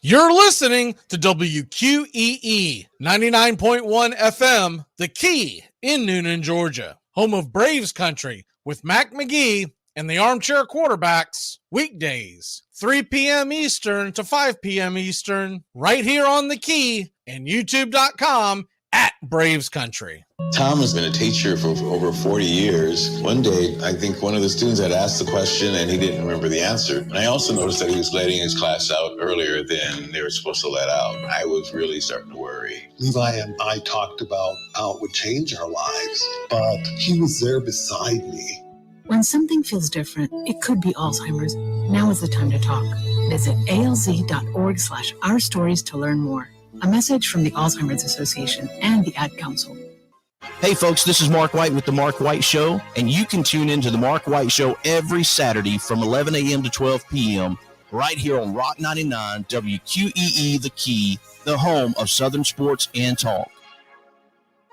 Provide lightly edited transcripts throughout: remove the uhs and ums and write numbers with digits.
You're listening to WQEE 99.1 FM, The Key in Noonan, Georgia, home of Braves Country with Mac Magee and the Armchair Quarterbacks, weekdays, 3 p.m. Eastern to 5 p.m. Eastern, right here on The Key and YouTube.com at Braves Country. Tom has been a teacher for over 40 years. One day, I think one of the students had asked the question and he didn't remember the answer. And I also noticed that he was letting his class out earlier than they were supposed to let out. I was really starting to worry. Levi and I talked about how it would change our lives, but he was there beside me. When something feels different, it could be Alzheimer's. Now is the time to talk. Visit alz.org/ourstories to learn more. A message from the Alzheimer's Association and the Ad Council. Hey folks, this is Mark White with The Mark White Show, and you can tune into The Mark White Show every Saturday from 11 a.m. to 12 p.m. right here on Rock 99, WQEE The Key, the home of Southern sports and talk.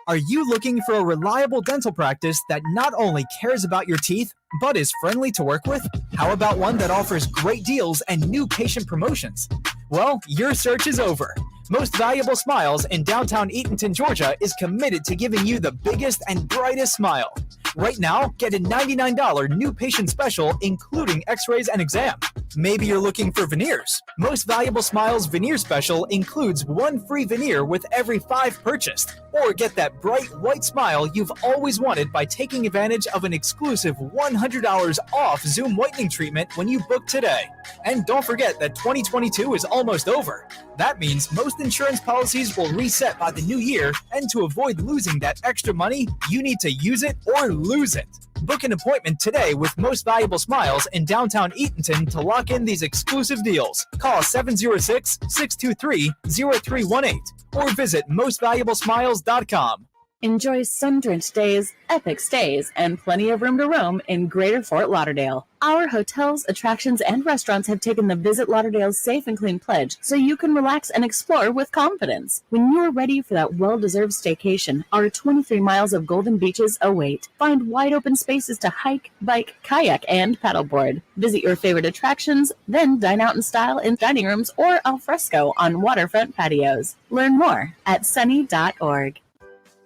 Are you looking for a reliable dental practice that not only cares about your teeth, but is friendly to work with? How about one that offers great deals and new patient promotions? Well, your search is over. Most Valuable Smiles in downtown Eatonton, Georgia is committed to giving you the biggest and brightest smile. Right now, get a $99 new patient special, including x-rays and exam. Maybe you're looking for veneers. Most Valuable Smiles veneer special includes one free veneer with every 5 purchased. Or get that bright white smile you've always wanted by taking advantage of an exclusive $100 off Zoom whitening treatment when you book today. And don't forget that 2022 is almost over. That means most insurance policies will reset by the new year, and to avoid losing that extra money, you need to use it or lose it. Book an appointment today with Most Valuable Smiles in downtown Eatonton to lock in these exclusive deals. Call 706-623-0318 or visit mostvaluablesmiles.com. Enjoy sun-drenched days, epic stays, and plenty of room to roam in Greater Fort Lauderdale. Our hotels, attractions, and restaurants have taken the Visit Lauderdale's Safe and Clean pledge, so you can relax and explore with confidence. When you're ready for that well-deserved staycation, our 23 miles of golden beaches await. Find wide-open spaces to hike, bike, kayak, and paddleboard. Visit your favorite attractions, then dine out in style in dining rooms or al fresco on waterfront patios. Learn more at sunny.org.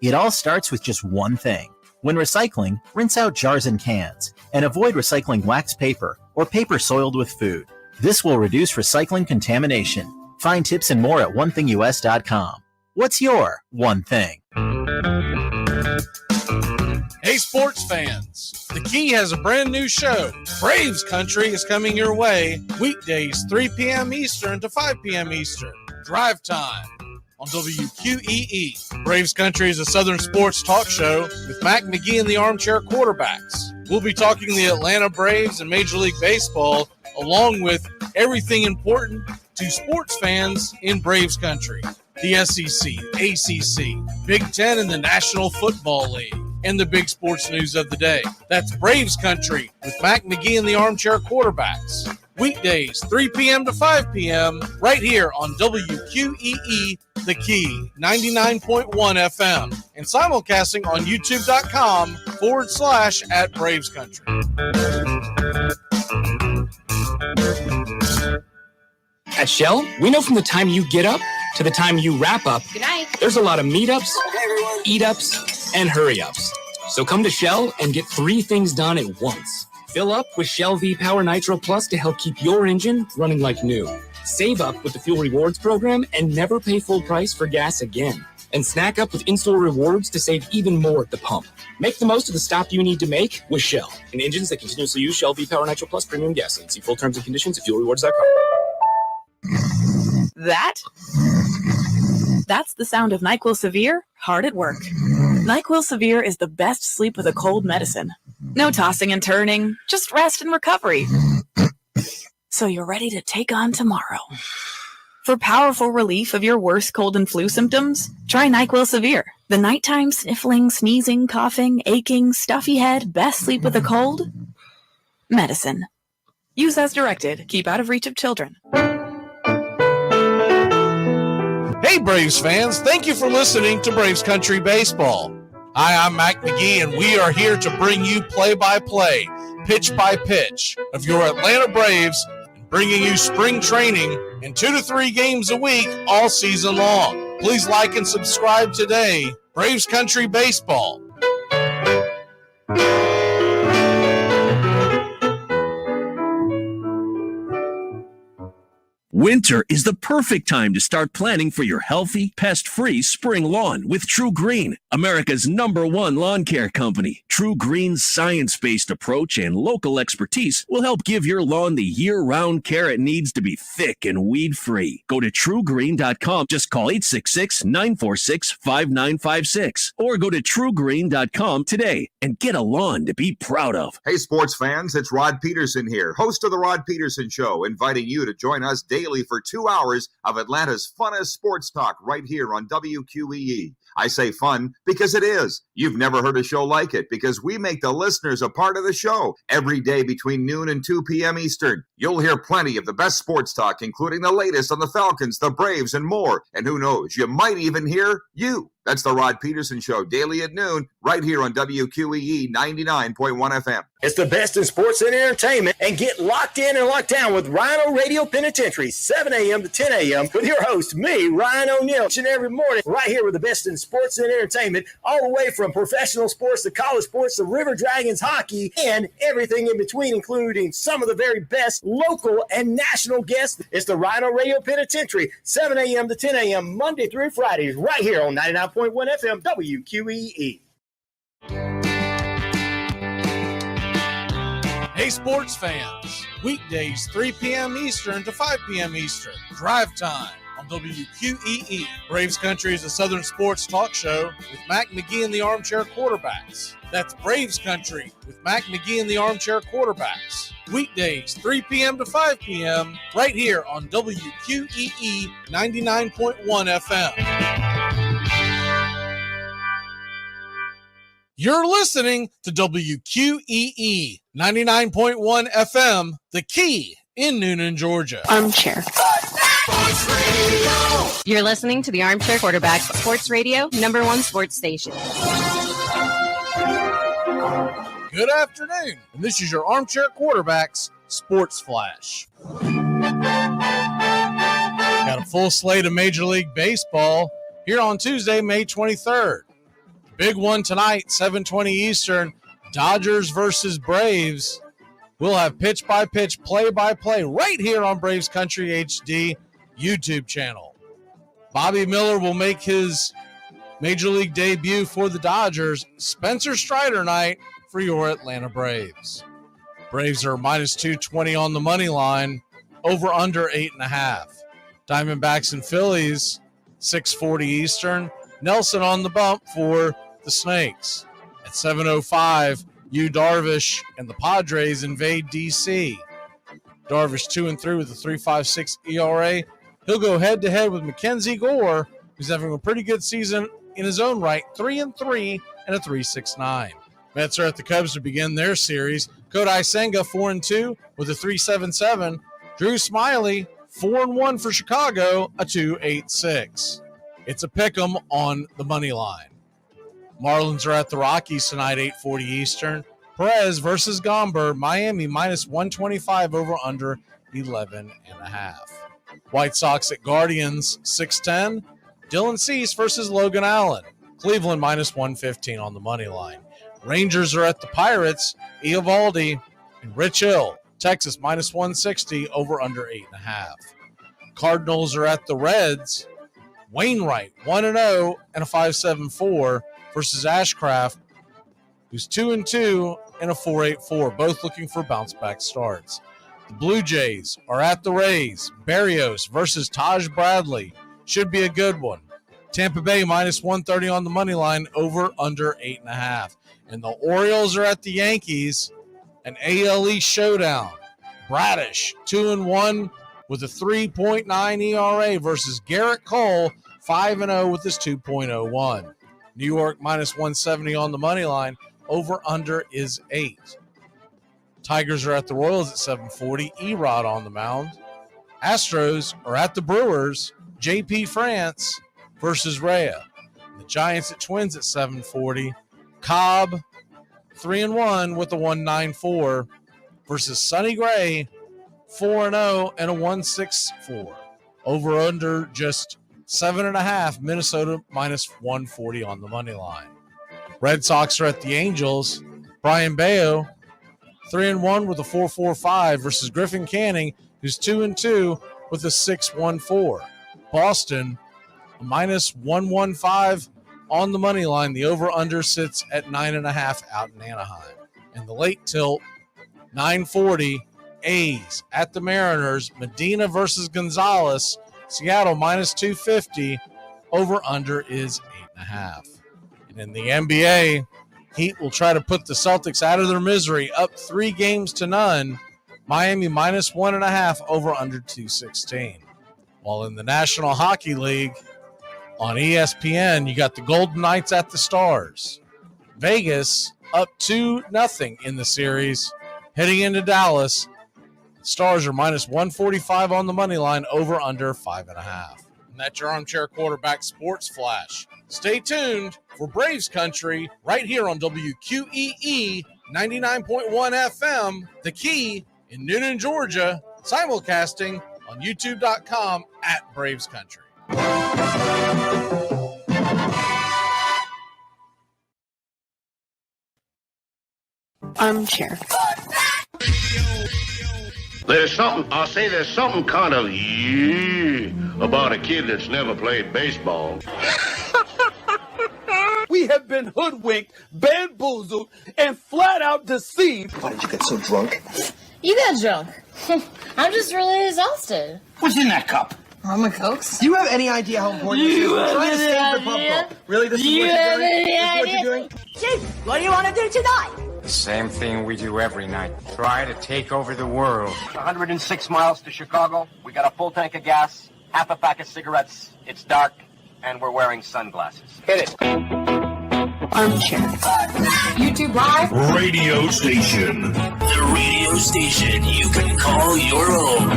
It all starts with just one thing. When recycling, rinse out jars and cans, and avoid recycling wax paper or paper soiled with food. This will reduce recycling contamination. Find tips and more at onethingus.com. What's your one thing? Hey sports fans, The Key has a brand new show. Braves Country is coming your way weekdays 3 p.m. Eastern to 5 p.m. Eastern. Drive time on WQEE. Braves Country is a Southern sports talk show with Mac Magee and the Armchair Quarterbacks. We'll be talking the Atlanta Braves and Major League Baseball, along with everything important to sports fans in Braves Country. The SEC, ACC, Big Ten, and the National Football League, and the big sports news of the day. That's Braves Country with Mac Magee and the Armchair Quarterbacks. Weekdays, 3 p.m. to 5 p.m. right here on WQEE The Key, 99.1 FM, and simulcasting on youtube.com/at Braves Country. At Shell, we know from the time you get up to the time you wrap up, good night, there's a lot of meetups, eat-ups, and hurry-ups. So come to Shell and get 3 things done at once. Fill up with Shell V-Power Nitro Plus to help keep your engine running like new. Save up with the Fuel Rewards program and never pay full price for gas again. And snack up with in-store rewards to save even more at the pump. Make the most of the stop you need to make with Shell and engines that continuously use Shell V-Power Nitro Plus premium gasoline. See full terms and conditions at fuelrewards.com. That's the sound of NyQuil Severe hard at work. NyQuil Severe is the best sleep with a cold medicine. No tossing and turning, just rest and recovery. So you're ready to take on tomorrow. For powerful relief of your worst cold and flu symptoms, try NyQuil Severe. The nighttime sniffling, sneezing, coughing, aching, stuffy head, best sleep with a cold medicine. Use as directed. Keep out of reach of children. Hey Braves fans, thank you for listening to Braves Country Baseball. Hi, I'm Mac Magee, and we are here to bring you play-by-play, pitch-by-pitch of your Atlanta Braves and bringing you spring training and 2 to 3 games a week all season long. Please like and subscribe today. Braves Country Baseball. Winter is the perfect time to start planning for your healthy, pest-free spring lawn with True Green, America's #1 lawn care company. True Green's science-based approach and local expertise will help give your lawn the year-round care it needs to be thick and weed-free. Go to truegreen.com. Just call 866-946-5956 or go to truegreen.com today and get a lawn to be proud of. Hey, sports fans, it's Rod Peterson here, host of The Rod Peterson Show, inviting you to join us daily for 2 hours of Atlanta's funnest sports talk right here on WQEE. I say fun because it is. You've never heard a show like it because we make the listeners a part of the show every day between noon and 2 p.m. Eastern. You'll hear plenty of the best sports talk, including the latest on the Falcons, the Braves, and more. And who knows, you might even hear you. That's the Rod Peterson Show, daily at noon, right here on WQEE 99.1 FM. It's the best in sports and entertainment, and get locked in and locked down with Rhino Radio Penitentiary, 7 a.m. to 10 a.m. with your host, me, Ryan O'Neill, each and every morning, right here with the best in sports and entertainment, all the way from professional sports to college sports to River Dragons hockey and everything in between, including some of the very best local and national guests. It's the Rhino Radio Penitentiary, 7 a.m. to 10 a.m. Monday through Fridays, right here on 99.1 FM WQEE. Hey, sports fans. Weekdays, 3 p.m. Eastern to 5 p.m. Eastern. Drive time on WQEE. Braves Country is a Southern sports talk show with Mac Magee and the Armchair Quarterbacks. That's Braves Country with Mac Magee and the Armchair Quarterbacks. Weekdays, 3 p.m. to 5 p.m. right here on WQEE 99.1 FM. You're listening to WQEE 99.1 FM, The Key in Noonan, Georgia. Armchair. You're listening to the Armchair Quarterbacks Sports Radio, #1 sports station. Good afternoon, and this is your Armchair Quarterbacks Sports Flash. Got a full slate of Major League Baseball here on Tuesday, May 23rd. Big one tonight, 7:20 Eastern, Dodgers versus Braves. We'll have pitch-by-pitch, play-by-play right here on Braves Country HD YouTube channel. Bobby Miller will make his Major League debut for the Dodgers. Spencer Strider night for your Atlanta Braves. Braves are minus 220 on the money line, over under 8.5. Diamondbacks and Phillies, 6:40 Eastern. Nelson on the bump for the Snakes. At 7:05, Yu Darvish and the Padres invade D.C. Darvish 2-3 with a 3.56 ERA. He'll go head-to-head with Mackenzie Gore, who's having a pretty good season in his own right, 3-3 and a 3.69. Mets are at the Cubs to begin their series. Kodai Senga 4-2 with a 3.77. Drew Smyly 4-1 for Chicago, a 2.86. It's a pick'em on the money line. Marlins are at the Rockies tonight, 8:40 Eastern. Perez versus Gomber, Miami minus 125 over under 11.5. White Sox at Guardians, 6:10. Dylan Cease versus Logan Allen. Cleveland minus 115 on the money line. Rangers are at the Pirates, Eovaldi and Rich Hill. Texas minus 160 over under 8.5. Cardinals are at the Reds. Wainwright 1-0 and a 5.74 versus Ashcraft, who's 2-2 and a 4.84, both looking for bounce-back starts. The Blue Jays are at the Rays. Berrios versus Taj Bradley. Should be a good one. Tampa Bay minus 130 on the money line, over under 8.5. And the Orioles are at the Yankees, an ALE showdown. Bradish 2-1 with a 3.9 ERA versus Garrett Cole, 5-0 with his 2.01. New York minus 170 on the money line. Over under is 8. Tigers are at the Royals at 7:40. Erod on the mound. Astros are at the Brewers. JP France versus Rhea. The Giants at Twins at 7:40. Cobb 3-1 with a 1.94 versus Sonny Gray, 4-0 and a 1.64. Over under just 7.5. Minnesota minus 140 on the money line. Red Sox are at the Angels. Brian Bayo, 3-1 with a 4.45 versus Griffin Canning, who's 2-2 with a 6.14. Boston, a minus 115 on the money line. The over-under sits at 9.5 out in Anaheim. And the late tilt, 9:40, A's at the Mariners. Medina versus Gonzalez. Seattle minus 250. Over-under is 8.5. And in the NBA, Heat will try to put the Celtics out of their misery, up 3-0. Miami minus 1.5, over-under 216. While in the National Hockey League, on ESPN, you got the Golden Knights at the Stars. Vegas up 2-0 in the series. Heading into Dallas, Stars are minus 145 on the money line, over under 5.5. And that's your Armchair Quarterback Sports Flash. Stay tuned for Braves Country right here on WQEE 99.1 FM, The Key in Newnan, Georgia, simulcasting on youtube.com at Braves Country. Armchair. There's something kind of about a kid that's never played baseball. We have been hoodwinked, bamboozled, and flat out deceived. Why did you get so drunk? You got drunk. I'm just really exhausted. What's in that cup? Armor Cokes. Do you have any idea how important this is? We're trying to save the pump. Really? This is what you're doing? Chief, what do you want to do tonight? The same thing we do every night. Try to take over the world. 106 miles to Chicago. We got a full tank of gas, half a pack of cigarettes. It's dark, and we're wearing sunglasses. Hit it. Armchair. YouTube Live. Radio station. The radio station you can call your own.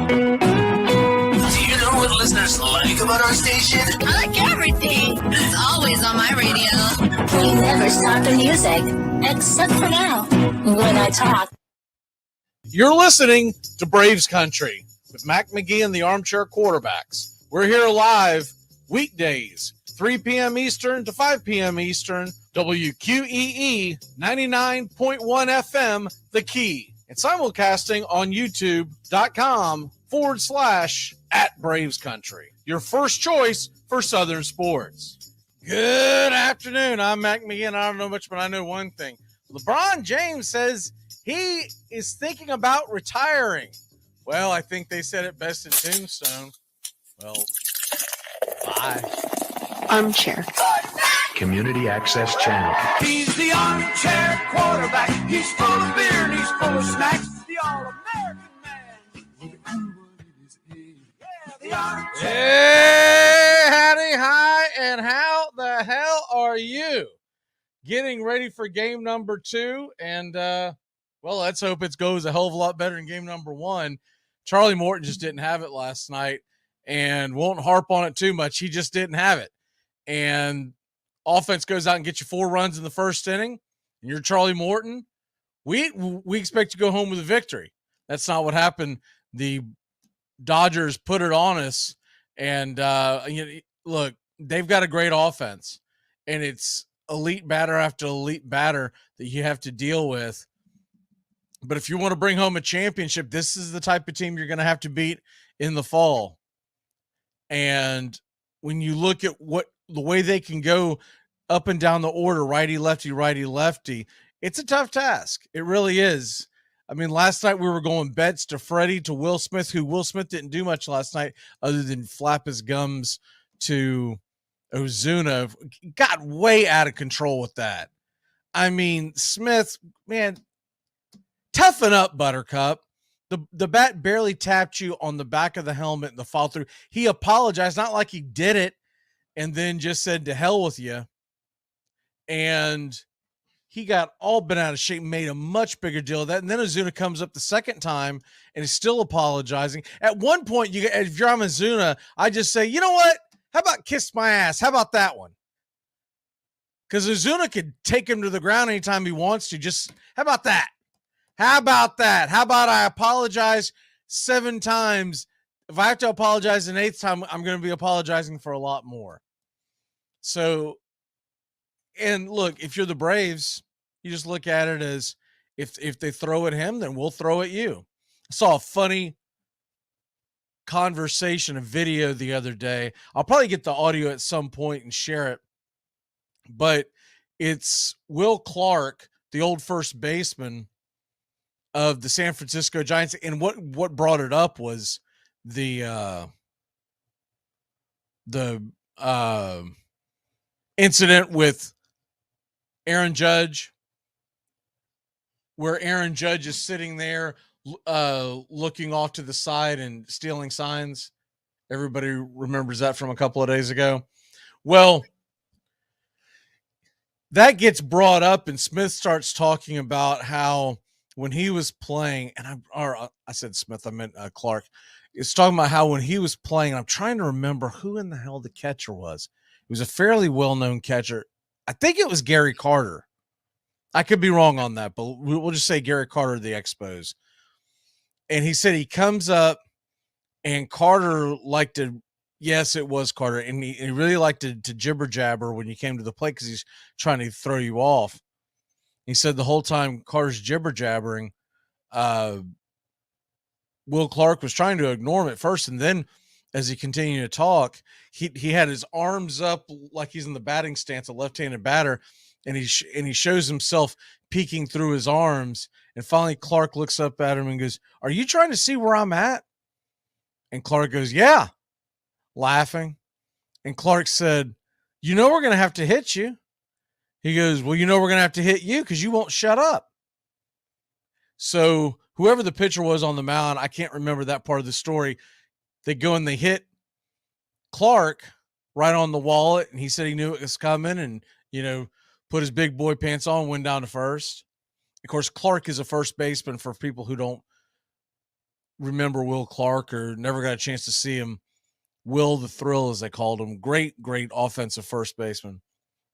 Do you know what listeners like about our station? I like everything. It's always on my radio. We never stop the music, except for now, when I talk. You're listening to Braves Country with Mac Magee and the Armchair Quarterbacks. We're here live weekdays, 3 p.m. Eastern to 5 p.m. Eastern, WQEE 99.1 FM, The Key, and simulcasting on youtube.com /at Braves Country. Your first choice for Southern sports. Good afternoon. I'm Mac Magee, and I don't know much, but I know one thing. LeBron James says he is thinking about retiring. Well, I think they said it best in Tombstone. Well, bye. Armchair. Community Access Channel. He's the armchair quarterback. He's full of beer and he's full of snacks. The all-American man. Hey, howdy, hi, and how the hell are you? Getting ready for game number 2, and well, let's hope it goes a hell of a lot better than game number 1. Charlie Morton just didn't have it last night, and won't harp on it too much. He just didn't have it, and offense goes out and gets you 4 runs in the first inning, and you're Charlie Morton. We expect to go home with a victory. That's not what happened. The Dodgers put it on us, and look, they've got a great offense, and it's elite batter after elite batter that you have to deal with. But if you want to bring home a championship, this is the type of team you're going to have to beat in the fall. And when you look at the way they can go up and down the order, righty, lefty, it's a tough task. It really is. I mean, last night we were going Betts to Freddie to Will Smith, who Will Smith didn't do much last night other than flap his gums to Ozuna. Got way out of control with that. I mean, Smith, man, toughen up, Buttercup. The bat barely tapped you on the back of the helmet in the fall through. He apologized, not like he did it and then just said to hell with you. And he got all bent out of shape, made a much bigger deal of that. And then Ozuna comes up the second time and is still apologizing. At one point, if you're on Ozuna, I just say, you know what? How about kiss my ass? How about that one? Because Ozuna could take him to the ground anytime he wants to. Just how about that? How about that? How about I apologize 7 times? If I have to apologize an 8th time, I'm going to be apologizing for a lot more. So, and look, if you're the Braves, you just look at it as if they throw at him, then we'll throw at you. I saw a funny conversation, a video the other day. I'll probably get the audio at some point and share it. But it's Will Clark, the old first baseman of the San Francisco Giants. And what brought it up was the incident with Aaron Judge, where Aaron Judge is sitting there looking off to the side and stealing signs. Everybody remembers that from a couple of days ago. Well, that gets brought up, and Smith starts talking about how when he was playing, and I said Smith, I meant Clark. It's talking about how when he was playing, I'm trying to remember who in the hell the catcher was. It was a fairly well-known catcher. I think it was Gary Carter. I could be wrong on that, but we'll just say Gary Carter, the Expos. And he said he comes up, and Carter liked to, yes, it was Carter, and he really liked to jibber jabber when you came to the plate because he's trying to throw you off. He said the whole time Carter's jibber jabbering, Will Clark was trying to ignore him at first, and then as he continued to talk, he had his arms up like he's in the batting stance, a left-handed batter, and he shows himself peeking through his arms. And finally, Clark looks up at him and goes, "Are you trying to see where I'm at?" And Clark goes, "Yeah," laughing. And Clark said, "You know we're going to have to hit you." He goes, "Well, you know we're going to have to hit you because you won't shut up." So whoever the pitcher was on the mound, I can't remember that part of the story. They go and they hit Clark right on the wallet, and he said he knew it was coming and, put his big boy pants on, went down to first. Of course, Clark is a first baseman for people who don't remember Will Clark or never got a chance to see him. Will the Thrill, as they called him. Great, great offensive first baseman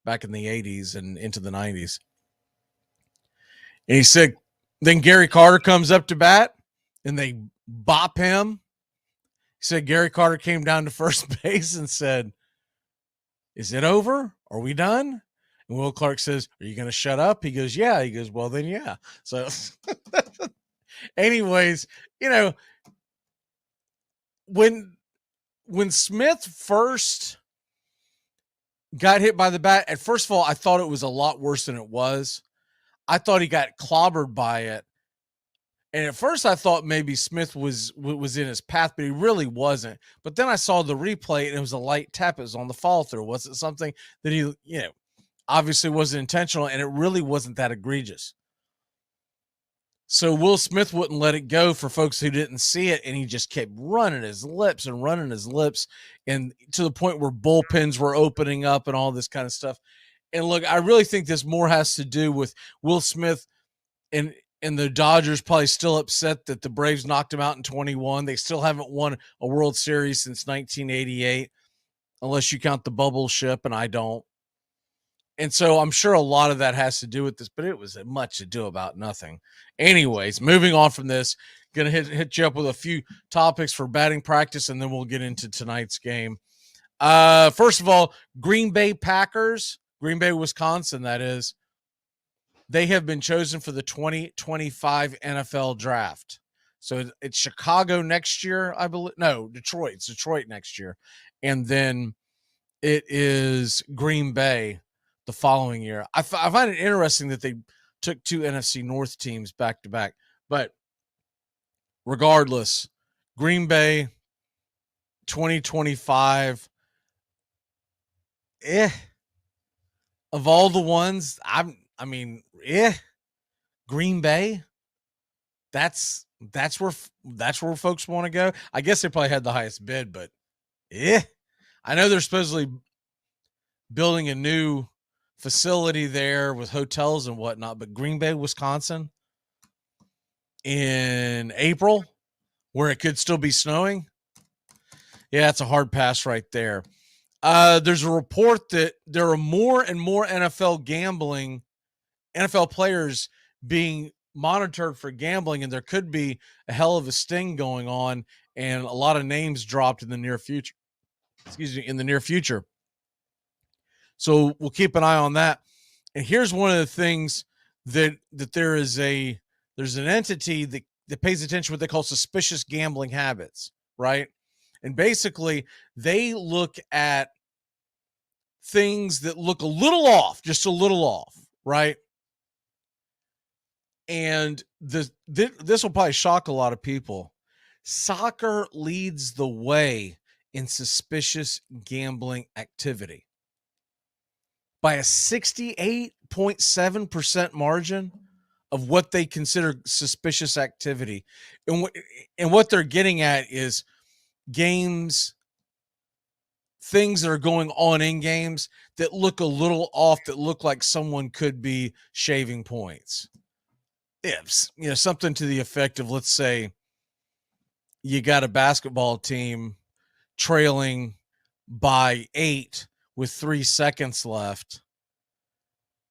back in the 80s and into the 90s. And he said, then Gary Carter comes up to bat, and they bop him. He said Gary Carter came down to first base and said, "Is it over? Are we done?" And Will Clark says, "Are you going to shut up?" He goes, "Yeah." He goes, "Well, then, yeah." So anyways, when Smith first got hit by the bat, at first of all, I thought it was a lot worse than it was. I thought he got clobbered by it. And at first I thought maybe Smith was in his path, but he really wasn't. But then I saw the replay, and it was a light tap. It was on the follow through. Was it something that he, obviously wasn't intentional, and it really wasn't that egregious. So Will Smith wouldn't let it go for folks who didn't see it, and he just kept running his lips, and to the point where bullpens were opening up and all this kind of stuff. And look, I really think this more has to do with Will Smith and the Dodgers probably still upset that the Braves knocked him out in 21. They still haven't won a World Series since 1988, unless you count the bubble ship, and I don't. And so I'm sure a lot of that has to do with this, but it was much ado about nothing. Anyways, moving on from this, going to hit you up with a few topics for batting practice, and then we'll get into tonight's game. First of all, Green Bay Packers, Green Bay, Wisconsin, that is. They have been chosen for the 2025 NFL draft. So it's Chicago next year, I believe. No, Detroit. It's Detroit next year. And then it is Green Bay the following year. I find it interesting that they took 2 NFC North teams back to back. But regardless, Green Bay 2025. Of all the ones, Green Bay. That's where folks want to go. I guess they probably had the highest bid, but I know they're supposedly building a new facility there with hotels and whatnot, but Green Bay, Wisconsin in April, where it could still be snowing. Yeah, it's a hard pass right there. There's a report that there are more and more NFL players being monitored for gambling, and there could be a hell of a sting going on and a lot of names dropped in the near future. In the near future. So we'll keep an eye on that. And here's one of the things that there's an entity that pays attention to what they call suspicious gambling habits, right? And basically they look at things that look a little off, just a little off, right? And this will probably shock a lot of people. Soccer leads the way in suspicious gambling activity by a 68.7% margin of what they consider suspicious activity. And what they're getting at is games, things that are going on in games that look a little off, that look like someone could be shaving points. If, something to the effect of, let's say you got a basketball team trailing by 8 with 3 seconds left,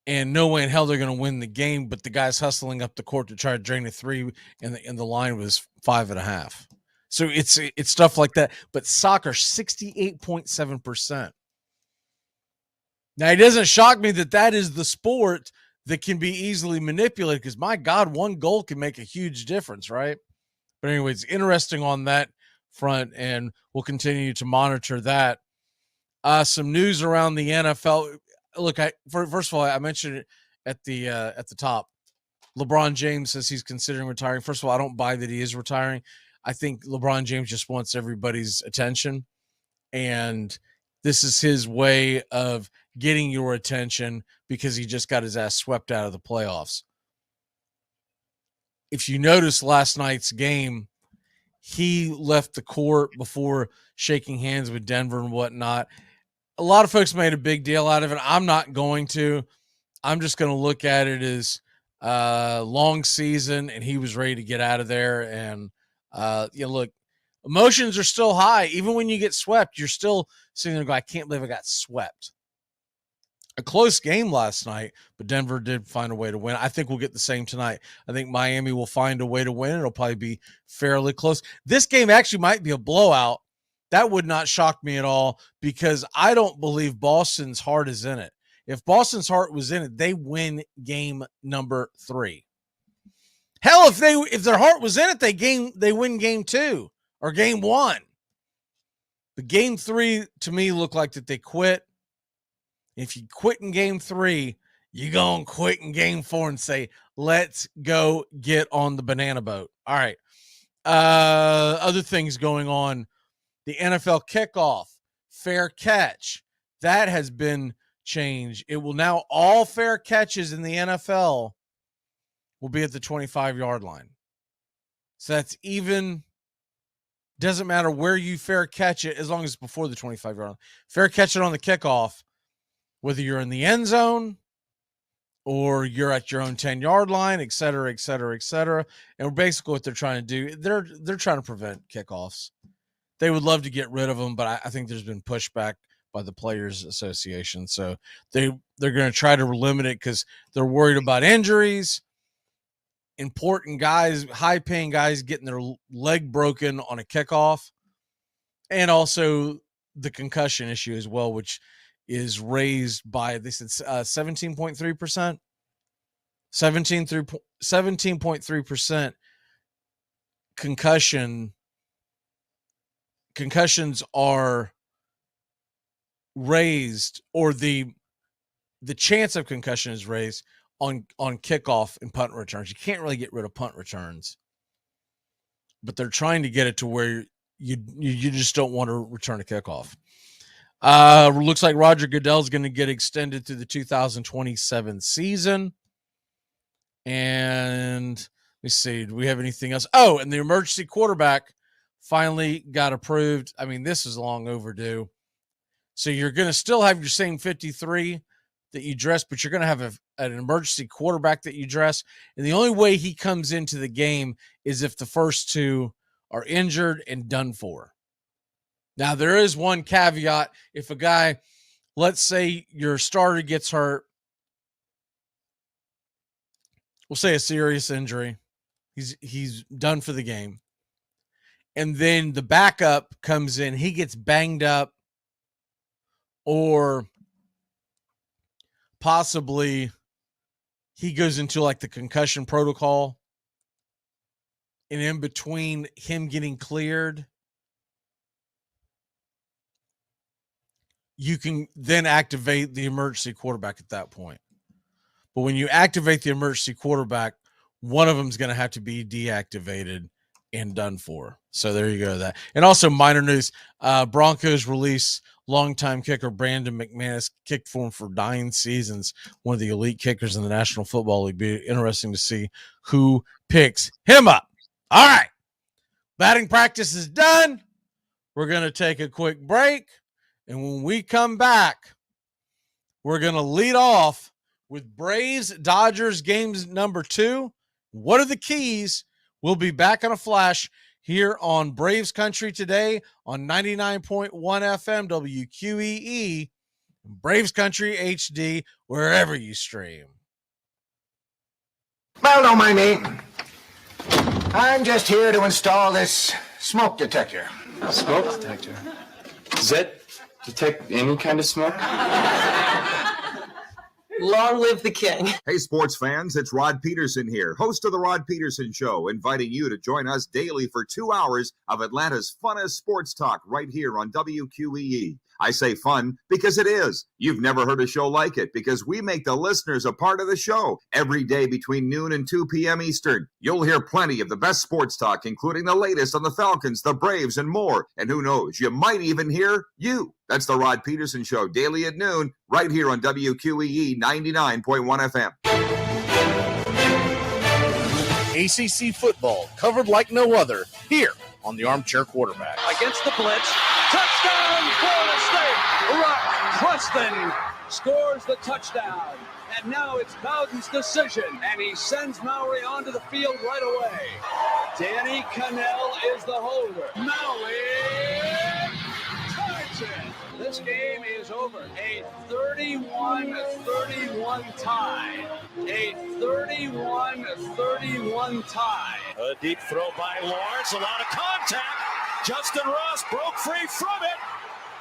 and no way in hell they're going to win the game, but the guy's hustling up the court to try to drain a 3, and the line was 5.5. So it's stuff like that. But soccer, 68.7%. Now, it doesn't shock me that is the sport that can be easily manipulated, because my God, one goal can make a huge difference, right? But anyway, it's interesting on that front, and we'll continue to monitor that. Some news around the NFL. Look, first of all, I mentioned it at the top. LeBron James says he's considering retiring. First of all, I don't buy that he is retiring. I think LeBron James just wants everybody's attention, and this is his way of getting your attention because he just got his ass swept out of the playoffs. If you notice last night's game, he left the court before shaking hands with Denver and whatnot. A lot of folks made a big deal out of it. I'm not going to. I'm just going to look at it as long season, and he was ready to get out of there. And look, emotions are still high. Even when you get swept, you're still sitting there going, I can't believe I got swept. A close game last night, but Denver did find a way to win. I think we'll get the same tonight. I think Miami will find a way to win. It'll probably be fairly close. This game actually might be a blowout. That would not shock me at all, because I don't believe Boston's heart is in it. If Boston's heart was in it, they win game number 3. Hell, if their heart was in it, they win game 2 or game 1. But game 3 to me looked like that they quit. If you quit in game 3, you're going to quit in game 4 and say, let's go get on the banana boat. All right. Other things going on. The NFL kickoff, fair catch, that has been changed. It will now, all fair catches in the NFL will be at the 25-yard line. So that's even, doesn't matter where you fair catch it, as long as it's before the 25-yard line. Fair catch it on the kickoff, whether you're in the end zone or you're at your own 10-yard line, et cetera, et cetera, et cetera. And basically what they're trying to do, they're trying to prevent kickoffs. They would love to get rid of them, but I think there's been pushback by the Players Association. So they're going to try to limit it because they're worried about injuries, important guys, high-paying guys getting their leg broken on a kickoff, and also the concussion issue as well, which is raised by, they said 17.3%. 17.3% concussions are raised, or the chance of concussion is raised on kickoff and punt returns. You can't really get rid of punt returns, but they're trying to get it to where you just don't want to return a kickoff. Looks like Roger Goodell is going to get extended through the 2027 season. And let me see, do we have anything else? Oh, and the emergency quarterback finally got approved. I mean, this is long overdue. So you're going to still have your same 53 that you dress, but you're going to have an emergency quarterback that you dress. And the only way he comes into the game is if the first 2 are injured and done for. Now, there is one caveat. If a guy, let's say your starter gets hurt, we'll say a serious injury. He's done for the game. And then the backup comes in, he gets banged up, or possibly he goes into like the concussion protocol, and in between him getting cleared, you can then activate the emergency quarterback at that point. But when you activate the emergency quarterback, one of them is going to have to be deactivated and done for. So there you go. That. And also minor news, Broncos release longtime kicker Brandon McManus, kicked for him for 9 seasons, one of the elite kickers in the National Football League. Be interesting to see who picks him up. All right. Batting practice is done. We're going to take a quick break. And when we come back, we're going to lead off with Braves Dodgers games number 2. What are the keys? We'll be back in a flash here on Braves Country today on 99.1 FM WQEE, Braves Country HD, wherever you stream. Well, don't mind me. I'm just here to install this smoke detector. Smoke detector? Does that detect any kind of smoke? Long live the king. Hey, sports fans, it's Rod Peterson here, host of The Rod Peterson Show, inviting you to join us daily for 2 hours of Atlanta's funnest sports talk right here on WQEE. I say fun because it is. You've never heard a show like it because we make the listeners a part of the show every day between noon and 2 p.m. Eastern. You'll hear plenty of the best sports talk, including the latest on the Falcons, the Braves, and more. And who knows, you might even hear you. That's the Rod Peterson Show, daily at noon, right here on WQEE 99.1 FM. ACC football covered like no other here on the Armchair Quarterback. Against the blitz. Touchdown, Florida State. Rock Preston scores the touchdown. And now it's Bowden's decision. And he sends Maury onto the field right away. Danny Cannell is the holder. Maury ties it. This game is over. A 31-31 tie. A 31-31 tie. A deep throw by Lawrence, a lot of contact. Justin Ross broke free from it.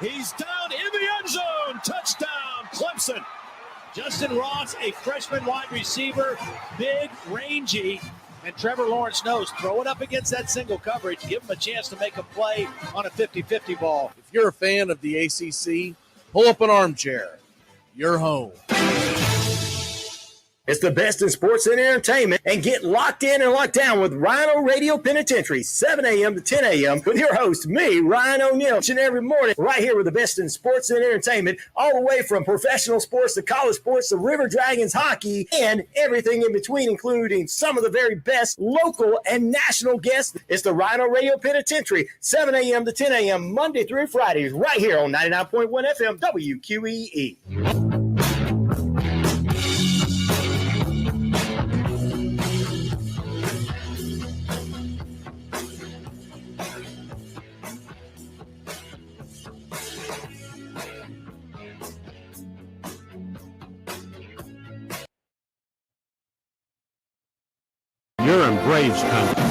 He's down in the end zone. Touchdown, Clemson. Justin Ross, a freshman wide receiver, big, rangy, and Trevor Lawrence knows, throw it up against that single coverage, give him a chance to make a play on a 50-50 ball. If you're a fan of the ACC, pull up an armchair. You're home. It's the best in sports and entertainment, and get locked in and locked down with Rhino Radio Penitentiary, 7 a.m. to 10 a.m. with your host, me, Ryan O'Neill, each and every morning, right here with the best in sports and entertainment, all the way from professional sports to college sports to River Dragons hockey and everything in between, including some of the very best local and national guests. It's the Rhino Radio Penitentiary, 7 a.m. to 10 a.m. Monday through Fridays, right here on 99.1 FM WQEE. You're in Braves country.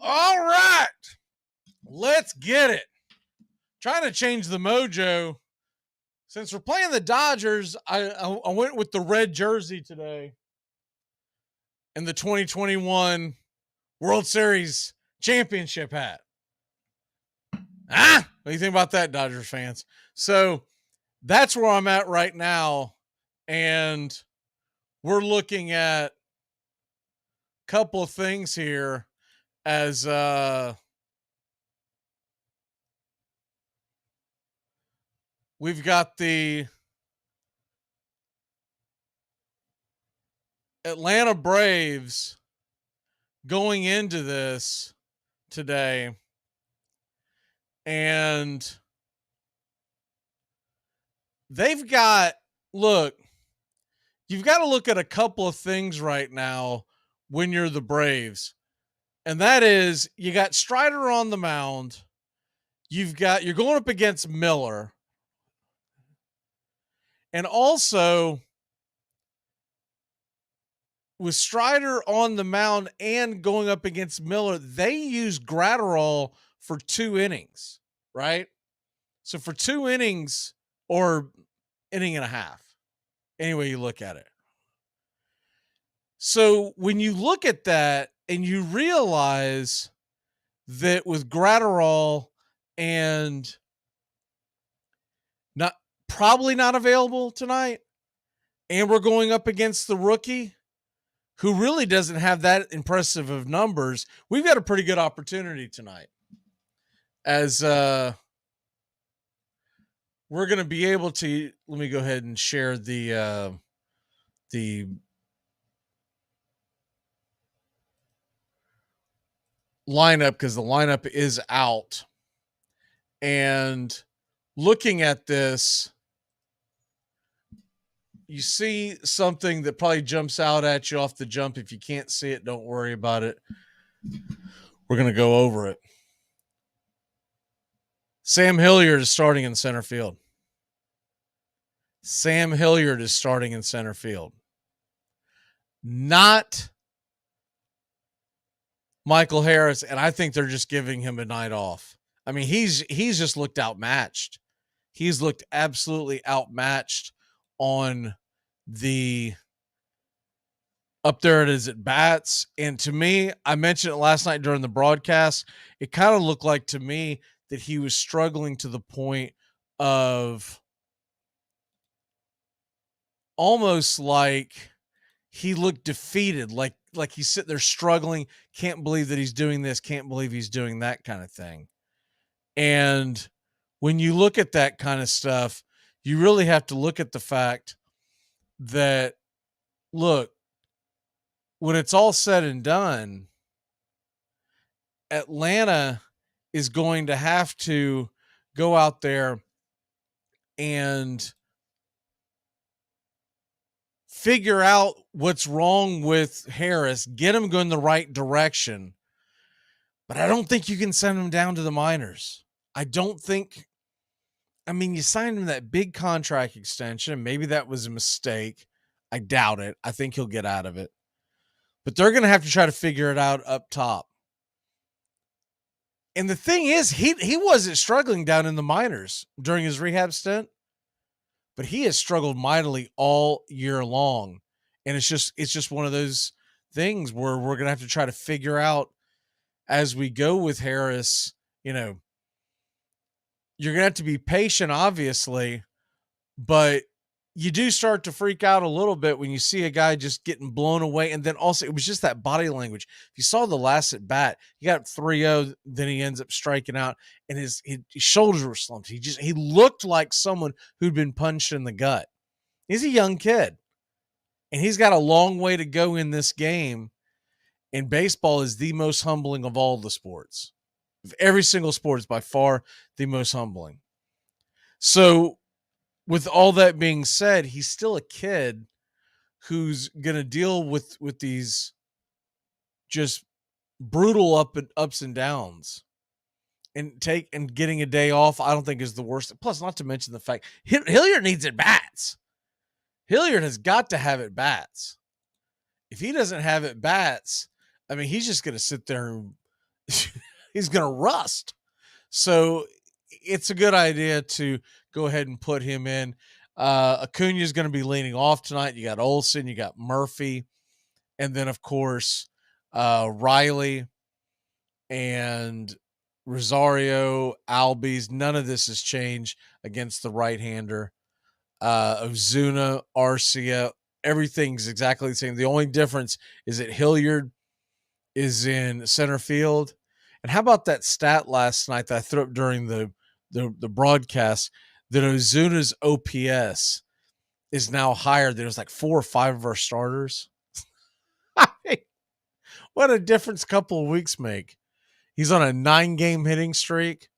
All right, let's get it. Trying to change the mojo. Since we're playing the Dodgers, I went with the red jersey today and the 2021 World Series championship hat. What do you think about that, Dodgers fans? So that's where I'm at right now. And we're looking at a couple of things here as we've got the Atlanta Braves going into this today. And they've got, look, you've got to look at a couple of things right now when you're the Braves. And that is, you got Strider on the mound. You're going up against Miller. And also, with Strider on the mound and going up against Miller, they used Gratterall for 2 innings, right? So for 2 innings or inning and a half, any way you look at it. So when you look at that and you realize that with Gratterall and probably not available tonight, and we're going up against the rookie who really doesn't have that impressive of numbers, we've got a pretty good opportunity tonight. As we're going to be able to, let me go ahead and share the lineup, because the lineup is out. And looking at this, you see something that probably jumps out at you off the jump. If you can't see it, don't worry about it. We're going to go over it. Sam Hilliard is starting in center field. Sam Hilliard is starting in center field. Not Michael Harris, and I think they're just giving him a night off. I mean, he's just looked outmatched. He's looked absolutely outmatched on the up there it is at bats. And to me, I mentioned it last night during the broadcast, it kind of looked like to me that he was struggling to the point of almost like he looked defeated, like he's sitting there struggling, can't believe that he's doing this, can't believe he's doing that kind of thing. And when you look at that kind of stuff, you really have to look at the fact that, look, when it's all said and done, Atlanta is going to have to go out there and figure out what's wrong with Harris, get him going the right direction. But I don't think you can send him down to the minors. I don't think, I mean, you signed him that big contract extension. Maybe that was a mistake. I doubt it. I think he'll get out of it. But they're going to have to try to figure it out up top. And the thing is, he wasn't struggling down in the minors during his rehab stint, but he has struggled mightily all year long. And it's just one of those things where we're going to have to try to figure out as we go with Harris. You know, you're going to have to be patient, obviously, but you do start to freak out a little bit when you see a guy just getting blown away. And then also it was just that body language. If you saw the last at bat, he got 3-0, then he ends up striking out and his shoulders were slumped. He looked like someone who'd been punched in the gut. He's a young kid and he's got a long way to go in this game. And baseball is the most humbling of all the sports. Every single sport is by far the most humbling. So with all that being said, he's still a kid who's going to deal with these just brutal ups and downs, and getting a day off. I don't think is the worst. Plus, not to mention the fact Hilliard needs at bats. Hilliard has got to have at bats. If he doesn't have at bats, I mean, he's just going to sit there and he's going to rust. So it's a good idea to go ahead and put him in. Acuna is going to be leaning off tonight. You got Olsen, you got Murphy, and then of course Riley and Rosario, Albies. None of this has changed against the right-hander. Ozuna, Arcia, everything's exactly the same. The only difference is that Hilliard is in center field. And how about that stat last night that I threw up during the broadcast, that Ozuna's OPS is now higher. There's like 4 or 5 of our starters. I mean, what a difference a couple of weeks make. He's on a 9-game hitting streak.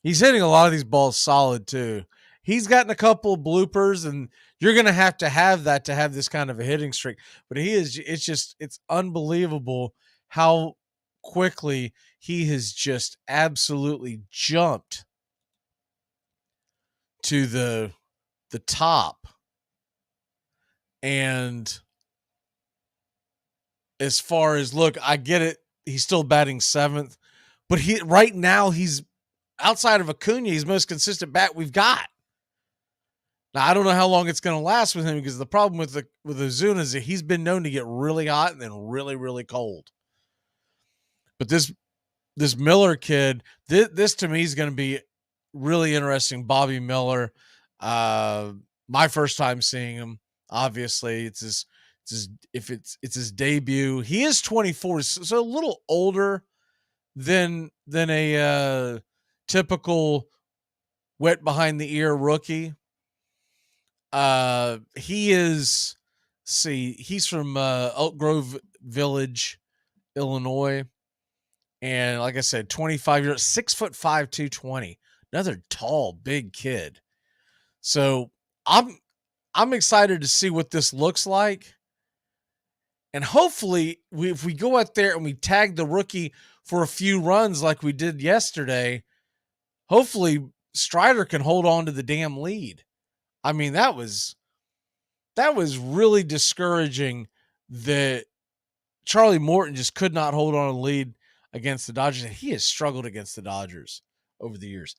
He's hitting a lot of these balls solid too. He's gotten a couple of bloopers, and you're going to have that to have this kind of a hitting streak. But it's unbelievable how quickly he has just absolutely jumped to the top. And as far as, look, I get it. He's still batting 7th, but right now he's outside of Acuna, he's the most consistent bat we've got. Now, I don't know how long it's going to last with him, because the problem with Ozuna is that he's been known to get really hot and then really, really cold. But this Miller kid, this to me is going to be really interesting. Bobby Miller, my first time seeing him. Obviously, it's his debut. He is 24, so a little older than a typical wet behind the ear rookie. He's from Elk Grove Village, Illinois. And like I said, 25 years, 6'5", 220, another tall, big kid. So I'm excited to see what this looks like. And hopefully if we go out there and we tag the rookie for a few runs like we did yesterday, hopefully Strider can hold on to the damn lead. I mean, that was really discouraging that Charlie Morton just could not hold on to the lead against the Dodgers. And he has struggled against the Dodgers over the years.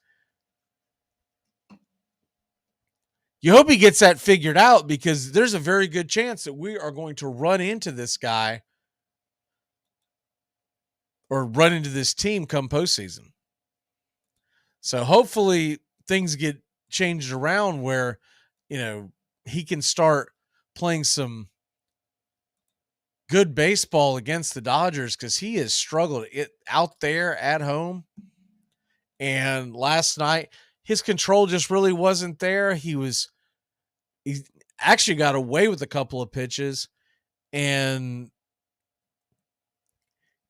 You hope he gets that figured out, because there's a very good chance that we are going to run into this guy or run into this team come postseason. So hopefully things get changed around where, he can start playing some good baseball against the Dodgers, because he has struggled out there at home. And last night, his control just really wasn't there. He actually got away with a couple of pitches, and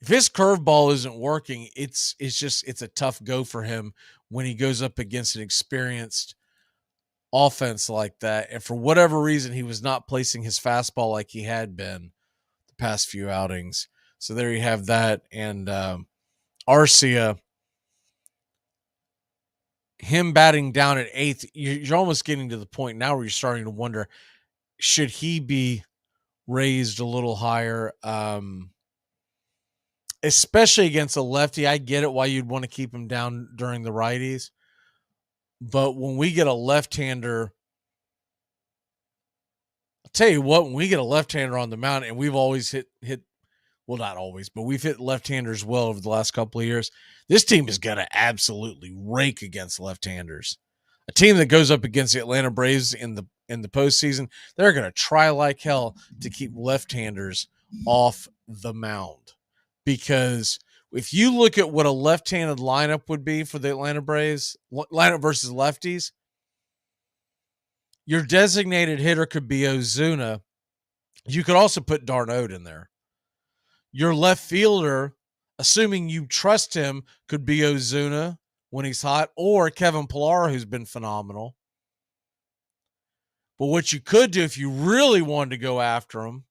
if his curveball isn't working, it's a tough go for him when he goes up against an experienced offense like that. And for whatever reason, he was not placing his fastball like he had been the past few outings. So there you have that. And Arcia, him batting down at 8th, you're almost getting to the point now where you're starting to wonder, should he be raised a little higher? Especially against a lefty. I get it why you'd want to keep him down during the righties. But when we get a left-hander, I'll tell you what, when we get a left-hander on the mound, and we've always hit, well, not always, but we've hit left-handers well over the last couple of years, this team is going to absolutely rake against left-handers. A team that goes up against the Atlanta Braves in the postseason, they're going to try like hell to keep left-handers off the mound. Because if you look at what a left-handed lineup would be for the Atlanta Braves, lineup versus lefties, your designated hitter could be Ozuna. You could also put d'Arnaud in there. Your left fielder, assuming you trust him, could be Ozuna when he's hot, or Kevin Pillar, who's been phenomenal. But what you could do if you really wanted to go after him,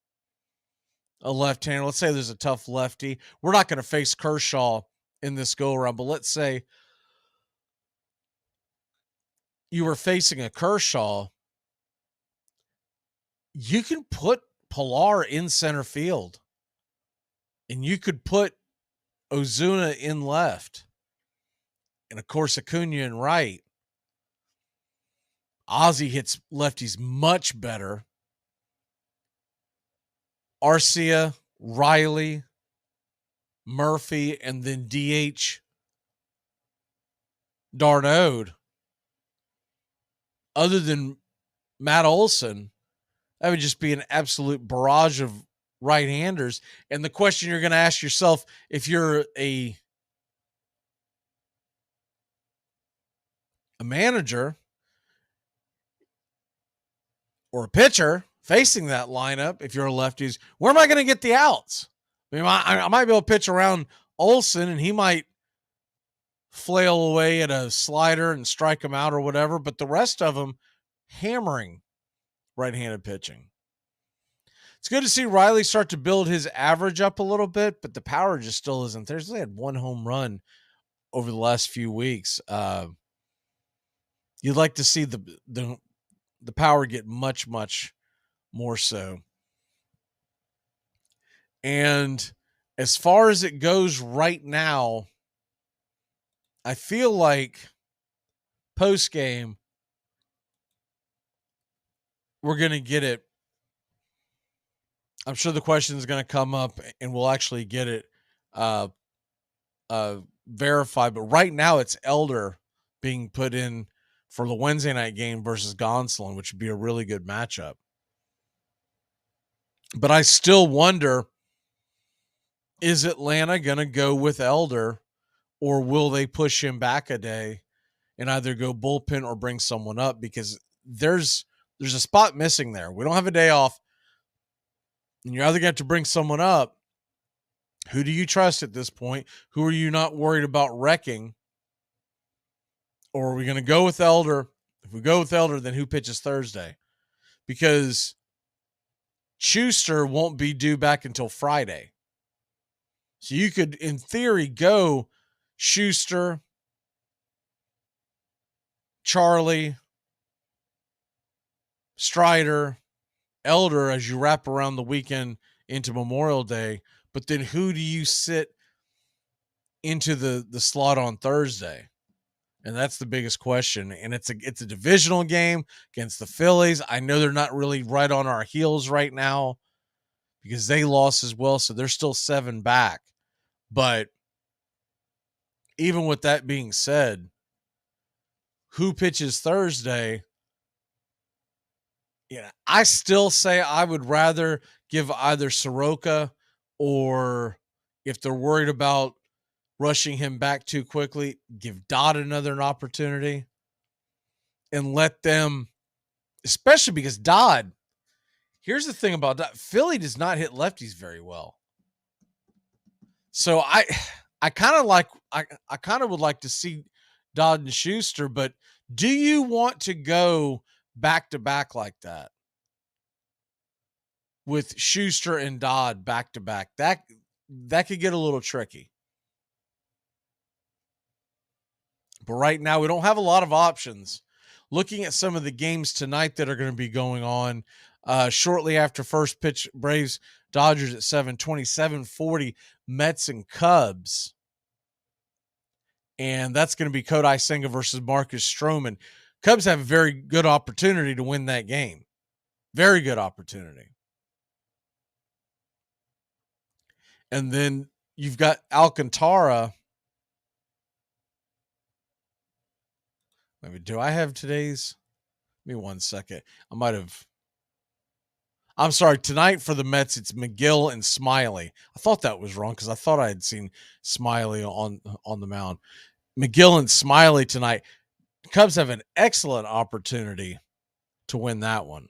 a left-hander, let's say there's a tough lefty. We're not going to face Kershaw in this go-around, but let's say you were facing a Kershaw. You can put Pillar in center field, and you could put Ozuna in left, and of course Acuna in right. Ozzie hits lefties much better. Arcia, Riley, Murphy, and then DH d'Arnaud. Other than Matt Olson, that would just be an absolute barrage of right-handers. And the question you're going to ask yourself, if you're a manager or a pitcher facing that lineup, if you're a lefties, where am I going to get the outs? I mean, I might be able to pitch around Olson, and he might flail away at a slider and strike him out or whatever, but the rest of them hammering right-handed pitching. It's good to see Riley start to build his average up a little bit, but the power just still isn't there. He's only had one home run over the last few weeks. You'd like to see the power get much, much more so. And as far as it goes right now, I feel like post-game, we're going to get it. I'm sure the question is going to come up and we'll actually get it verified. But right now it's Elder being put in for the Wednesday night game versus Gonsolin, which would be a really good matchup. But I still wonder, is Atlanta going to go with Elder, or will they push him back a day and either go bullpen or bring someone up? Because there's a spot missing there. We don't have a day off, and you're either going to have to bring someone up. Who do you trust at this point? Who are you not worried about wrecking? Or are we going to go with Elder? If we go with Elder, then who pitches Thursday? Because Schuster won't be due back until Friday. So you could, in theory, go Schuster, Charlie, Strider, Elder as you wrap around the weekend into Memorial Day. But then who do you sit into the slot on Thursday? And that's the biggest question. And it's a divisional game against the Phillies. I know they're not really right on our heels right now because they lost as well, so they're still 7 back. But even with that being said, who pitches Thursday? Yeah, I still say I would rather give either Soroka, or if they're worried about rushing him back too quickly, give Dodd another opportunity and let them, especially because Dodd, here's the thing about Dodd, Philly does not hit lefties very well. So I kind of would like to see Dodd and Schuster, but do you want to go back to back like that with Schuster and Dodd back to back? That could get a little tricky. But right now we don't have a lot of options. Looking at some of the games tonight that are going to be going on shortly after first pitch, Braves, Dodgers at 7:20, 7:40, Mets and Cubs. And that's going to be Kodai Senga versus Marcus Stroman. Cubs have a very good opportunity to win that game. Very good opportunity. And then you've got Alcantara. Maybe, do I have today's? Give me 1 second. I might have. I'm sorry. Tonight for the Mets, it's McGill and Smiley. I thought that was wrong because I thought I had seen Smiley on the mound. McGill and Smiley tonight. Cubs have an excellent opportunity to win that one.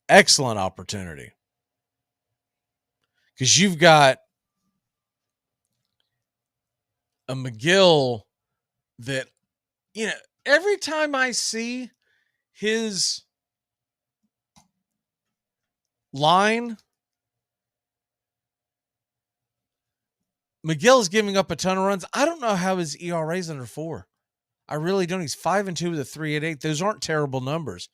Excellent opportunity. Because you've got a McGill that, you know, every time I see his line, McGill's giving up a ton of runs. I don't know how his ERA is under 4. I really don't. He's 5-2 with a 3.88. Those aren't terrible numbers.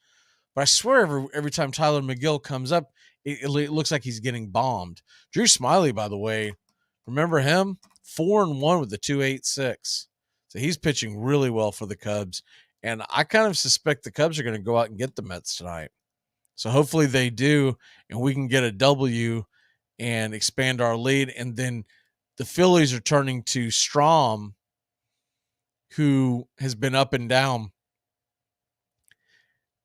But I swear every time Tyler McGill comes up, it looks like he's getting bombed. Drew Smiley, by the way, remember him? 4-1 with the 2.86. So he's pitching really well for the Cubs. And I kind of suspect the Cubs are going to go out and get the Mets tonight. So hopefully they do, and we can get a W and expand our lead. And then the Phillies are turning to Strahm, who has been up and down.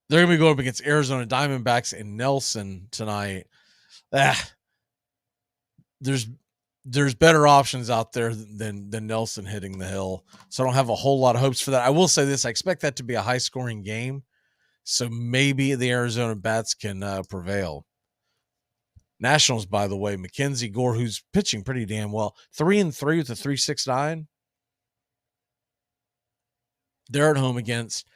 They're going to be going up against Arizona Diamondbacks and Nelson tonight. There's better options out there than Nelson hitting the hill. So I don't have a whole lot of hopes for that. I will say this. I expect that to be a high-scoring game. So maybe the Arizona Bats can prevail. Nationals, by the way, Mackenzie Gore, who's pitching pretty damn well. 3-3 with a 3.69. They're at home against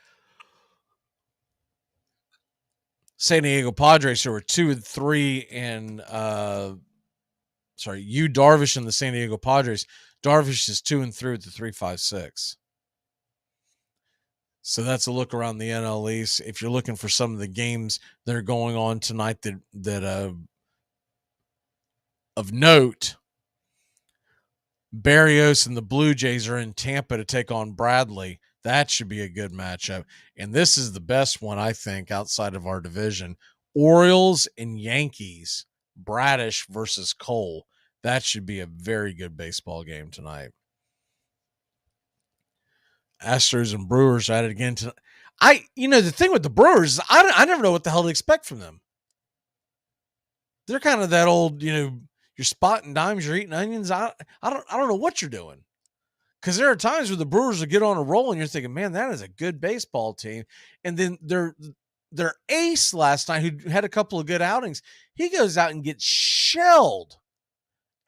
San Diego Padres, who are 2-3, and Yu Darvish and the San Diego Padres. Darvish is 2-3 with the 3.56. So that's a look around the NL East. If you're looking for some of the games that are going on tonight that of note, Barrios and the Blue Jays are in Tampa to take on Bradley. That should be a good matchup. And this is the best one, I think, outside of our division. Orioles and Yankees, Bradish versus Cole. That should be a very good baseball game tonight. Astros and Brewers are at it again tonight. The thing with the Brewers is I never know what the hell to expect from them. They're kind of that old, you're spotting dimes, you're eating onions. I don't know what you're doing. Because there are times where the Brewers will get on a roll and you're thinking, man, that is a good baseball team. And then their ace last night, who had a couple of good outings, he goes out and gets shelled.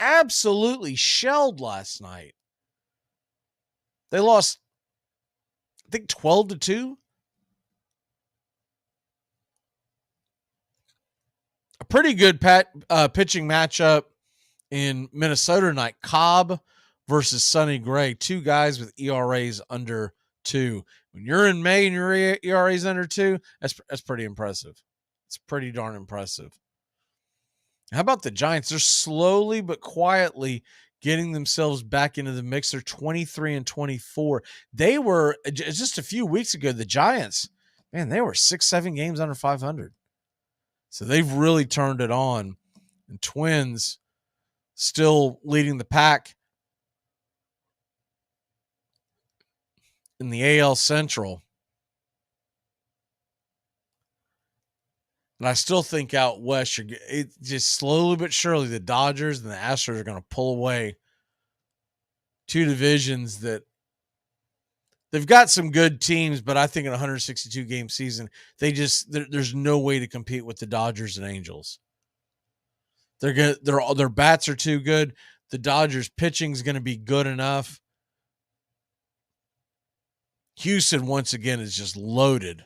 Absolutely shelled last night. They lost, I think, 12-2. A pretty good pitching matchup in Minnesota tonight. Cobb versus Sonny Gray. Two guys with ERAs under 2. When you're in May and your ERA's under 2, that's pretty impressive. It's pretty darn impressive. How about the Giants? They're slowly but quietly getting themselves back into the mix. They're 23-24. They were, just a few weeks ago, the Giants, man, they were 6-7 games under 500. So they've really turned it on. And Twins still leading the pack in the AL Central. And I still think out west, it's just slowly but surely the Dodgers and the Astros are going to pull away. Two divisions that they've got some good teams, but I think in a 162-game season, there's no way to compete with the Dodgers and Angels. Their bats are too good. The Dodgers pitching is going to be good enough. Houston, once again, is just loaded.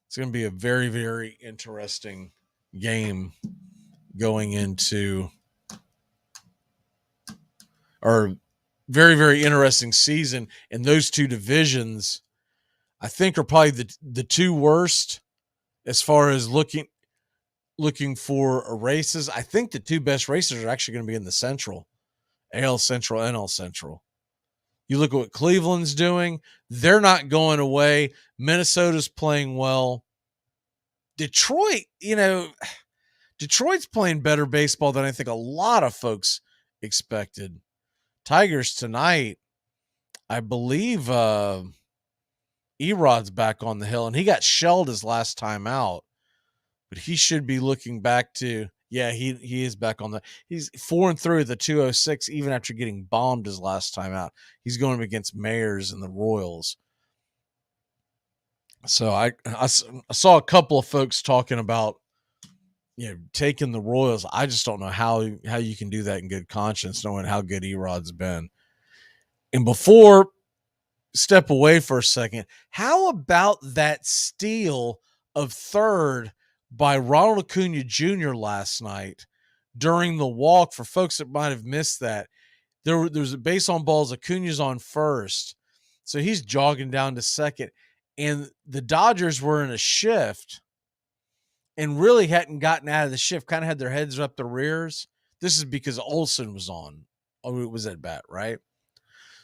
It's going to be a very, very interesting game going into, or very, very interesting season. And those two divisions, I think, are probably the two worst as far as looking for races. I think the two best races are actually going to be in the Central, AL Central, NL Central. You look at what Cleveland's doing. They're not going away. Minnesota's playing well. Detroit, Detroit's playing better baseball than I think a lot of folks expected. Tigers tonight, I believe Erod's back on the hill, and he got shelled his last time out. But he should be looking back to, he is back on he's 4-3 with the 206, even after getting bombed his last time out. He's going against Mayers and the Royals. So I saw a couple of folks talking about, taking the Royals. I just don't know how you can do that in good conscience, knowing how good Erod's been. And before, step away for a second, how about that steal of third by Ronald Acuna Jr. last night during the walk? For folks that might have missed that, there's a base on balls. Acuna's on first, so he's jogging down to second, and the Dodgers were in a shift and really hadn't gotten out of the shift, kind of had their heads up their rears. This is because Olsen was on. Oh, it was at bat, right?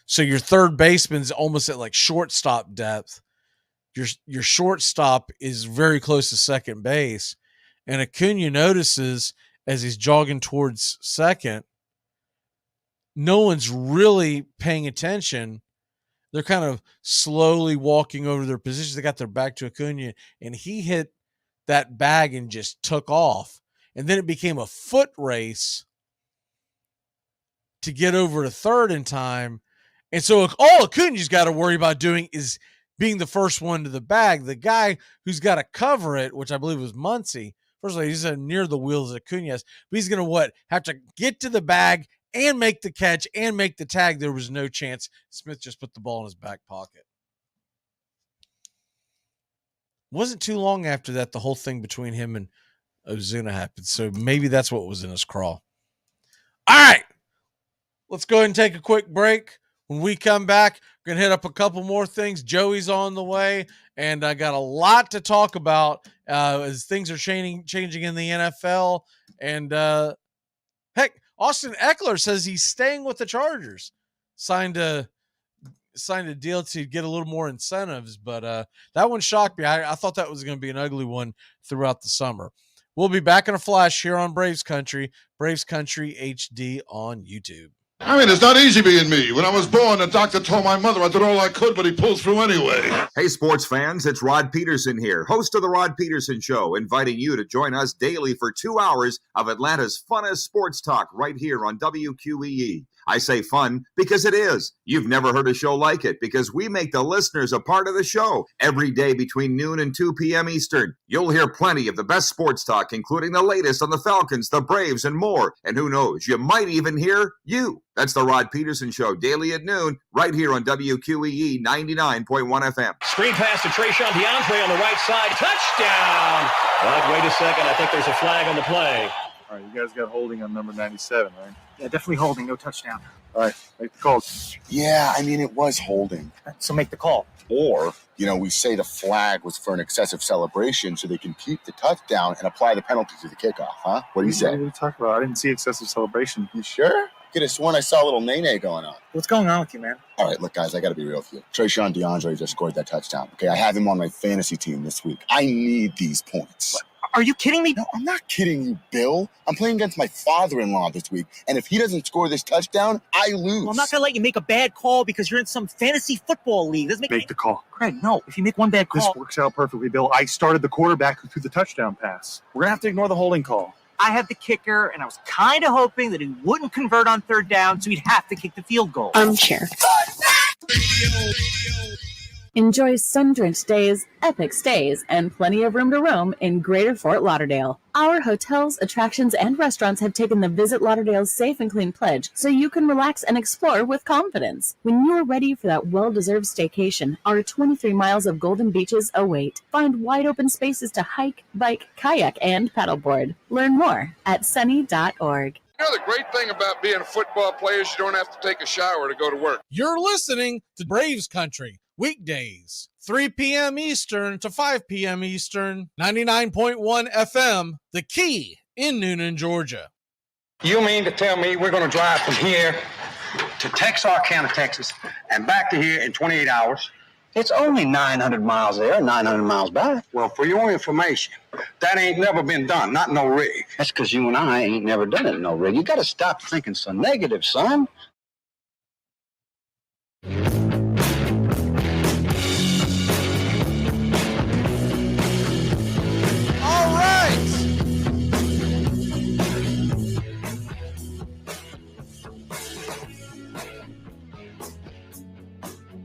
So your third baseman's almost at like shortstop depth. Your shortstop is very close to second base, and Acuna notices as he's jogging towards second, no one's really paying attention. They're kind of slowly walking over their positions. They got their back to Acuna, and he hit that bag and just took off. And then it became a foot race to get over to third in time. And so all Acuna's got to worry about doing is being the first one to the bag. The guy who's got to cover it, which I believe was Muncy, first of all, he's near the wheels of Acuna, but he's going to have to get to the bag and make the catch and make the tag. There was no chance. Smith just put the ball in his back pocket. Wasn't too long after that, the whole thing between him and Ozuna happened. So maybe that's what was in his crawl. All right. Let's go ahead and take a quick break. When we come back, we're going to hit up a couple more things. Joey's on the way, and I got a lot to talk about as things are changing in the NFL. And heck, Austin Eckler says he's staying with the Chargers. Signed a deal to get a little more incentives, but that one shocked me. I thought that was going to be an ugly one throughout the summer. We'll be back in a flash here on Braves Country HD on YouTube. I mean, it's not easy being me. When I was born, the doctor told my mother I did all I could, but he pulled through anyway. Hey, sports fans, it's Rod Peterson here, host of The Rod Peterson Show, inviting you to join us daily for 2 hours of Atlanta's funnest sports talk right here on WQEE. I say fun because it is. You've never heard a show like it because we make the listeners a part of the show every day between noon and 2 p.m. Eastern. You'll hear plenty of the best sports talk, including the latest on the Falcons, the Braves, and more. And who knows, you might even hear you. That's the Rod Peterson Show, daily at noon, right here on WQEE 99.1 FM. Screen pass to Trayshawn DeAndre on the right side. Touchdown! But wait a second. I think there's a flag on the play. All right, you guys got holding on number 97, right? Yeah, definitely holding. No touchdown. All right, make the call. Yeah, I mean, it was holding. So make the call. Or, we say the flag was for an excessive celebration so they can keep the touchdown and apply the penalty to the kickoff, huh? What do you say? What are you talking about? I didn't see excessive celebration. You sure? Could have sworn I saw a little nay-nay going on. What's going on with you, man? All right, look, guys, I got to be real with you. Trayshawn DeAndre just scored that touchdown. Okay, I have him on my fantasy team this week. I need these points. What? Are you kidding me? No, I'm not kidding you, Bill. I'm playing against my father-in-law this week, and if he doesn't score this touchdown, I lose. Well, I'm not going to let you make a bad call because you're in some fantasy football league. Make the call. Craig, no. If you make one bad call... This works out perfectly, Bill. I started the quarterback who threw the touchdown pass. We're going to have to ignore the holding call. I had the kicker, and I was kind of hoping that he wouldn't convert on third down, so he'd have to kick the field goal. Armchair. Enjoy sun-drenched days, epic stays, and plenty of room to roam in Greater Fort Lauderdale. Our hotels, attractions, and restaurants have taken the Visit Lauderdale's Safe and Clean pledge so you can relax and explore with confidence. When you're ready for that well-deserved staycation, our 23 miles of golden beaches await. Find wide-open spaces to hike, bike, kayak, and paddleboard. Learn more at sunny.org. You know, the great thing about being a football player is you don't have to take a shower to go to work. You're listening to Braves Country, weekdays, 3 p.m. Eastern to 5 p.m. Eastern, 99.1 FM, The Key in Noonan, Georgia. You mean to tell me we're going to drive from here to Texarkana, Texas, and back to here in 28 hours? It's only 900 miles there and 900 miles back. Well, for your information, that ain't never been done, not no rig. That's because you and I ain't never done it in no rig. You got to stop thinking so negative, son. All right.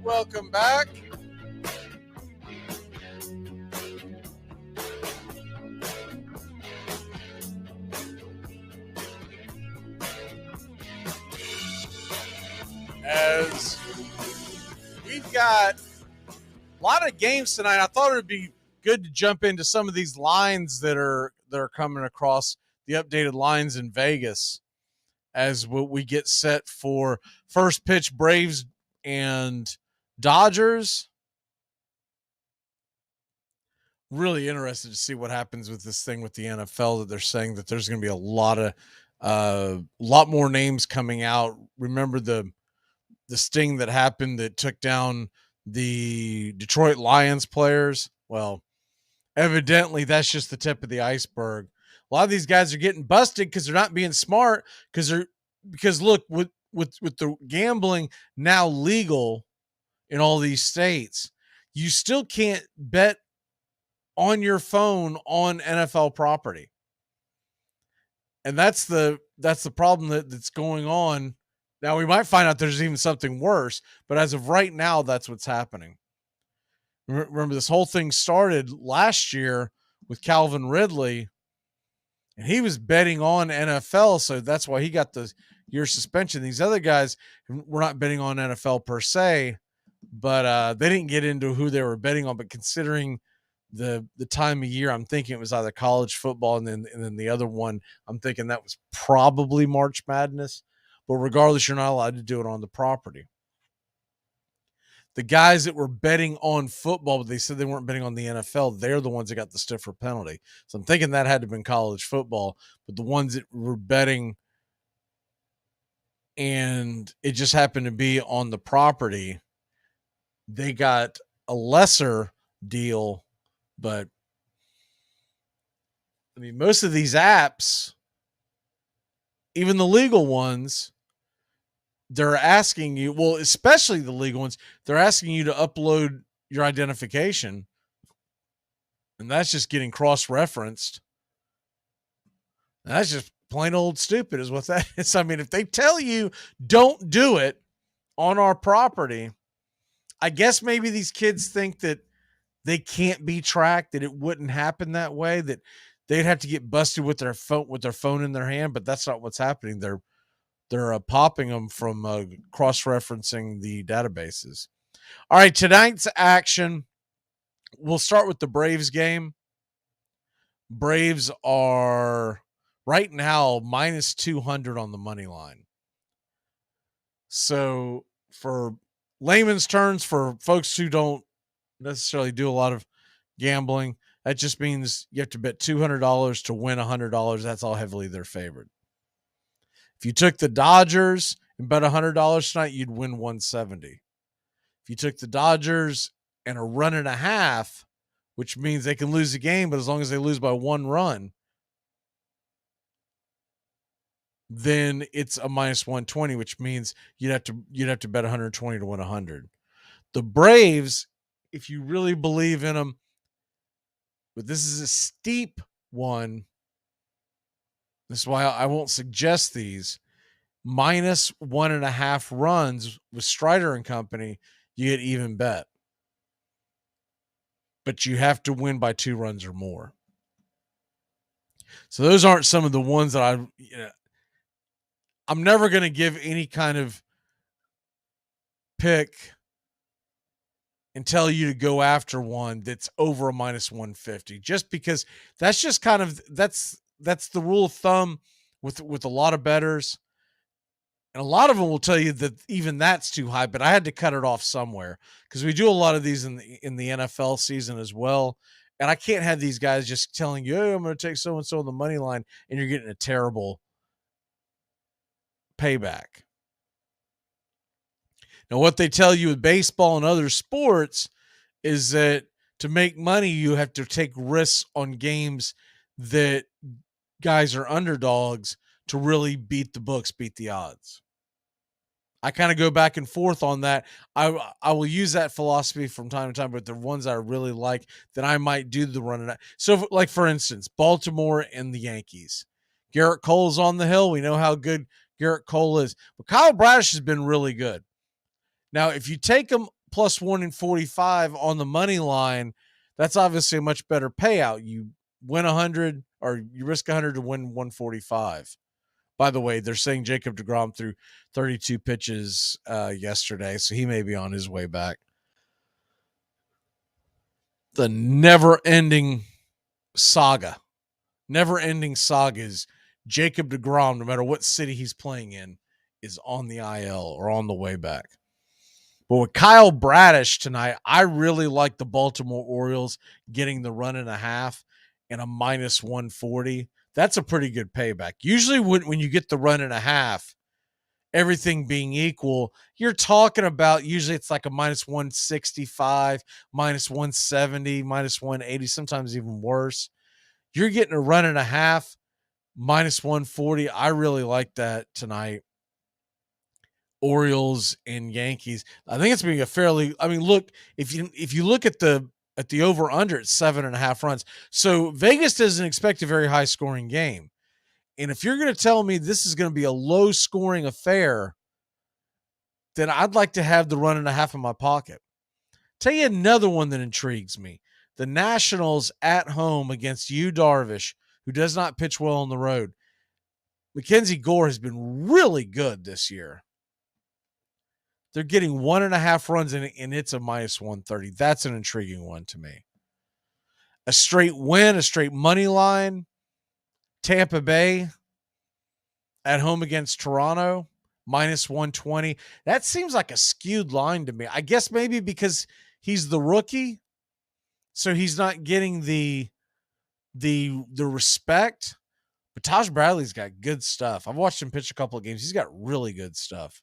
Welcome back. As we've got a lot of games tonight, I thought it would be good to jump into some of these lines that are coming across, the updated lines in Vegas as we get set for first pitch Braves and Dodgers. Really interested to see what happens with this thing with the NFL, that they're saying that there's going to be a lot more names coming out. Remember the sting that happened that took down the Detroit Lions players? Well, evidently that's just the tip of the iceberg. A lot of these guys are getting busted because they're not being smart, because look, with the gambling now legal in all these states, you still can't bet on your phone on NFL property. And that's the problem that's going on. Now, we might find out there's even something worse, but as of right now, that's what's happening. Remember, this whole thing started last year with Calvin Ridley, and he was betting on NFL, so that's why he got the year suspension. These other guys were not betting on NFL per se, but they didn't get into who they were betting on. But considering the time of year. I'm thinking it was either college football and then the other one, I'm thinking that was probably March Madness. But regardless, you're not allowed to do it on the property. The guys that were betting on football, but they said they weren't betting on the NFL, they're the ones that got the stiffer penalty. So I'm thinking that had to have been college football. But the ones that were betting and it just happened to be on the property, they got a lesser deal. But I mean, most of these apps, even the legal ones, they're asking you, well, especially the legal ones, they're asking you to upload your identification. And that's just getting cross-referenced. That's just plain old stupid is what that is. I mean, if they tell you don't do it on our property, I guess maybe these kids think that they can't be tracked, that it wouldn't happen that way, that they'd have to get busted with their phone in their hand, but that's not what's happening. They're popping them from cross-referencing the databases. All right, tonight's action, we'll start with the Braves game. Braves are right now minus 200 on the money line. So for layman's terms, for folks who don't necessarily do a lot of gambling, that just means you have to bet $200 to win $100. That's how heavily they're favored. If you took the Dodgers and bet $100 tonight, you'd win $170. If you took the Dodgers and a run and a half, which means they can lose the game, but as long as they lose by 1 run, then it's a minus 120, which means you'd have to bet 120 to win 100. The Braves, if you really believe in them, but this is a steep one. This is why I won't suggest these. Minus 1.5 runs with Strider and company, you get even bet. But you have to win by 2 runs or more. So those aren't some of the ones that I'm never going to give any kind of pick and tell you to go after one that's over a minus 150, just because that's just kind of, that's the rule of thumb with a lot of bettors. And a lot of them will tell you that even that's too high, but I had to cut it off somewhere because we do a lot of these in the NFL season as well. And I can't have these guys just telling you, hey, I'm going to take so-and-so on the money line, and you're getting a terrible payback. Now, what they tell you with baseball and other sports is that to make money, you have to take risks on games that guys are underdogs to really beat the books, beat the odds. I kind of go back and forth on that. I will use that philosophy from time to time, but the ones I really like, that I might do the run. So, like, for instance, Baltimore and the Yankees. Garrett Cole's on the hill. We know how good Garrett Cole is. But Kyle Bradish has been really good. Now, if you take him plus 145 on the money line, that's obviously a much better payout. You win 100, or you risk 100 to win 145. By the way, they're saying Jacob deGrom threw 32 pitches yesterday, so he may be on his way back. The never-ending saga is Jacob deGrom, no matter what city he's playing in, is on the IL or on the way back. But with Kyle Bradish tonight, I really like the Baltimore Orioles getting the run and a half and a minus 140. That's a pretty good payback. Usually when you get the run and a half, everything being equal, you're talking about, usually it's like a minus 165, minus 170, minus 180, sometimes even worse. You're getting a run and a half, minus 140. I really like that tonight. Orioles and Yankees. I think it's being a fairly, I mean, look, if you look at the over under, it's 7.5 runs. So Vegas doesn't expect a very high scoring game. And if you're going to tell me this is going to be a low scoring affair, then I'd like to have the run and a half in my pocket. Tell you another one that intrigues me. The Nationals at home against Yu Darvish, who does not pitch well on the road. Mackenzie Gore has been really good this year. They're getting 1.5 runs in it, and it's a minus 130. That's an intriguing one to me. a straight win, a straight money line. Tampa Bay at home against Toronto, minus 120. That seems like a skewed line to me. I guess maybe because he's the rookie, so he's not getting the respect. But Taj Bradley's got good stuff. I've watched him pitch a couple of games. He's got really good stuff.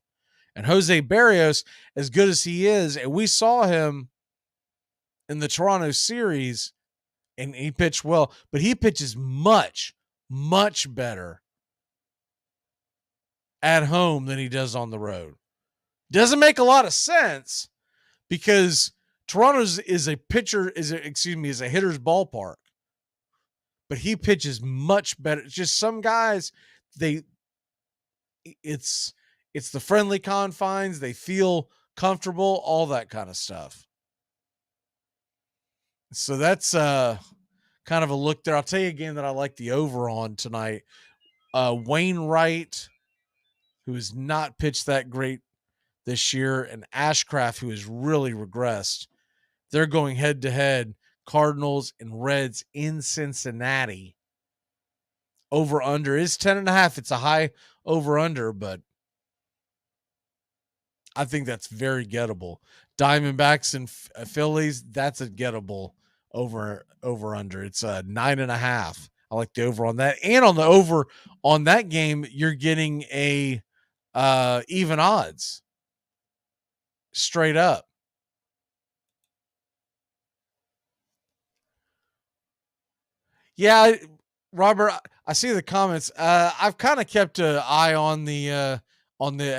And Jose Barrios, as good as he is, and we saw him in the Toronto series, and he pitched well, but he pitches much, much better at home than he does on the road. Doesn't make a lot of sense because Toronto's is a hitter's ballpark. But he pitches much better. It's just some guys, it's the friendly confines, they feel comfortable, all that kind of stuff. So that's kind of a look there. I'll tell you a game that I like the over on tonight. Wainwright, who has not pitched that great this year, and Ashcraft, who has really regressed. They're going head to head. Cardinals and Reds in Cincinnati. Over under is 10.5. It's a high over under, but I think that's very gettable. Diamondbacks and Phillies, that's a gettable over under. It's 9.5. I like the over on that. And on the over on that game, you're getting a even odds straight up. Yeah, Robert, I see the comments. I've kind of kept an eye on the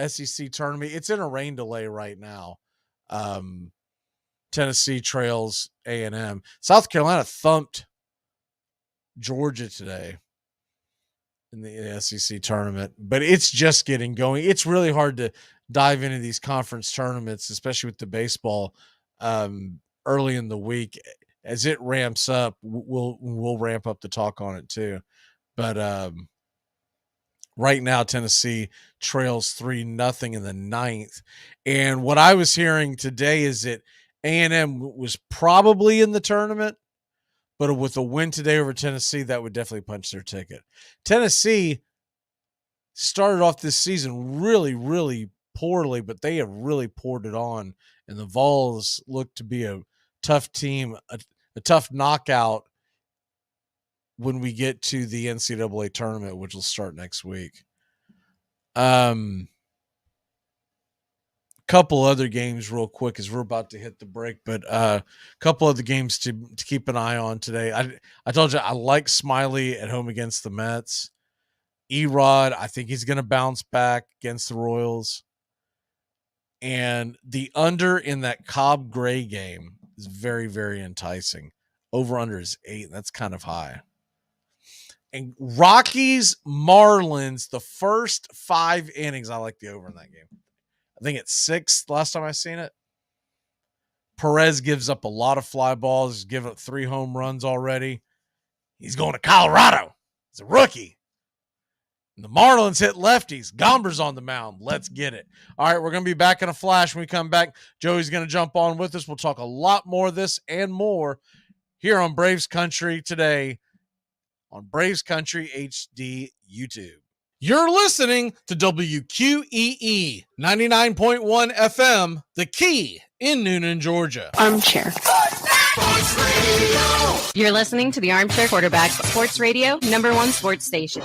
SEC tournament. It's in a rain delay right now. Tennessee trails A&M. South Carolina thumped Georgia today in the SEC tournament, but it's just getting going. It's really hard to dive into these conference tournaments, especially with the baseball early in the week. As it ramps up, we'll ramp up the talk on it too. But right now, Tennessee trails 3-0 in the 9th. And what I was hearing today is that A&M was probably in the tournament, but with a win today over Tennessee, that would definitely punch their ticket. Tennessee started off this season really, really poorly, but they have really poured it on. And the Vols look to be a tough team, a tough knockout when we get to the NCAA tournament, which will start next week. Couple other games real quick as we're about to hit the break, but a couple other games to keep an eye on today. I told you I like Smiley at home against the Mets. Erod, I think he's going to bounce back against the Royals. And the under in that Cobb Gray game is very, very enticing. Over under is 8. That's kind of high. And Rockies Marlins, the first 5 innings, I like the over in that game. I think it's 6 last time I seen it. Perez gives up a lot of fly balls. He's given up 3 home runs already. He's going to Colorado. He's a rookie. And the Marlins hit lefties. Gomber's on the mound. Let's get it. All right, we're going to be back in a flash when we come back. Joey's going to jump on with us. We'll talk a lot more of this and more here on Braves Country today on Braves Country HD YouTube. You're listening to WQEE 99.1 FM, The Key in Noonan, Georgia. Armchair. You're listening to the Armchair Quarterback Sports Radio, #1 sports station.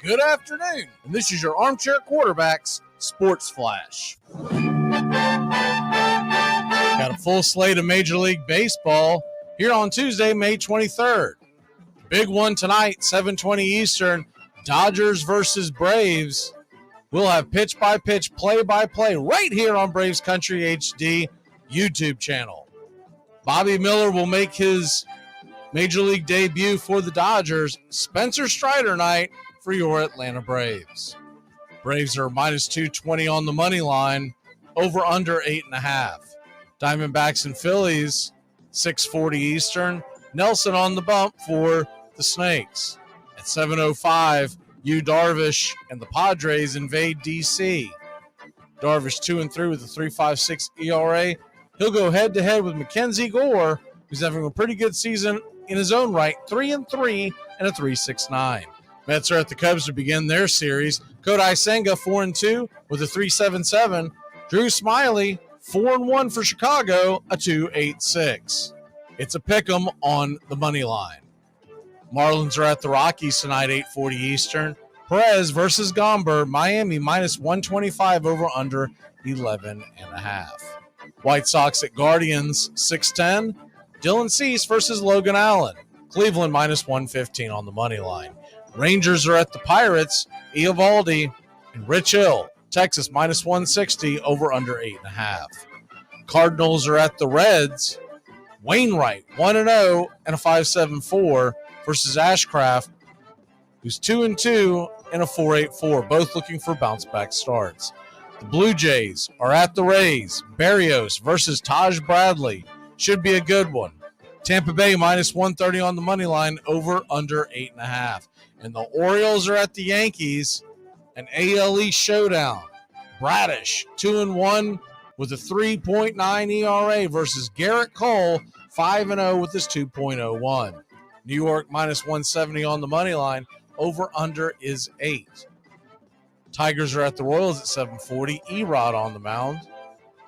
Good afternoon, and this is your Armchair Quarterbacks Sports Flash. Got a full slate of Major League Baseball here on Tuesday, May 23rd. Big one tonight, 7:20 Eastern, Dodgers versus Braves. We'll have pitch-by-pitch, play-by-play right here on Braves Country HD YouTube channel. Bobby Miller will make his Major League debut for the Dodgers. Spencer Strider night for your Atlanta Braves. Braves are minus 220 on the money line, over under 8.5. Diamondbacks and Phillies, 6:40 Eastern. Nelson on the bump for the Snakes. At 7:05, Yu Darvish and the Padres invade D.C. Darvish 2-3 with a 3.56 ERA. He'll go head-to-head with Mackenzie Gore, who's having a pretty good season in his own right, 3-3 and a 3.69. Mets are at the Cubs to begin their series. Kodai Senga, 4-2 with a 3.77. Drew Smyly, 4-1 for Chicago, a 2.86. It's a pick'em on the money line. Marlins are at the Rockies tonight, 8:40 Eastern. Perez versus Gomber, Miami minus 125 over under 11.5. White Sox at Guardians, 6:10. Dylan Cease versus Logan Allen. Cleveland minus 115 on the money line. Rangers are at the Pirates, Eovaldi and Rich Hill. Texas minus 160 over under 8.5. Cardinals are at the Reds. Wainwright, 1-0 and a 5.74 versus Ashcraft, who's 2-2 and a 4.84, both looking for bounce-back starts. The Blue Jays are at the Rays. Berrios versus Taj Bradley. Should be a good one. Tampa Bay minus 130 on the money line, over under 8.5. And the Orioles are at the Yankees, an ALE showdown. Bradish, 2-1 with a 3.9 ERA versus Garrett Cole, 5-0 with his 2.01. New York minus 170 on the money line. Over under is 8. Tigers are at the Royals at 7:40. Erod on the mound.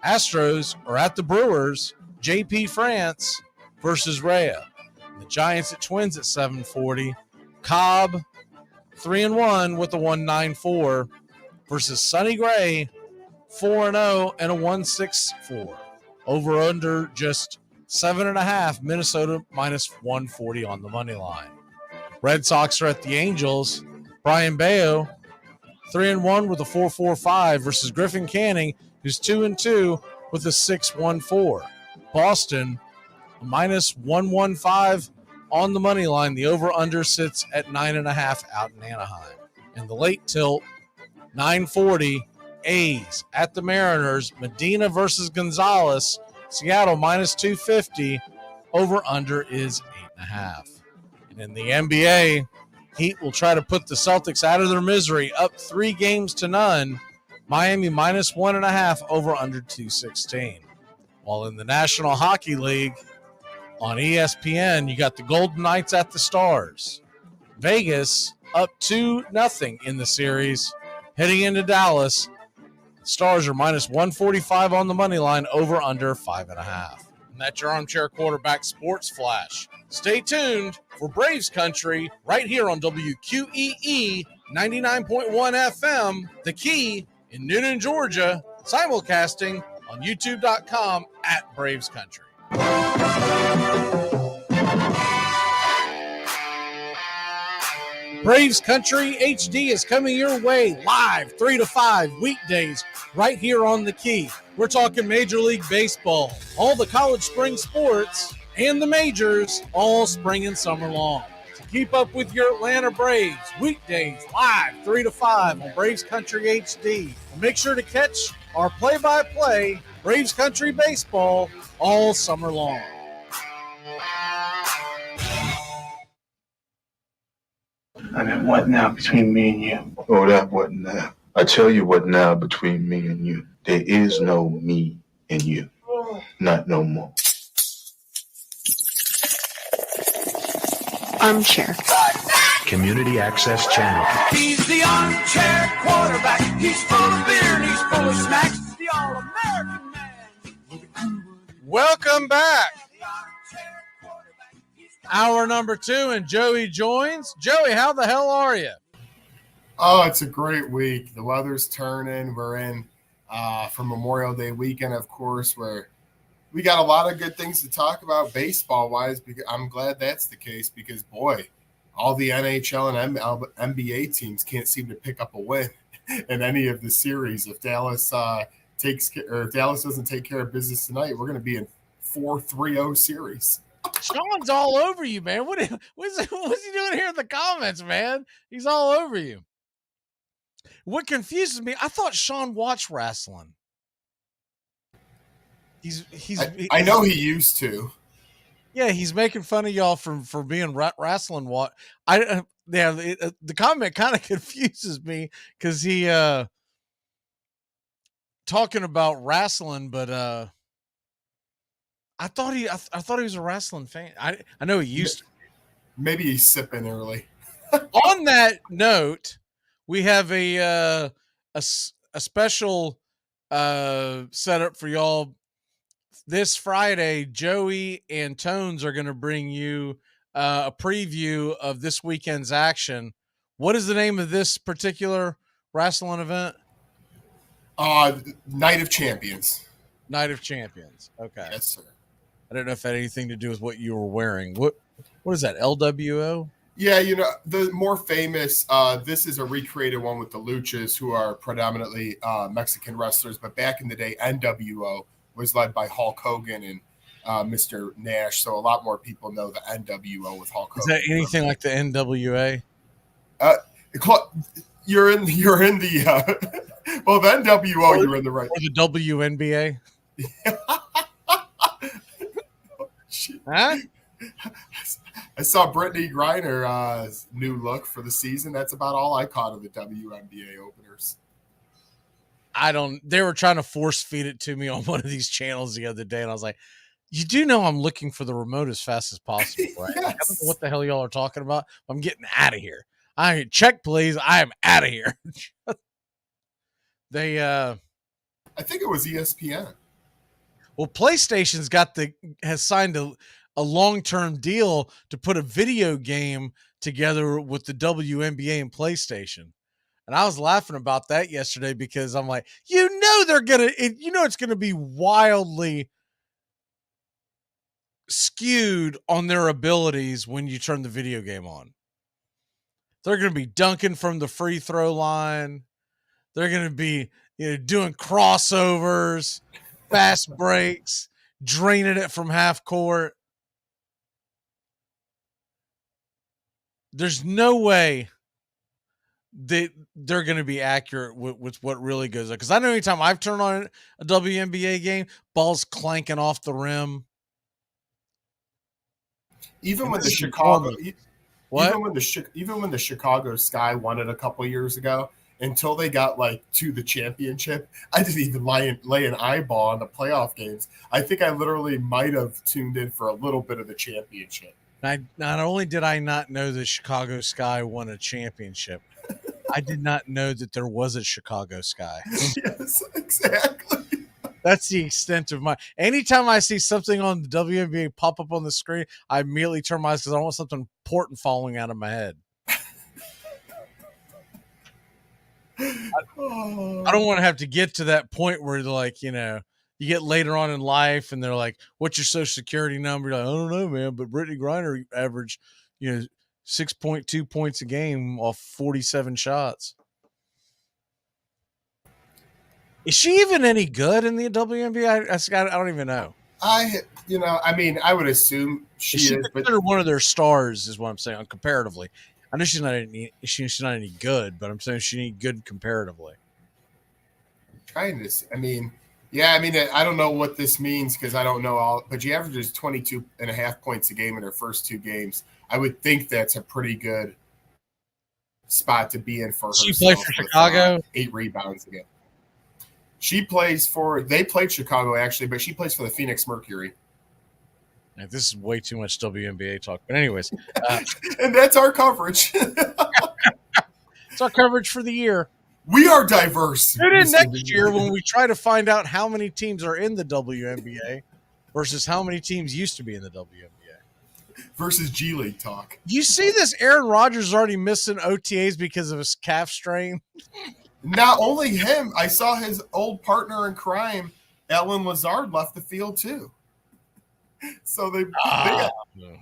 Astros are at the Brewers. JP France versus Rhea. The Giants at Twins at 7:40. Cobb, 3-1 with a 1.94 versus Sonny Gray, 4-0 and a 1.64. Over under just 7.5. Minnesota minus 140 on the money line. Red Sox are at the Angels. Brian Bayo, 3-1 with a 4.45 versus Griffin Canning, who's 2-2 with a 6.14. Boston, minus 115 on the money line. The over-under sits at 9.5 out in Anaheim. And the late tilt, 9:40, A's at the Mariners. Medina versus Gonzalez. Seattle minus 250. Over-under is 8.5. And in the NBA, Heat will try to put the Celtics out of their misery, up 3-0. Miami minus 1.5, over under 216. While in the National Hockey League on ESPN, you got the Golden Knights at the Stars. Vegas up 2-0 in the series, heading into Dallas. Stars are minus 145 on the money line, over under 5.5. And that's your Armchair Quarterback Sports Flash. Stay tuned for Braves Country right here on WQEE 99.1 FM, The Key in Newnan, Georgia, simulcasting on youtube.com at Braves Country. Braves Country HD is coming your way live 3 to 5 weekdays right here on The Key. We're talking Major League Baseball, all the college spring sports, and the majors all spring and summer long. To keep up with your Atlanta Braves, weekdays live 3 to 5 on Braves Country HD. And make sure to catch our play-by-play Braves Country Baseball all summer long. I mean, what now between me and you? Oh, that what now? I tell you what now between me and you. There is no me and you. Not no more. Armchair. Community Access Channel. He's the armchair quarterback. He's full of beer and he's full of snacks. The all-American man. Welcome back. Hour number 2, and Joey joins. Joey, how the hell are you? Oh, it's a great week. The weather's turning. We're in for Memorial Day weekend, of course, where we got a lot of good things to talk about baseball-wise. Because I'm glad that's the case because, boy, all the NHL and NBA teams can't seem to pick up a win in any of the series. If Dallas Dallas doesn't take care of business tonight, we're going to be in 4-3-0 series. Sean's all over you, man. What's he doing here in the comments, man? He's all over you. What confuses me, I thought Sean watched wrestling. I know he used to. Yeah, he's making fun of y'all for being wrestling. The comment kind of confuses me because he talking about wrestling, but I thought he was a wrestling fan. I know he used to. Maybe he's sipping early. On that note, we have a special setup for y'all this Friday. Joey and Tones are going to bring you a preview of this weekend's action. What is the name of this particular wrestling event? Night of Champions. Night of Champions. Okay. Yes, sir. I don't know if that had anything to do with what you were wearing. What is that? LWO? Yeah, the more famous, this is a recreated one with the Luchas, who are predominantly Mexican wrestlers. But back in the day, NWO was led by Hulk Hogan and Mr. Nash. So a lot more people know the NWO with Hulk Hogan. Is that anything like the NWA? You're in the well, the NWO, you're in the right. Or the WNBA? Huh? I saw Brittany Griner's new look for the season. That's about all I caught of the WNBA openers. They were trying to force feed it to me on one of these channels the other day, and I was like, you do know I'm looking for the remote as fast as possible, right? Yes. I don't know what the hell y'all are talking about. I'm getting out of here. Check, please. I am out of here. I think it was ESPN. Well, PlayStation's has signed a long-term deal to put a video game together with the WNBA and PlayStation. And I was laughing about that yesterday because I'm like, it's going to be wildly skewed on their abilities when you turn the video game on. They're going to be dunking from the free throw line. They're going to be doing crossovers, fast breaks, draining it from half court. There's no way that they're going to be accurate with what really goes on. Because I know anytime I've turned on a WNBA game, balls clanking off the rim. Even when the Chicago, what? Even when the Chicago Sky won it a couple years ago, until they got to the championship, I didn't even lay an eyeball on the playoff games. I think I literally might have tuned in for a little bit of the championship. Not only did I not know that Chicago Sky won a championship, I did not know that there was a Chicago Sky. Yes, exactly. That's the extent of my. Anytime I see something on the WNBA pop up on the screen, I immediately turn my eyes because I want something important falling out of my head. I don't want to have to get to that point where they're like, you get later on in life and they're like, what's your social security number? You're like, I don't know, man, but Brittany Griner averaged, 6.2 points a game off 47 shots. Is she even any good in the WNBA? I don't even know. I would assume she is. Considered one of their stars is what I'm saying comparatively. I know she's not any good, but I'm saying she ain't good comparatively. I don't know what this means because I don't know all, but she averages 22.5 points a game in her first two games. I would think that's a pretty good spot to be in for her. She played for Chicago? 8 rebounds a game. They played Chicago actually, but she plays for the Phoenix Mercury. This is way too much WNBA talk. But anyways. And that's our coverage. It's our coverage for the year. We are diverse. Tune in next year when we try to find out how many teams are in the WNBA versus how many teams used to be in the WNBA. Versus G League talk. You see this? Aaron Rodgers is already missing OTAs because of his calf strain. Not only him, I saw his old partner in crime, Ellen Lazard, left the field too. So they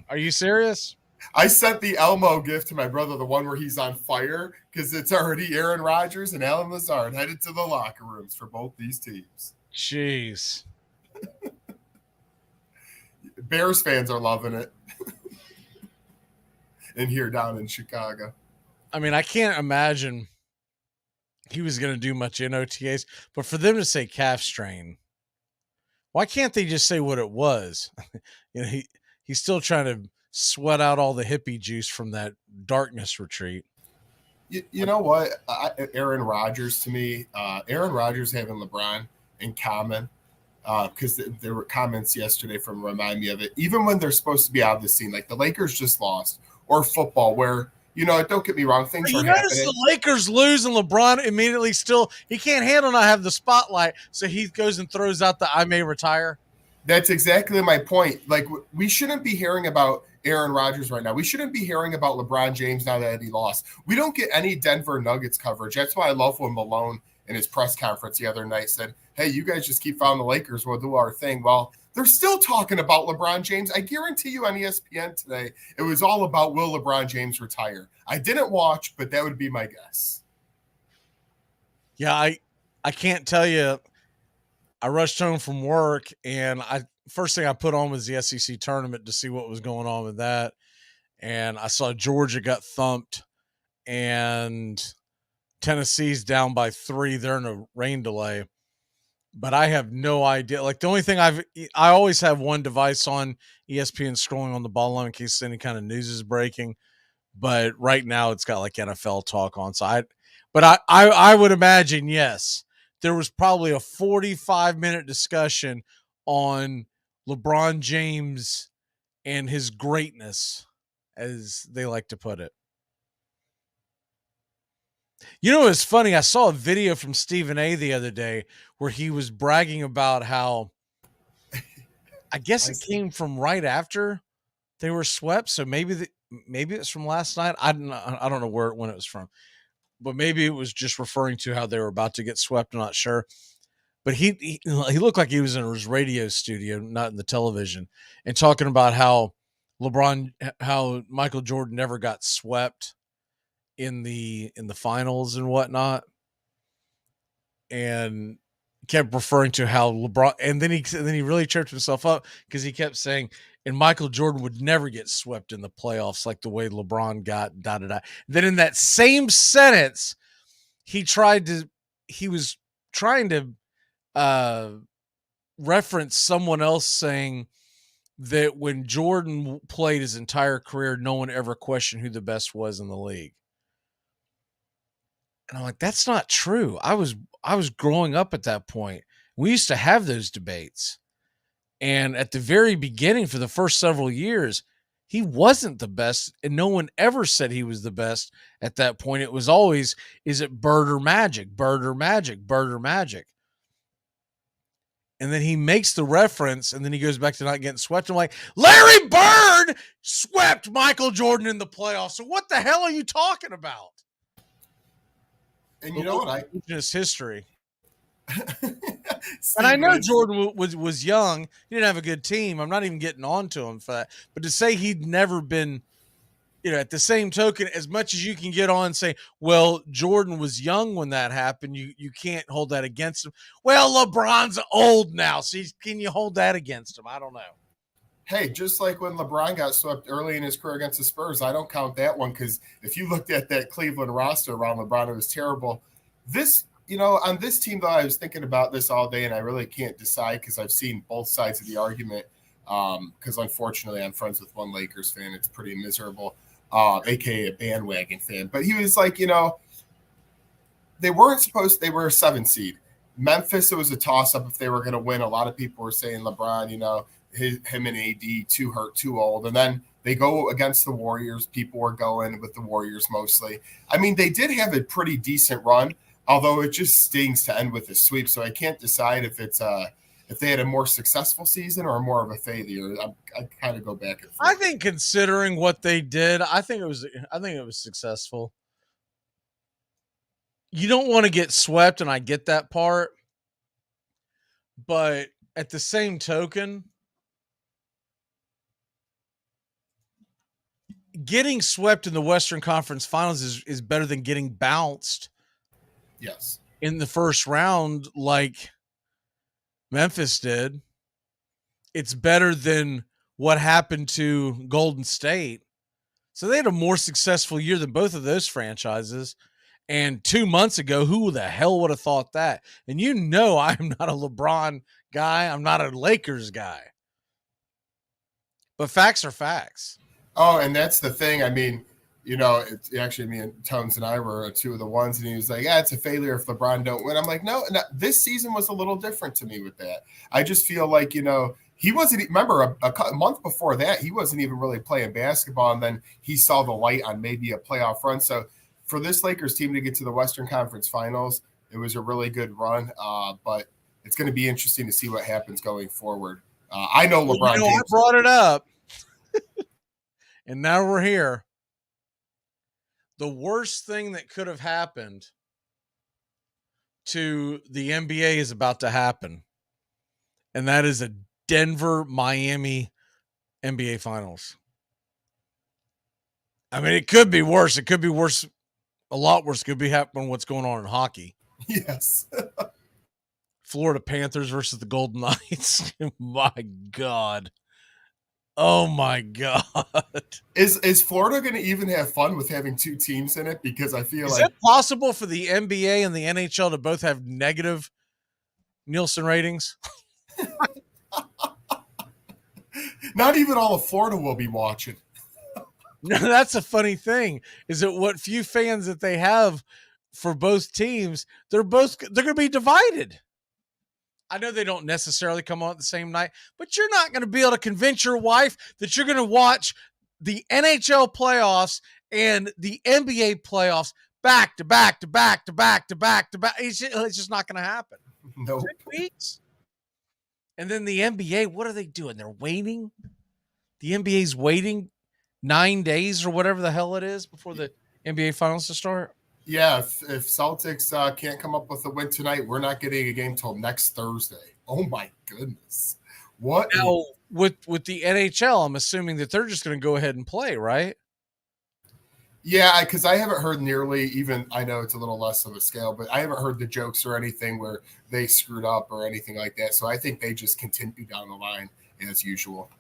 are you serious? I sent the Elmo gift to my brother, the one where he's on fire, because it's already Aaron Rodgers and Ellen Lazard headed to the locker rooms for both these teams. Jeez. Bears fans are loving it. And here down in Chicago. I mean, I can't imagine he was going to do much in OTAs, but for them to say calf strain, why can't they just say what it was? He's still trying to sweat out all the hippie juice from that darkness retreat. You know what? Aaron Rodgers to me, Aaron Rodgers having LeBron in common. because there were comments yesterday from remind me of it. Even when they're supposed to be out of the scene, like the Lakers just lost, or football, where don't get me wrong, things are notice happening. the Lakers lose and LeBron immediately he can't handle not having the spotlight, so he goes and throws out the "I may retire." That's exactly my point. Like, we shouldn't be hearing about Aaron Rodgers right now. We shouldn't be hearing about LeBron James now that he lost. We don't get any Denver Nuggets coverage. That's why I love when Malone in his press conference the other night said, hey, you guys just keep following the Lakers. We'll do our thing. Well, they're still talking about LeBron James. I guarantee you on ESPN today, it was all about will LeBron James retire. I didn't watch, but that would be my guess. Yeah, I can't tell you. I rushed home from work, and first thing I put on was the SEC tournament to see what was going on with that. And I saw Georgia got thumped, and Tennessee's down by 3. They're in a rain delay. But I have no idea. Like, the only thing I always have one device on ESPN scrolling on the ball line in case any kind of news is breaking. But right now it's got like NFL talk on. So I would imagine, yes, there was probably a 45-minute discussion on LeBron James and his greatness, as they like to put it. It's funny. I saw a video from Stephen A. the other day where he was bragging about how, I guess it came from right after they were swept. So maybe it's from last night. I don't know when it was from, but maybe it was just referring to how they were about to get swept. I'm not sure. But he looked like he was in his radio studio, not in the television, and talking about how Michael Jordan never got swept in the finals and whatnot, and kept referring to how LeBron, and then he really tripped himself up because he kept saying, and Michael Jordan would never get swept in the playoffs like the way LeBron got. Then in that same sentence, he was trying to reference someone else saying that when Jordan played his entire career, no one ever questioned who the best was in the league. And I'm like, that's not true. I was growing up at that point. We used to have those debates. And at the very beginning, for the first several years, he wasn't the best. And no one ever said he was the best at that point. It was always, is it Bird or Magic? Bird or Magic? Bird or Magic? And then he makes the reference, and then he goes back to not getting swept. I'm like, Larry Bird swept Michael Jordan in the playoffs. So what the hell are you talking about? And you know what? Just history. And I know Jordan was young. He didn't have a good team. I'm not even getting on to him for that. But to say he'd never been, at the same token, as much as you can get on and say, well, Jordan was young when that happened, you can't hold that against him. Well, LeBron's old now, so can you hold that against him? I don't know. Hey, just like when LeBron got swept early in his career against the Spurs, I don't count that one because if you looked at that Cleveland roster around LeBron, it was terrible. This, on this team, though, I was thinking about this all day, and I really can't decide because I've seen both sides of the argument because, unfortunately, I'm friends with one Lakers fan. It's pretty miserable, a.k.a. a bandwagon fan. But he was like, they weren't supposed – they were a 7 seed. Memphis, it was a toss-up if they were going to win. A lot of people were saying LeBron, him and AD, too hurt, too old. And then they go against the Warriors. People were going with the Warriors mostly. I mean, they did have a pretty decent run, although it just stings to end with a sweep. So I can't decide if it's if they had a more successful season or more of a failure. I kind of go back and forth. I think considering what they did, I think it was successful. You don't want to get swept, and I get that part. But at the same token, getting swept in the Western Conference Finals is better than getting bounced. Yes. In the first round, like Memphis did. It's better than what happened to Golden State. So they had a more successful year than both of those franchises. And 2 months ago, who the hell would have thought that? And I'm not a LeBron guy. I'm not a Lakers guy. But facts are facts. Oh, and that's the thing. I mean, It's actually me and Tones and I were two of the ones, and he was like, yeah, it's a failure if LeBron don't win. I'm like, no, this season was a little different to me with that. I just feel like, he wasn't, remember a month before that, he wasn't even really playing basketball. And then he saw the light on maybe a playoff run. So for this Lakers team to get to the Western Conference Finals, it was a really good run. But it's going to be interesting to see what happens going forward. I know LeBron James. I brought it up, and now we're here. The worst thing that could have happened to the NBA is about to happen, and that is a Denver-Miami NBA Finals. I mean, it could be worse. It could be worse, a lot worse. It could be happening what's going on in hockey. Yes. Florida Panthers versus the Golden Knights. My God. Oh my God. Is Florida going to even have fun with having two teams in it? Because I feel is it possible for the NBA and the NHL to both have negative Nielsen ratings? Not even all of Florida will be watching. No, that's a funny thing. Is that what few fans that they have for both teams, they're going to be divided. I know they don't necessarily come on at the same night, but you're not going to be able to convince your wife that you're going to watch the NHL playoffs and the NBA playoffs back to back to back to back to back to back. It's just not going to happen. No. 6 weeks. And then the NBA, what are they doing? They're waiting. The NBA's waiting 9 days or whatever the hell it is before the NBA finals to start. Yeah, if Celtics can't come up with a win tonight, we're not getting a game till next Thursday. Oh my goodness! What now with the NHL? I'm assuming that they're just going to go ahead and play, right? Yeah, because I haven't heard nearly even. I know it's a little less of a scale, but I haven't heard the jokes or anything where they screwed up or anything like that. So I think they just continue down the line as usual.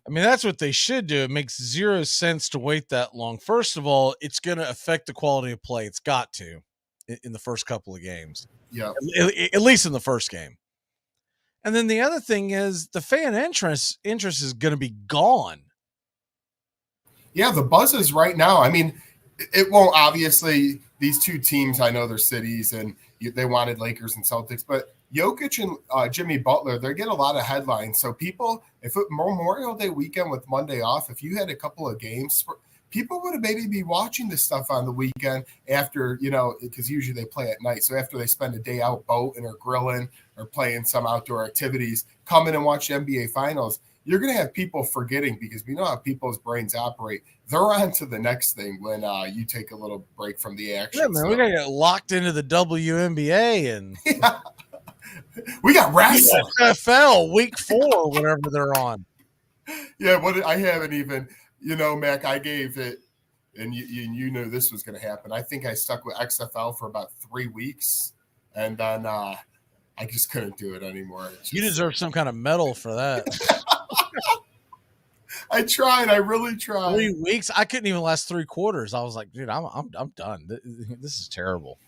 I mean, that's what they should do. It makes zero sense to wait that long. First of all, it's going to affect the quality of play. It's got to in the first couple of games. Yeah. At least in the first game. And then the other thing is the fan interest is going to be gone. Yeah, the buzz is right now. I mean, it won't obviously – these two teams, I know they're cities, and they wanted Lakers and Celtics, but Jokic and Jimmy Butler, they get a lot of headlines. So people, if it Memorial Day weekend with Monday off, if you had a couple of games, people would have maybe be watching this stuff on the weekend after, because usually they play at night. So after they spend a day out boating or grilling or playing some outdoor activities, come in and watch the NBA Finals. You're going to have people forgetting because we know how people's brains operate. They're on to the next thing when you take a little break from the action. Yeah, man, we got to get locked into the WNBA and we got wrestling. NFL week 4, whatever they're on. Yeah, I haven't even, Mac, I gave it, and you knew this was going to happen. I think I stuck with XFL for about 3 weeks, and then I just couldn't do it anymore. You deserve some kind of medal for that. I tried. I really tried. 3 weeks. I couldn't even last 3 quarters. I was like, dude, I'm done. This is terrible.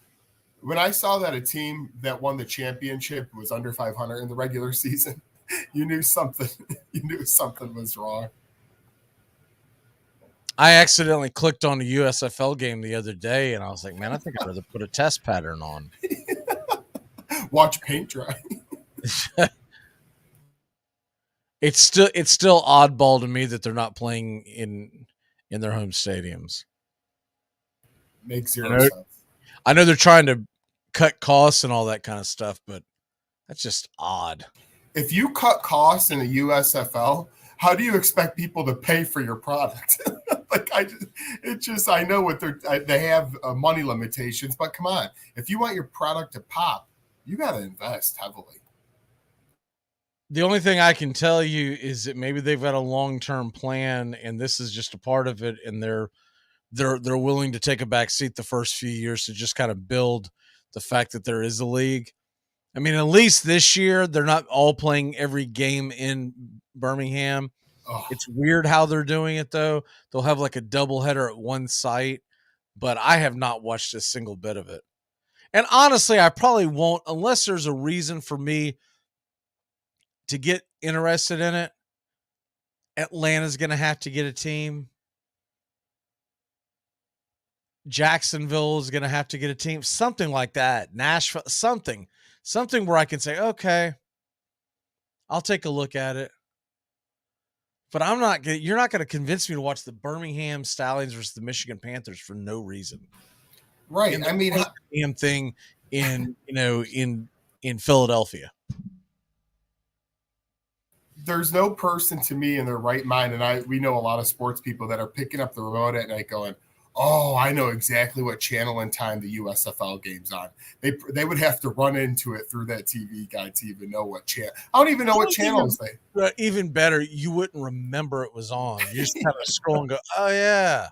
When I saw that a team that won the championship was under 500 in the regular season, you knew something. You knew something was wrong. I accidentally clicked on a USFL game the other day, and I was like, man, I think I'd rather put a test pattern on. Watch paint dry. It's still oddball to me that they're not playing in their home stadiums. Makes zero sense. I know they're trying to cut costs and all that kind of stuff, but that's just odd. If you cut costs in the USFL, how do you expect people to pay for your product? I know what they have money limitations, but come on, if you want your product to pop, you got to invest heavily. The only thing I can tell you is that maybe they've got a long-term plan, and this is just a part of it, and they're willing to take a back seat the first few years to just kind of build the fact that there is a league. I mean, at least this year, they're not all playing every game in Birmingham. Oh. It's weird how they're doing it, though. They'll have like a doubleheader at one site, but I have not watched a single bit of it. And honestly, I probably won't unless there's a reason for me to get interested in it. Atlanta's going to have to get a team. Jacksonville is going to have to get a team, something like that. Nashville, something where I can say, okay, I'll take a look at it. But you're not going to convince me to watch the Birmingham Stallions versus the Michigan Panthers for no reason. Right. I mean, damn thing in Philadelphia. There's no person to me in their right mind, and we know a lot of sports people that are picking up the remote at night going, oh, I know exactly what channel and time the USFL game's on. They would have to run into it through that TV guide to even know what channel. I don't even know what channels they. Even better, you wouldn't remember it was on. You just have to scroll and go, oh yeah,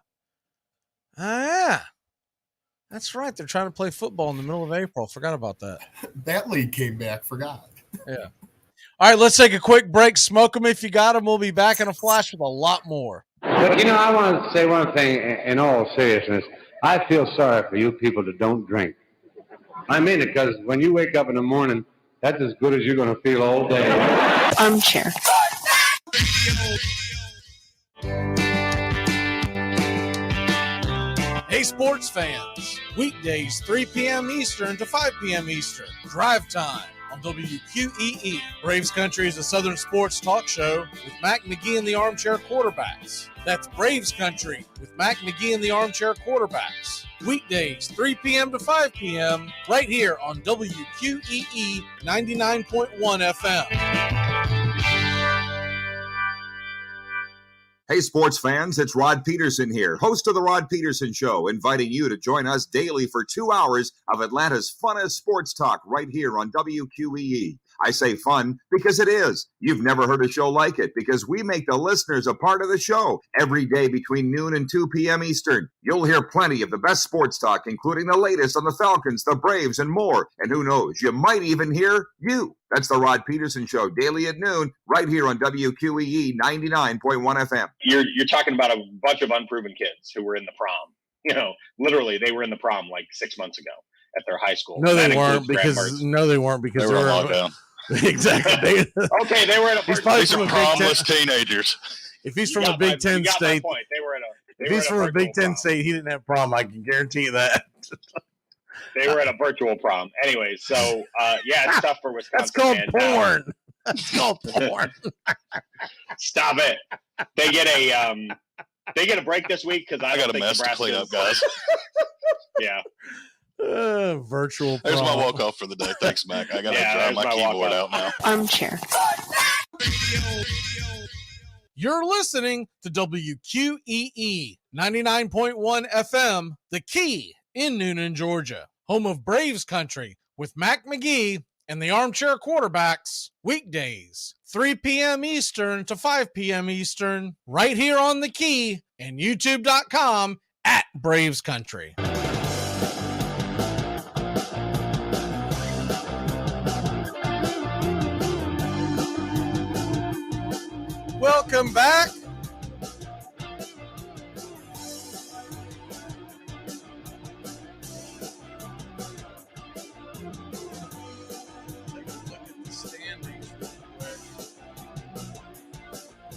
that's right. They're trying to play football in the middle of April. Forgot about that. That league came back. Forgot. Yeah. All right, let's take a quick break. Smoke them if you got them. We'll be back in a flash with a lot more. But, I want to say one thing in all seriousness. I feel sorry for you people that don't drink. I mean it, because when you wake up in the morning, that's as good as you're going to feel all day. Armchair. Hey, sports fans. Weekdays, 3 p.m. Eastern to 5 p.m. Eastern. Drive time on WQEE. Braves Country is a Southern sports talk show with Mac Magee and the Armchair Quarterbacks. That's Braves Country with Mac Magee and the Armchair Quarterbacks. Weekdays, 3 p.m. to 5 p.m. right here on WQEE 99.1 FM. Hey, sports fans, it's Rod Peterson here, host of The Rod Peterson Show, inviting you to join us daily for 2 hours of Atlanta's funnest sports talk right here on WQEE. I say fun because it is. You've never heard a show like it because we make the listeners a part of the show every day between noon and 2 p.m. Eastern. You'll hear plenty of the best sports talk, including the latest on the Falcons, the Braves, and more. And who knows, you might even hear you. That's the Rod Peterson Show, daily at noon, right here on WQEE 99.1 FM. You're talking about a bunch of unproven kids who were in the prom. Literally, they were in the prom like 6 months ago at their high school. No, they weren't because they were logged down. Exactly. Okay, they were at a he's probably these from are a Big promless teenagers. If he's from a Big Ten state, they were at if he's from a Big Ten state, he didn't have prom. I can guarantee you that. They were at a virtual prom. Anyway, so it's tough for Wisconsin. That's called porn. That's called porn. Stop it. They get a break this week because I got a mess to clean up, guys. Yeah. Virtual There's prom. my walk off for the day. Thanks, Mac. I gotta dry my keyboard out now. Armchair. You're listening to WQEE 99.1 FM, The Key in Noonan, Georgia, home of Braves Country with Mac Magee and the Armchair Quarterbacks, weekdays, 3 p.m. Eastern to 5 p.m. Eastern, right here on The Key and YouTube.com at Braves Country. Welcome back.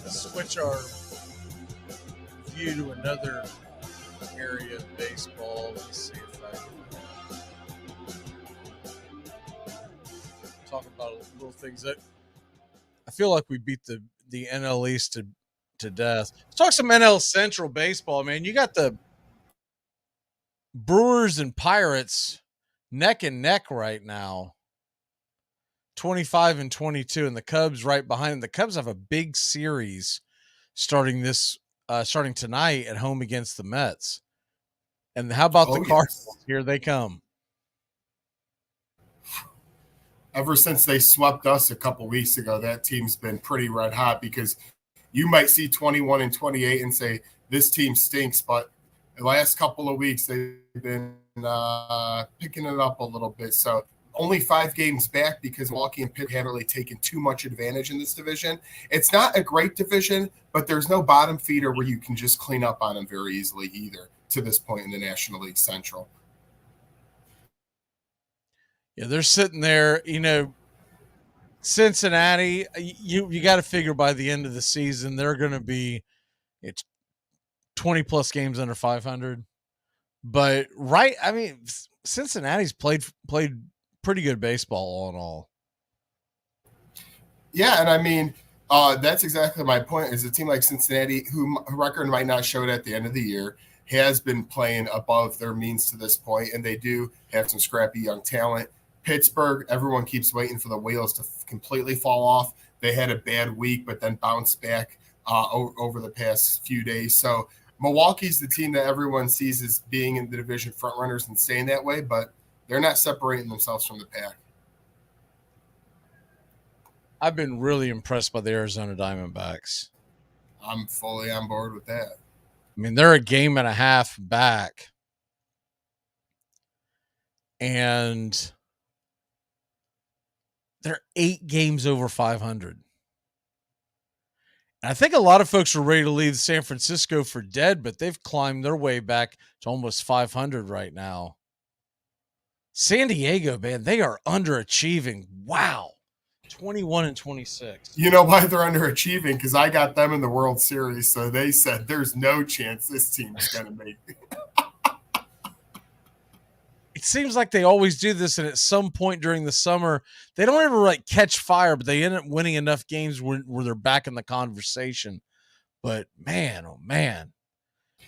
Switch our view to another area of baseball. Let's see if I can talk about little things that I feel like we beat the NL East to death. Let's talk some NL Central baseball, man. You got the Brewers and Pirates neck and neck right now. 25 and 22, and the Cubs right behind them. The Cubs have a big series starting tonight at home against the Mets. And how about the Cardinals? Yes. Here they come. Ever since they swept us a couple weeks ago, that team's been pretty red hot because you might see 21 and 28 and say this team stinks, but the last couple of weeks they've been picking it up a little bit. So only 5 games back because Milwaukee and Pitt haven't really taken too much advantage in this division. It's not a great division, but there's no bottom feeder where you can just clean up on them very easily either to this point in the National League Central. Yeah, they're sitting there, Cincinnati, you got to figure by the end of the season, they're going to be 20 plus games under 500. But I mean, Cincinnati's played pretty good baseball all in all. Yeah, and I mean, that's exactly my point. Is a team like Cincinnati, who record might not show it at the end of the year, has been playing above their means to this point, and they do have some scrappy young talent. Pittsburgh, everyone keeps waiting for the wheels to completely fall off. They had a bad week, but then bounced back over the past few days. So Milwaukee's the team that everyone sees as being in the division frontrunners and staying that way, but they're not separating themselves from the pack. I've been really impressed by the Arizona Diamondbacks. I'm fully on board with that. I mean, they're a game and a half back. And they're 8 games over 500. And I think a lot of folks were ready to leave San Francisco for dead, but they've climbed their way back to almost 500 right now. San Diego, man, they are underachieving. Wow. 21-26. You know why they're underachieving? Because I got them in the World Series, so they said there's no chance this team's going to make it. It seems like they always do this, and at some point during the summer, they don't ever catch fire, but they end up winning enough games where they're back in the conversation. But man, oh man,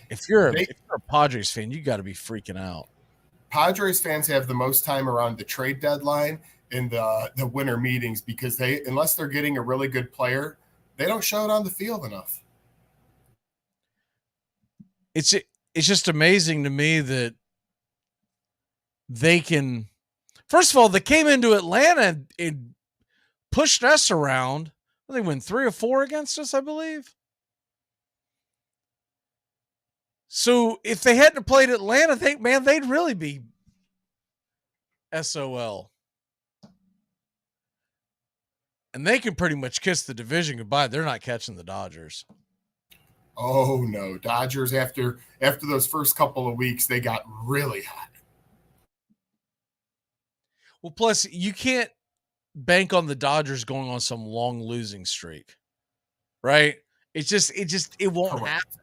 if you're a Padres fan, you got to be freaking out. Padres fans have the most time around the trade deadline and the winter meetings because unless they're getting a really good player, they don't show it on the field enough. It's just amazing to me that they can. First of all, they came into Atlanta and pushed us around. They win 3 or 4 against us, I believe. So if they hadn't played Atlanta, they'd really be SOL. And they can pretty much kiss the division goodbye. They're not catching the Dodgers. Oh no, Dodgers after those first couple of weeks, they got really hot. Well, plus you can't bank on the Dodgers going on some long losing streak, right? It won't happen.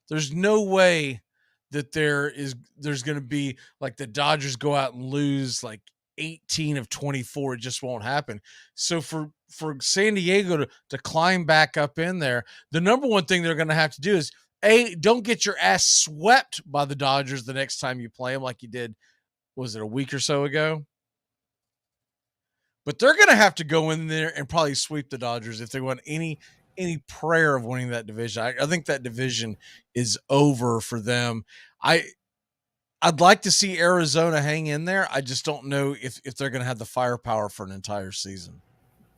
There's no way that there's going to be the Dodgers go out and lose 18 of 24. It just won't happen. So for San Diego to climb back up in there, the number one thing they're going to have to do is don't get your ass swept by the Dodgers the next time you play them like you did. Was it a week or so ago? But they're going to have to go in there and probably sweep the Dodgers if they want any prayer of winning that division. I think that division is over for them. I'd like to see Arizona hang in there. I just don't know if they're going to have the firepower for an entire season.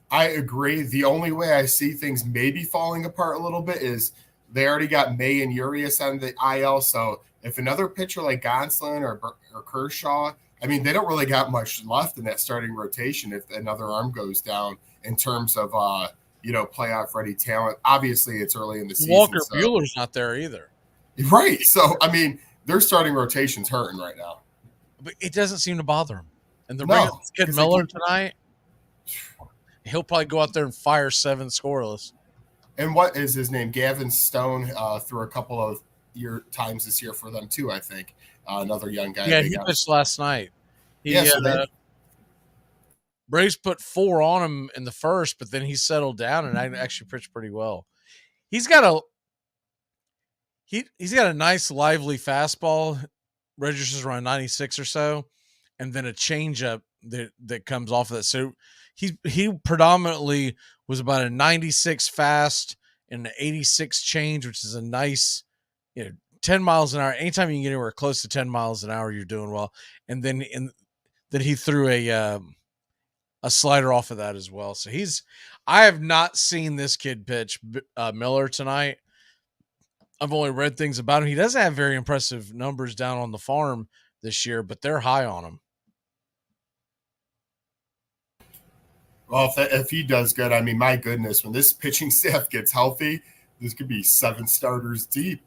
I agree. The only way I see things maybe falling apart a little bit is they already got May and Urias on the IL. So if another pitcher like Gonsolin or Kershaw, I mean, they don't really got much left in that starting rotation if another arm goes down in terms of, playoff ready talent. Obviously, it's early in the season. Walker Buehler's not there either. Right. So, I mean, their starting rotation's hurting right now. But it doesn't seem to bother him. And the kid Miller tonight, he'll probably go out there and fire 7 scoreless. And what is his name? Gavin Stone threw a couple of times this year for them too, I think. Another young guy. Yeah, he pitched last night. Braves put 4 on him in the first, but then he settled down and actually pitched pretty well. He's got a nice lively fastball, registers around 96 or so, and then a changeup that comes off of that. So he predominantly was about a 96 fast and an 86 change, which is a nice, 10 miles an hour. Anytime you can get anywhere close to 10 miles an hour, you're doing well. And then he threw a slider off of that as well. So I have not seen this kid pitch, Miller, tonight. I've only read things about him. He doesn't have very impressive numbers down on the farm this year, but they're high on him. Well, if he does good, I mean, my goodness, when this pitching staff gets healthy, this could be 7 starters deep.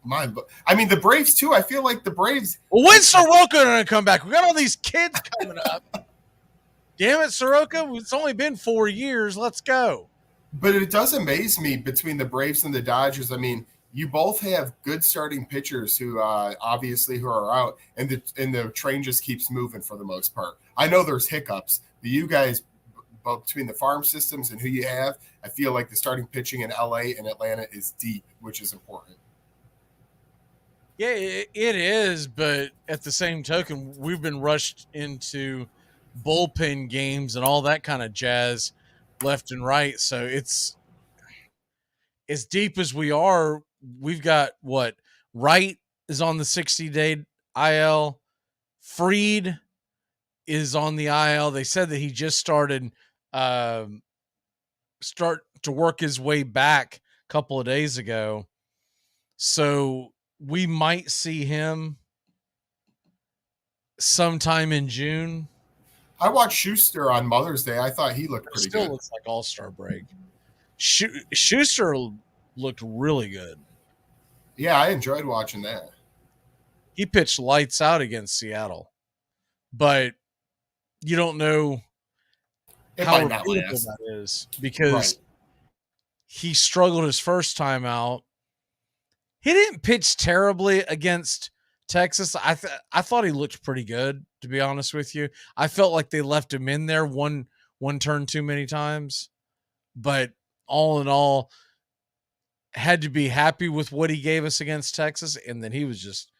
I mean, the Braves, too. I feel like the Braves. Well, when's Soroka going to come back? We got all these kids coming up. Damn it, Soroka. It's only been 4 years. Let's go. But it does amaze me between the Braves and the Dodgers. I mean, you both have good starting pitchers who obviously who are out, and the train just keeps moving for the most part. I know there's hiccups, but you guys, between the farm systems and who you have, I feel like the starting pitching in LA and Atlanta is deep, which is important. Yeah, it is, but at the same token, we've been rushed into bullpen games and all that kind of jazz left and right. So it's as deep as we are. We've got what? Wright is on the 60-day IL. Freed is on the IL. They said that he just started start to work his way back a couple of days ago. So we might see him sometime in June. I watched Schuster on Mother's Day. I thought he looked pretty good. Still looks like All-Star break. Schuster looked really good. Yeah, I enjoyed watching that. He pitched lights out against Seattle, but you don't know how repeatable that is because he struggled his first time out. He didn't pitch terribly against Texas. I thought he looked pretty good, to be honest with you. I felt like they left him in there one turn too many times, but all in all, had to be happy with what he gave us against Texas, and then he was just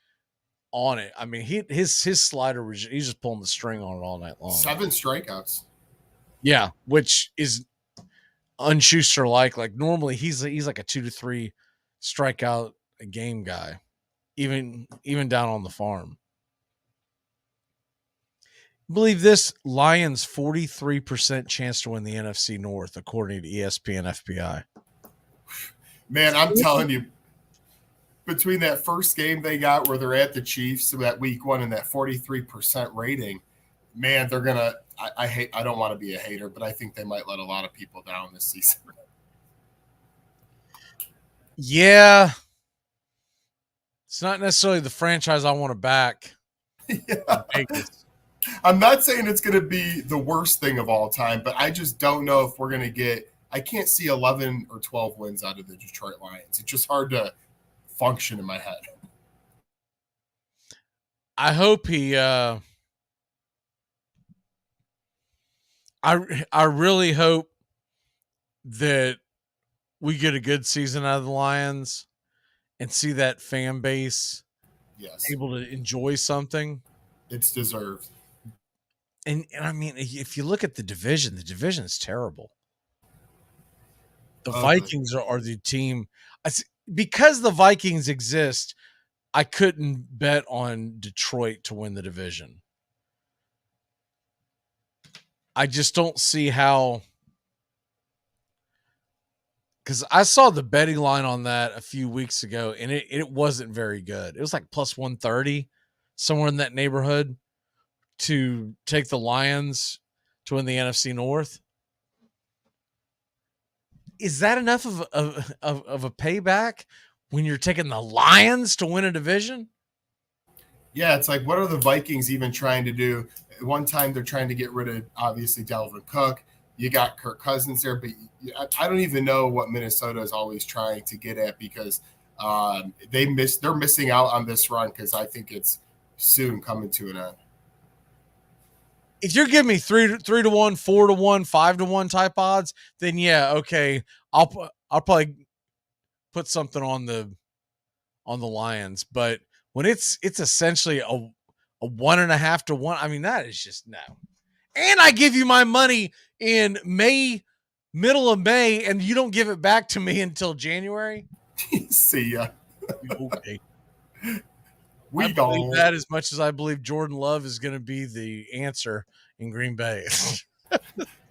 on it. I mean, his slider was he's just pulling the string on it all night long. 7 strikeouts. Yeah, which is un-Schuster like. Like normally he's like a 2 to 3 strikeout a game guy, even down on the farm. Believe this, Lions 43% chance to win the NFC North according to ESPN FPI. Man, I'm telling you, between that first game they got where they're at the Chiefs, so that week 1 and that 43% rating, man, they're gonna. I don't want to be a hater, but I think they might let a lot of people down this season. Yeah, it's not necessarily the franchise I want to back. Yeah. I'm not saying it's going to be the worst thing of all time, but I just don't know if we're going to get. I can't see 11 or 12 wins out of the Detroit Lions. It's just hard to function in my head. I hope he. I really hope that we get a good season out of the Lions and see that fan base able to enjoy something. It's deserved. And I mean, if you look at the division is terrible. The Vikings are the team. Because the Vikings exist, I couldn't bet on Detroit to win the division. I just don't see how. Because I saw the betting line on that a few weeks ago, and it wasn't very good. It was like plus 130, somewhere in that neighborhood, to take the Lions to win the NFC North. Is that enough of a payback when you're taking the Lions to win a division? Yeah, it's like, what are the Vikings even trying to do? At one time, they're trying to get rid of, obviously, Dalvin Cook. You got Kirk Cousins there, but I don't even know what Minnesota is always trying to get at because they're missing out on this run because I think it's soon coming to an end. If you're giving me 3 to 1, 4 to 1, 5 to 1 type odds, then yeah, okay, I'll probably put something on the Lions. But when it's essentially a 1.5 to 1, I mean that is just no. And I give you my money in May, middle of May, and you don't give it back to me until January. See ya. Okay. I believe that as much as I believe Jordan Love is going to be the answer in Green Bay.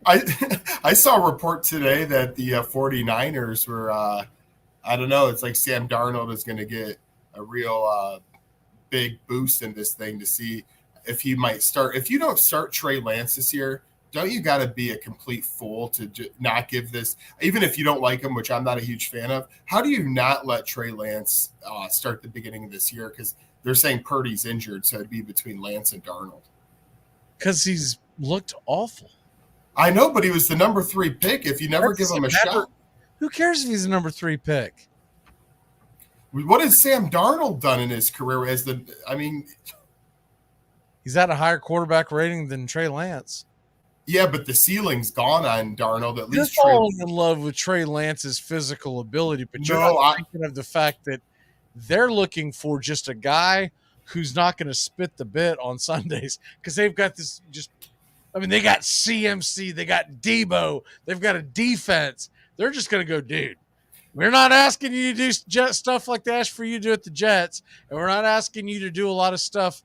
I saw a report today that the 49ers were, I don't know, it's like Sam Darnold is going to get a real big boost in this thing to see if he might start. If you don't start Trey Lance this year, don't you got to be a complete fool to not give this, even if you don't like him, which I'm not a huge fan of, how do you not let Trey Lance start the beginning of this year? Because they're saying Purdy's injured, so it'd be between Lance and Darnold. Because he's looked awful. I know, but he was the number 3 pick. If you never give him a shot. Who cares if he's the number 3 pick? What has Sam Darnold done in his career he's at a higher quarterback rating than Trey Lance. Yeah, but the ceiling's gone on Darnold. At least You're falling in love with Trey Lance's physical ability, but you're not thinking of the fact that they're looking for just a guy who's not going to spit the bit on Sundays because they've got this they got CMC, they got Debo, they've got a defense. They're just going to go, dude, we're not asking you to do stuff like they asked for you to do at the Jets, and we're not asking you to do a lot of stuff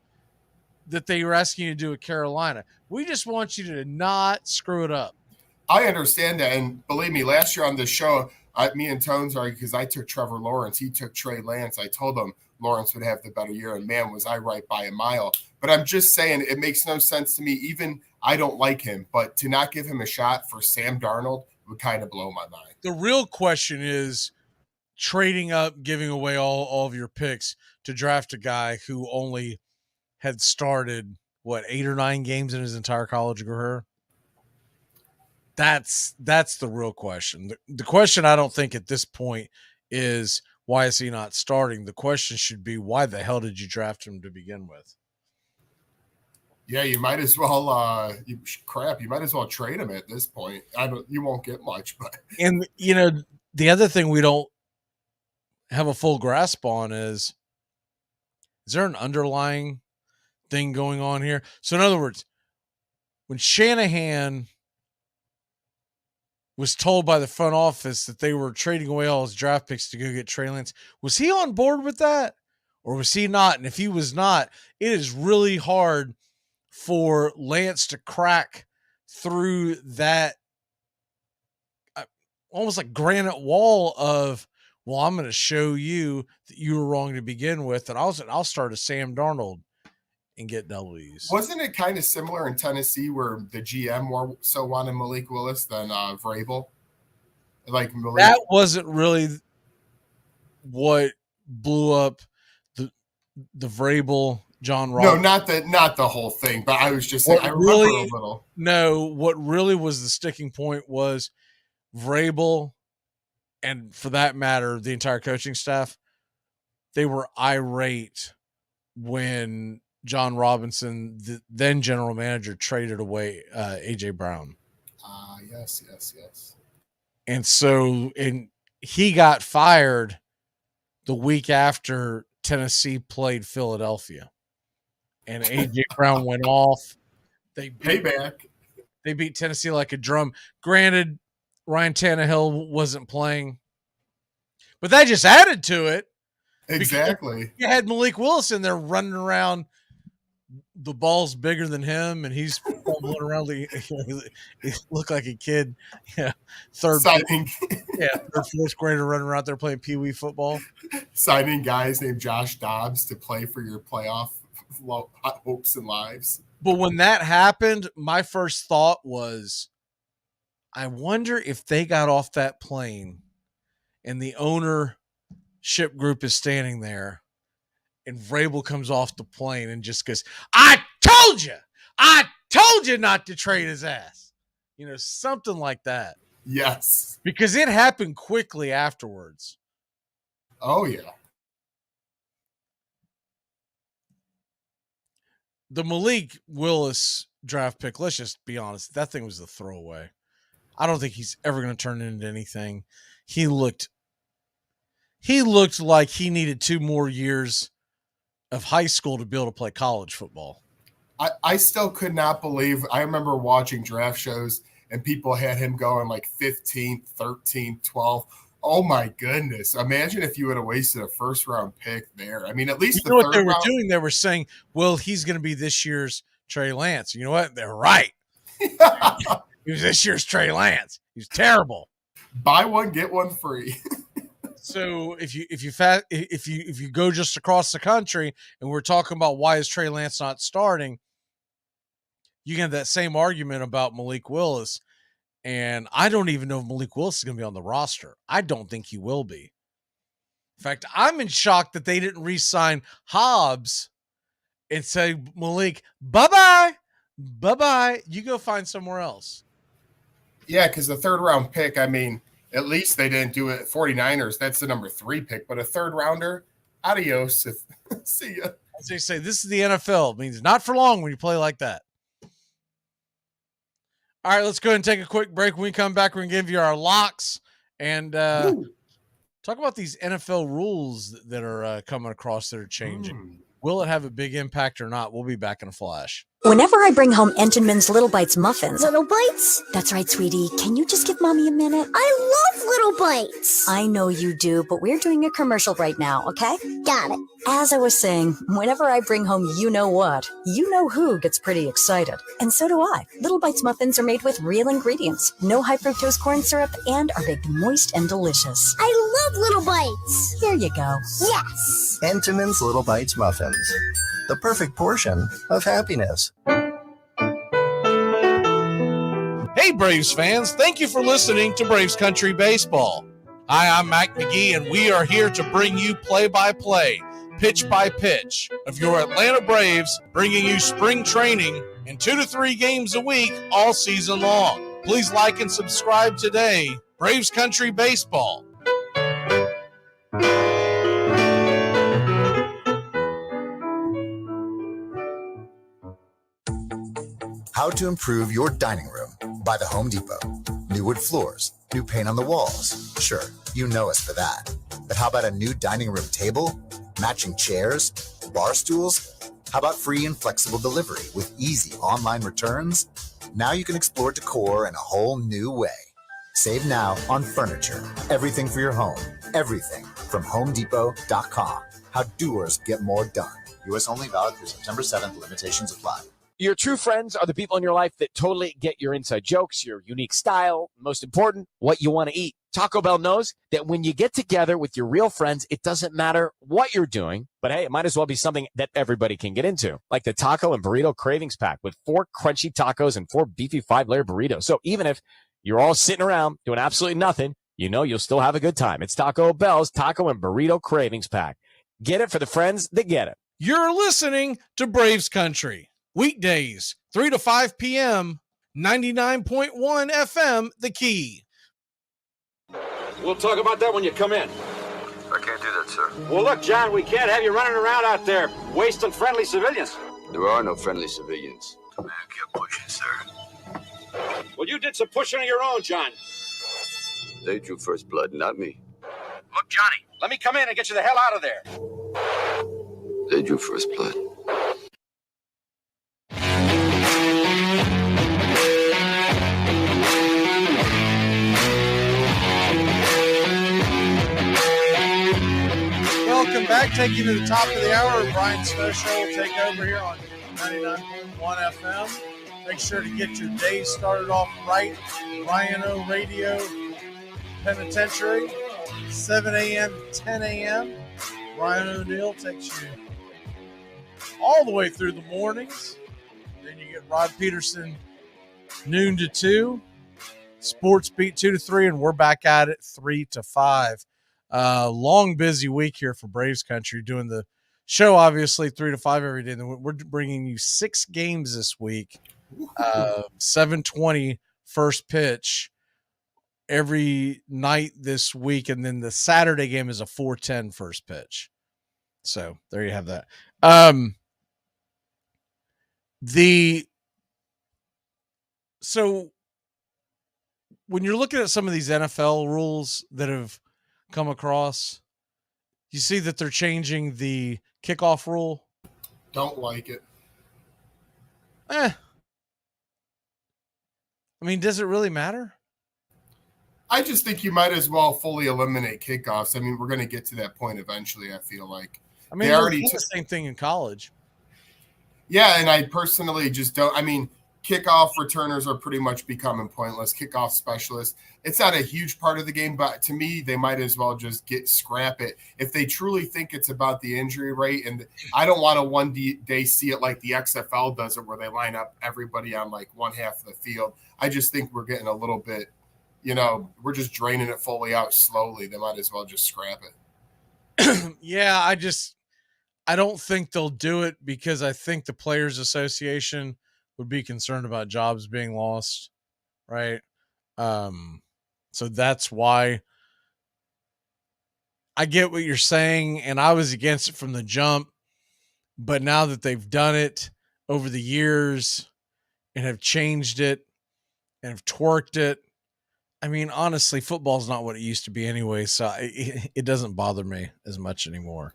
that they were asking you to do at Carolina. We just want you to not screw it up. I understand that, and believe me, last year on this show, me and Tones argued because I took Trevor Lawrence. He took Trey Lance. I told him Lawrence would have the better year, and man, was I right by a mile. But I'm just saying it makes no sense to me. Even I don't like him, but to not give him a shot for Sam Darnold would kind of blow my mind. The real question is trading up, giving away all of your picks to draft a guy who only had started, 8 or 9 games in his entire college career? That's the real question. The question I don't think at this point is why is he not starting? The question should be why the hell did you draft him to begin with? Yeah, you might as well you might as well trade him at this point. You won't get much, but and the other thing we don't have a full grasp on is there an underlying thing going on here? So in other words, when Shanahan was told by the front office that they were trading away all his draft picks to go get Trey Lance, was he on board with that or was he not? And if he was not, it is really hard for Lance to crack through that almost like granite wall of, well, I'm going to show you that you were wrong to begin with, and I'll start a Sam Darnold and get W's. Wasn't it kind of similar in Tennessee where the GM more so wanted Malik Willis than Vrabel? Like that wasn't really what blew up the Vrabel John Ross. No, not the whole thing, but I was just saying, I remember a little. No, what really was the sticking point was Vrabel, and for that matter, the entire coaching staff, they were irate when John Robinson, the then general manager, traded away A.J. Brown. Yes. And so he got fired the week after Tennessee played Philadelphia. And A.J. Brown went off. They beat Tennessee like a drum. Granted, Ryan Tannehill wasn't playing, but that just added to it. Exactly. You had Malik Willis in there running around. The ball's bigger than him, and he's fumbling around. He looked like a kid. Yeah, fourth grader running around there playing pee-wee football. Signing guys named Josh Dobbs to play for your playoff hopes and lives. But when that happened, my first thought was, I wonder if they got off that plane and the ownership group is standing there and Vrabel comes off the plane and just goes, I told you not to trade his ass. Something like that. Yes. Because it happened quickly afterwards. Oh, yeah. The Malik Willis draft pick, let's just be honest, that thing was a throwaway. I don't think he's ever going to turn into anything. He looked like he needed 2 more years of high school to be able to play college football. I still could not believe. I remember watching draft shows and people had him going like 15th, 13th, 12th. Oh my goodness. Imagine if you would have wasted a first round pick there. I mean, at least you know what they were doing? They were saying, well, he's going to be this year's Trey Lance. You know what? They're right. He was this year's Trey Lance. He's terrible. Buy one, get one free. So if you go just across the country and we're talking about why is Trey Lance not starting, you get that same argument about Malik Willis. And I don't even know if Malik Willis is going to be on the roster. I don't think he will be. In fact, I'm in shock that they didn't re-sign Hobbs and say, Malik, bye-bye. Bye-bye. You go find somewhere else. Yeah, because the 3rd round pick, I mean, At least they didn't do it. 49ers, that's the number 3 pick, but a 3rd rounder, adios. See ya. As they say, this is the NFL. It means not for long when you play like that. All right, let's go ahead and take a quick break. When we come back, we're going to give you our locks and talk about these NFL rules that are coming across that are changing. Will it have a big impact or not? We'll be back in a flash. Whenever I bring home Entenmann's Little Bites muffins. Little Bites? That's right, sweetie. Can you just give Mommy a minute? I love Little Bites. I know you do, but we're doing a commercial right now, okay? Got it. As I was saying, whenever I bring home you know what, you know who gets pretty excited. And so do I. Little Bites muffins are made with real ingredients, no high fructose corn syrup, and are baked moist and delicious. I love Little Bites. Here you go. Yes. Entenmann's Little Bites muffins. The perfect portion of happiness. Hey, Braves fans. Thank you for listening to Braves Country Baseball. Hi, I'm Mac Magee, and we are here to bring you play-by-play, pitch-by-pitch of your Atlanta Braves, bringing you spring training and 2 to 3 games a week all season long. Please like and subscribe today. Braves Country Baseball. How to improve your dining room by the Home Depot. New wood floors, new paint on the walls. Sure, you know us for that. But how about a new dining room table, matching chairs, bar stools? How about free and flexible delivery with easy online returns? Now you can explore decor in a whole new way. Save now on furniture. Everything for your home. Everything from HomeDepot.com. How doers get more done. U.S. only, valid through September 7th. Limitations apply. Your true friends are the people in your life that totally get your inside jokes, your unique style, most important, what you want to eat. Taco Bell knows that when you get together with your real friends, it doesn't matter what you're doing, but hey, it might as well be something that everybody can get into, like the Taco and Burrito Cravings Pack with 4 crunchy tacos and 4 beefy 5-layer burritos. So even if you're all sitting around doing absolutely nothing, you know you'll still have a good time. It's Taco Bell's Taco and Burrito Cravings Pack. Get it for the friends that get it. You're listening to Braves Country. Weekdays, 3 to 5 p.m., 99.1 FM, The Key. We'll talk about that when you come in. I can't do that, sir. Well, look, John, we can't have you running around out there wasting friendly civilians. There are no friendly civilians. Man, keep pushing, sir. Well, you did some pushing of your own, John. They drew first blood, not me. Look, Johnny, let me come in and get you the hell out of there. They drew first blood. Welcome back. Taking you to the top of the hour. Brian Snow Show will take over here on 99.1 FM. Make sure to get your day started off right. Rhino Radio Penitentiary, 7 a.m. to 10 a.m. Ryan O'Neill takes you all the way through the mornings. Then you get Rod Peterson, noon to 2. Sports Beat 2 to 3, and we're back at it 3 to 5. Long, busy week here for Braves Country, doing the show, obviously, 3 to 5 every day. And we're bringing you 6 games this week. 7:20 first pitch every night this week, and then the Saturday game is a 4:10 first pitch. So there you have that. So when you're looking at some of these NFL rules that have come across, you see that they're changing the kickoff rule. Don't like it. I mean, does it really matter? I just think you might as well fully eliminate kickoffs. I mean, we're going to get to that point eventually, I feel like. I mean, they already did the same thing in college. Yeah, and I personally just don't. I mean, kickoff returners are pretty much becoming pointless. Kickoff specialists. It's not a huge part of the game, but to me, they might as well just scrap it. If they truly think it's about the injury rate, and I don't want to one day see it like the XFL does it, where they line up everybody on like one half of the field. I just think we're getting a little bit, we're just draining it fully out slowly. They might as well just scrap it. Yeah, I don't think they'll do it because I think the Players Association would be concerned about jobs being lost, right? So that's why I get what you're saying, and I was against it from the jump. But now that they've done it over the years and have changed it and have twerked it, I mean, honestly, football's not what it used to be anyway, so it doesn't bother me as much anymore.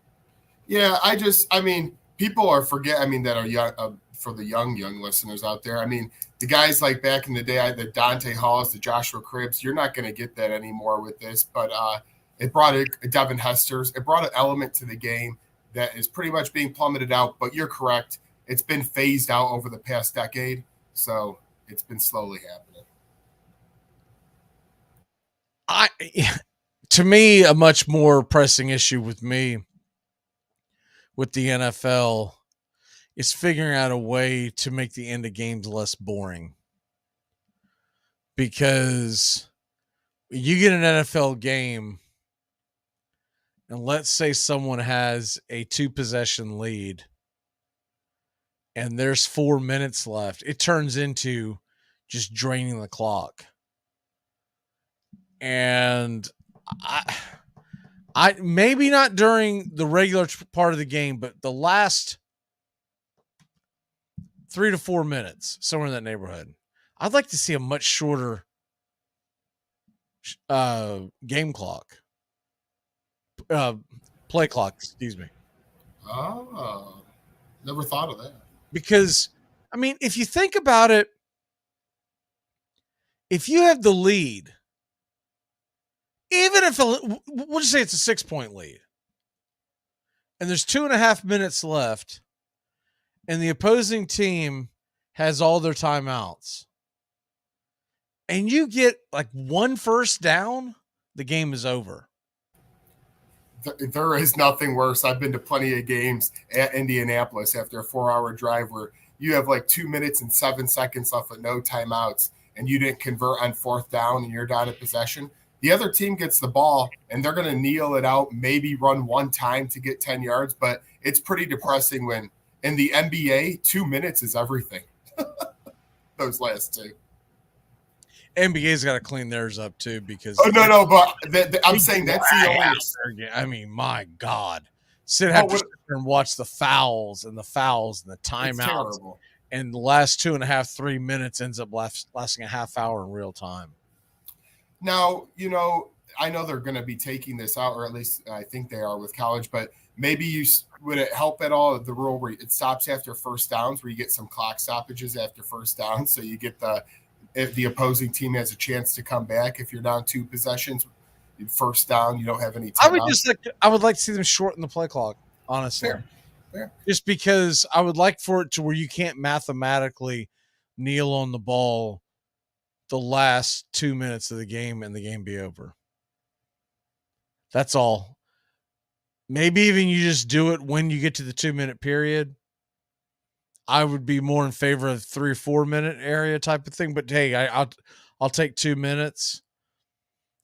Yeah, I mean, people are that are young, for the young listeners out there. I mean, the guys like back in the day, the Dante Halls, the Joshua Cribbs, you're not going to get that anymore with this, but it brought a Devin Hester's. It brought an element to the game that is pretty much being plummeted out, but you're correct. It's been phased out over the past decade, so it's been slowly happening. To me, a much more pressing issue with the NFL is figuring out a way to make the end of games less boring. Because you get an NFL game, and let's say someone has a 2-possession lead, and there's 4 minutes left. It turns into just draining the clock. And I maybe not during the regular part of the game, but the last 3 to 4 minutes, somewhere in that neighborhood, I'd like to see a much shorter game clock, play clock, excuse me. Oh, never thought of that. Because, I mean, if you think about it, if you have the lead, even if we'll just say it's a 6-point lead, and there's 2.5 minutes left, and the opposing team has all their timeouts, and you get like 1 first down, the game is over. There is nothing worse. I've been to plenty of games at Indianapolis after a 4-hour drive where you have like 2 minutes and 7 seconds left with no timeouts, and you didn't convert on 4th down, and you're down at possession. The other team gets the ball, and they're going to kneel it out, maybe run one time to get 10 yards, but it's pretty depressing when in the NBA, 2 minutes is everything. Those last two. NBA's got to clean theirs up too because no, but I'm saying that's the only. I mean, my God, have to sit there and watch the fouls and the timeouts, and the last 2.5, 3 minutes ends up lasting a half hour in real time. Now, I know they're going to be taking this out, or at least I think they are with college, but maybe would it help at all the rule where it stops after first downs, where you get some clock stoppages after first down, so you get if the opposing team has a chance to come back, if you're down 2 possessions, first down, you don't have any time. I would like to see them shorten the play clock, honestly. Fair. Just because I would like for it to where you can't mathematically kneel on the ball the last 2 minutes of the game and the game be over. That's all. Maybe even you just do it when you get to the 2-minute period. I would be more in favor of 3 or 4 minute area type of thing, but hey, I'll take 2 minutes,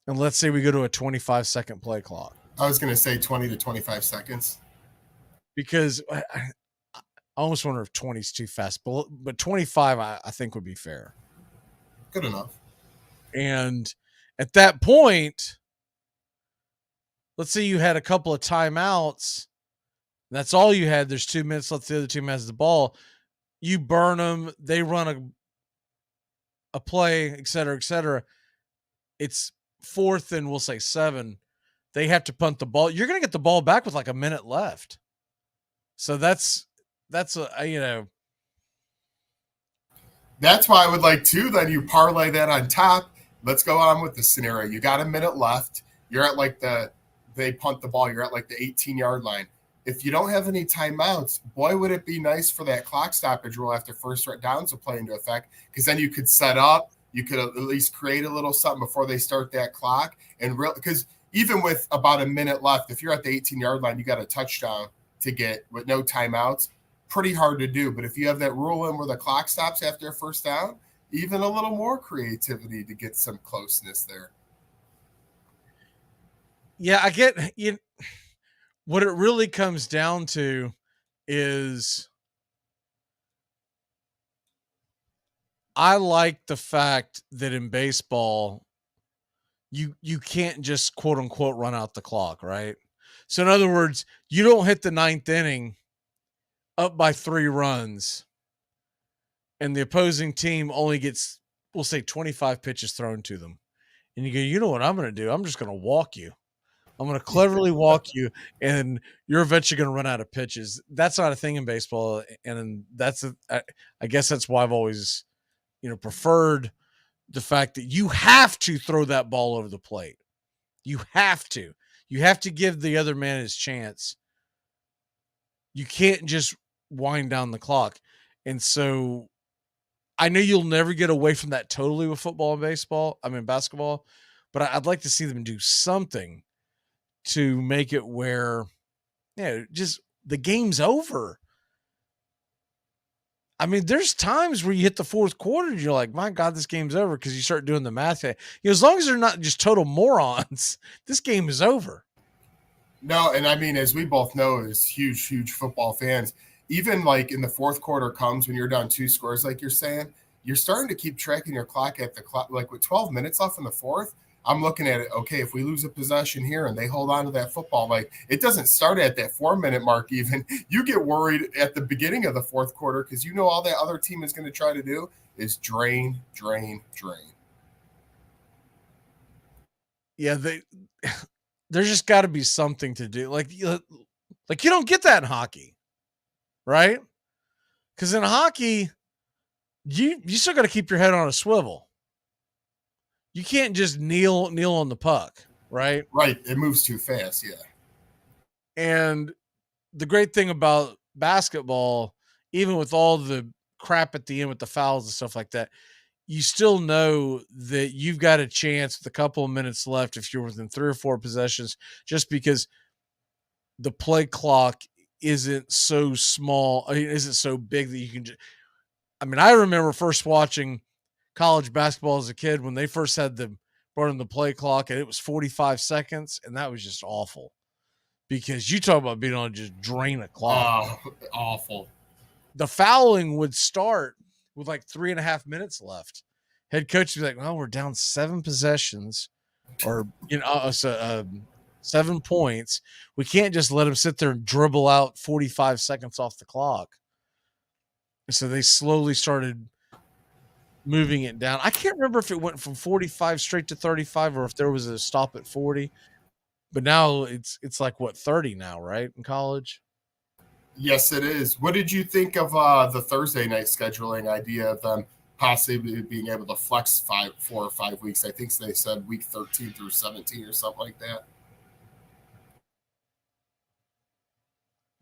and let's say we go to a 25-second play clock. I was going to say 20 to 25 seconds because I almost wonder if 20 is too fast, but 25 I think would be fair. Good enough. And at that point, let's say you had a couple of timeouts. That's all you had. There's 2 minutes left. The other team has the ball. You burn them. They run a play, et cetera, et cetera. It's 4th and we'll say 7. They have to punt the ball. You're going to get the ball back with like a minute left. So that's That's why I would like to. Then you parlay that on top. Let's go on with the scenario. You got a minute left. You're at they punt the ball. You're at like the 18-yard line. If you don't have any timeouts, boy, would it be nice for that clock stoppage rule after first downs to play into effect, because then you could set up, you could at least create a little something before they start that clock. And because even with about a minute left, if you're at the 18-yard line, you got a touchdown to get with no timeouts. Pretty hard to do. But if you have that rule in where the clock stops after a first down, even a little more creativity to get some closeness there. Yeah, I get you. What it really comes down to is I like the fact that in baseball you can't just quote unquote run out the clock, right? So in other words, you don't hit the 9th inning up by 3 runs and the opposing team only gets, we'll say, 25 pitches thrown to them. And you go, you know what I'm going to do? I'm just going to walk you. I'm going to cleverly walk you, and you're eventually going to run out of pitches. That's not a thing in baseball, and I guess that's why I've always, preferred the fact that you have to throw that ball over the plate. You have to. You have to give the other man his chance. You can't just wind down the clock. And so I know you'll never get away from that totally with football and basketball, but I'd like to see them do something to make it where, just the game's over. I mean, there's times where you hit the 4th quarter and you're like, my God, this game's over, because you start doing the math. As long as they're not just total morons, this game is over. No, and I mean, as we both know, as huge football fans, even like in the 4th quarter comes when you're down 2 scores, like you're saying, you're starting to keep tracking your clock at the clock. Like with 12 minutes left in the 4th, I'm looking at it. Okay, if we lose a possession here and they hold on to that football, like it doesn't start at that 4-minute mark. Even you get worried at the beginning of the 4th quarter, because all that other team is going to try to do is drain. Yeah, there's just got to be something to do. Like you don't get that in hockey, right? Because in hockey, you still got to keep your head on a swivel. You can't just kneel on the puck, right? Right. It moves too fast, yeah. And the great thing about basketball, even with all the crap at the end with the fouls and stuff like that, you still know that you've got a chance with a couple of minutes left if you're within 3 or 4 possessions, just because the play clock isn't so small, isn't so big that you can just, I remember first watching college basketball as a kid when they first had brought in the play clock, and it was 45 seconds, and that was just awful, because you talk about being able to just drain a clock. Oh, awful. The fouling would start with like 3.5 minutes left. Head coach would be like, well, we're down 7 possessions, or 7 points. We can't just let them sit there and dribble out 45 seconds off the clock. So they slowly started moving it down. I can't remember if it went from 45 straight to 35 or if there was a stop at 40. But now it's like 30 now, right? In college? Yes, it is. What did you think of the Thursday night scheduling idea of them possibly being able to flex 4 or 5 weeks? I think they said week 13 through 17 or something like that.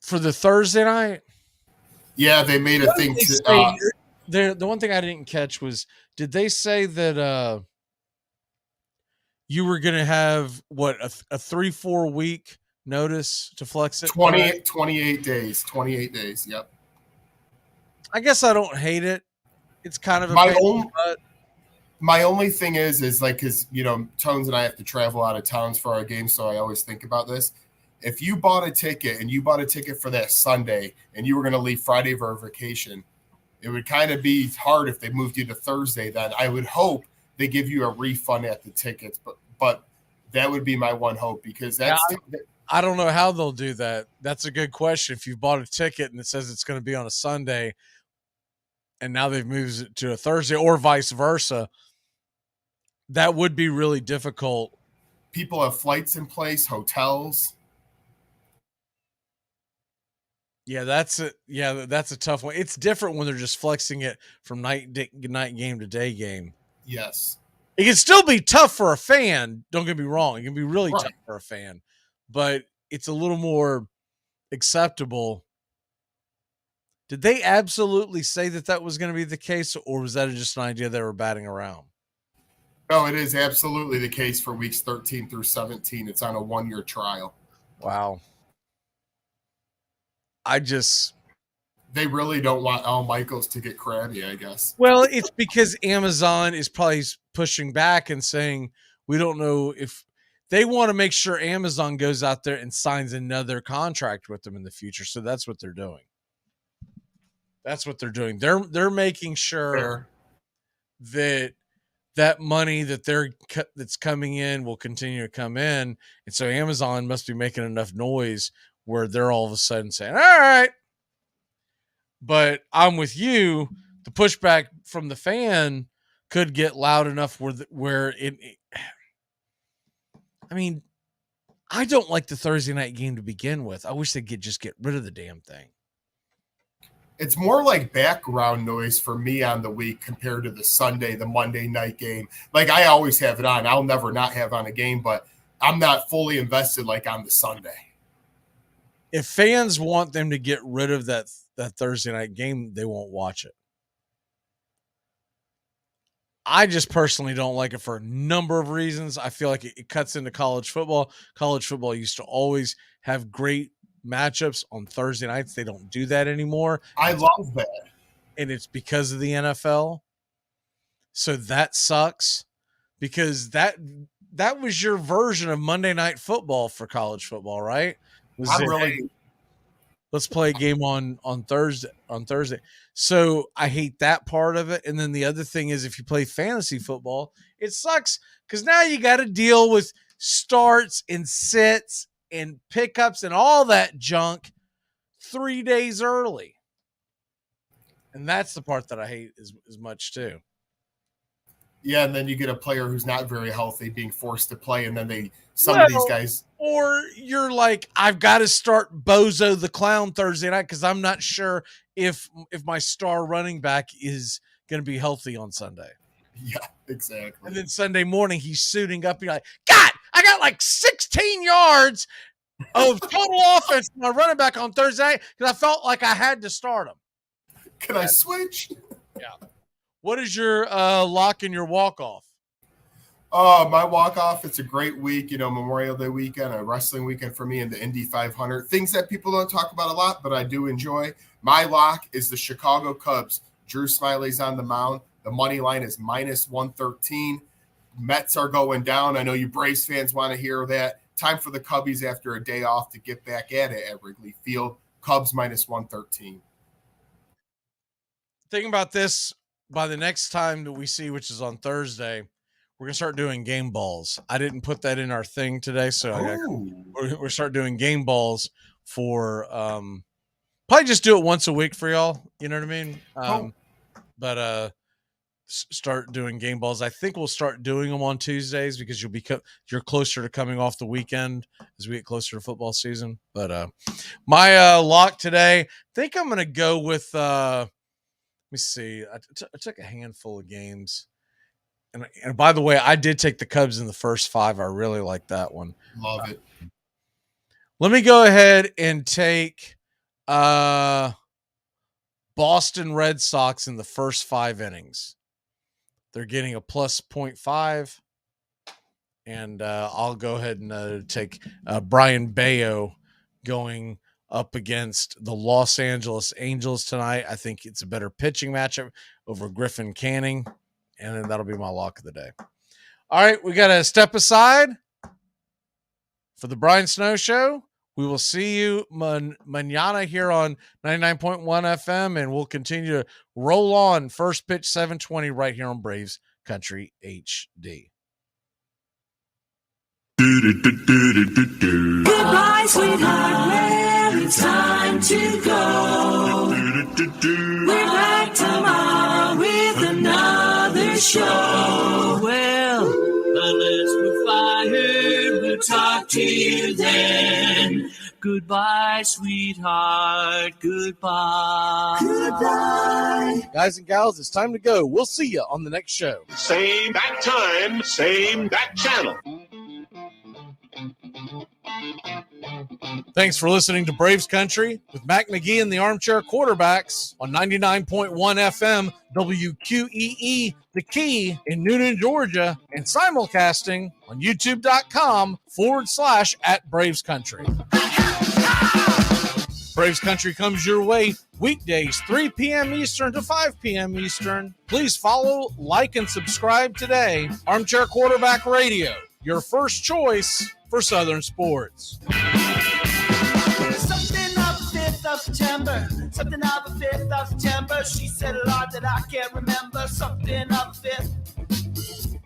For the Thursday night? Yeah, they made a thing to the one thing I didn't catch was, did they say that you were going to have a 3-4 week notice to flex it? 28 days. 28 days. Yep. I guess I don't hate it. It's kind of my only thing is like, because Tones and I have to travel out of towns for our games, so I always think about this. If you bought a ticket and you bought a ticket for that Sunday and you were going to leave Friday for a vacation, it would kind of be hard if they moved you to Thursday. Then I would hope they give you a refund at the tickets, but that would be my one hope, because I don't know how they'll do that. That's a good question. If you've bought a ticket and it says it's going to be on a Sunday, and now they've moved it to a Thursday, or vice versa, that would be really difficult. People have flights in place, hotels. Yeah, that's a tough one. It's different when they're just flexing it from night game to day game. Yes. It can still be tough for a fan. Don't get me wrong. It can be really tough for a fan, but it's a little more acceptable. Did they absolutely say that was going to be the case, or was that just an idea they were batting around? No, it is absolutely the case for weeks 13 through 17. It's on a 1-year trial. Wow. They really don't want Al Michaels to get crabby, I guess. Well, it's because Amazon is probably pushing back and saying, we don't know if they want to make sure Amazon goes out there and signs another contract with them in the future. So that's what they're doing. They're making sure that that money that's coming in will continue to come in. And so Amazon must be making enough noise where they're all of a sudden saying, all right. But I'm with you. The pushback from the fan could get loud enough where I mean, I don't like the Thursday night game to begin with. I wish they'd just get rid of the damn thing. It's more like background noise for me on the week compared to the Monday night game. Like, I always have it on. I'll never not have on a game, but I'm not fully invested like on the Sunday. If fans want them to get rid of that Thursday night game, they won't watch it. I just personally don't like it for a number of reasons. I feel like it cuts into college football. College football used to always have great matchups on Thursday nights. They don't do that anymore. I love that. And it's because of the NFL. So that sucks, because that was your version of Monday Night Football for college football, right? Let's play a game on Thursday. So I hate that part of it. And then the other thing is, if you play fantasy football, it sucks because now you got to deal with starts and sits and pickups and all that junk 3 days early. And that's the part that I hate as much too. Yeah, and then you get a player who's not very healthy being forced to play, and then some of these guys. Or you're like, I've got to start Bozo the Clown Thursday night because I'm not sure if my star running back is going to be healthy on Sunday. Yeah, exactly. And then Sunday morning, he's suiting up. You're like, God, I got like 16 yards of total offense for my running back on Thursday because I felt like I had to start him. Can I switch? Yeah. What is your lock and your walk-off? My walk-off, it's a great week, Memorial Day weekend, a wrestling weekend for me, and the Indy 500. Things that people don't talk about a lot, but I do enjoy. My lock is the Chicago Cubs. Drew Smiley's on the mound. The money line is -113. Mets are going down. I know you Braves fans want to hear that. Time for the Cubbies after a day off to get back at it at Wrigley Field. Cubs -113. Think about this. By the next time that we see, which is on Thursday, we're going to start doing game balls. I didn't put that in our thing today, so we're start doing game balls for probably just do it once a week for y'all. You know what I mean? But start doing game balls. I think we'll start doing them on Tuesdays because you're closer to coming off the weekend as we get closer to football season. But my lock today, I think I'm going to go with let me see. I took a handful of games. And by the way, I did take the Cubs in the first 5. I really like that one. Love it. Let me go ahead and take Boston Red Sox in the first 5 innings. They're getting a +0.5. And I'll go ahead and take Brian Bayo going up against the Los Angeles Angels tonight. I think it's a better pitching matchup over Griffin Canning, and then that'll be my lock of the day. All right, we got to step aside for the Brian Snow Show. We will see you mañana here on 99.1 FM, and we'll continue to roll on. First pitch 7:20 right here on Braves Country HD. Goodbye, sweetheart. Well, it's time to go. We're back tomorrow with another show. Well, unless we're fired, we'll talk to you then. Goodbye, sweetheart. Goodbye. Goodbye. Guys and gals, it's time to go. We'll see you on the next show. Same bat time, same bat channel. Thanks for listening to Braves Country with Mac Magee and the Armchair Quarterbacks on 99.1 FM WQEE, The Key in Noonan, Georgia, and simulcasting on youtube.com/@Braves Country. Braves Country comes your way weekdays, 3 p.m. Eastern to 5 p.m. Eastern. Please follow, like, and subscribe today. Armchair Quarterback Radio, your first choice for Southern sports. Something of the 5th of September. Something of the 5th of September. She said a lot that I can't remember. Something of the 5th.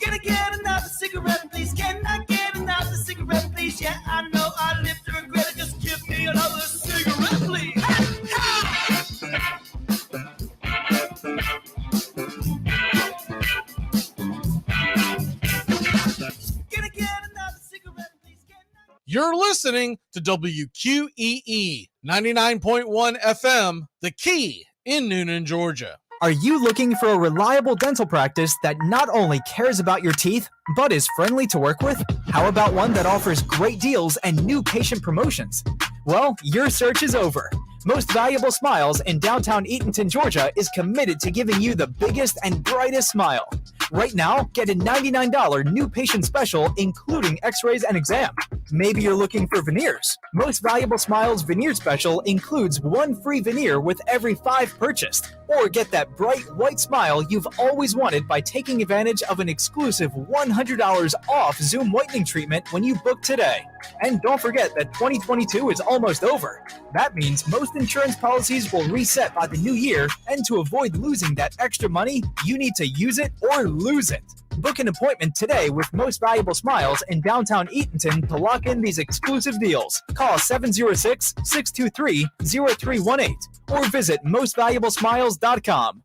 You're listening to WQEE 99.1 FM, The Key in Noonan, Georgia. Are you looking for a reliable dental practice that not only cares about your teeth, but is friendly to work with? How about one that offers great deals and new patient promotions? Well, your search is over. Most Valuable Smiles in downtown Eatonton, Georgia is committed to giving you the biggest and brightest smile. Right now, get a $99 new patient special, including x-rays and exam. Maybe you're looking for veneers. Most Valuable Smiles veneer special includes one free veneer with every 5 purchased. Or get that bright white smile you've always wanted by taking advantage of an exclusive $100 off Zoom whitening treatment when you book today. And don't forget that 2022 is almost over. That means most insurance policies will reset by the new year, and to avoid losing that extra money, you need to use it or lose it. Book an appointment today with Most Valuable Smiles in downtown Eatonton to lock in these exclusive deals. Call 706-623-0318 or visit mostvaluablesmiles.com.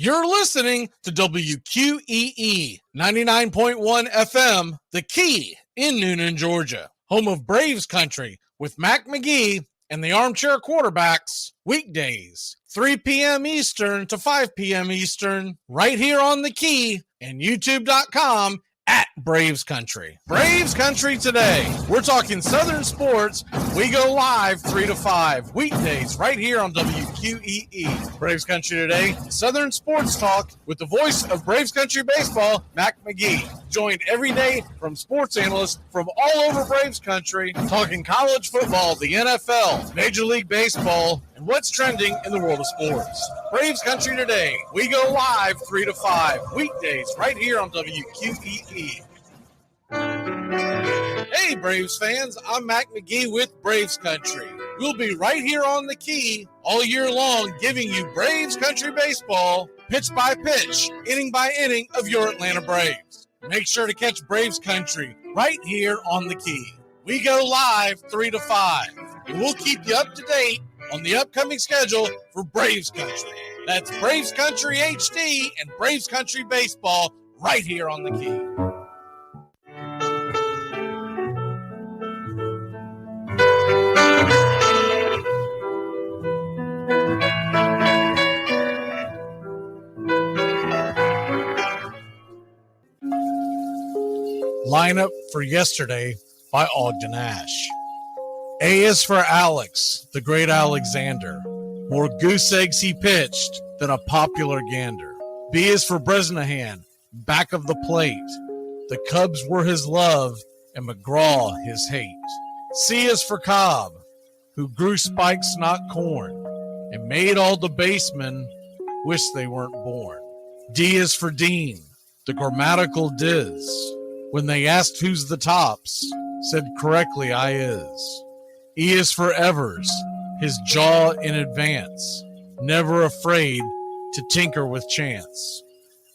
You're listening to WQEE 99.1 FM, The Key in Noonan, Georgia, home of Braves Country with Mac Magee and the Armchair Quarterbacks, weekdays, 3 p.m. Eastern to 5 p.m. Eastern, right here on The Key and YouTube.com at Braves Country. Braves Country today. We're talking Southern sports. We go live 3 to 5 weekdays right here on WQEE. Braves Country today. Southern sports talk with the voice of Braves Country baseball, Mac Magee. Joined every day from sports analysts from all over Braves Country, talking college football, the NFL, Major League Baseball, and what's trending in the world of sports. Braves Country today. We go live 3 to 5 weekdays right here on WQEE. Hey, Braves fans, I'm Mac Magee with Braves Country. We'll be right here on The Key all year long, giving you Braves Country baseball, pitch by pitch, inning by inning of your Atlanta Braves. Make sure to catch Braves Country right here on The Key. We go live 3 to 5, and we'll keep you up to date on the upcoming schedule for Braves Country. That's Braves Country HD and Braves Country baseball right here on The Key. Lineup for yesterday by Ogden Ash. A is for Alex, the great Alexander. More goose eggs he pitched than a popular gander. B is for Bresnahan, back of the plate. The Cubs were his love, and McGraw his hate. C is for Cobb, who grew spikes, not corn, and made all the basemen wish they weren't born. D is for Dean, the grammatical diz. When they asked who's the tops, said correctly I is. E is for Evers, his jaw in advance, never afraid to tinker with chance.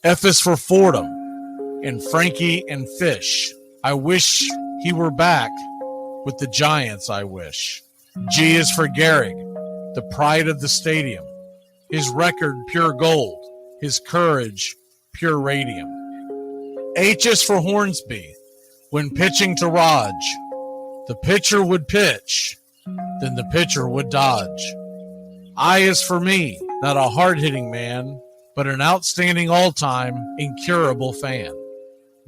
F is for Fordham, and Frankie and Fish. I wish he were back with the Giants, I wish. G is for Gehrig, the pride of the stadium. His record, pure gold. His courage, pure radium. H is for Hornsby. When pitching to Raj, the pitcher would pitch, then the pitcher would dodge. I is for me, not a hard-hitting man, but an outstanding all-time, incurable fan.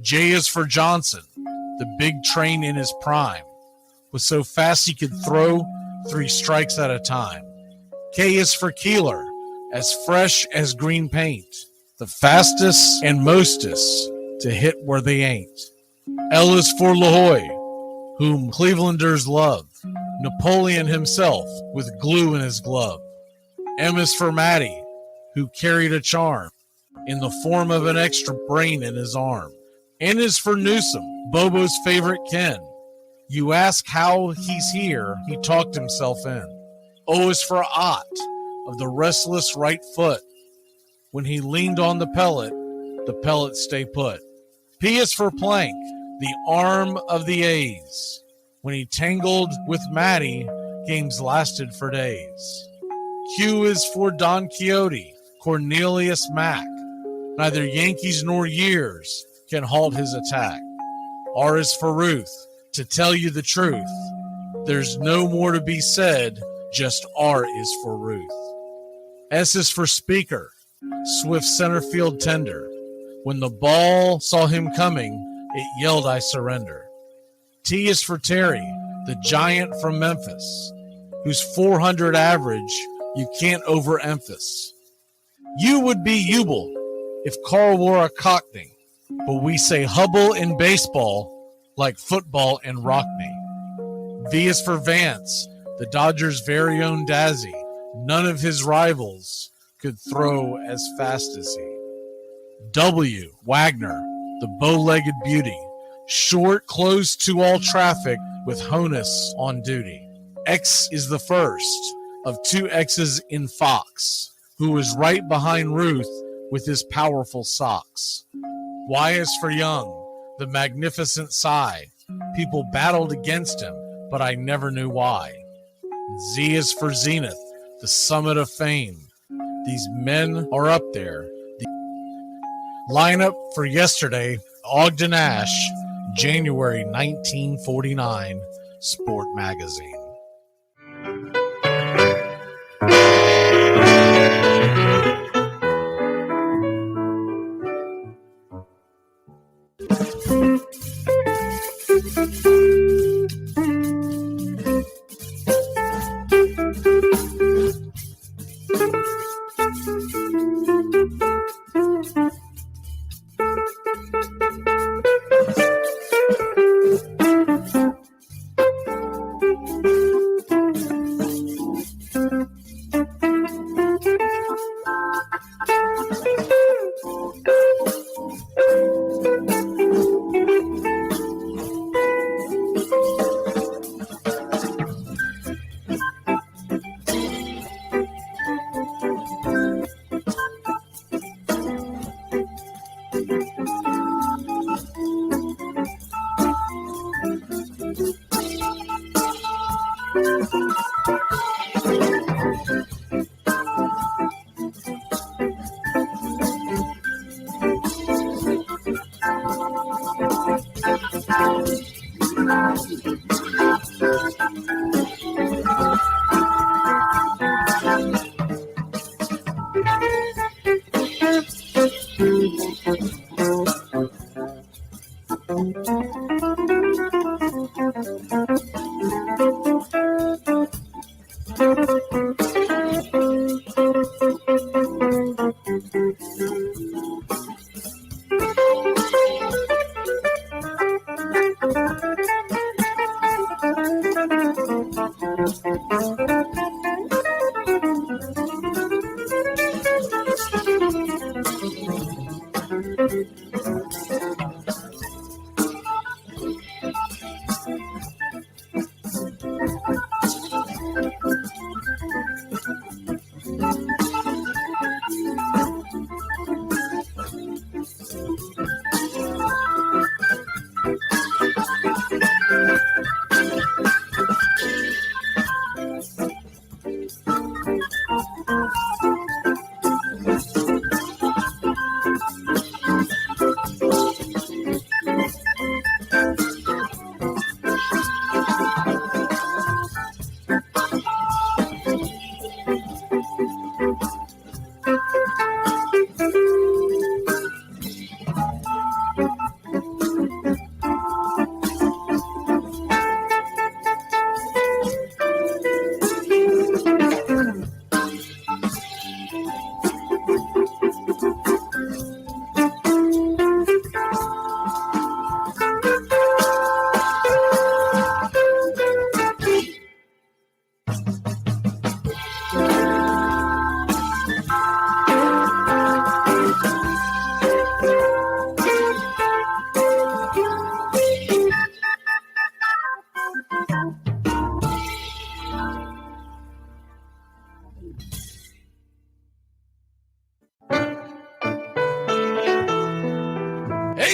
J is for Johnson, the big train in his prime, was so fast he could throw 3 strikes at a time. K is for Keeler, as fresh as green paint, the fastest and mostest to hit where they ain't. L is for LaHoy, whom Clevelanders love, Napoleon himself with glue in his glove. M is for Matty, who carried a charm in the form of an extra brain in his arm. N is for Newsom, Bobo's favorite Ken. You ask how he's here, he talked himself in. O is for Ott, of the restless right foot. When he leaned on the pellet stay put. P is for Plank, the arm of the A's. When he tangled with Matty, games lasted for days. Q is for Don Quixote, Cornelius Mack. Neither Yankees nor years can halt his attack. R is for Ruth, to tell you the truth. There's no more to be said, just R is for Ruth. S is for Speaker, swift center field tender. When the ball saw him coming, it yelled, I surrender. T is for Terry, the giant from Memphis, whose 400 average you can't overemphasize. U would be Ubel if Carl wore a cockney, but we say Hubble in baseball like football in Rockney. V is for Vance, the Dodgers' very own Dazzy. None of his rivals could throw as fast as he. W, Wagner, the bow-legged beauty, short, close to all traffic with Honus on duty. X is the first of 2 X's in Fox, who was right behind Ruth with his powerful socks. Y is for Young, the magnificent sigh. People battled against him, but I never knew why. Z is for Zenith, the summit of fame. These men are up there. The lineup for yesterday, Ogden Ash, January 1949, Sport Magazine. Hey,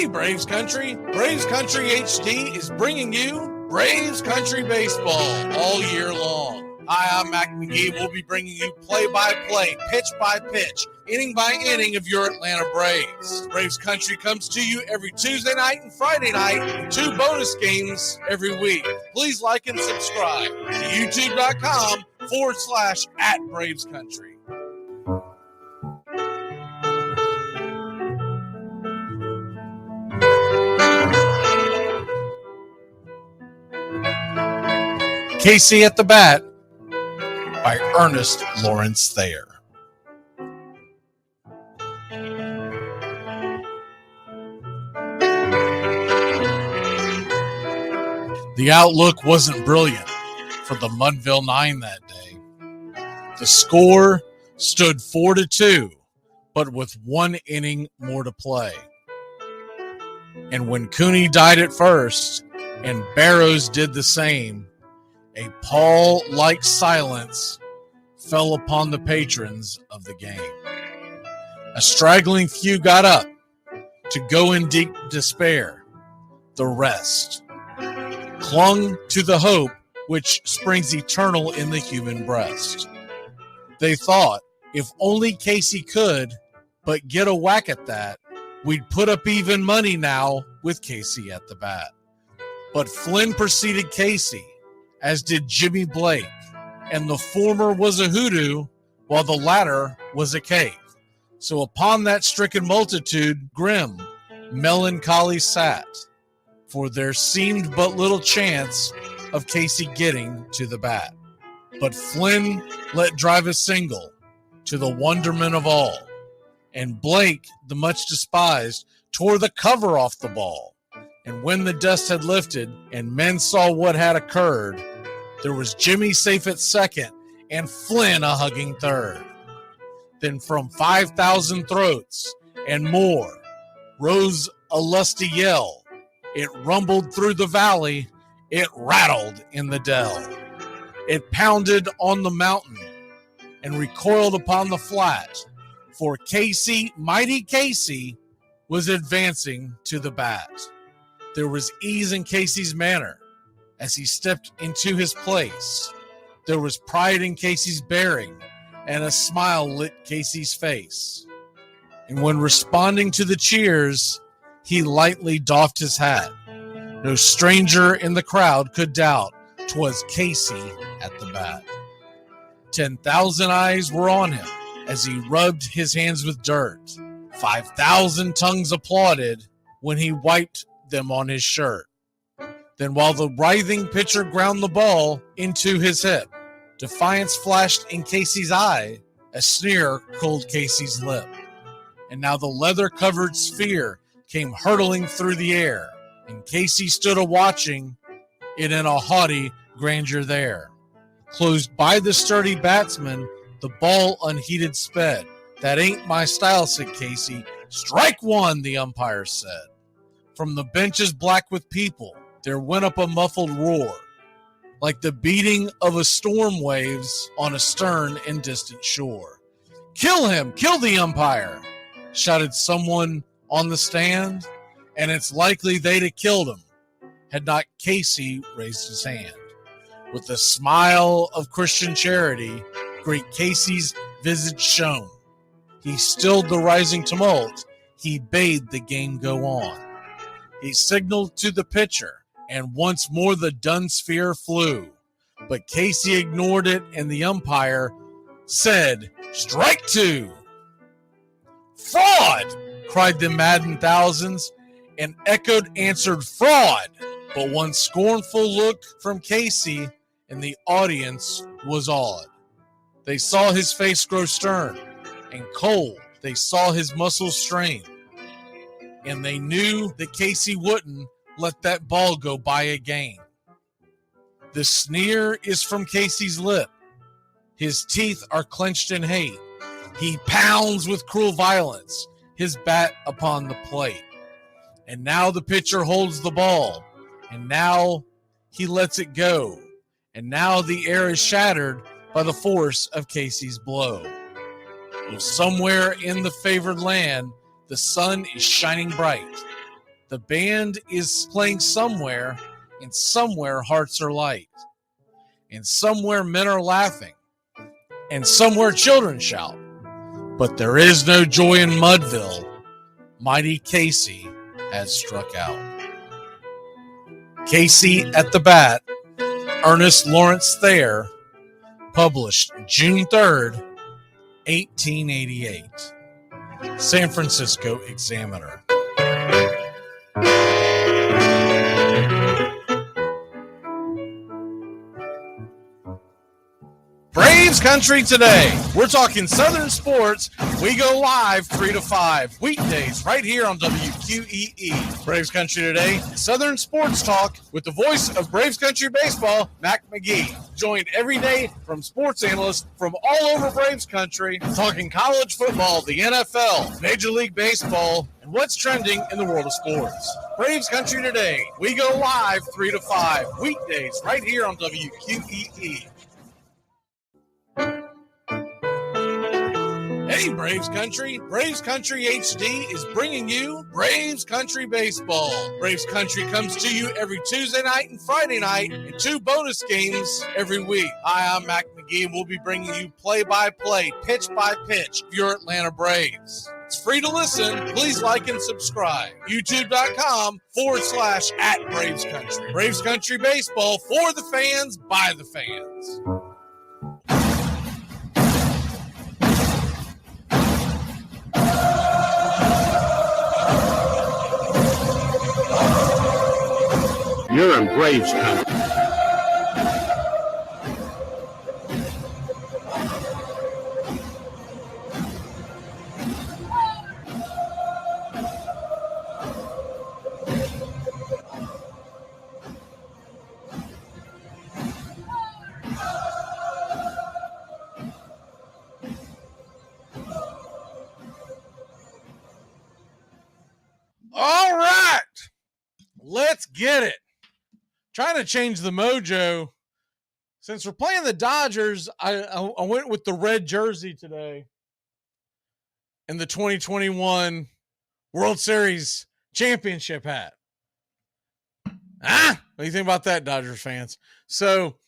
Braves Country! Braves Country HD is bringing you Braves Country Baseball all year long. Hi, I'm Mac Magee. We'll be bringing you play-by-play, pitch-by-pitch, inning-by-inning of your Atlanta Braves. Braves Country comes to you every Tuesday night and Friday night, and 2 bonus games every week. Please like and subscribe to youtube.com/@BravesCountry. Casey at the Bat by Ernest Lawrence Thayer. The outlook wasn't brilliant for the Mudville Nine that day. The score stood 4-2, but with 1 inning more to play. And when Cooney died at first and Barrows did the same, a pall-like silence fell upon the patrons of the game. A straggling few got up to go in deep despair. The rest clung to the hope which springs eternal in the human breast. They thought, if only Casey could but get a whack at that, we'd put up even money now with Casey at the bat. But Flynn preceded Casey, as did Jimmy Blake, and the former was a hoodoo, while the latter was a cake. So upon that stricken multitude, grim, melancholy sat, for there seemed but little chance of Casey getting to the bat. But Flynn let drive a single, to the wonderment of all, and Blake, the much despised, tore the cover off the ball. And when the dust had lifted and men saw what had occurred, there was Jimmy safe at second and Flynn a hugging third. Then from 5,000 throats and more rose a lusty yell. It rumbled through the valley, it rattled in the dell. It pounded on the mountain and recoiled upon the flat, for Casey, mighty Casey, was advancing to the bat. There was ease in Casey's manner as he stepped into his place. There was pride in Casey's bearing, and a smile lit Casey's face. And when responding to the cheers, he lightly doffed his hat. No stranger in the crowd could doubt 'twas Casey at the bat. 10,000 eyes were on him as he rubbed his hands with dirt. 5,000 tongues applauded when he wiped them on his shirt. Then while the writhing pitcher ground the ball into his hip, defiance flashed in Casey's eye, a sneer curled Casey's lip. And now the leather-covered sphere came hurtling through the air, and Casey stood a-watching it in a haughty grandeur there. Closed by the sturdy batsman, the ball unheeded sped. That ain't my style, said Casey. Strike one, the umpire said. From the benches black with people, there went up a muffled roar, like the beating of a storm waves on a stern and distant shore. Kill him! Kill the umpire! Shouted someone on the stand, and it's likely they'd have killed him had not Casey raised his hand. With a smile of Christian charity, great Casey's visage shone. He stilled the rising tumult. He bade the game go on. He signaled to the pitcher, and once more the dun sphere flew. But Casey ignored it, and the umpire said, "Strike two." "Fraud!" cried the maddened thousands, and echoed answered, "Fraud!" But one scornful look from Casey, and the audience was awed. They saw his face grow stern and cold. They saw his muscles strain. And they knew that Casey wouldn't let that ball go by again. The sneer is from Casey's lip. His teeth are clenched in hate. He pounds with cruel violence his bat upon the plate. And now the pitcher holds the ball. And now he lets it go, and now the air is shattered by the force of Casey's blow. Somewhere in the favored land, the sun is shining bright. The band is playing somewhere, and somewhere hearts are light. And somewhere men are laughing, and somewhere children shout. But there is no joy in Mudville. Mighty Casey has struck out. Casey at the bat, Ernest Lawrence Thayer, published June 3rd, 1888. San Francisco Examiner. Braves Country today. We're talking Southern sports. We go live 3 to 5 weekdays right here on WQEE. Braves Country today. Southern sports talk with the voice of Braves Country baseball, Mac Magee. Joined every day from sports analysts from all over Braves Country, talking college football, the NFL, Major League Baseball, and what's trending in the world of sports. Braves Country today. We go live 3 to 5 weekdays right here on WQEE. Hey, Braves Country. Braves Country HD is bringing you Braves Country Baseball. Braves Country comes to you every Tuesday night and Friday night, and 2 bonus games every week. Hi, I'm Mac Magee, and we'll be bringing you play-by-play, pitch-by-pitch of your Atlanta Braves. It's free to listen. Please like and subscribe. YouTube.com/@Braves Country. Braves Country Baseball for the fans, by the fans. You're in Braves Country. All right, let's get it. Trying to change the mojo. Since we're playing the Dodgers, I went with the red jersey today and the 2021 World Series championship hat. What do you think about that, Dodgers fans? So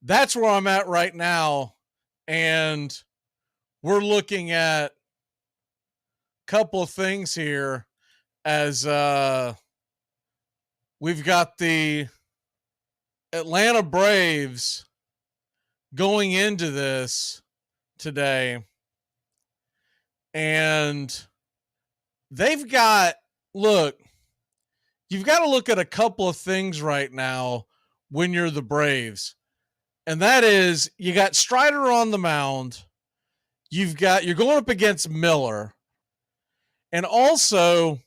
that's where I'm at right now, and we're looking at a couple of things here as we've got the Atlanta Braves going into this today, and they've got, you've got to look at a couple of things right now when you're the Braves, and that is you got Strider on the mound, you're going up against Miller, and also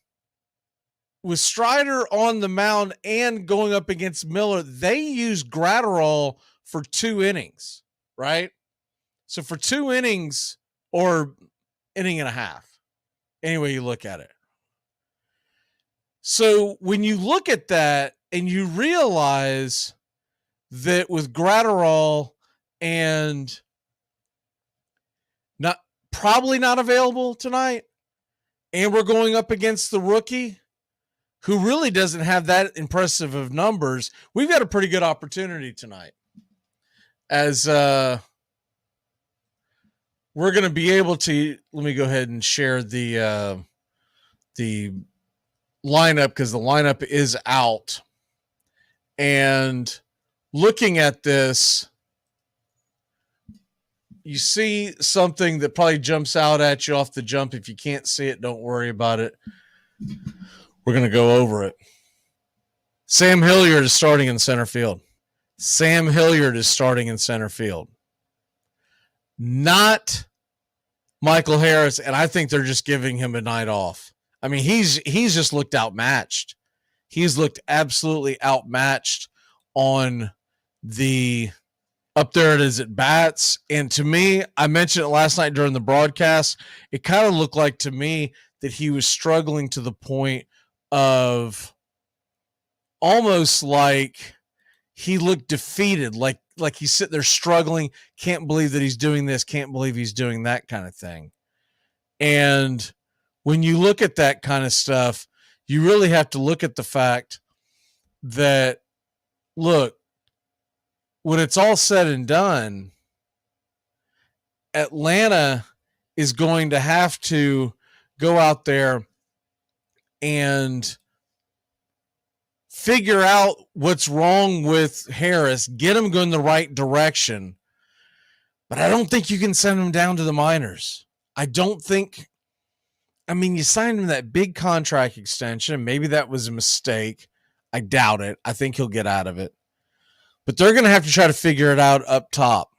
with Strider on the mound and going up against Miller, they use Gratterall for 2 innings, right? So for 2 innings or inning and a half, any way you look at it. So when you look at that and you realize that with Gratterall and probably not available tonight, and we're going up against the rookie, who really doesn't have that impressive of numbers, we've got a pretty good opportunity tonight. As we're going to be able to, let me go ahead and share the lineup, because the lineup is out. And looking at this, you see something that probably jumps out at you off the jump. If you can't see it, don't worry about it. We're going to go over it. Sam Hilliard is starting in center field. Sam Hilliard is starting in center field. Not Michael Harris, and I think they're just giving him a night off. I mean, he's just looked outmatched. He's looked absolutely outmatched on the up there it is at bats. And to me, I mentioned it last night during the broadcast, it kind of looked like to me that he was struggling to the point of almost like he looked defeated, like he's sitting there struggling, can't believe that he's doing this, can't believe he's doing that kind of thing. And when you look at that kind of stuff, you really have to look at the fact that, look, when it's all said and done, Atlanta is going to have to go out there and figure out what's wrong with Harris, get him going the right direction. But I don't think you can send him down to the minors. I don't think. I mean, you signed him that big contract extension, and maybe that was a mistake. I doubt it. I think he'll get out of it. But they're going to have to try to figure it out up top.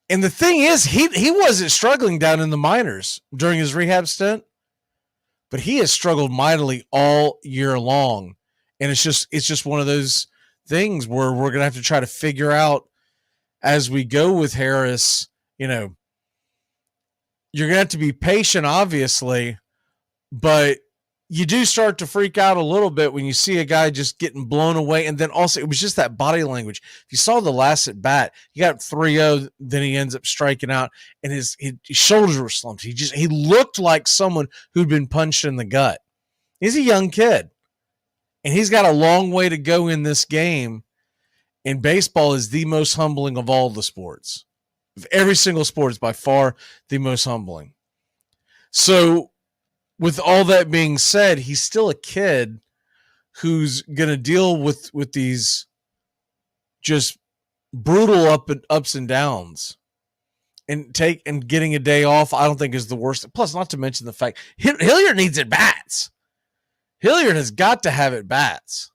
And the thing is, he wasn't struggling down in the minors during his rehab stint, but he has struggled mightily all year long. And it's just one of those things where we're going to have to try to figure out as we go with Harris. You know, you're going to have to be patient, obviously, but you do start to freak out a little bit when you see a guy just getting blown away. And then also, it was just that body language. If you saw the last at bat, he got 3-0, then he ends up striking out, and his shoulders were slumped. He looked like someone who'd been punched in the gut. He's a young kid, and he's got a long way to go in this game. And baseball is the most humbling of all the sports. Of every single sport is by far the most humbling. So, with all that being said, he's still a kid who's going to deal with these just brutal ups and downs, and getting a day off. I don't think is the worst. Plus, not to mention the fact Hilliard needs at bats. Hilliard has got to have at bats.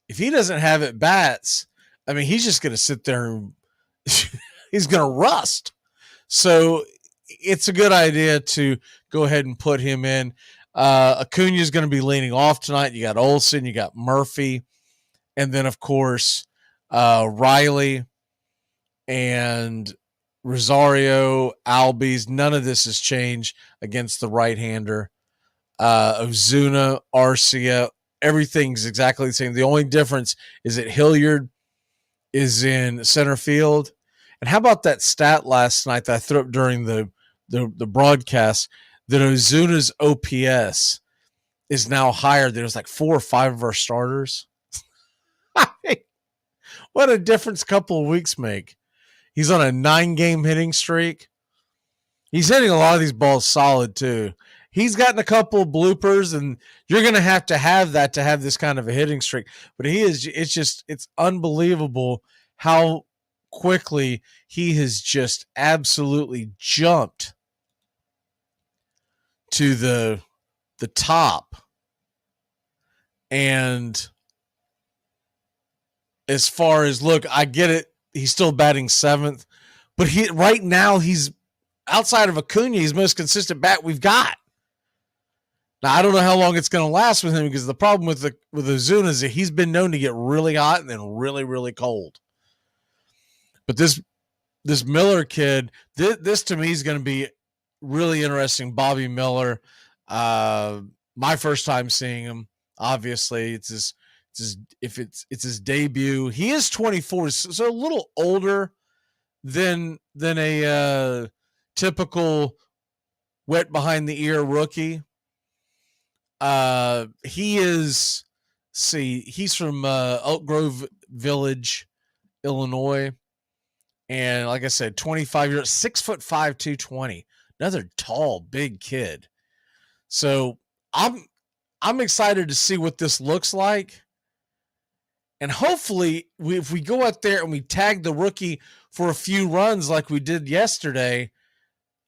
If he doesn't have at bats, I mean, he's just going to sit there and he's going to rust. So it's a good idea to go ahead and put him in. Acuna is going to be leaning off tonight. You got Olsen, you got Murphy, and then, of course, Riley and Rosario, Albies. None of this has changed against the right-hander. Ozuna, Arcia, everything's exactly the same. The only difference is that Hilliard is in center field. And how about that stat last night that I threw up during the broadcast, that Ozuna's OPS is now higher than it was like 4 or 5 of our starters? What a difference a couple of weeks make. He's on a 9-game hitting streak. He's hitting a lot of these balls solid too. He's gotten a couple of bloopers, and you're going to have that to have this kind of a hitting streak. But it's unbelievable how quickly he has just absolutely jumped to the top. And as far as, look, I get it, he's still batting 7th, but right now he's outside of Acuna, he's the most consistent bat we've got. Now, I don't know how long it's going to last with him, because the problem with Ozuna is that he's been known to get really hot and then really, really cold. But this Miller kid, this to me is going to be really interesting. Bobby Miller, my first time seeing him. Obviously, it's his debut. He is 24, so a little older than a typical wet behind the ear rookie. He's from Elk Grove Village, Illinois. And like I said, 25 years, 6'5", 220. Another tall, big kid. So I'm excited to see what this looks like. And hopefully, if we go out there and we tag the rookie for a few runs like we did yesterday,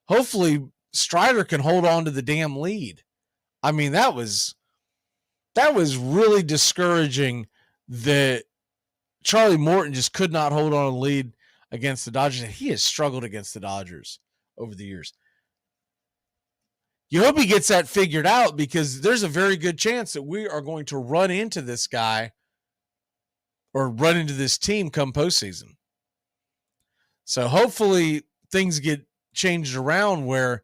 hopefully Strider can hold on to the damn lead. I mean, that was really discouraging that Charlie Morton just could not hold on to the lead against the Dodgers. And he has struggled against the Dodgers over the years. You hope he gets that figured out, because there's a very good chance that we are going to run into this guy or run into this team come postseason. So hopefully things get changed around where,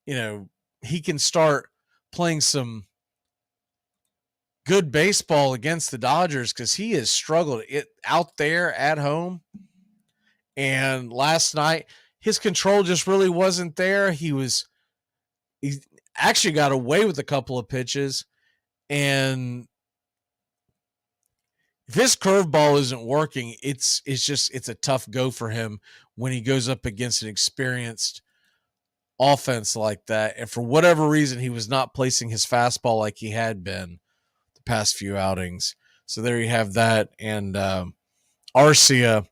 he can start playing some good baseball against the Dodgers because he has struggled out there at home. And last night, his control just really wasn't there. He actually got away with a couple of pitches. And if his curveball isn't working, it's a tough go for him when he goes up against an experienced offense like that. And for whatever reason, he was not placing his fastball like he had been the past few outings. So there you have that. And Arcia,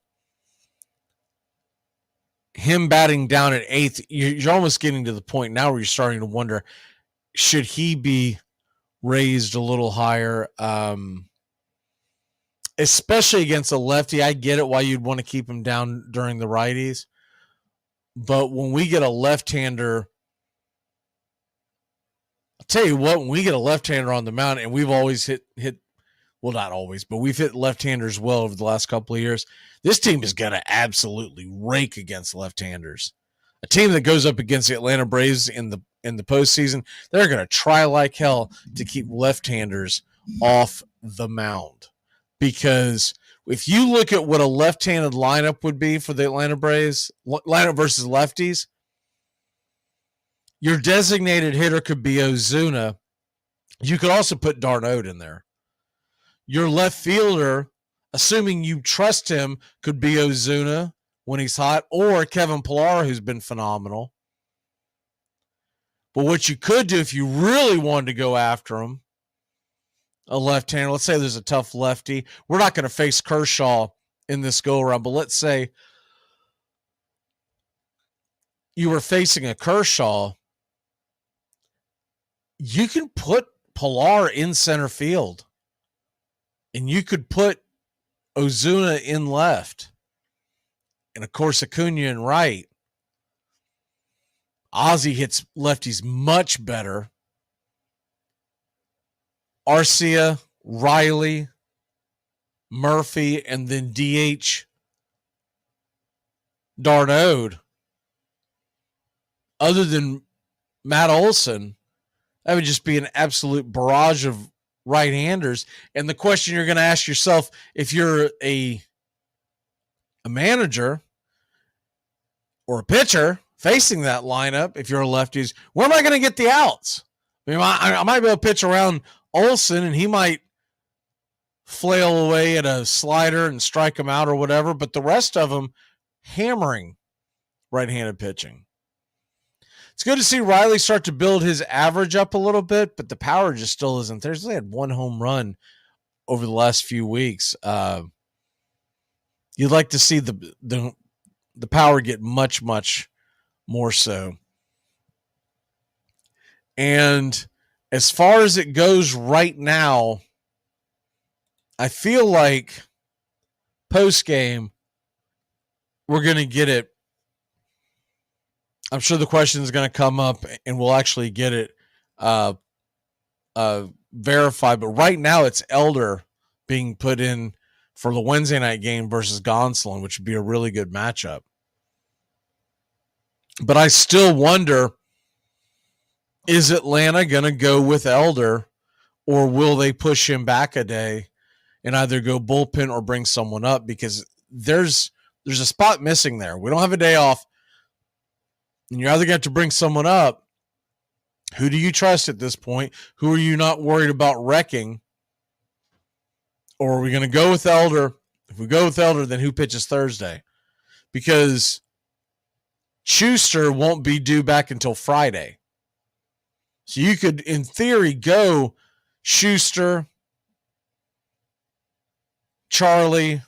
him batting down at 8th, you're almost getting to the point now where you're starting to wonder, should he be raised a little higher? Especially against a lefty. I get it why you'd want to keep him down during the righties. But when we get a left-hander, I'll tell you what, when we get a left-hander on the mound, and we've always hit, well, not always, but we've hit left-handers well over the last couple of years, this team is going to absolutely rake against left-handers. A team that goes up against the Atlanta Braves in the postseason, they're going to try like hell to keep left-handers off the mound. Because if you look at what a left-handed lineup would be for the Atlanta Braves, lineup versus lefties, your designated hitter could be Ozuna. You could also put Darnold in there. Your left fielder, assuming you trust him, could be Ozuna when he's hot, or Kevin Pillar, who's been phenomenal. But what you could do if you really wanted to go after him, a left-hander, let's say there's a tough lefty. We're not going to face Kershaw in this go-around, but let's say you were facing a Kershaw. You can put Pillar in center field, and you could put Ozuna in left, and of course Acuna in right. Ozzie hits lefties much better. Arcia, Riley, Murphy, and then DH Darnold. Other than Matt Olson, that would just be an absolute barrage of right-handers. And the question you're going to ask yourself, if you're a manager or a pitcher facing that lineup, if you're a lefties, where am I going to get the outs? I mean, I might be able to pitch around Olsen, and he might flail away at a slider and strike him out or whatever, but the rest of them hammering right-handed pitching. It's good to see Riley start to build his average up a little bit, but the power just still isn't there. He's only had one home run over the last few weeks. You'd like to see the power get much, much more so. And as far as it goes right now, I feel like post-game, we're going to get it. I'm sure the question is going to come up, and we'll actually get it verified. But right now, it's Elder being put in for the Wednesday night game versus Gonsolin, which would be a really good matchup. But I still wonder, is Atlanta going to go with Elder, or will they push him back a day and either go bullpen or bring someone up? Because there's a spot missing there. We don't have a day off, and you're either going to have to bring someone up. Who do you trust at this point? Who are you not worried about wrecking? Or are we going to go with Elder? If we go with Elder, then who pitches Thursday? Because Schuster won't be due back until Friday. So you could, in theory, go Schuster, Charlie,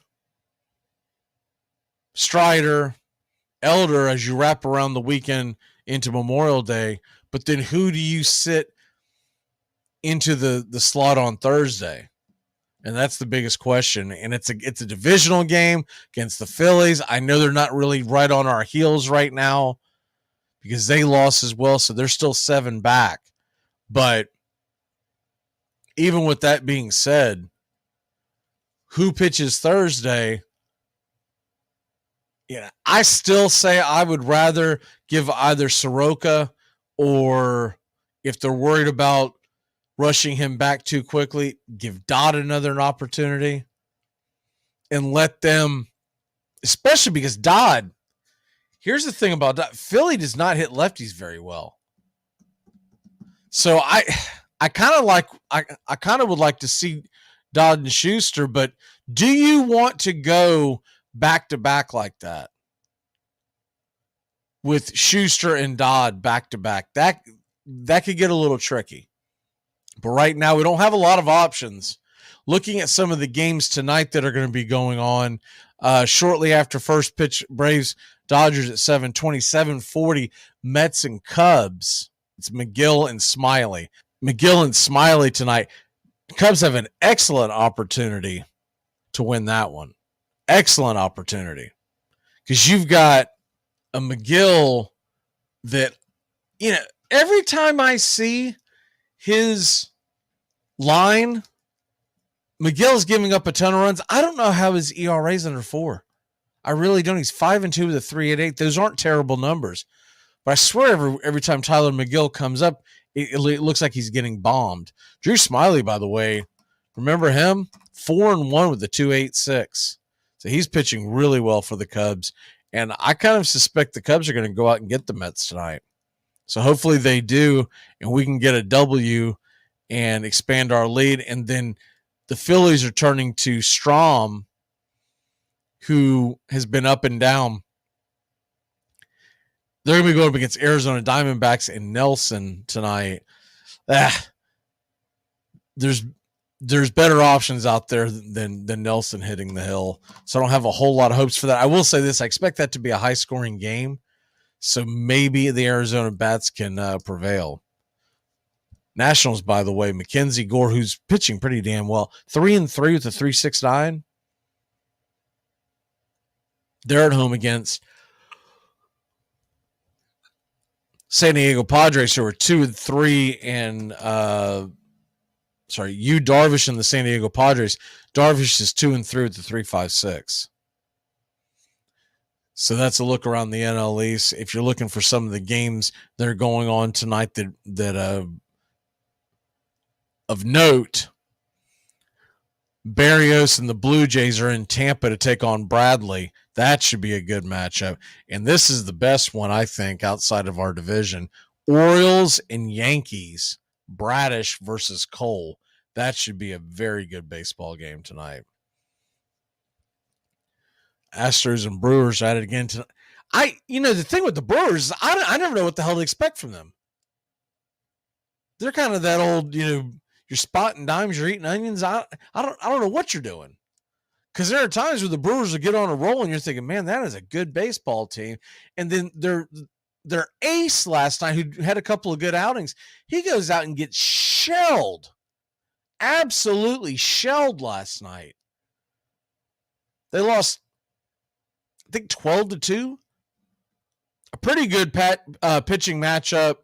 Strider, Elder as you wrap around the weekend into Memorial Day. But then who do you sit into the slot on Thursday? And that's the biggest question. And it's a divisional game against the Phillies. I know they're not really right on our heels right now because they lost as well, so they're still 7 back. But even with that being said, who pitches Thursday? Yeah, I still say I would rather give either Soroka, or if they're worried about rushing him back too quickly. Give Dodd another opportunity and let them, especially because Dodd, here's the thing about Dodd. Philly does not hit lefties very well. So I kind of would like to see Dodd and Schuster, but do you want to go back to back like that with Schuster and Dodd back to back? That could get a little tricky. But right now we don't have a lot of options. Looking at some of the games tonight that are going to be going on shortly after first pitch, Braves Dodgers at 7:20, 7:40, Mets and Cubs. It's McGill and Smiley. McGill and Smiley tonight. Cubs have an excellent opportunity to win that one. Excellent opportunity. Because you've got a McGill that, every time I see his line, McGill's giving up a ton of runs. I don't know how his ERA is under 4. I really don't. He's 5-2 with a 3.88. Those aren't terrible numbers. But I swear every time Tyler McGill comes up, it looks like he's getting bombed. Drew Smiley, by the way, remember him? 4-1 with the 2.86. So he's pitching really well for the Cubs. And I kind of suspect the Cubs are going to go out and get the Mets tonight. So hopefully they do, and we can get a W and expand our lead. And then the Phillies are turning to Strom, who has been up and down. They're going to be going up against Arizona Diamondbacks and Nelson tonight. There's better options out there than Nelson hitting the hill. So I don't have a whole lot of hopes for that. I will say this. I expect that to be a high-scoring game. So maybe the Arizona Bats can prevail. Nationals, by the way, Mackenzie Gore, who's pitching pretty damn well. 3-3 with a 3.69. They're at home against San Diego Padres, who are 2-3, and Yu Darvish and the San Diego Padres. Darvish is 2-3 with the 3.56. So that's a look around the NL East. If you're looking for some of the games that are going on tonight that of note, Barrios and the Blue Jays are in Tampa to take on Bradley. That should be a good matchup. And this is the best one, I think, outside of our division. Orioles and Yankees, Bradish versus Cole. That should be a very good baseball game tonight. Astros and Brewers at it again tonight. The thing with the Brewers, I never know what the hell to expect from them. They're kind of that old, you're spotting dimes, you're eating onions. I don't know what you're doing. Because there are times where the Brewers will get on a roll and you're thinking, man, that is a good baseball team. And then their ace last night, who had a couple of good outings, he goes out and gets shelled. Absolutely shelled last night. They lost, I think, 12-2. A pretty good pitching matchup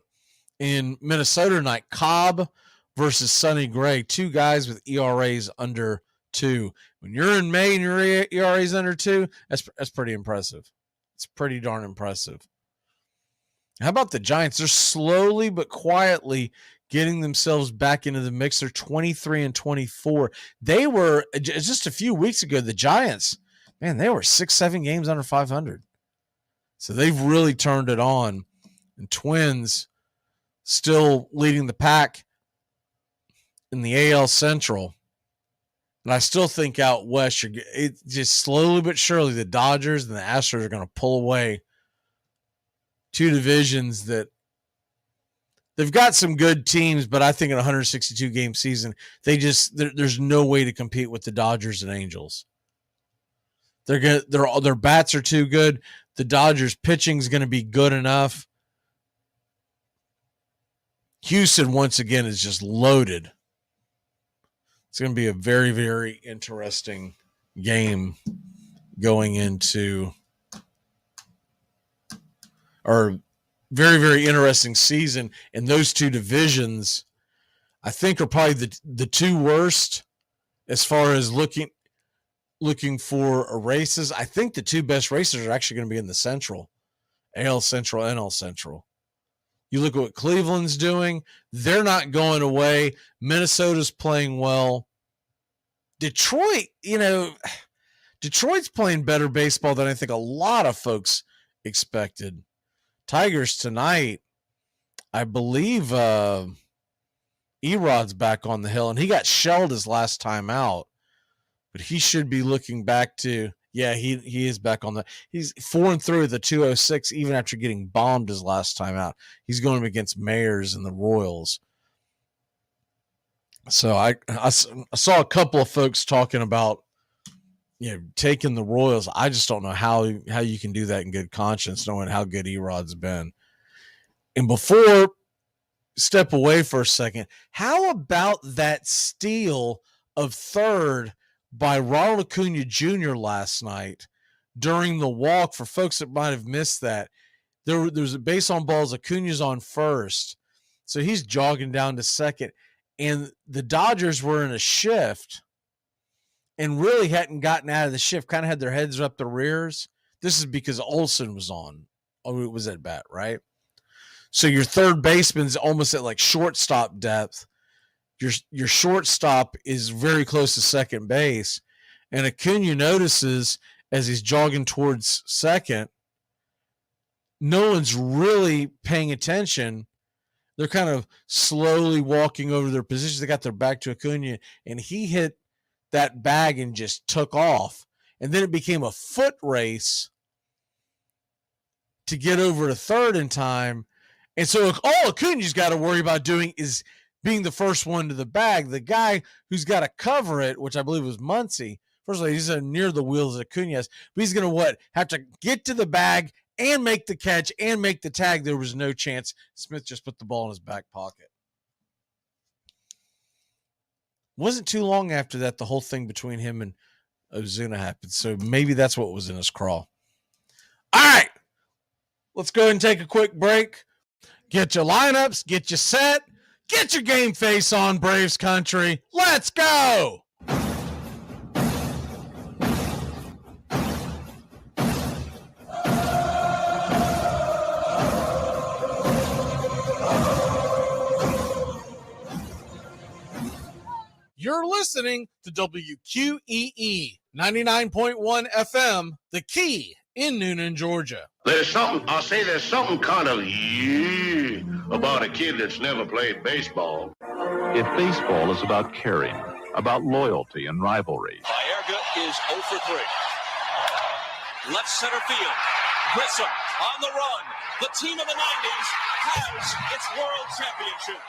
in Minnesota tonight. Cobb versus Sonny Gray. Two guys with ERAs under 2. When you're in May and your ERA's under 2, that's pretty impressive. It's pretty darn impressive. How about the Giants? They're slowly but quietly getting themselves back into the mix. They're 23-24. They were, just a few weeks ago, the Giants, man, they were 6-7 games under 500. So they've really turned it on. And Twins still leading the pack in the AL Central. And I still think out west, it's just slowly but surely the Dodgers and the Astros are going to pull away. Two divisions that they've got some good teams, but I think in a 162-game season, there's no way to compete with the Dodgers and Angels. Their bats are too good. The Dodgers pitching is going to be good enough. Houston, once again, is just loaded. It's going to be a very, very interesting game going into, or very, very interesting season. And those two divisions, I think, are probably the two worst as far as looking for races. I think the two best races are actually going to be in the Central, AL Central, NL Central. You look at what Cleveland's doing. They're not going away. Minnesota's playing well. Detroit, Detroit's playing better baseball than I think a lot of folks expected. Tigers tonight, I believe Erod's back on the hill, and he got shelled his last time out. But he should be looking back to, he is back on he's 4-3 with the 206, even after getting bombed his last time out. He's going against Mayers and the Royals. So I saw a couple of folks talking about, taking the Royals. I just don't know how you can do that in good conscience, knowing how good Erod's been. And before, step away for a second, how about that steal of third by Ronald Acuna Jr. last night during the walk? For folks that might have missed that, there's a base on balls. Acuna's on first, so he's jogging down to second, and the Dodgers were in a shift and really hadn't gotten out of the shift, kind of had their heads up their rears. This is because Olsen was on. Oh, it was at bat, right? So your third baseman's almost at like shortstop depth. Your shortstop is very close to second base. And Acuna notices as he's jogging towards second, no one's really paying attention. They're kind of slowly walking over their positions. They got their back to Acuna, and he hit that bag and just took off. And then it became a foot race to get over to third in time. And so all Acuna's got to worry about doing is being the first one to the bag. The guy who's got to cover it, which I believe was Muncy, first of all, he's near the wheels that Acuna has, but he's going to have to get to the bag and make the catch and make the tag. There was no chance. Smith just put the ball in his back pocket. Wasn't too long after that, the whole thing between him and Ozuna happened. So maybe that's what was in his crawl. All right, let's go ahead and take a quick break. Get your lineups, get you set, get your game face on, Braves country. Let's go. You're listening to WQEE 99.1 FM, The Key in Noonan, Georgia. There's something kind of about a kid that's never played baseball. If baseball is about caring, about loyalty and rivalry, Baerga is 0 for 3. Left center field. Grissom on the run. The team of the 90s has its world championship.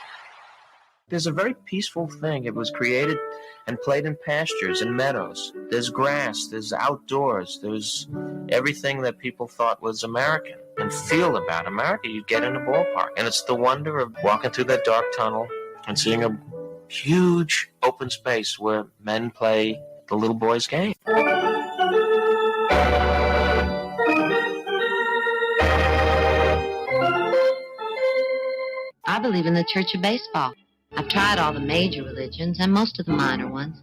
There's a very peaceful thing. It was created and played in pastures and meadows. There's grass, there's outdoors, there's everything that people thought was American and feel about America. You get in a ballpark, and it's the wonder of walking through that dark tunnel and seeing a huge open space where men play the little boy's game. I believe in the Church of Baseball. I've tried all the major religions and most of the minor ones.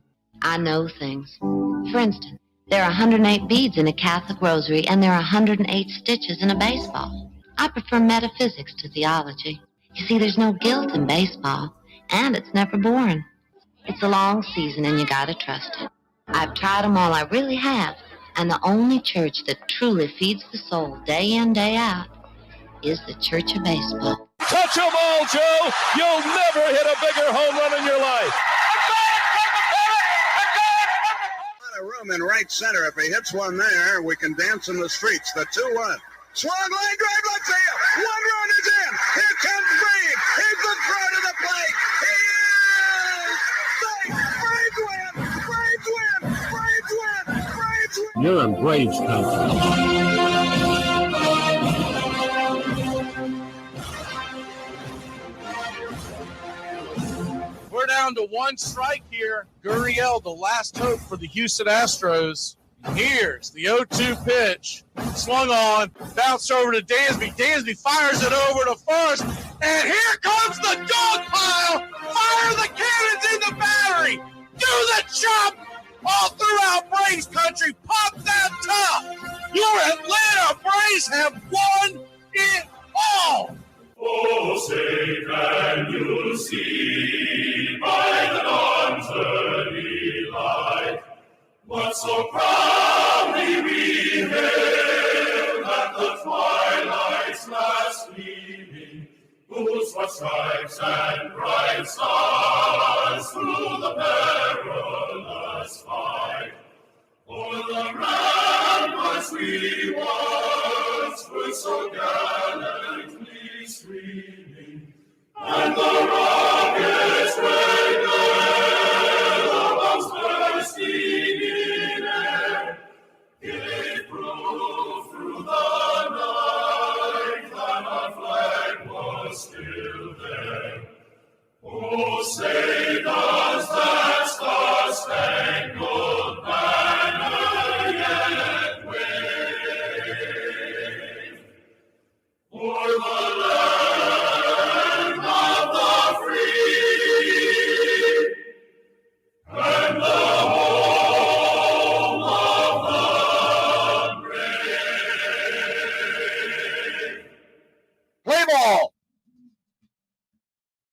I know things. For instance, there are 108 beads in a Catholic rosary, and there are 108 stitches in a baseball. I prefer metaphysics to theology. You see, there's no guilt in baseball, and it's never boring. It's a long season, and you gotta trust it. I've tried them all, I really have, and the only church that truly feeds the soul day in, day out is the Church of Baseball. Touch them all, Joe. You'll never hit a bigger home run in your life. A room in right center. If he hits one there, we can dance in the streets. The 2-1. Swung line drive left field. 1 run is in. Here comes Brave. He's the throw to the plate. He is safe. Braves win. Braves win. Braves win. Braves win. you're in Braves country. We're down to one strike here. Gurriel, the last hope for the Houston Astros. Here's the 0-2 pitch. Swung on, bounced over to Dansby. Dansby fires it over to first. And here comes the dog pile. Fire the cannons in the battery. Do the chop all throughout Braves country. Pop that top. Your Atlanta Braves have won it all. Oh, Whose what stripes and bright stars through the perilous fight. O'er the ramparts we once were so gallantly streaming, and the rockets' red glare, bombs bursting in air, gave proof through the night that our flag was still there. Oh, say does that star-spangled banner yet wave o'er the land of the free and the home of the brave? Play ball!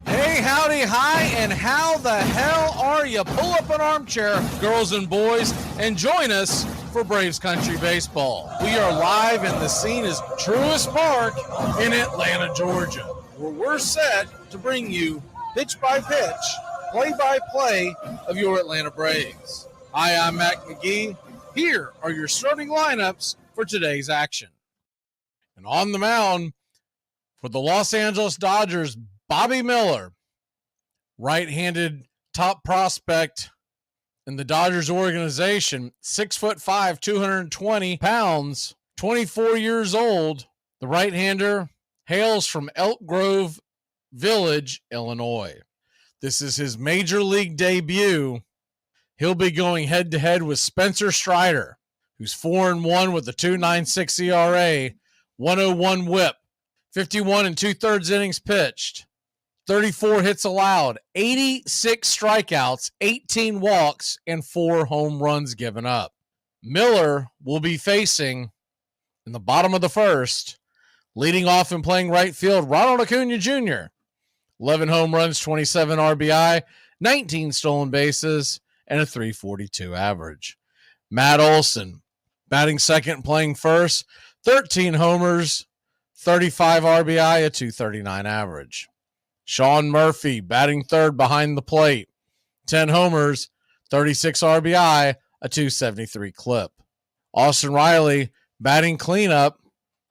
Hey, howdy, hi, and how the hell are you? Pull up an armchair, girls and boys, and join us for Braves Country Baseball. We are live, and the scene is Truist Park in Atlanta, Georgia, where we're set to bring you pitch by pitch, play by play of your Atlanta Braves. Hi, I'm Mac Magee. Here are your starting lineups for today's action. And on the mound for the Los Angeles Dodgers, Bobby Miller, right-handed top prospect in the Dodgers organization, 6'5", 220 pounds, 24 years old. The right-hander hails from Elk Grove Village, Illinois. This is his major league debut. He'll be going head-to-head with Spencer Strider, who's 4-1 with a 2.96 ERA, 101 whip, 51 2/3 innings pitched, 34 hits allowed, 86 strikeouts, 18 walks, and 4 home runs given up. Miller will be facing, in the bottom of the first, leading off and playing right field, Ronald Acuna Jr., 11 home runs, 27 RBI, 19 stolen bases, and a .342 average. Matt Olson, batting second and playing first, 13 homers, 35 RBI, a .239 average. Sean Murphy, batting third behind the plate, 10 homers, 36 RBI, a .273 clip. Austin Riley, batting cleanup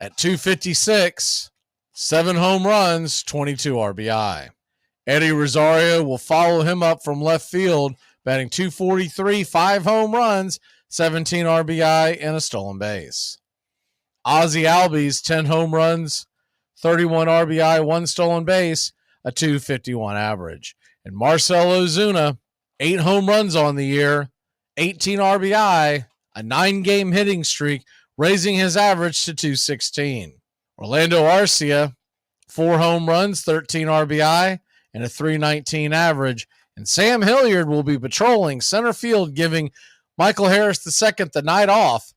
at .256, 7 home runs, 22 RBI. Eddie Rosario will follow him up from left field, batting .243, 5 home runs, 17 RBI, and a stolen base. Ozzie Albies, 10 home runs, 31 RBI, 1 stolen base, a .251 average. And Marcell Ozuna, 8 home runs on the year, 18 RBI, a 9-game hitting streak, raising his average to .216. Orlando Arcia, 4 home runs, 13 RBI, and a .319 average. And Sam Hilliard will be patrolling center field, giving Michael Harris II the night off.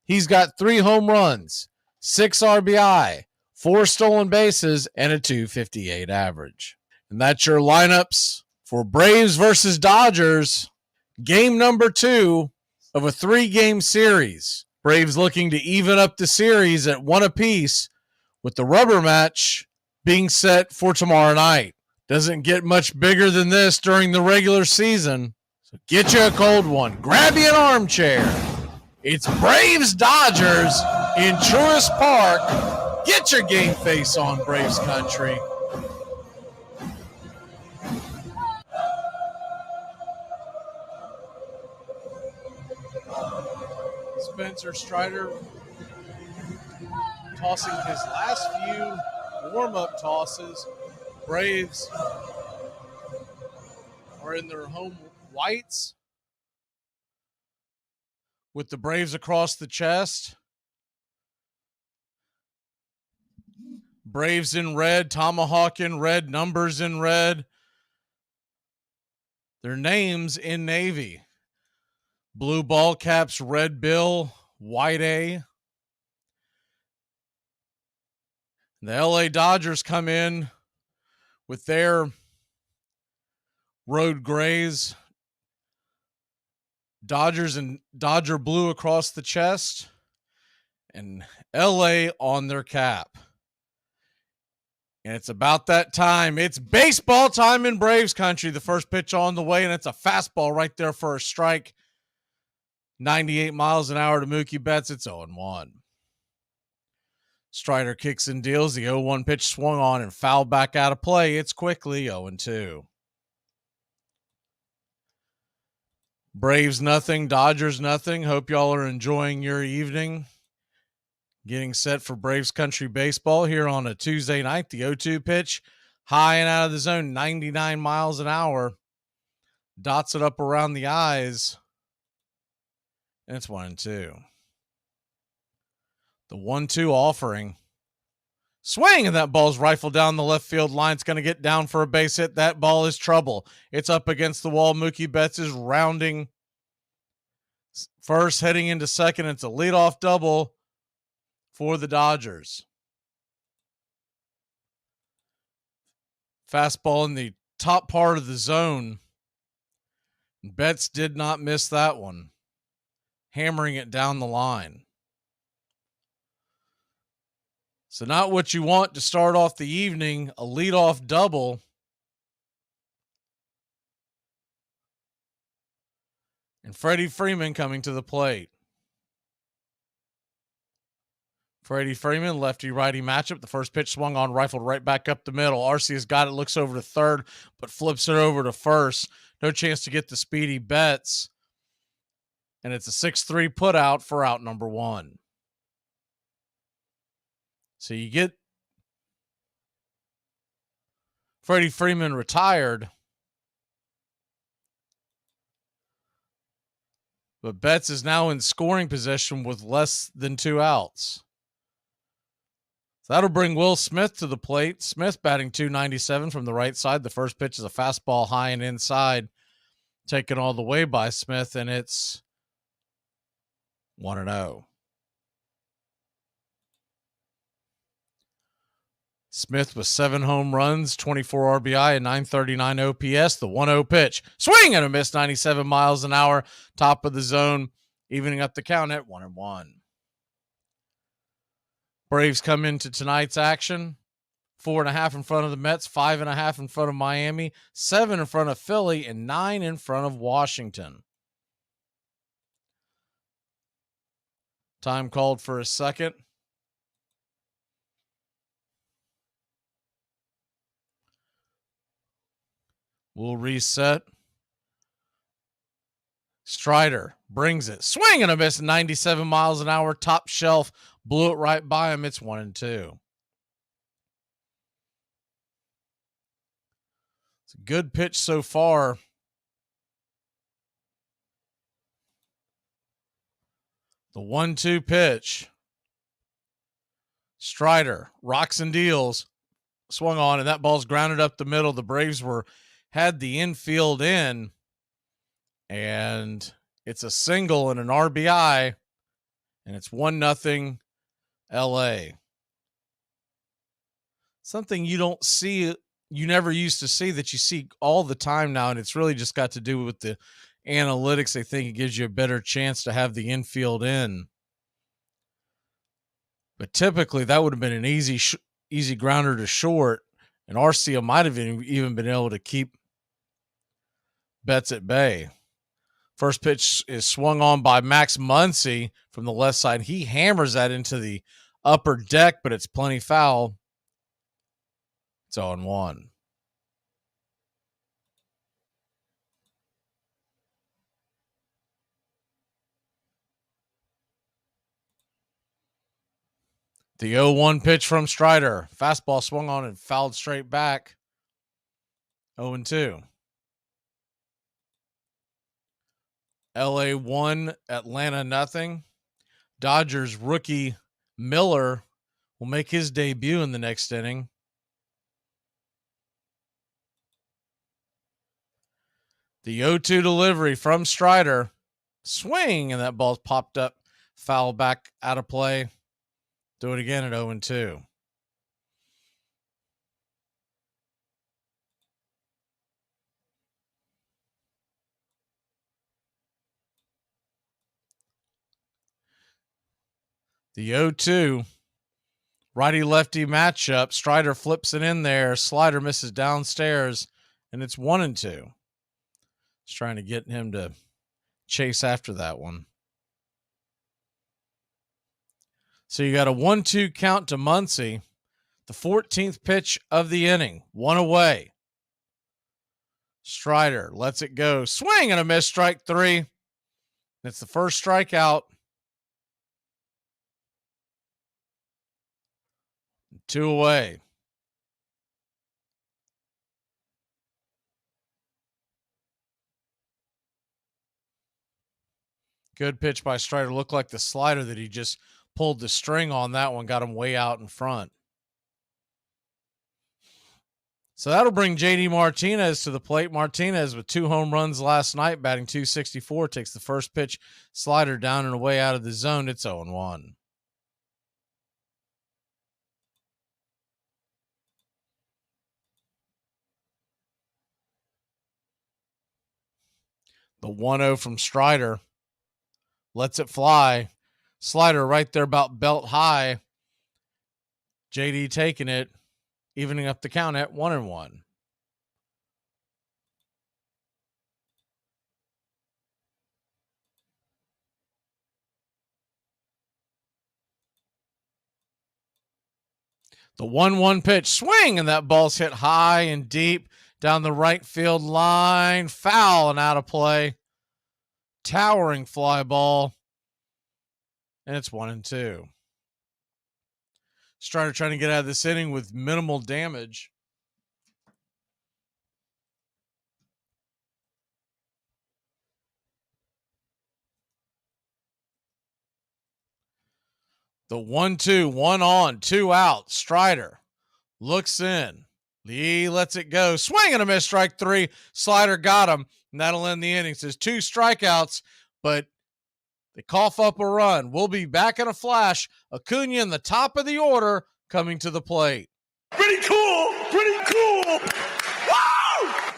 He's got 3 home runs, 6 RBI, 4 stolen bases, and a .258 average. And that's your lineups for Braves versus Dodgers. Game number 2 of a 3-game series. Braves looking to even up the series at 1 apiece, with the rubber match being set for tomorrow night. Doesn't get much bigger than this during the regular season. So get you a cold one. Grab you an armchair. It's Braves Dodgers in Truist Park. Get your game face on, Braves Country. Spencer Strider tossing his last few warm-up tosses. Braves are in their home whites with the Braves across the chest. Braves in red, tomahawk in red, numbers in red. Their names in navy. Blue ball caps, red bill, white A. The LA Dodgers come in with their road grays, Dodgers and Dodger blue across the chest, and LA on their cap. And it's about that time. It's baseball time in Braves country. The first pitch on the way, and it's a fastball right there for a strike. 98 miles an hour to Mookie Betts. It's 0-1. Strider kicks and deals. The 0-1 pitch swung on and fouled back out of play. It's quickly 0-2. Braves nothing, Dodgers nothing. Hope y'all are enjoying your evening. Getting set for Braves country baseball here on a Tuesday night. The 0-2 pitch, high and out of the zone, 99 miles an hour. Dots it up around the eyes. And it's 1-2. The 1-2 offering. Swing, and that ball's rifled down the left field line. It's going to get down for a base hit. That ball is trouble. It's up against the wall. Mookie Betts is rounding first, heading into second. It's a leadoff double for the Dodgers. Fastball in the top part of the zone. Betts did not miss that one, hammering it down the line. So not what you want to start off the evening, a leadoff double. And Freddie Freeman coming to the plate. Freddie Freeman, lefty-righty matchup. The first pitch swung on, rifled right back up the middle. Arcea's got it, looks over to third, but flips it over to first. No chance to get the speedy Betts. And it's a 6-3 put out for out number 1. So you get Freddie Freeman retired, but Betts is now in scoring position with less than 2 outs. So that'll bring Will Smith to the plate. Smith batting .297 from the right side. The first pitch is a fastball high and inside, taken all the way by Smith, and it's 1-0. Smith with 7 home runs, 24 RBI, and 939 OPS. The 1-0 pitch. Swing and a miss, 97 miles an hour. Top of the zone, evening up the count at 1-1. Braves come into tonight's action. 4.5 in front of the Mets, 5.5 in front of Miami, 7 in front of Philly, and 9 in front of Washington. Time called for a second. We'll reset. Strider brings it. Swing and a miss, 97 miles an hour. Top shelf. Blew it right by him. It's 1-2. It's a good pitch so far. The 1-2 pitch. Strider rocks and deals. Swung on, and that ball's grounded up the middle. The Braves had the infield in, and it's a single and an RBI, and it's 1-0 LA. Something you don't see, you never used to see, that you see all the time now, and it's really just got to do with the analytics. They think it gives you a better chance to have the infield in. But typically that would have been an easy grounder to short, and Arcia might have even been able to keep Betts at bay. First pitch is swung on by Max Magee from the left side. He hammers that into the upper deck, but it's plenty foul. It's 0-1. The 0-1 pitch from Strider. Fastball swung on and fouled straight back. 0-2. LA 1, Atlanta 0. Dodgers rookie Miller will make his debut in the next inning. The 0-2 delivery from Strider. Swing, and that ball's popped up. Foul back out of play. Do it again at 0-2. The 0-2 Righty-lefty matchup. Strider flips it in there. Slider misses downstairs, and it's 1-2. Just trying to get him to chase after that one. So you got a 1-2 count to Muncy. The 14th pitch of the inning. 1 away. Strider lets it go. Swing and a miss, strike 3. It's the first strikeout. 2 away. Good pitch by Strider. Looked like the slider that he just pulled the string on that one, got him way out in front. So that'll bring J.D. Martinez to the plate. Martinez with 2 home runs last night, batting .264, takes the first pitch, slider down and away out of the zone. It's 0-1. The 1-0 from Strider. Lets it fly. Slider right there about belt high. JD taking it, evening up the count at 1-1. The 1-1 pitch, swing, and that ball's hit high and deep down the right field line. Foul and out of play. Towering fly ball. And it's 1-2. Strider trying to get out of this inning with minimal damage. The 1-2, 1 on, 2 out. Strider looks in. Lee lets it go. Swing and a miss, strike 3. Slider got him, and that'll end the inning. Says 2 strikeouts, but they cough up a run. We'll be back in a flash. Acuna in the top of the order coming to the plate. Pretty cool. Pretty cool. Wow!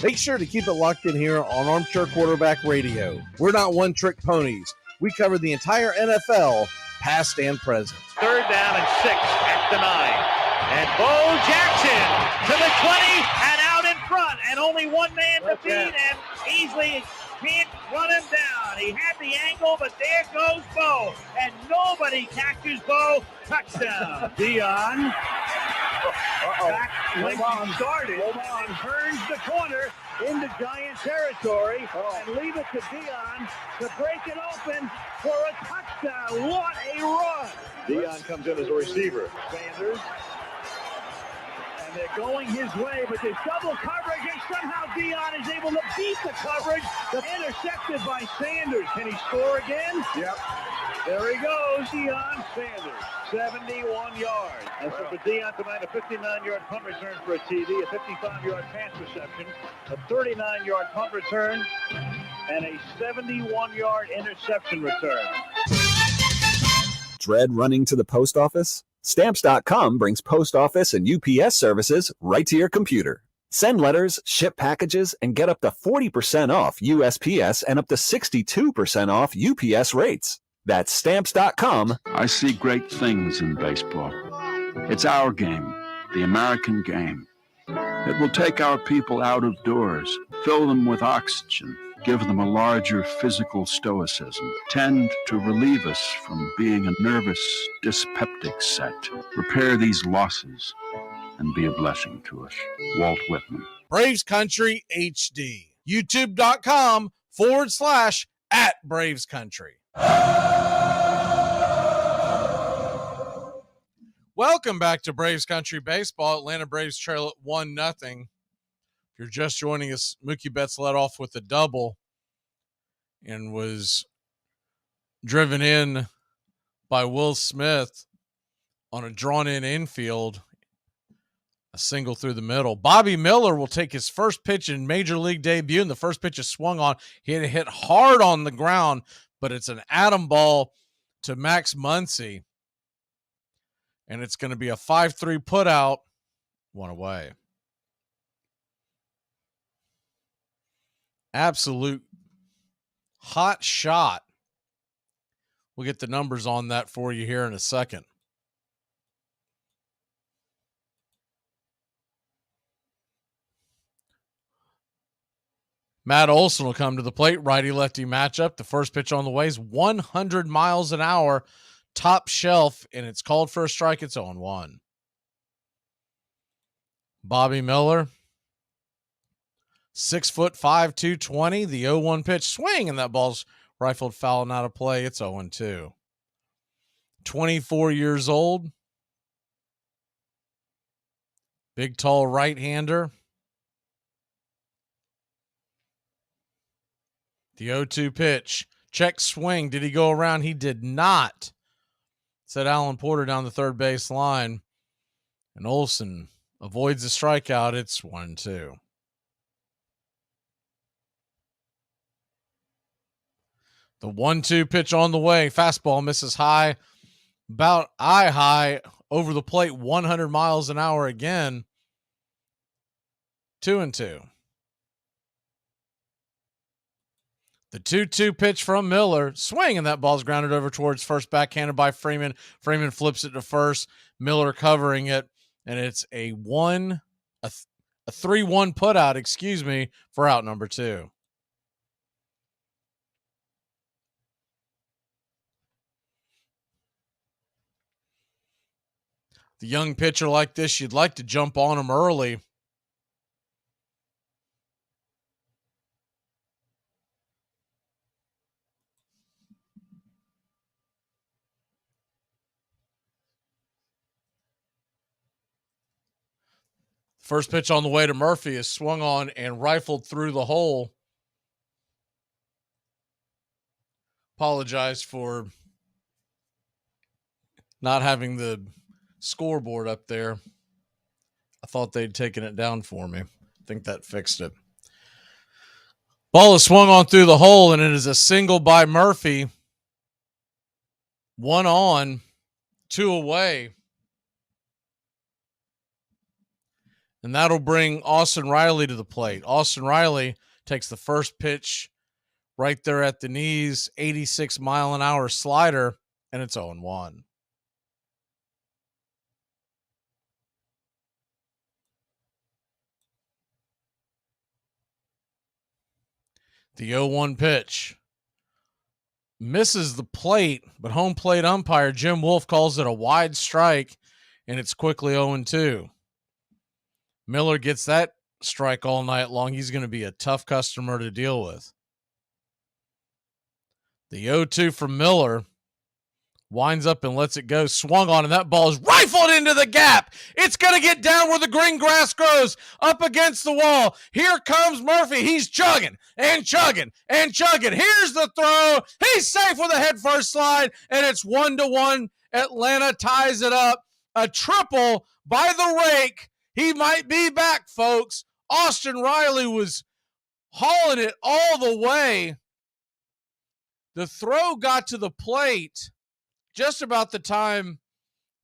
Make sure to keep it locked in here on Armchair Quarterback Radio. We're not one-trick ponies. We cover the entire NFL, past and present. 3rd down and 6 at the 9. And Bo Jackson to the 20 and out in front. And only one man to beat, and Easley can't run him down. He had the angle, but there goes Bo. And nobody catches Bo. Touchdown. Dion. Back when he started and turns the corner into Giant territory and leave it to Dion to break it open for a touchdown. What a run. Dion comes in as a receiver. Sanders. And they're going his way, but there's double coverage, and somehow Dion is able to beat the coverage. Intercepted by Sanders. Can he score again? Yep. There he goes, Deion Sanders, 71 yards. And so for Deion tonight, a 59-yard punt return for a TD, a 55-yard pass reception, a 39-yard punt return, and a 71-yard interception return. Dread running to the post office? Stamps.com brings post office and UPS services right to your computer. Send letters, ship packages, and get up to 40% off USPS and up to 62% off UPS rates. That's Stamps.com. I see great things in baseball. It's our game, the American game. It will take our people out of doors, fill them with oxygen, give them a larger physical stoicism, tend to relieve us from being a nervous, dyspeptic set, repair these losses, and be a blessing to us. Walt Whitman. Braves Country HD. YouTube.com/@Braves Country. Welcome back to Braves Country Baseball. Atlanta Braves trail at 1-0. If you're just joining us, Mookie Betts led off with a double and was driven in by Will Smith on a drawn-in infield, a single through the middle. Bobby Miller will take his first pitch in Major League debut, and the first pitch is swung on. He had hit hard on the ground, but it's an atom ball to Max Muncy. And it's going to be a 5-3 putout, 1 away. Absolute hot shot We'll get the numbers on that for you here in a second. Matt Olson will come to the plate, righty-lefty matchup. The first pitch on the way is 100 miles an hour, top shelf, and it's called for a strike. It's 0-1. Bobby Miller, 6'5", 220. The 0-1 pitch, swing, and that ball's rifled foul and out of play. It's 0-2. 24 years old. Big, tall right-hander. The 0-2 pitch. Check swing. Did he go around? He did not. Said Alan Porter down the third base line. And Olson avoids the strikeout. It's 1-2. The 1-2 pitch on the way. Fastball misses high. About eye high over the plate. 100 miles an hour again. 2-2. The 2-2 pitch from Miller. Swing, and that ball's grounded over towards first, backhanded by Freeman. Freeman flips it to first. Miller covering it, and it's a 3-1 putout, for out number 2. The young pitcher like this, you'd like to jump on him early. First pitch on the way to Murphy is swung on and rifled through the hole. Apologize for not having the scoreboard up there. I thought they'd taken it down for me. I think that fixed it. Ball is swung on through the hole, and it is a single by Murphy. 1 on, 2 away. And that'll bring Austin Riley to the plate. Austin Riley takes the first pitch right there at the knees, 86-mile-an-hour slider, and it's 0-1. The 0-1 pitch misses the plate, but home plate umpire Jim Wolf calls it a wide strike, and it's quickly 0-2. Miller gets that strike all night long. He's going to be a tough customer to deal with. The 0-2 from Miller winds up and lets it go. Swung on, and that ball is rifled into the gap. It's going to get down where the green grass grows, up against the wall. Here comes Murphy. He's chugging and chugging and chugging. Here's the throw. He's safe with a head-first slide, and it's 1-1. Atlanta ties it up. A triple by the rake. He might be back, folks. Austin Riley was hauling it all the way. The throw got to the plate just about the time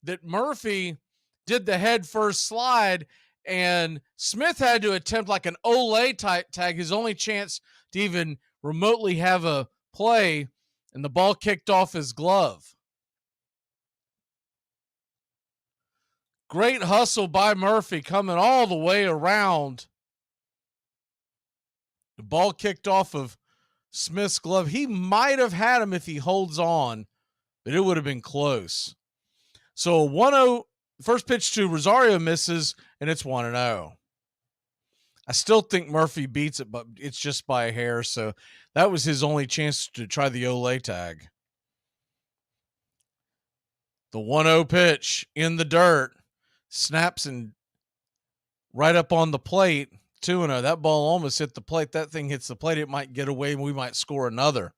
that Murphy did the head first slide, and Smith had to attempt like an Olay type tag, his only chance to even remotely have a play, and the ball kicked off his glove. Great hustle by Murphy coming all the way around. The ball kicked off of Smith's glove. He might have had him if he holds on, but it would have been close. So 1-0, first pitch to Rosario misses, and it's 1-0. I still think Murphy beats it, but it's just by a hair. So that was his only chance to try the Olay tag. The 1-0 pitch in the dirt. Snaps and right up on the plate, 2-0. That ball almost hit the plate. That thing hits the plate, it might get away, and we might score another.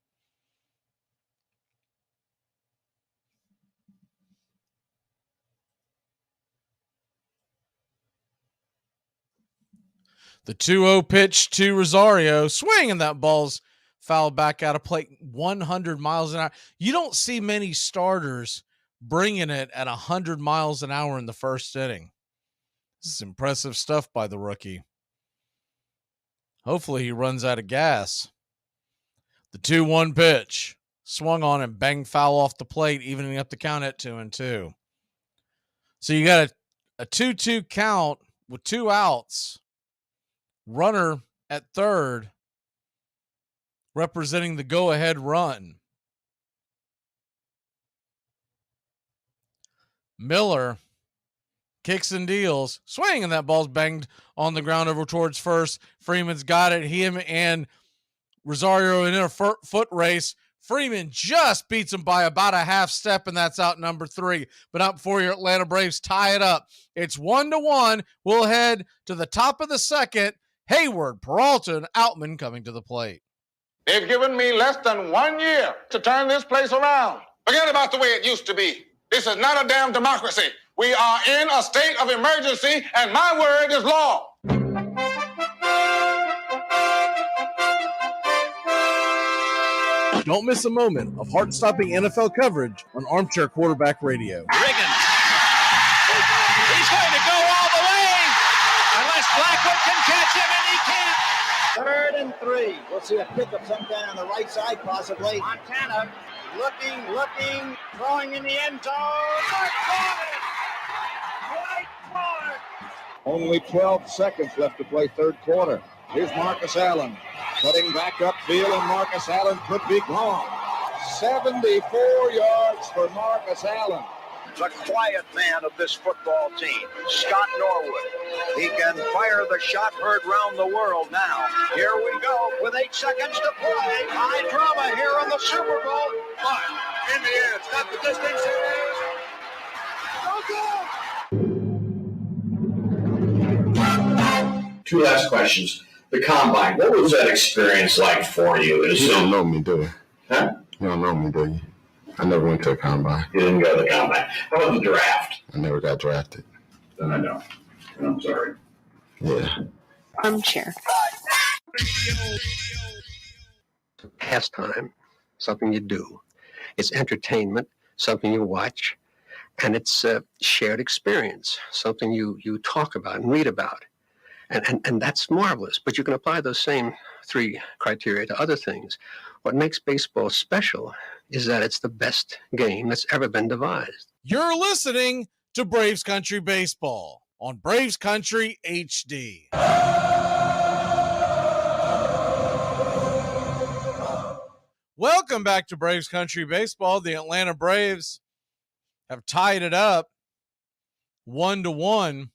The 2-0 pitch to Rosario. Swing, and that ball's fouled back out of plate, 100 miles an hour. You don't see many starters bringing it at 100 miles an hour in the first inning. This is impressive stuff by the rookie. Hopefully he runs out of gas. The 2-1 pitch. swung on and banged foul off the plate, evening up the count at 2-2. So you got a 2-2 count with 2 outs. Runner at third, representing the go-ahead run. Miller kicks and deals, swing, and that ball's banged on the ground over towards first. Freeman's got it. Him and Rosario in a foot race. Freeman just beats him by about a half step, and that's out number 3. But not before your Atlanta Braves tie it up. It's 1-1. We'll head to the top of the second. Hayward, Peralta, and Outman coming to the plate. They've given me less than 1 year to turn this place around. Forget about the way it used to be. This is not a damn democracy. We are in a state of emergency, and my word is law. Don't miss a moment of heart-stopping NFL coverage on Armchair Quarterback Radio. Riggins. He's going to go all the way, unless Blackwood can catch him, and he can't. 3rd and 3. We'll see a pickup sometime on the right side, possibly. Montana looking, throwing in the end zone. Right corner. Only 12 seconds left to play third quarter. Here's Marcus Allen. Cutting back upfield, and Marcus Allen could be gone. 74 yards for Marcus Allen. The quiet man of this football team, Scott Norwood. He can fire the shot heard round the world now. Here we go with 8 seconds to play. High drama here on the Super Bowl. But in the air, it's got the distance. Go, go! 2 last questions. The combine, what was that experience like for you? You don't know me, do you? Huh? You don't know me, do you? I never went to a combine. You didn't go to the combine. How about the draft? I never got drafted. Then I don't. I'm sorry. Yeah. Armchair. Pastime, something you do. It's entertainment, something you watch. And it's a shared experience, something you talk about and read about. And that's marvelous, but you can apply those same 3 criteria to other things. What makes baseball special is that it's the best game that's ever been devised. You're listening to Braves Country Baseball on Braves Country HD. Welcome back to Braves Country Baseball. The Atlanta Braves have tied it up 1-1.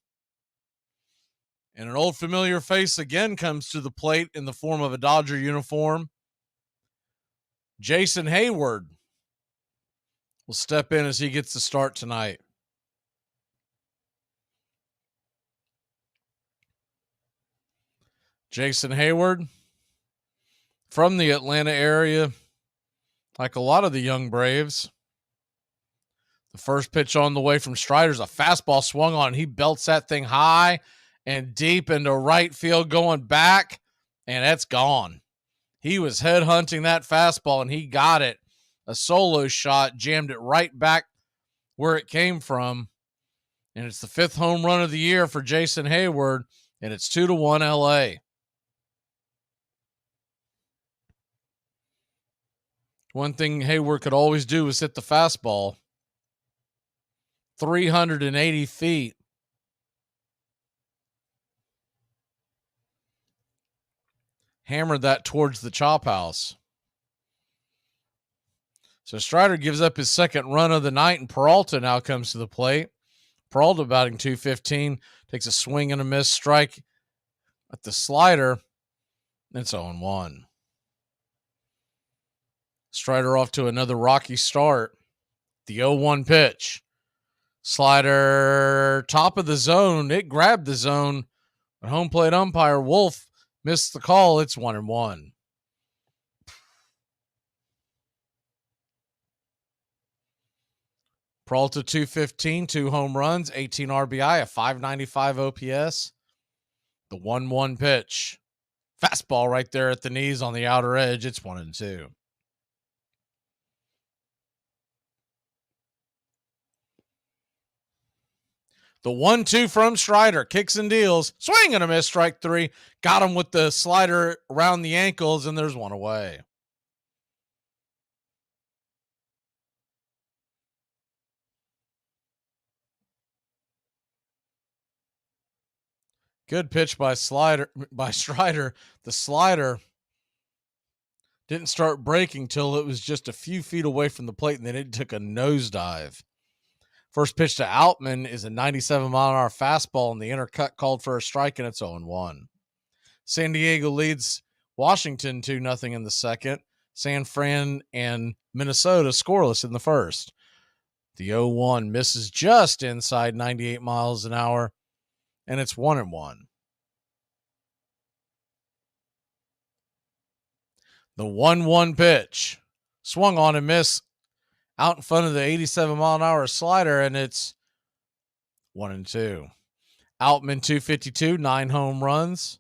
And an old familiar face again comes to the plate in the form of a Dodger uniform. Jason Hayward will step in as he gets the start tonight. Jason Hayward from the Atlanta area, like a lot of the young Braves. The first pitch on the way from Strider's a fastball swung on. He belts that thing high and deep into right field going back, and that's gone. He was headhunting that fastball, and he got it. A solo shot, jammed it right back where it came from, and it's the 5th home run of the year for Jason Hayward, and it's 2-1 LA. One thing Hayward could always do was hit the fastball. 380 feet. Hammered that towards the chop house. So Strider gives up his 2nd run of the night, and Peralta now comes to the plate. Peralta batting .215, takes a swing and a miss strike at the slider. It's 0-1. Strider off to another rocky start. The 0-1 pitch. Slider top of the zone. It grabbed the zone. But home plate umpire Wolf missed the call. It's 1-1. Peralta .215, 2 home runs, 18 RBI, a .595 OPS. The 1-1 pitch. Fastball right there at the knees on the outer edge. It's 1-2. The 1-2 from Strider. Kicks and deals. Swing and a miss. Strike 3. Got him with the slider around the ankles, and there's one away. Good pitch by Strider. The slider didn't start breaking till it was just a few feet away from the plate, and then it took a nosedive. First pitch to Outman is a 97-mile-an-hour fastball, and the inner cut called for a strike, and it's 0-1. San Diego leads Washington 2-0 in the second. San Fran and Minnesota scoreless in the first. The 0-1 misses just inside 98 miles an hour, and it's 1-1. The 1-1 pitch swung on and missed out in front of the 87-mile-an-hour slider, and it's 1-2. Outman 252, 9 home runs,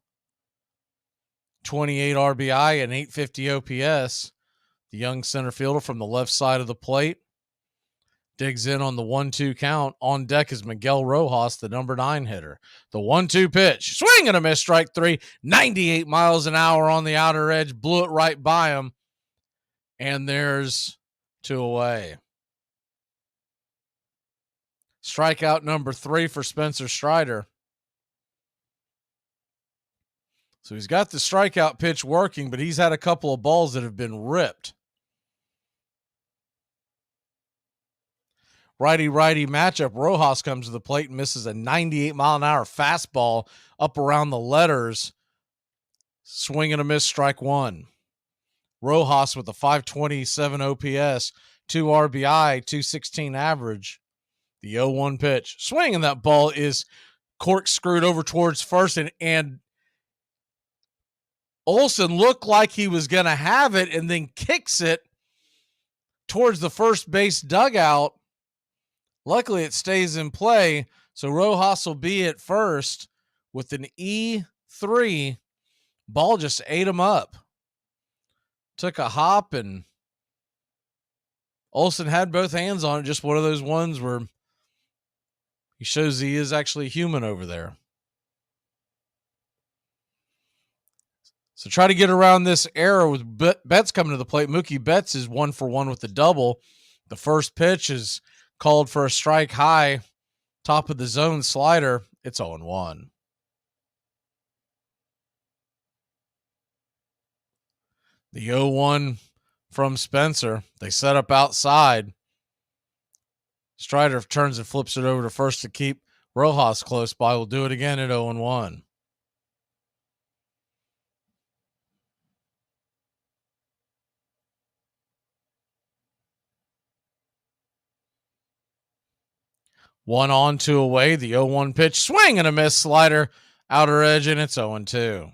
28 RBI, and 850 OPS. The young center fielder from the left side of the plate digs in on the 1-2 count. On deck is Miguel Rojas, the number 9 hitter. The 1-2 pitch, swing and a miss, strike 3, 98 miles an hour on the outer edge, blew it right by him, and there's 2 away. Strikeout number 3 for Spencer Strider. So he's got the strikeout pitch working, but he's had a couple of balls that have been ripped. Righty-righty matchup. Rojas comes to the plate and misses a 98-mile-an-hour fastball up around the letters. Swing and a miss, strike 1. Rojas with a 527 OPS, 2 RBI, 216 average. The 0-1 pitch. Swing, and that ball is corkscrewed over towards first, and Olsen looked like he was going to have it and then kicks it towards the first base dugout. Luckily, it stays in play, so Rojas will be at first with an E3. Ball just ate him up. Took a hop, and Olsen had both hands on it. Just one of those ones where he shows he is actually human over there. So try to get around this error with Betts coming to the plate. Mookie Betts is 1-for-1 with the double. The first pitch is called for a strike high, top of the zone slider. It's 0-1. The 0-1 from Spencer. They set up outside. Strider turns and flips it over to first to keep Rojas close by. We'll do it again at 0-1. One on, 2 away. The 0-1 pitch, swing and a miss, slider, outer edge, and it's 0-2.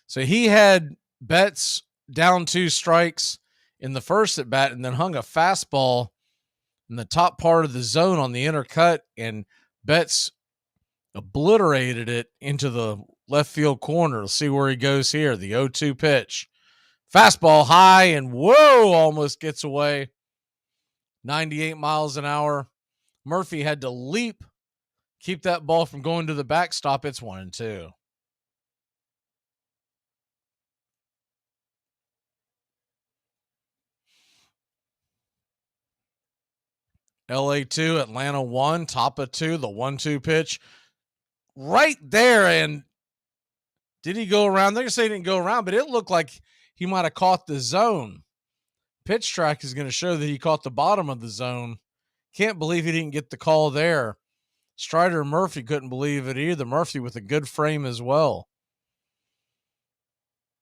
So he had Betts down 2 strikes in the first at bat, and then hung a fastball in the top part of the zone on the inner cut, and Betts obliterated it into the left field corner. Let's see where he goes here. The 0-2 pitch, fastball high, and whoa, almost gets away. 98 miles an hour. Murphy had to leap, keep that ball from going to the backstop. It's 1-2. LA 2, Atlanta 1, top of 2, the 1-2 pitch right there. And did he go around? They're going to say he didn't go around, but it looked like he might have caught the zone. Pitch track is going to show that he caught the bottom of the zone. Can't believe he didn't get the call there. Strider and Murphy couldn't believe it either. Murphy with a good frame as well.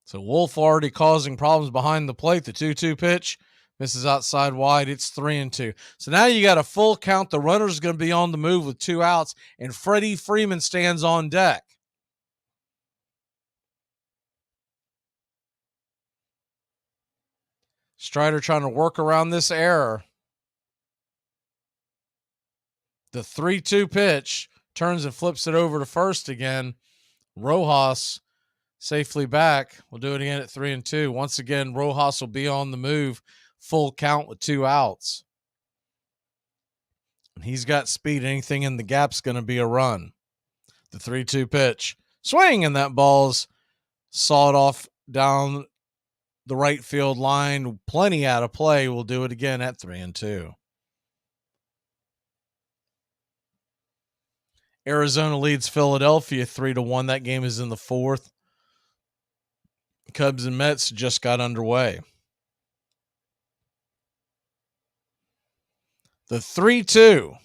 So Wolf already causing problems behind the plate. The 2-2 pitch misses outside wide. It's 3-2. So now you got a full count. The runner's going to be on the move with 2 outs, and Freddie Freeman stands on deck. Strider trying to work around this error. The 3-2 pitch turns and flips it over to first again. Rojas safely back. We'll do it again at 3-2. Once again, Rojas will be on the move. Full count with 2 outs. And he's got speed. Anything in the gap's going to be a run. The 3-2 pitch. Swing, and that ball's sawed off down the right field line. Plenty out of play. We'll do it again at 3-2. Arizona leads Philadelphia 3-1. That game is in the fourth. Cubs and Mets just got underway. The 3-2.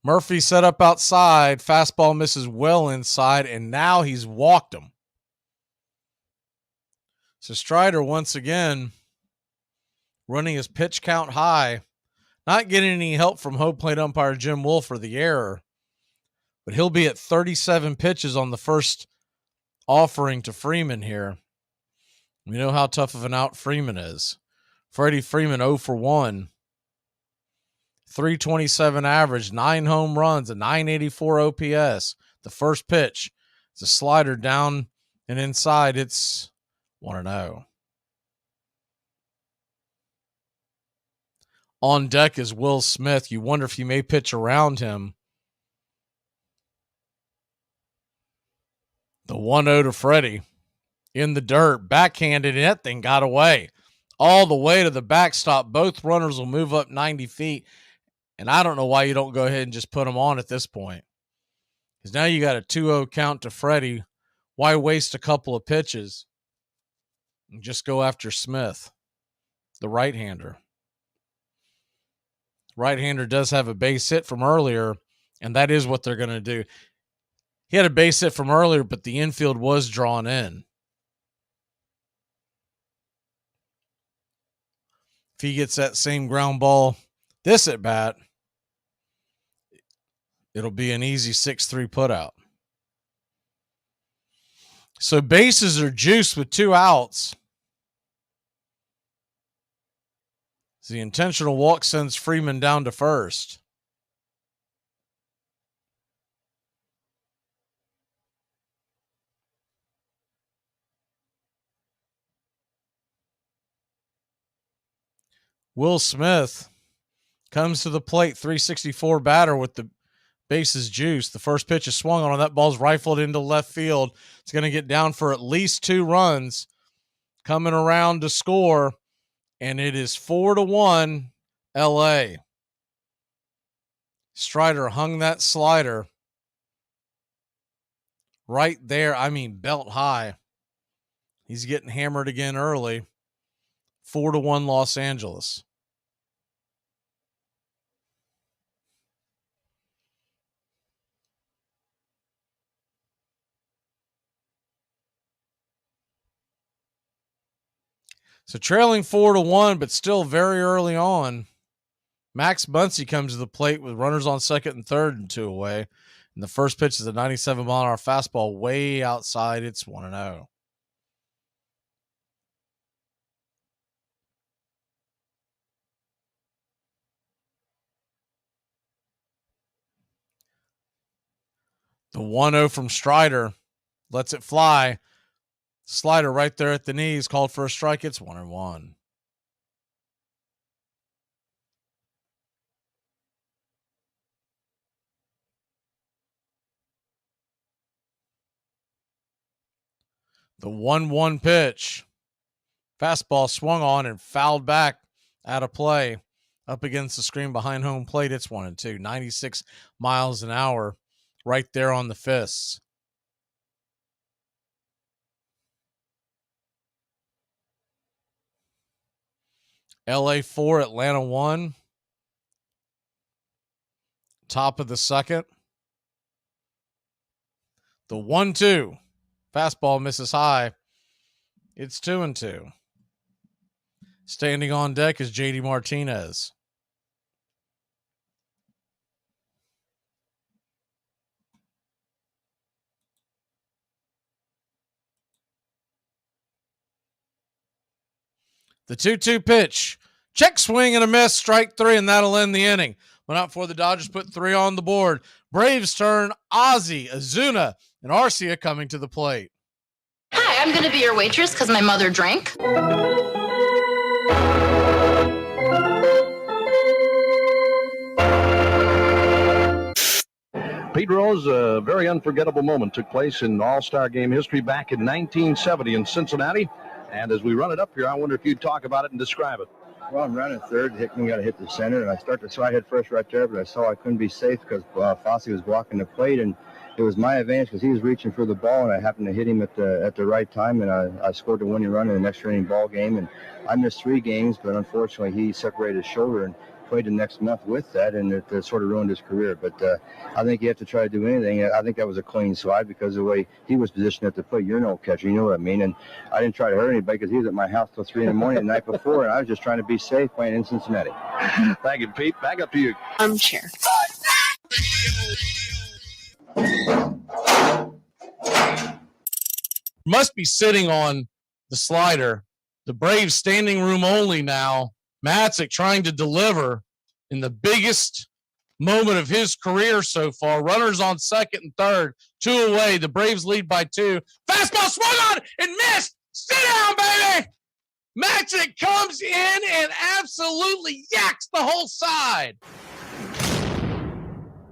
Murphy set up outside. Fastball misses well inside, and now he's walked him. So Strider once again running his pitch count high. Not getting any help from home plate umpire Jim Wolf for the error. But he'll be at 37 pitches on the first offering to Freeman here. We know how tough of an out Freeman is. Freddie Freeman 0 for 1. 327 average, 9 home runs, a 984 OPS. The first pitch, it's a slider down and inside. It's 1-0. On deck is Will Smith. You wonder if you may pitch around him. The 1-0 to Freddie. In the dirt, backhanded, and that thing got away. All the way to the backstop. Both runners will move up 90 feet. And I don't know why you don't go ahead and just put them on at this point. Because now you got a 2-0 count to Freddie. Why waste a couple of pitches and just go after Smith, the right-hander? Right-hander does have a base hit from earlier, and that is what they're going to do. He had a base hit from earlier, but the infield was drawn in. If he gets that same ground ball this at bat, it'll be an easy 6-3 putout. So bases are juiced with 2 outs. The intentional walk sends Freeman down to first. Will Smith comes to the plate, 364 batter with the bases juiced. The first pitch is swung on. That ball's rifled into left field. It's going to get down for at least 2 runs. Coming around to score, and it is 4-1 LA. Strider hung that slider right there. I mean, belt high. He's getting hammered again early. 4-1 Los Angeles. So trailing 4-1, but still very early on. Max Muncy comes to the plate with runners on second and third and 2 away. And the first pitch is a 97-mile-an-hour fastball way outside. It's 1-0. The 1-0 from Strider lets it fly. Slider right there at the knees, called for a strike. It's 1-1. The 1-1 pitch. Fastball swung on and fouled back out of play. Up against the screen behind home plate. It's 1-2. 96 miles an hour right there on the fists. LA 4, Atlanta 1. Top of the second. The 1-2. Fastball misses high. It's 2-2. Standing on deck is JD Martinez. The 2-2 pitch. Check swing and a miss. Strike 3, and that'll end the inning. Went out for the Dodgers, put 3 on the board. Braves turn. Ozzie, Azuna, and Arcia coming to the plate. Hi, I'm going to be your waitress because my mother drank. Pete Rose, a very unforgettable moment took place in All-Star Game history back in 1970 in Cincinnati. And as we run it up here, I wonder if you'd talk about it and describe it. Well, I'm running third. Hickman got to hit the center, and I start to slide head first right there, but I saw I couldn't be safe because Fossey was blocking the plate, and it was my advantage because he was reaching for the ball, and I happened to hit him at the right time, and I scored the winning run in an extra inning ball game. And I missed 3 games, but unfortunately he separated his shoulder and played the next month with that, and it sort of ruined his career. But I think you have to try to do anything. I think that was a clean slide because of the way he was positioned at the plate. You're no catcher, you know what I mean? And I didn't try to hurt anybody because he was at my house till 3 in the morning the night before, and I was just trying to be safe playing in Cincinnati. Thank you, Pete. Back up to you. Armchair. Must be sitting on the slider. The Braves standing room only now. Matzik trying to deliver in the biggest moment of his career so far. Runners on second and third, 2 away. The Braves lead by 2. Fastball swung on and missed. Sit down, baby. Matzik comes in and absolutely yaks the whole side.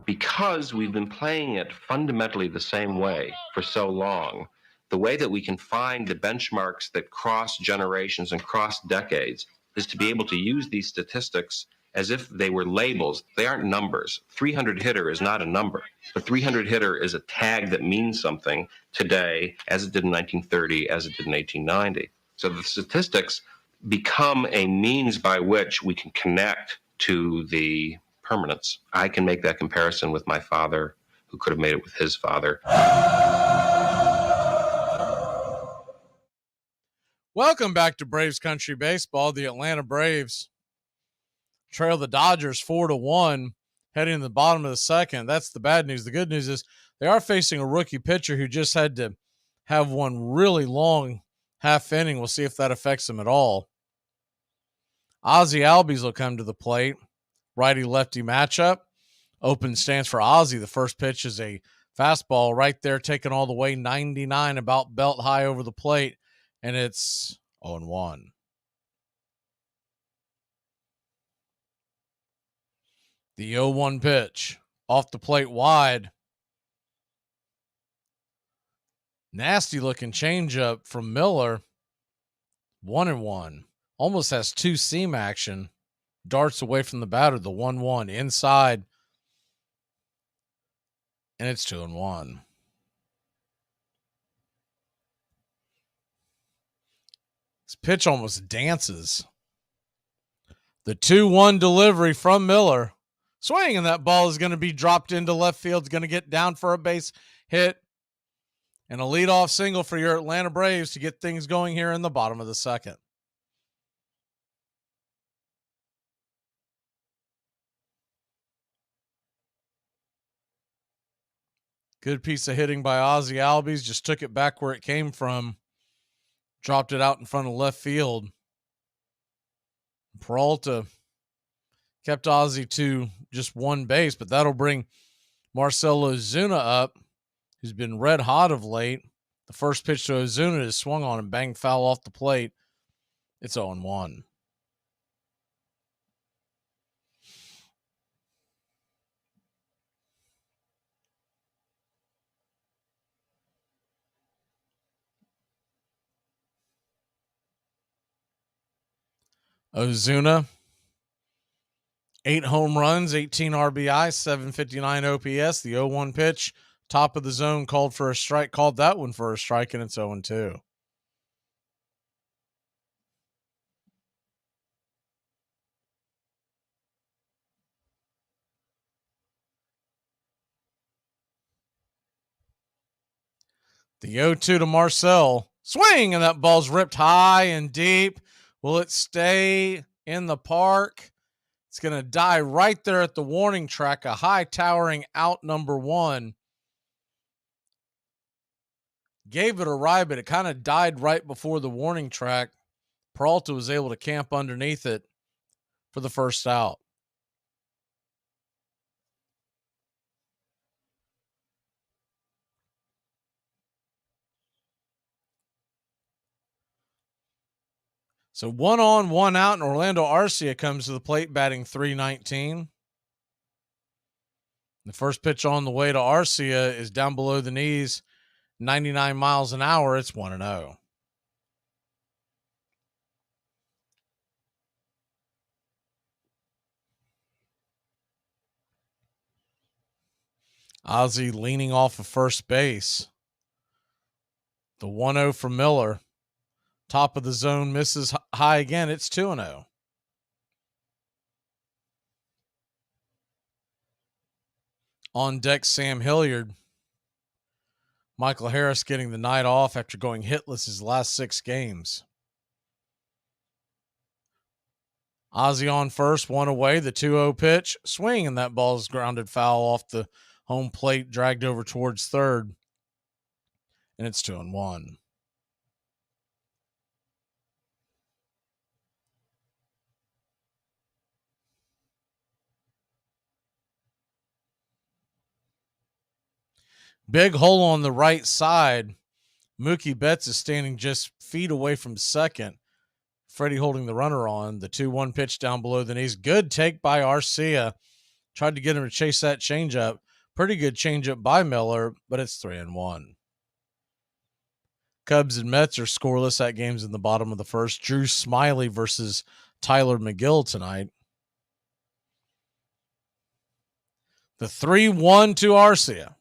Because we've been playing it fundamentally the same way for so long, the way that we can find the benchmarks that cross generations and cross decades is to be able to use these statistics as if they were labels. They aren't numbers. 300 hitter is not a number. The 300 hitter is a tag that means something today, as it did in 1930, as it did in 1890. So the statistics become a means by which we can connect to the permanence. I can make that comparison with my father, who could have made it with his father. Welcome back to Braves Country Baseball. The Atlanta Braves trail the Dodgers 4-1, heading to the bottom of the second. That's the bad news. The good news is they are facing a rookie pitcher who just had to have one really long half inning. We'll see if that affects him at all. Ozzie Albies will come to the plate. Righty-lefty matchup. Open stance for Ozzie. The first pitch is a fastball right there, taken all the way 99, about belt high over the plate, and it's 0-1. The 0-1 pitch off the plate wide. Nasty looking changeup from Miller. 1-1. Almost has 2 seam action. Darts away from the batter. The 1-1 inside. And it's 2-1. This pitch almost dances. The 2-1 delivery from Miller. Swing, and that ball is going to be dropped into left field. It's going to get down for a base hit. And a leadoff single for your Atlanta Braves to get things going here in the bottom of the second. Good piece of hitting by Ozzie Albies. Just took it back where it came from. Dropped it out in front of left field. Peralta kept Ozzie to just 1 base, but that'll bring Marcell Ozuna up, who's been red hot of late. The first pitch to Ozuna is swung on and bang foul off the plate. It's 0-1. Ozuna, 8 home runs, 18 RBI, 759 OPS. The 0-1 pitch, top of the zone, called for a strike. Called that one for a strike, and it's 0-2. The 0-2 to Marcell. Swing, and that ball's ripped high and deep. Will it stay in the park? It's going to die right there at the warning track. A high towering out, number 1. Gave it a ride, but it kind of died right before the warning track. Peralta was able to camp underneath it for the first out. So 1 on, 1 out, and Orlando Arcia comes to the plate batting .319. The first pitch on the way to Arcia is down below the knees, 99 miles an hour. It's 1-0. Ozzie leaning off of first base. The 1-0 from Miller. Top of the zone, misses high again. It's 2-0. On deck, Sam Hilliard. Michael Harris getting the night off after going hitless his last 6 games. Ozzie on first, 1 away. The 2-0 pitch. Swing, and that ball is grounded foul off the home plate, dragged over towards third. And it's 2-1. Big hole on the right side. Mookie Betts is standing just feet away from second. Freddie holding the runner on. The 2-1 pitch down below the knees. Good take by Arcia. Tried to get him to chase that changeup. Pretty good changeup by Miller, but it's 3-1. Cubs and Mets are scoreless. That game's in the bottom of the first. Drew Smiley versus Tyler McGill tonight. The 3-1 to Arcia.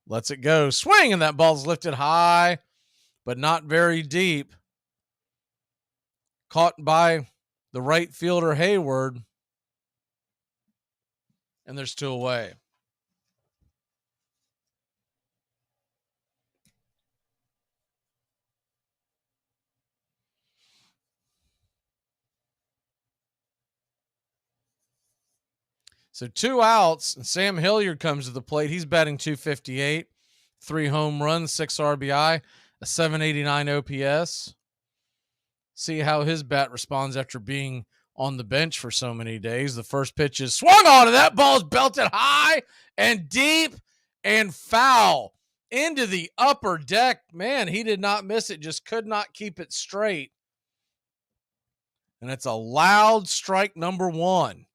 Lets it go. Swing, and that ball's lifted high, but not very deep. Caught by the right fielder Hayward. And there's 2 away. So 2 outs, and Sam Hilliard comes to the plate. He's batting .258, 3 home runs, 6 RBI, a .789 OPS. See how his bat responds after being on the bench for so many days. The first pitch is swung on, and that ball is belted high and deep and foul into the upper deck. Man, he did not miss it, just could not keep it straight. And it's a loud strike number 1.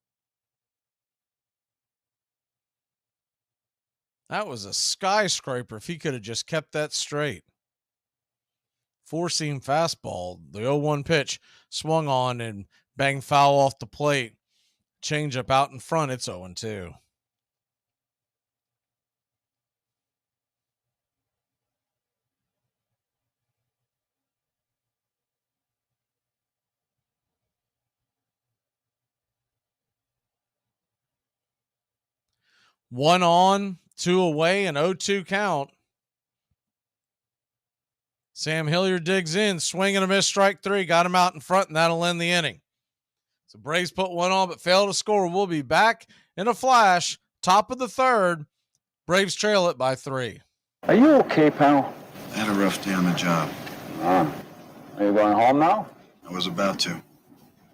That was a skyscraper if he could have just kept that straight. 4-seam fastball. The 0-1 pitch swung on and banged foul off the plate. Changeup out in front. It's 0-2. One on, 2 away, and 0-2 count. Sam Hilliard digs in, swing and a miss, strike 3. Got him out in front, and that'll end the inning. So Braves put 1 on, but failed to score. We'll be back in a flash. Top of the 3rd. Braves trail it by 3. Are you okay, pal? I had a rough day on the job. Are you going home now? I was about to.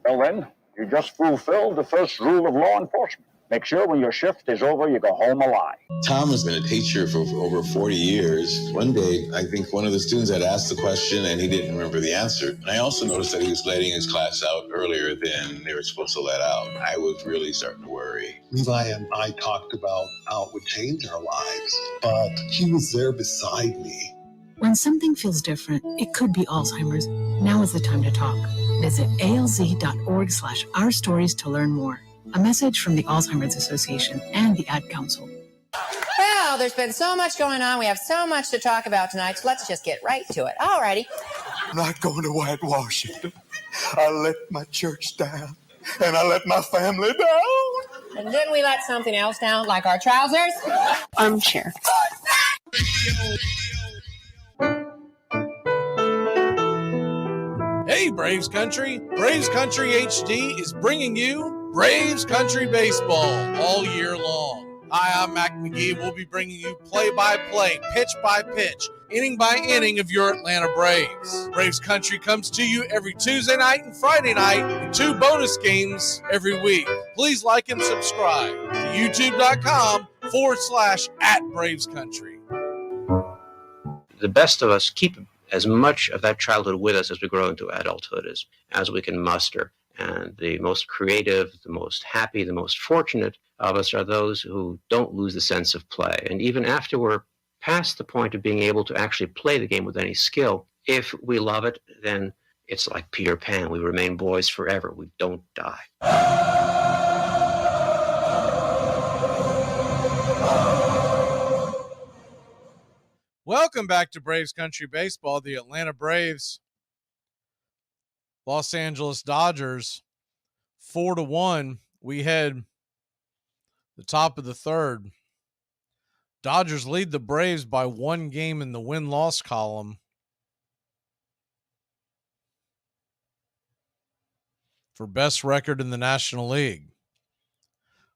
Well then, you just fulfilled the first rule of law enforcement. Make sure when your shift is over, you go home alive. Tom has been a teacher for over 40 years. One day, I think one of the students had asked the question and he didn't remember the answer. And I also noticed that he was letting his class out earlier than they were supposed to let out. I was really starting to worry. Levi and I talked about how it would change our lives, but he was there beside me. When something feels different, it could be Alzheimer's. Now is the time to talk. Visit alz.org/ourstories to learn more. A message from the Alzheimer's Association and the Ad Council. Well, there's been so much going on. We have so much to talk about tonight, so let's just get right to it. All righty. I'm not going to whitewash it. I let my church down, and I let my family down. And didn't we let something else down, like our trousers? Armchair. Hey, Braves Country. Braves Country HD is bringing you Braves Country Baseball all year long. Hi, I'm Mac Magee. We'll be bringing you play-by-play, pitch-by-pitch, inning-by-inning of your Atlanta Braves. Braves Country comes to you every Tuesday night and Friday night, and 2 bonus games every week. Please like and subscribe to youtube.com/@BravesCountry. The best of us keep as much of that childhood with us as we grow into adulthood as we can muster. And the most creative, the most happy, the most fortunate of us are those who don't lose the sense of play. And even after we're past the point of being able to actually play the game with any skill, if we love it, then it's like Peter Pan. We remain boys forever. We don't die. Welcome back to Braves Country Baseball. The Atlanta Braves, Los Angeles Dodgers, 4-1. We head the top of the third. Dodgers lead the Braves by 1 game in the win-loss column. For best record in the National League.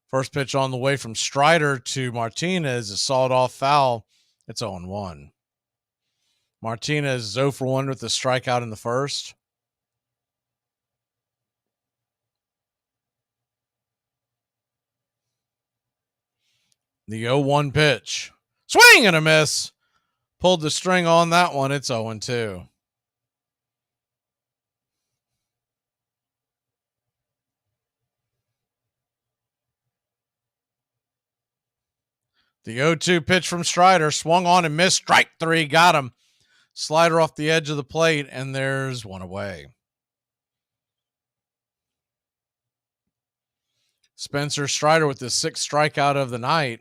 First pitch on the way from Strider to Martinez, a sawed-off foul. It's 0-1. Martinez is 0 for 1 with a strikeout in the first. The 0-1 pitch. Swing and a miss. Pulled the string on that one. It's 0-2. The 0-2 pitch from Strider. Swung on and missed. Strike 3. Got him. Slider off the edge of the plate, and there's one away. Spencer Strider with his 6th strikeout of the night.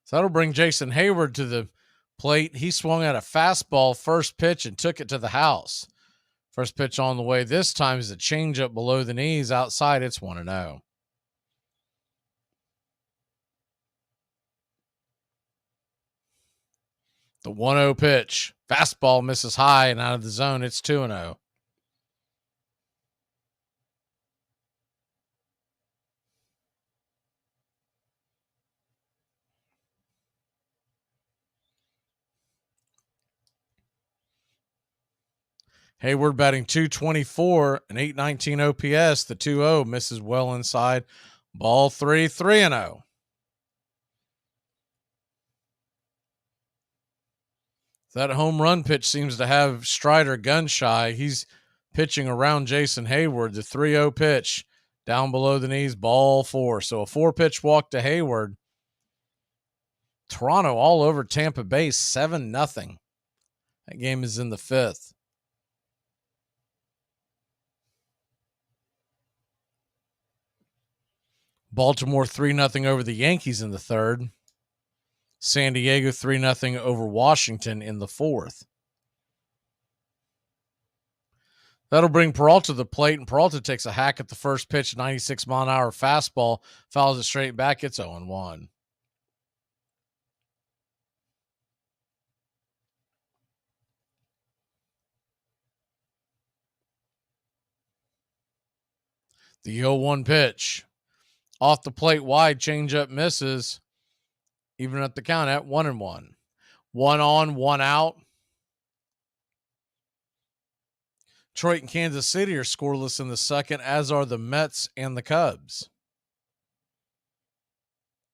So that'll bring Jason Hayward to the plate. He swung at a fastball first pitch and took it to the house. First pitch on the way this time is a changeup below the knees. Outside, it's 1-0. The 1-0 pitch. Fastball misses high and out of the zone. It's 2-0. Hayward batting .224, an .819 OPS. The 2-0 misses well inside. Ball 3, 3-0. That home run pitch seems to have Strider gun shy. He's pitching around Jason Hayward. The 3-0 pitch down below the knees, ball 4. So a 4-pitch walk to Hayward. Toronto all over Tampa Bay, 7-0. That game is in the 5th. Baltimore 3-0 over the Yankees in the 3rd. San Diego 3-0 over Washington in the 4th. That'll bring Peralta to the plate, and Peralta takes a hack at the first pitch, 96-mile-an-hour fastball, fouls it straight back. It's 0-1. The 0-1 pitch. Off the plate wide, changeup misses. Even at the count at 1-1. 1 on, 1 out. Detroit and Kansas City are scoreless in the second, as are the Mets and the Cubs.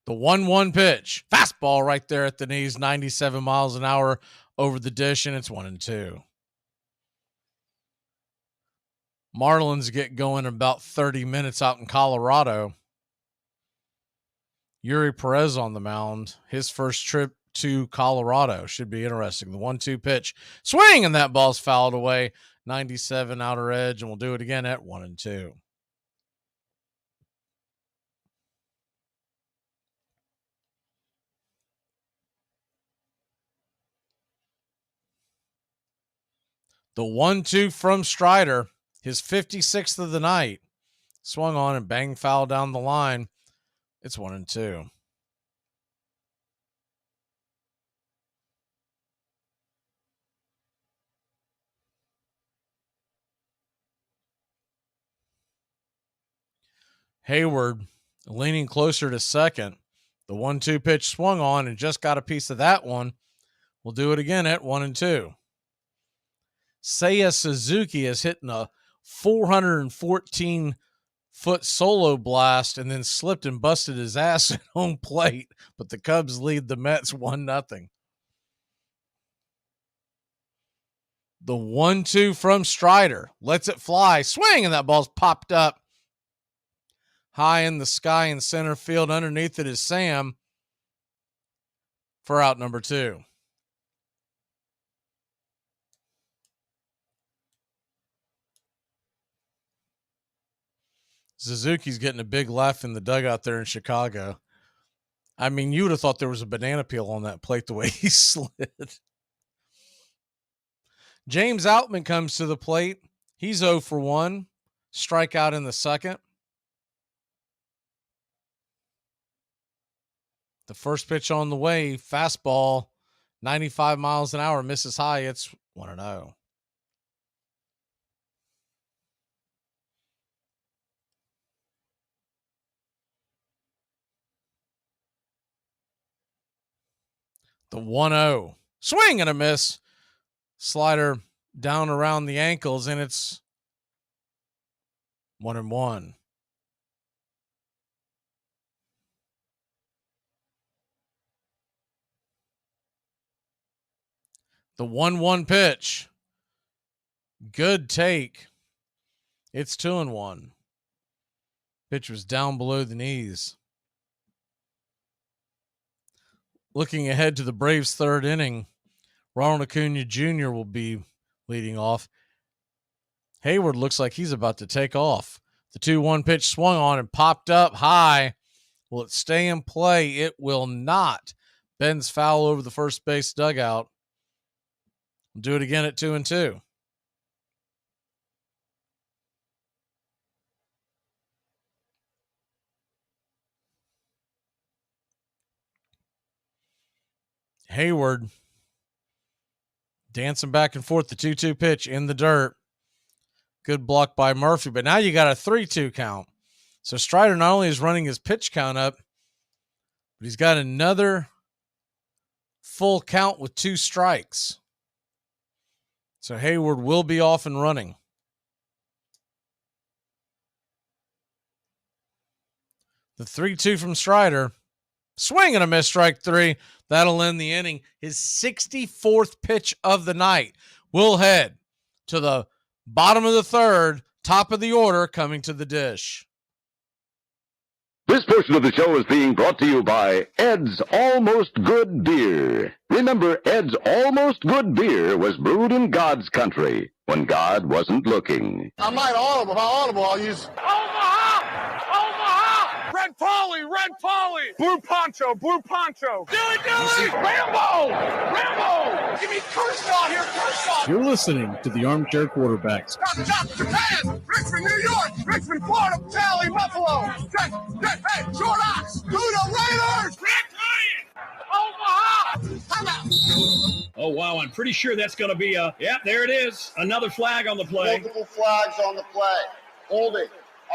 The 1-1 pitch. Fastball right there at the knees, 97 miles an hour over the dish, and it's 1-2. Marlins get going in about 30 minutes out in Colorado. Yuri Perez on the mound. His first trip to Colorado should be interesting. The 1-2 pitch. Swing, and that ball's fouled away. 97 outer edge, and we'll do it again at 1-2. The 1-2 from Strider, his 56th of the night. Swung on and bang foul down the line. It's 1-2. Hayward leaning closer to second. The 1-2 pitch swung on and just got a piece of that one. We'll do it again at 1-2. Seiya Suzuki is hitting a 414-foot solo blast and then slipped and busted his ass at home plate, but the Cubs lead the Mets 1-0. The 1-2 from Strider lets it fly. Swing, and that ball's popped up high in the sky in center field. Underneath it is Sam for out number 2. Suzuki's getting a big laugh in the dugout there in Chicago. I mean, you would have thought there was a banana peel on that plate the way he slid. James Outman comes to the plate. He's 0 for 1. Strikeout in the second. The first pitch on the way, fastball, 95 miles an hour, misses high. It's 1-0. The 1-0. Swing and a miss. Slider down around the ankles, and it's 1-1. The 1-1 pitch. Good take. It's 2-1. Pitch was down below the knees. Looking ahead to the Braves' third inning, Ronald Acuna Jr. will be leading off. Hayward looks like he's about to take off. The 2-1 pitch swung on and popped up high. Will it stay in play? It will not. Bends foul over the first base dugout. We'll do it again at 2-2. Hayward dancing back and forth, the 2-2 pitch in the dirt. Good block by Murphy, but now you got a 3-2 count. So Strider not only is running his pitch count up, but he's got another full count with 2 strikes. So Hayward will be off and running. The 3-2 from Strider. Swing and a miss, strike 3. That'll end the inning. His 64th pitch of the night. We'll head to the bottom of the third, top of the order, coming to the dish. This portion of the show is being brought to you by Ed's Almost Good Beer. Remember, Ed's Almost Good Beer was brewed in God's country when God wasn't looking. I might audible. If I audible, I'll use Omaha! Omaha! Red Polly! Red Polly! Blue Poncho! Blue Poncho! Dilly! Rambo! Rambo! Give me Kershaw here! Kershaw! You're listening to the Armchair Quarterbacks. Stop! Japan! Richmond, New York! Richmond, Florida! Cali, Buffalo! Hey! Short Ox! To the Raiders! Red Lion! Omaha! How about... Oh, wow. I'm pretty sure that's going to be a... Yep, there it is. Another flag on the play. Multiple flags on the play. Holding.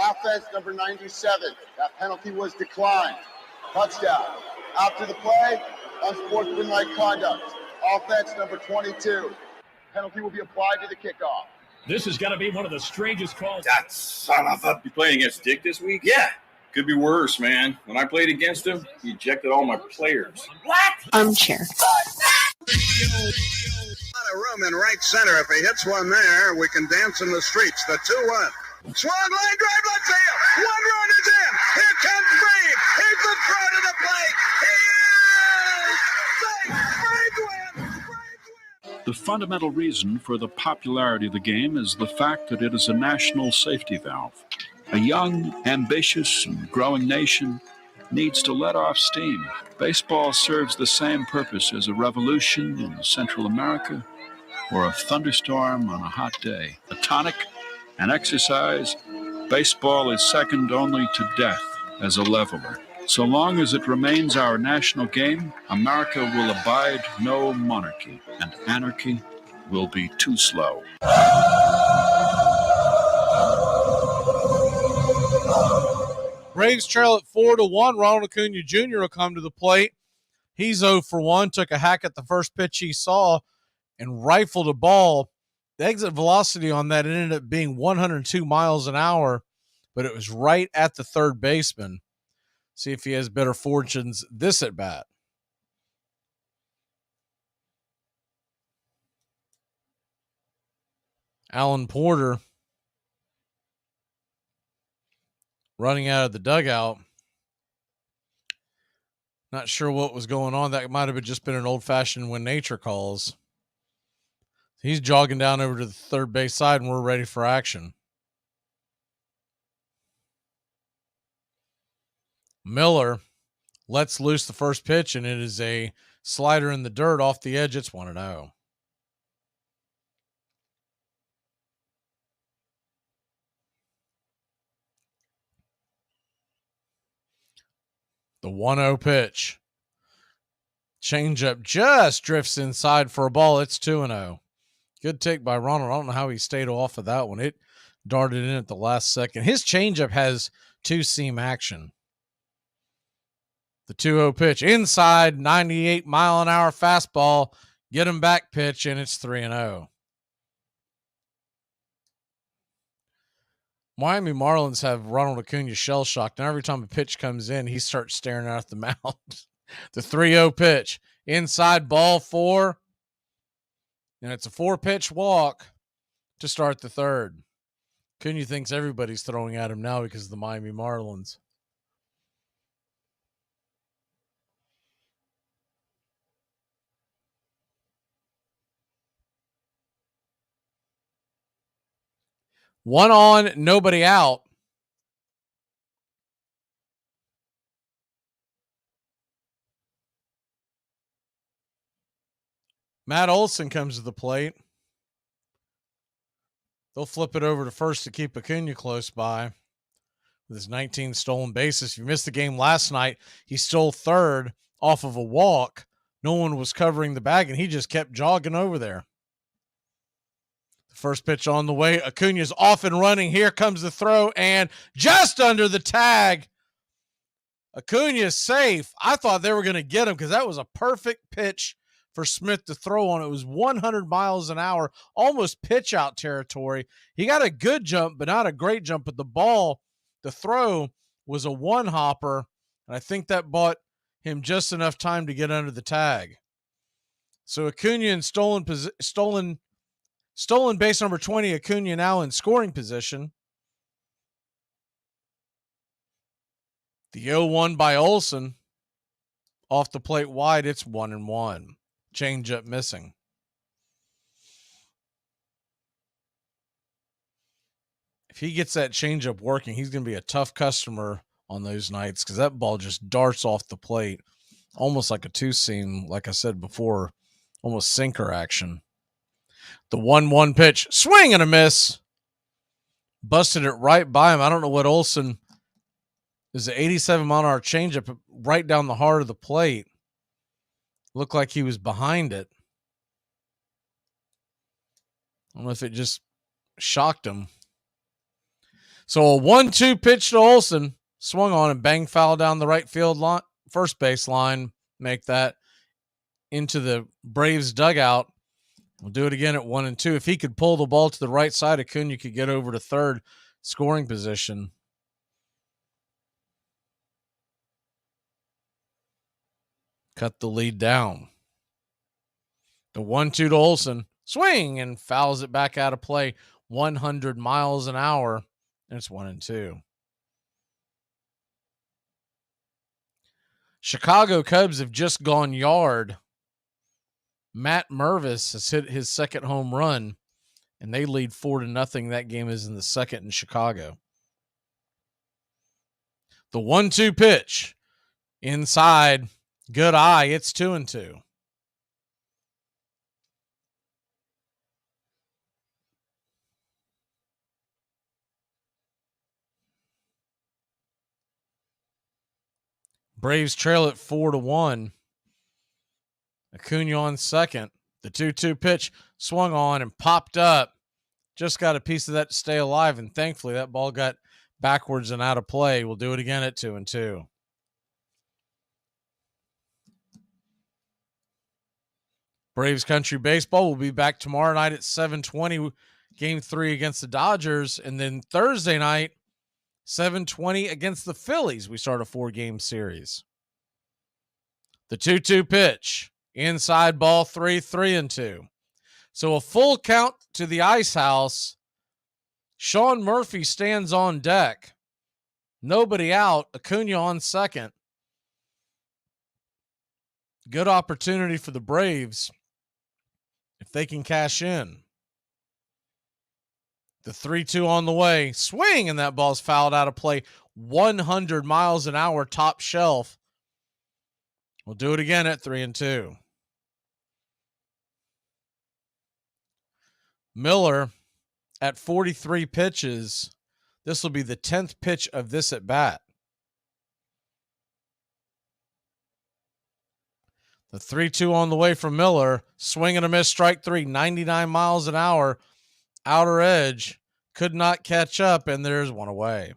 Offense number 97. That penalty was declined. Touchdown. After the play, unsportsmanlike conduct. Offense number 22. Penalty will be applied to the kickoff. This is going to be one of the strangest calls. That son of a... You playing against Dick this week? Yeah. Could be worse, man. When I played against him, he ejected all my players. What? Armchair. Not a room in right center. If he hits one there, we can dance in the streets. The 2-1. Swung line drive, let's see it. 1 run is in. Here comes Brave. He's the throw to the plate. He is safe. Braves win. The fundamental reason for the popularity of the game is the fact that it is a national safety valve. A young, ambitious, and growing nation needs to let off steam. Baseball serves the same purpose as a revolution in Central America or a thunderstorm on a hot day. A tonic, an exercise, baseball is second only to death as a leveler. So long as it remains our national game, America will abide no monarchy, and anarchy will be too slow. Braves trail at 4-1. Ronald Acuna Jr. will come to the plate. He's 0 for 1. Took a hack at the first pitch he saw and rifled a ball. The exit velocity on that ended up being 102 miles an hour, but it was right at the third baseman. See if he has better fortunes this at bat. Alan Porter running out of the dugout. Not sure what was going on. That might have just been an old-fashioned when nature calls. He's jogging down over to the third base side, and we're ready for action. Miller lets loose the first pitch, and it is a slider in the dirt off the edge. It's 1-0. The 1-0 pitch. Changeup just drifts inside for a ball. It's 2-0. Good take by Ronald. I don't know how he stayed off of that one. It darted in at the last second. His changeup has two-seam action. The 2-0 pitch. Inside, 98-mile-an-hour fastball. Get him back pitch, and it's 3-0. Miami Marlins have Ronald Acuna shell-shocked, and every time a pitch comes in, he starts staring out at the mound. The 3-0 pitch. Inside, ball 4. And it's a 4-pitch walk to start the third. Acuna thinks everybody's throwing at him now because of the Miami Marlins. One on, nobody out. Matt Olson comes to the plate. They'll flip it over to first to keep Acuna close by with his 19 stolen bases. If you missed the game last night, he stole third off of a walk. No one was covering the bag, and he just kept jogging over there. The first pitch on the way. Acuna's off and running. Here comes the throw, and just under the tag. Acuna's safe. I thought they were going to get him because that was a perfect pitch for Smith to throw on. It was 100 miles an hour, almost pitch out territory. He got a good jump, but not a great jump. But the ball, the throw, was a one-hopper, and I think that bought him just enough time to get under the tag. So Acuna in stolen base number 20. Acuna now in scoring position. The 0-1 by Olson. Off the plate wide, it's 1-1. Changeup missing. If he gets that changeup working, he's going to be a tough customer on those nights because that ball just darts off the plate, almost like a two-seam, like I said before, almost sinker action. The 1-1 pitch, swing and a miss. Busted it right by him. I don't know what Olson is. An 87-mile-an-hour changeup right down the heart of the plate. Looked like he was behind it. I don't know if it just shocked him. So a 1-2 pitch to Olson. Swung on and bang foul down the right field line, first base line. Make that into the Braves dugout. We'll do it again at 1-2. If he could pull the ball to the right side, Acuna could get over to third scoring position. Cut the lead down. The 1-2 to Olson. Swing and fouls it back out of play. 100 miles an hour. And it's 1-2. Chicago Cubs have just gone yard. Matt Mervis has hit his second home run, and they lead 4-0. That game is in the second in Chicago. The 1-2 pitch. Inside. Good eye. It's 2-2. Braves trail at 4-1. Acuna on second. The 2-2 pitch swung on and popped up. Just got a piece of that to stay alive, and thankfully that ball got backwards and out of play. We'll do it again at 2-2. Braves Country Baseball will be back tomorrow night at 7:20, Game 3 against the Dodgers. And then Thursday night, 7:20 against the Phillies. We start a 4-game series. The 2-2 pitch. Inside ball 3-2. So a full count to the ice house. Sean Murphy stands on deck. Nobody out. Acuna on second. Good opportunity for the Braves if they can cash in. The 3-2 on the way. Swing, and that ball's fouled out of play 100 miles an hour top shelf. We'll do it again at 3-2. Miller at 43 pitches. This will be the 10th pitch of this at bat. The 3-2 on the way from Miller. Swing and a miss, strike three, 99 miles an hour. Outer edge. Could not catch up, and there's one away.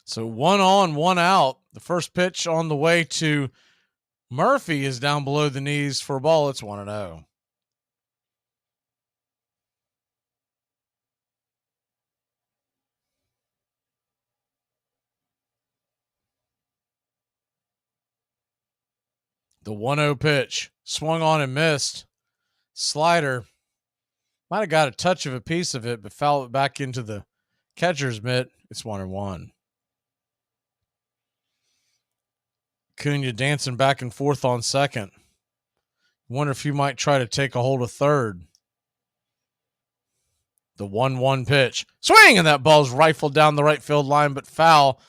So 1 on, 1 out. The first pitch on the way to Murphy is down below the knees for a ball. It's 1-0. The 1-0 pitch. Swung on and missed. Slider. Might have got a touch of a piece of it, but fouled it back into the catcher's mitt. It's 1-1. Acuna dancing back and forth on second. Wonder if he might try to take a hold of third. The 1-1 pitch. Swing, and that ball's rifled down the right field line, but foul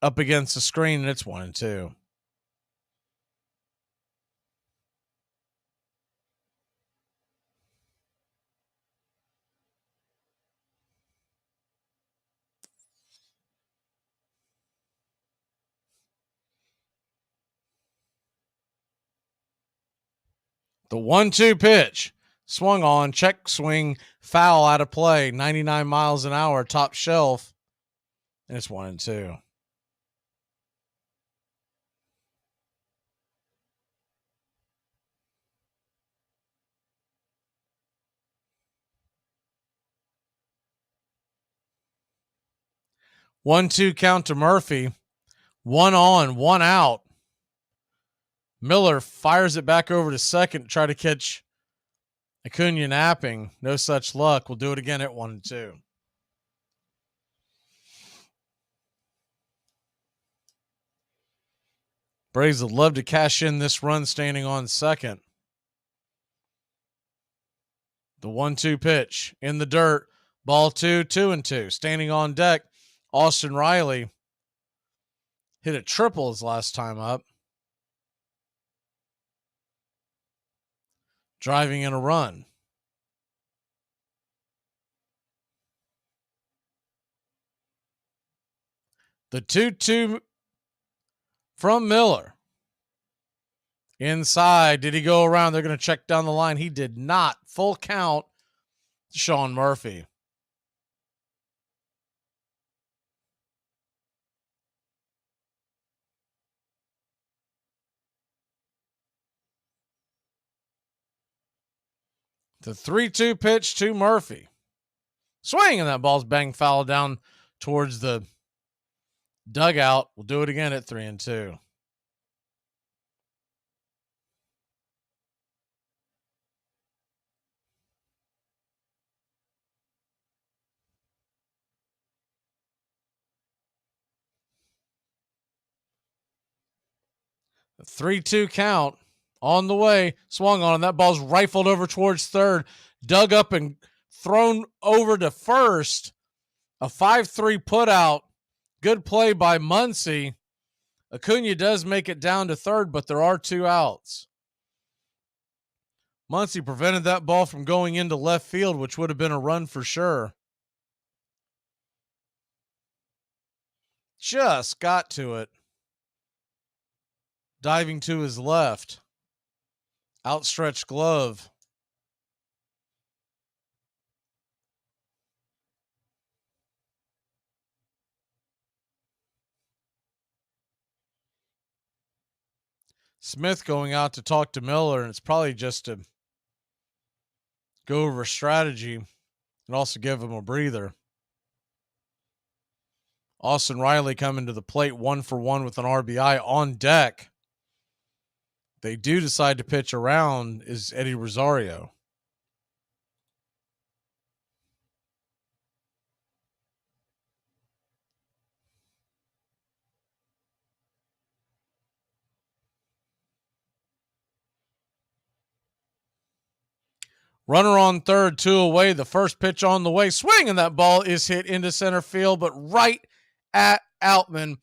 up against the screen, and it's 1-2. The 1-2 pitch. Swung on, check swing, foul out of play, 99 miles an hour, top shelf, and it's 1-2. One-two count to Murphy. 1 on, 1 out. Miller fires it back over to second to try to catch Acuna napping. No such luck. We'll do it again at 1-2. Braves would love to cash in this run standing on second. The 1-2 pitch in the dirt. Ball 2, 2-2. Standing on deck, Austin Riley hit a triple his last time up. Driving in a run. The 2-2 from Miller. Inside. Did he go around? They're going to check down the line. He did not. Full count to Sean Murphy. The 3-2 pitch to Murphy. Swing, and that ball's banged foul down towards the dugout. We'll do it again at 3-2. The 3-2 count on the way. Swung on, and that ball's rifled over towards third. Dug up and thrown over to first. A 5-3 put out. Good play by Muncy. Acuna does make it down to third, but there are 2 outs. Muncy prevented that ball from going into left field, which would have been a run for sure. Just got to it. Diving to his left. Outstretched glove. Smith going out to talk to Miller, and it's probably just to go over strategy and also give him a breather. Austin Riley coming to the plate 1 for 1 with an RBI on deck. They do decide to pitch around is Eddie Rosario. Runner on third, 2 away. The first pitch on the way. Swing, and that ball is hit into center field, but right at Outman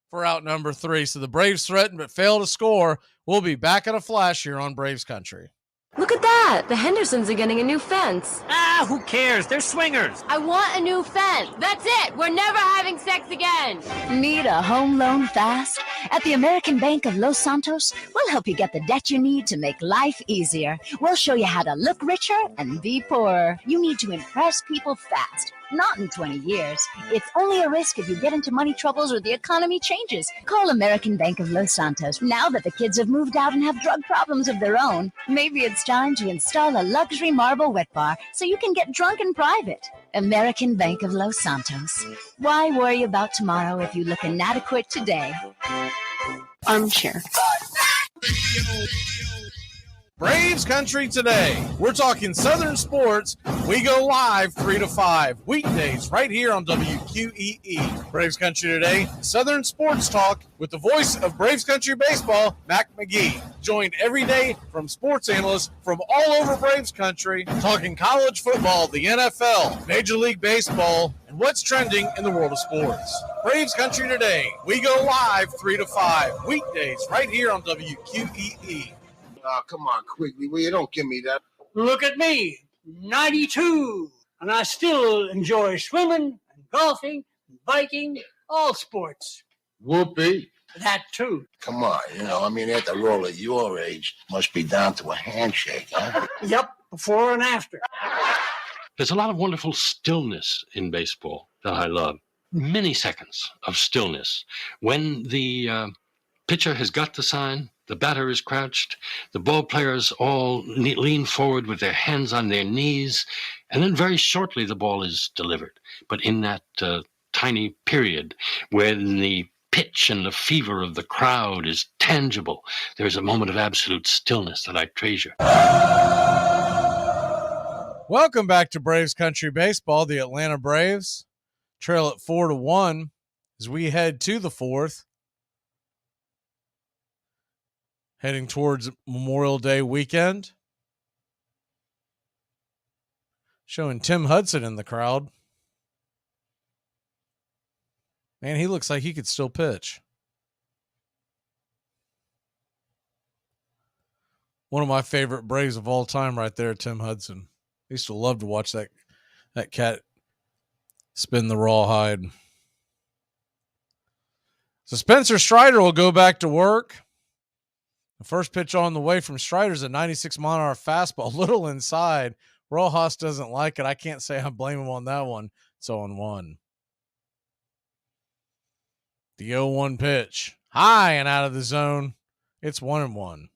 for out number 3. So the Braves threaten but fail to score. We'll be back in a flash here on Braves Country. Look at that! The Hendersons are getting a new fence. Ah, who cares? They're swingers. I want a new fence. That's it! We're never having sex again! Need a home loan fast? At the American Bank of Los Santos, we'll help you get the debt you need to make life easier. We'll show you how to look richer and be poorer. You need to impress people fast. Not in 20 years. It's only a risk if you get into money troubles or the economy changes. Call American Bank of Los Santos. Now that the kids have moved out and have drug problems of their own, maybe it's time to install a luxury marble wet bar so you can get drunk in private. American Bank of Los Santos. Why worry about tomorrow if you look inadequate today? Armchair. Braves Country today. We're talking Southern sports. We go live 3 to 5 weekdays right here on WQEE. Braves Country today. Southern sports talk with the voice of Braves Country baseball, Mac Magee. Joined every day from sports analysts from all over Braves Country, talking college football, the NFL, Major League Baseball, and what's trending in the world of sports. Braves Country today. We go live 3 to 5 weekdays right here on WQEE. Oh, come on, Quigley. Will you don't give me that? Look at me, 92, and I still enjoy swimming and golfing, and biking, all sports. Whoopee. That too. Come on, after all at your age, must be down to a handshake, huh? Yep, before and after. There's a lot of wonderful stillness in baseball that I love. Many seconds of stillness. When the pitcher has got the sign, the batter is crouched, the ball players all lean forward with their hands on their knees, and then very shortly the ball is delivered. But in that tiny period when the pitch and the fever of the crowd is tangible, there's a moment of absolute stillness that I treasure. Welcome back to Braves Country Baseball. The Atlanta Braves trail at 4 to 1 as we head to the 4th. Heading towards Memorial Day weekend. Showing Tim Hudson in the crowd. Man, he looks like he could still pitch. One of my favorite Braves of all time right there, Tim Hudson. I used to love to watch that cat spin the rawhide. So Spencer Strider will go back to work. The first pitch on the way from Strider's a 96-mile-an-hour fastball, a little inside. Rojas doesn't like it. I can't say I blame him on that one. It's 0-1. The 0-1 pitch. High and out of the zone. It's 1-1.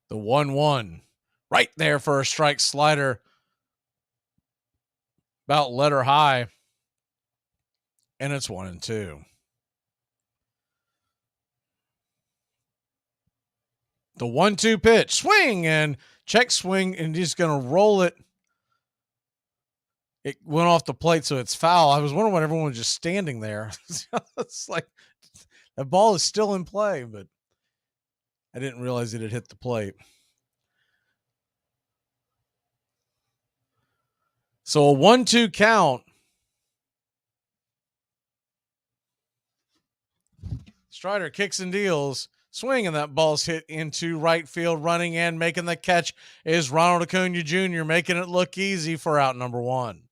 The 1-1. Right there for a strike slider. About letter high. And it's 1-2. The 1-2 pitch. Swing and check swing, and he's going to roll it. It went off the plate, so it's foul. I was wondering why everyone was just standing there. It's like the ball is still in play, but I didn't realize it had hit the plate. So a 1-2 count. Strider kicks and deals. Swing, and that ball's hit into right field. Running and making the catch is Ronald Acuna Jr., making it look easy for out number 1.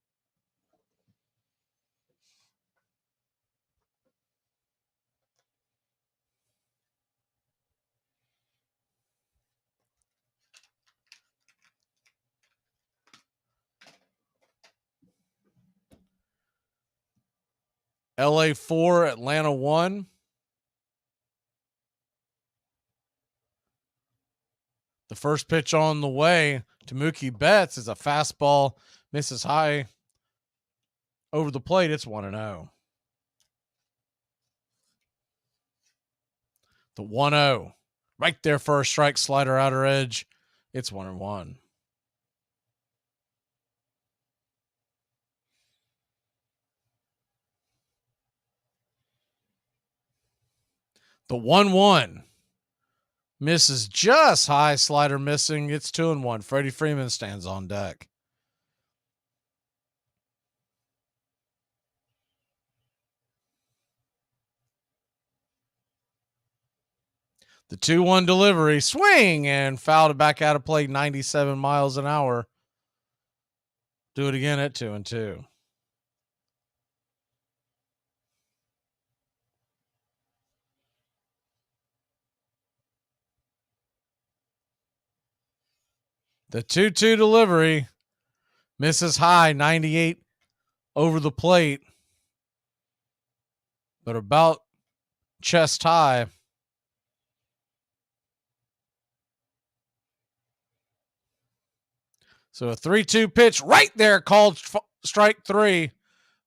LA 4, Atlanta 1. The first pitch on the way to Mookie Betts is a fastball, misses high over the plate. It's 1-0. The 1-0. Right there for a strike slider outer edge. It's 1-1. The 1-1 misses just high, slider missing. It's 2-1. Freddie Freeman stands on deck. The 2-1 delivery, swing, and fouled it back out of play, 97 miles an hour. Do it again at 2-2. The 2-2 delivery misses high, 98 over the plate, but about chest high. So a 3-2 pitch right there called strike 3.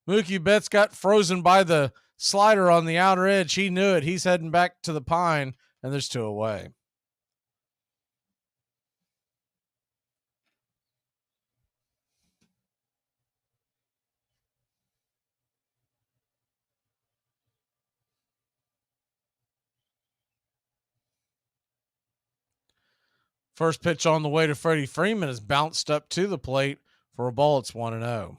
Mookie Betts got frozen by the slider on the outer edge. He knew it. He's heading back to the pine, and there's 2 away. First pitch on the way to Freddie Freeman is bounced up to the plate for a ball. It's 1-0.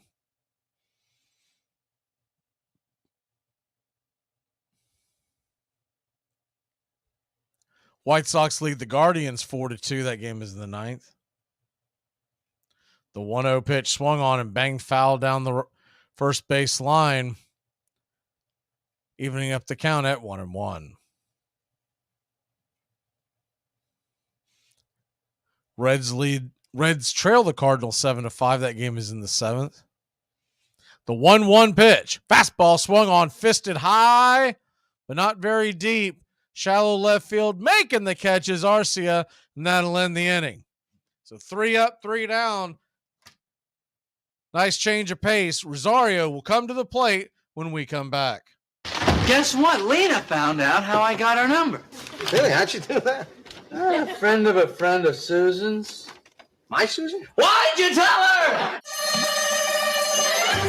White Sox lead the Guardians 4-2. That game is in the 9th. The 1-0 pitch swung on and banged foul down the first base line, evening up the count at 1-1. Reds trail the Cardinals 7-5. That game is in the 7th. The 1-1 pitch, fastball swung on, fisted high, but not very deep. Shallow left field, making the catch is Arcia, and that'll end the inning. So 3 up, 3 down. Nice change of pace. Rosario will come to the plate when we come back. Guess what? Lena found out how I got her number. Really? How'd you do that? A friend of Susan's. My Susan? Why'd you tell her?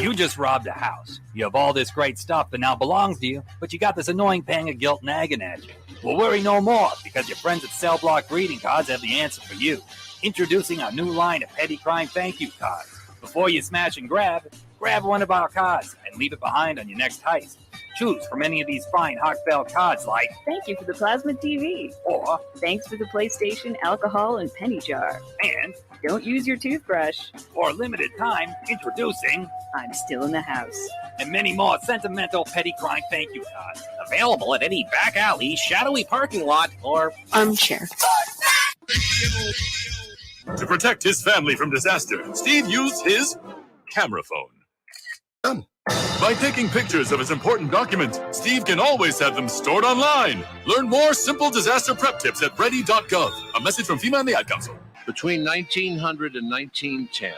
You just robbed a house. You have all this great stuff that now belongs to you, but you got this annoying pang of guilt nagging at you. Well, worry no more, because your friends at Cell Block Greeting Cards have the answer for you. Introducing our new line of petty crime thank you cards. Before you smash and grab one of our cards and leave it behind on your next heist. Choose from any of these fine heartfelt cards like, thank you for the plasma TV. Or, thanks for the PlayStation, alcohol, and penny jar. And, don't use your toothbrush. For a limited time, introducing, I'm still in the house. And many more sentimental petty crime thank you cards. Available at any back alley, shadowy parking lot, or Armchair. To protect his family from disaster, Steve used his camera phone. By taking pictures of his important documents, Steve can always have them stored online. Learn more simple disaster prep tips at ready.gov. A message from FEMA and the Ad Council. Between 1900 and 1910,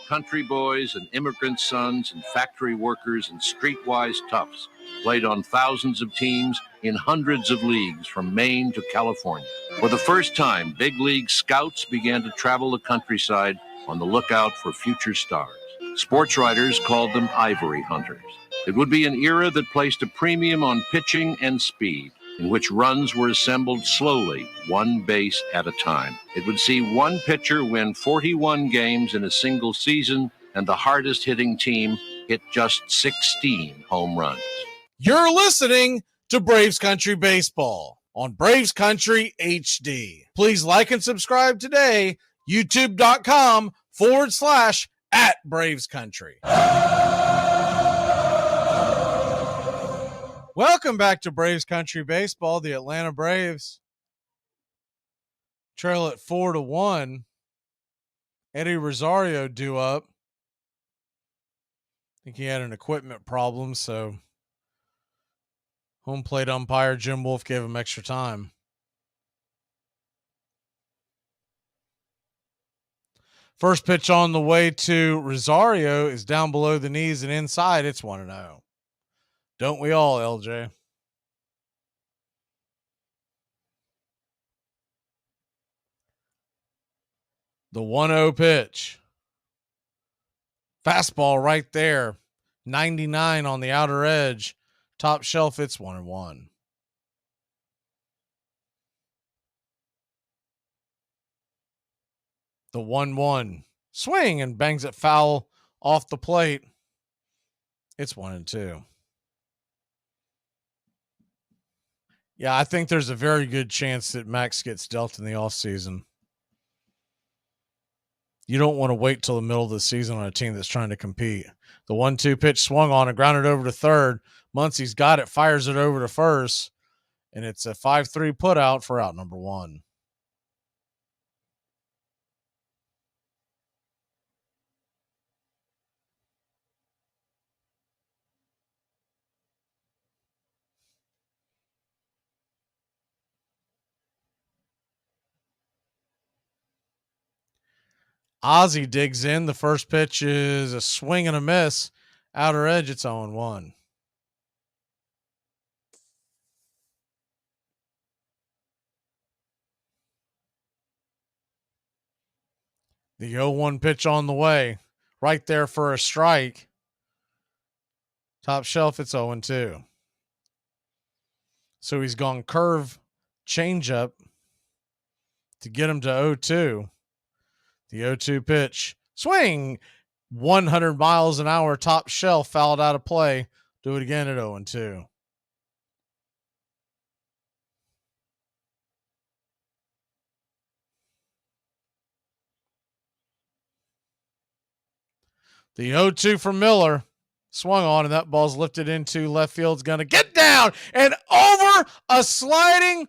country boys and immigrant sons and factory workers and streetwise toughs played on thousands of teams in hundreds of leagues from Maine to California. For the first time, big league scouts began to travel the countryside on the lookout for future stars. Sports writers called them ivory hunters. It would be an era that placed a premium on pitching and speed, in which runs were assembled slowly, one base at a time. It would see one pitcher win 41 games in a single season, and the hardest hitting team hit just 16 home runs. You're listening to Braves Country Baseball on Braves Country HD. Please like and subscribe today, youtube.com/@Braves Country. Welcome back to Braves Country Baseball. The Atlanta Braves trail at 4-1. Eddie Rosario due up. I think he had an equipment problem, so home plate umpire Jim Wolf gave him extra time. First pitch on the way to Rosario is down below the knees and inside. It's 1-0. Don't we all, LJ? The 1-0 pitch. Fastball right there. 99 on the outer edge. Top shelf, it's 1-1. The 1-1 swing and bangs it foul off the plate. It's 1-2. Yeah, I think there's a very good chance that Max gets dealt in the offseason. You don't want to wait till the middle of the season on a team that's trying to compete. The 1-2 pitch swung on and grounded over to third. Muncie's got it, fires it over to first, and it's a 5-3 put out for out number 1. Ozzie digs in. The first pitch is a swing and a miss. Outer edge, it's 0-1. The 0-1 pitch on the way. Right there for a strike. Top shelf, it's 0-2. So he's gone curve, changeup to get him to 0-2. The 0-2 pitch. Swing. 100 miles an hour, top shelf, fouled out of play. Do it again at 0-2. The 0-2 from Miller. Swung on, and that ball's lifted into left field's going to get down and over a sliding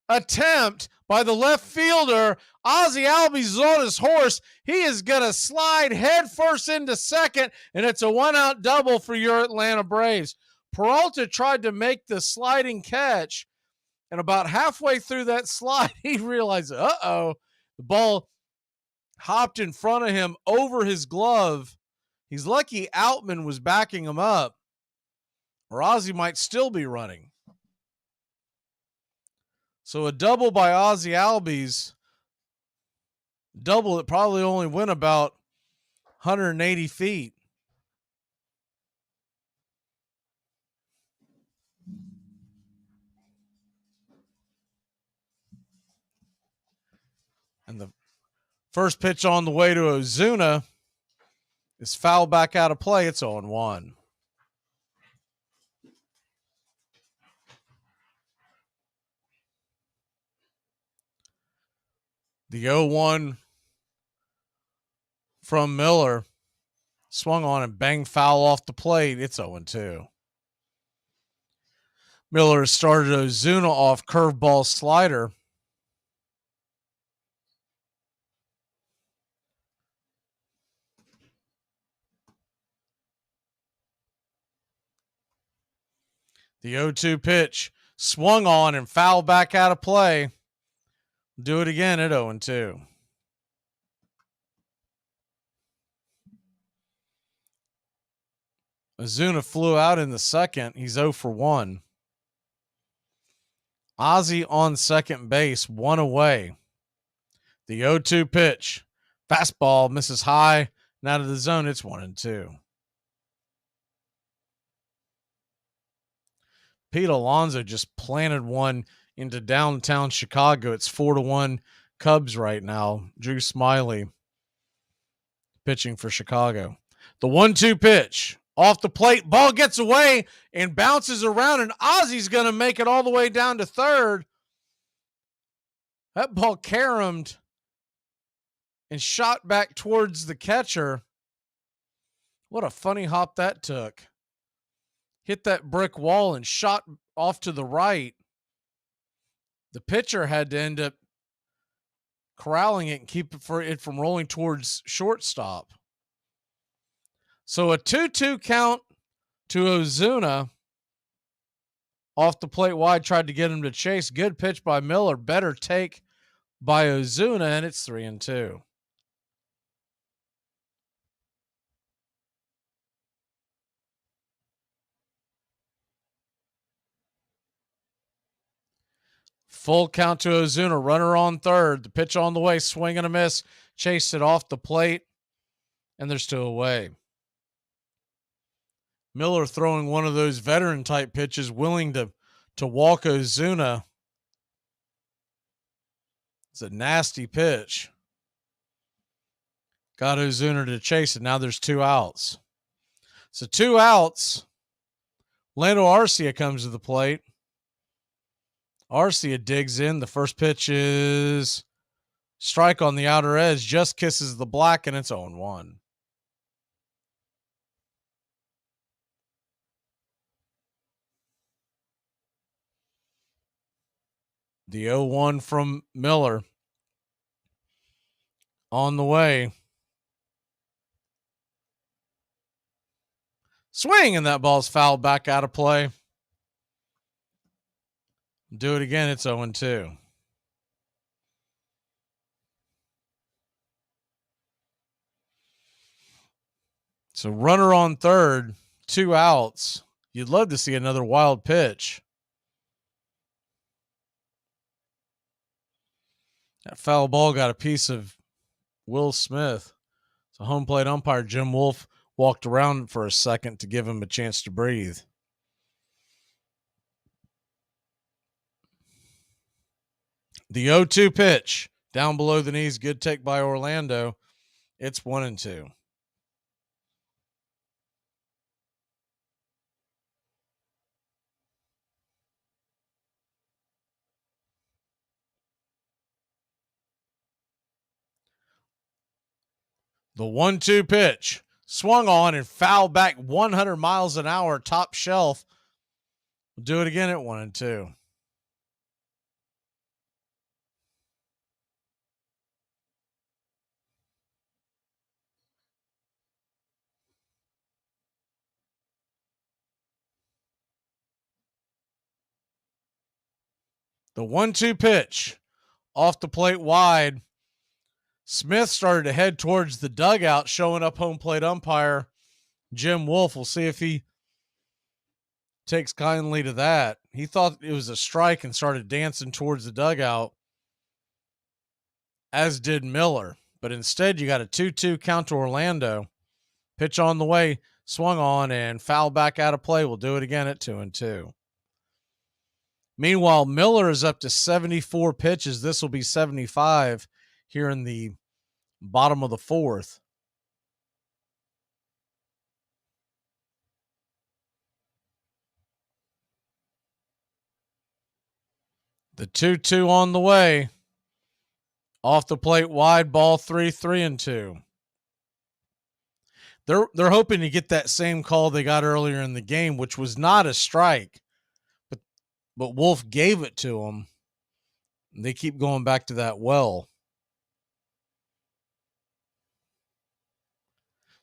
attempt by the left fielder. Ozzie Albies on his horse. He is going to slide head first into second, and it's a one-out double for your Atlanta Braves. Peralta tried to make the sliding catch, and about halfway through that slide, he realized, the ball hopped in front of him over his glove. He's lucky Outman was backing him up, or Ozzie might still be running. So a double by Ozzie Albies, double that probably only went about 180 feet. And the first pitch on the way to Ozuna is fouled back out of play. It's 0-1. The 0-1 from Miller swung on and banged foul off the plate. It's 0-2. Miller started Ozuna off curveball slider. The 0-2 pitch swung on and fouled back out of play. Do it again at 0-2. Ozuna flew out in the second. He's 0 for 1. Ozzie on second base, one away. The 0-2 pitch. Fastball misses high and out of the zone. It's 1-2. Pete Alonso just planted one into downtown Chicago. It's 4-1 Cubs right now. Drew Smiley pitching for Chicago. The 1-2 pitch off the plate. Ball gets away and bounces around, and Ozzie's going to make it all the way down to third. That ball caromed and shot back towards the catcher. What a funny hop that took. Hit that brick wall and shot off to the right. The pitcher had to end up corralling it and keep it from rolling towards shortstop. So a 2-2 count to Ozuna. Off the plate wide, tried to get him to chase. Good pitch by Miller. Better take by Ozuna, and it's 3-2. Full count to Ozuna. Runner on third. The pitch on the way. Swing and a miss. Chased it off the plate. And there's two away. Miller throwing one of those veteran type pitches, willing to walk Ozuna. It's a nasty pitch. Got Ozuna to chase it. Now there's 2 outs. So 2 outs. Lando Arcia comes to the plate. Arcia digs in. The first pitch is strike on the outer edge. Just kisses the black, and it's 0-1. The 0-1 from Miller. On the way. Swing, and that ball's fouled back out of play. Do it again. It's 0-2. So runner on third, 2 outs. You'd love to see another wild pitch. That foul ball got a piece of Will Smith. So home plate umpire Jim Wolf walked around for a second to give him a chance to breathe. The 0-2 pitch down below the knees. Good take by Orlando. It's 1-2. The 1-2 pitch swung on and fouled back 100 miles an hour, top shelf. We'll do it again at 1-2. The 1-2 pitch off the plate wide. Smith started to head towards the dugout, showing up home plate umpire Jim Wolf. We'll see if he takes kindly to that. He thought it was a strike and started dancing towards the dugout, as did Miller. But instead, you got a 2-2 count to Orlando. Pitch on the way, swung on, and fouled back out of play. We'll do it again at 2-2. Meanwhile, Miller is up to 74 pitches. This will be 75 here in the bottom of the fourth. The 2-2 on the way. Off the plate wide, ball 3-2. They're hoping to get that same call they got earlier in the game, which was not a strike, but Wolf gave it to them. They keep going back to that well.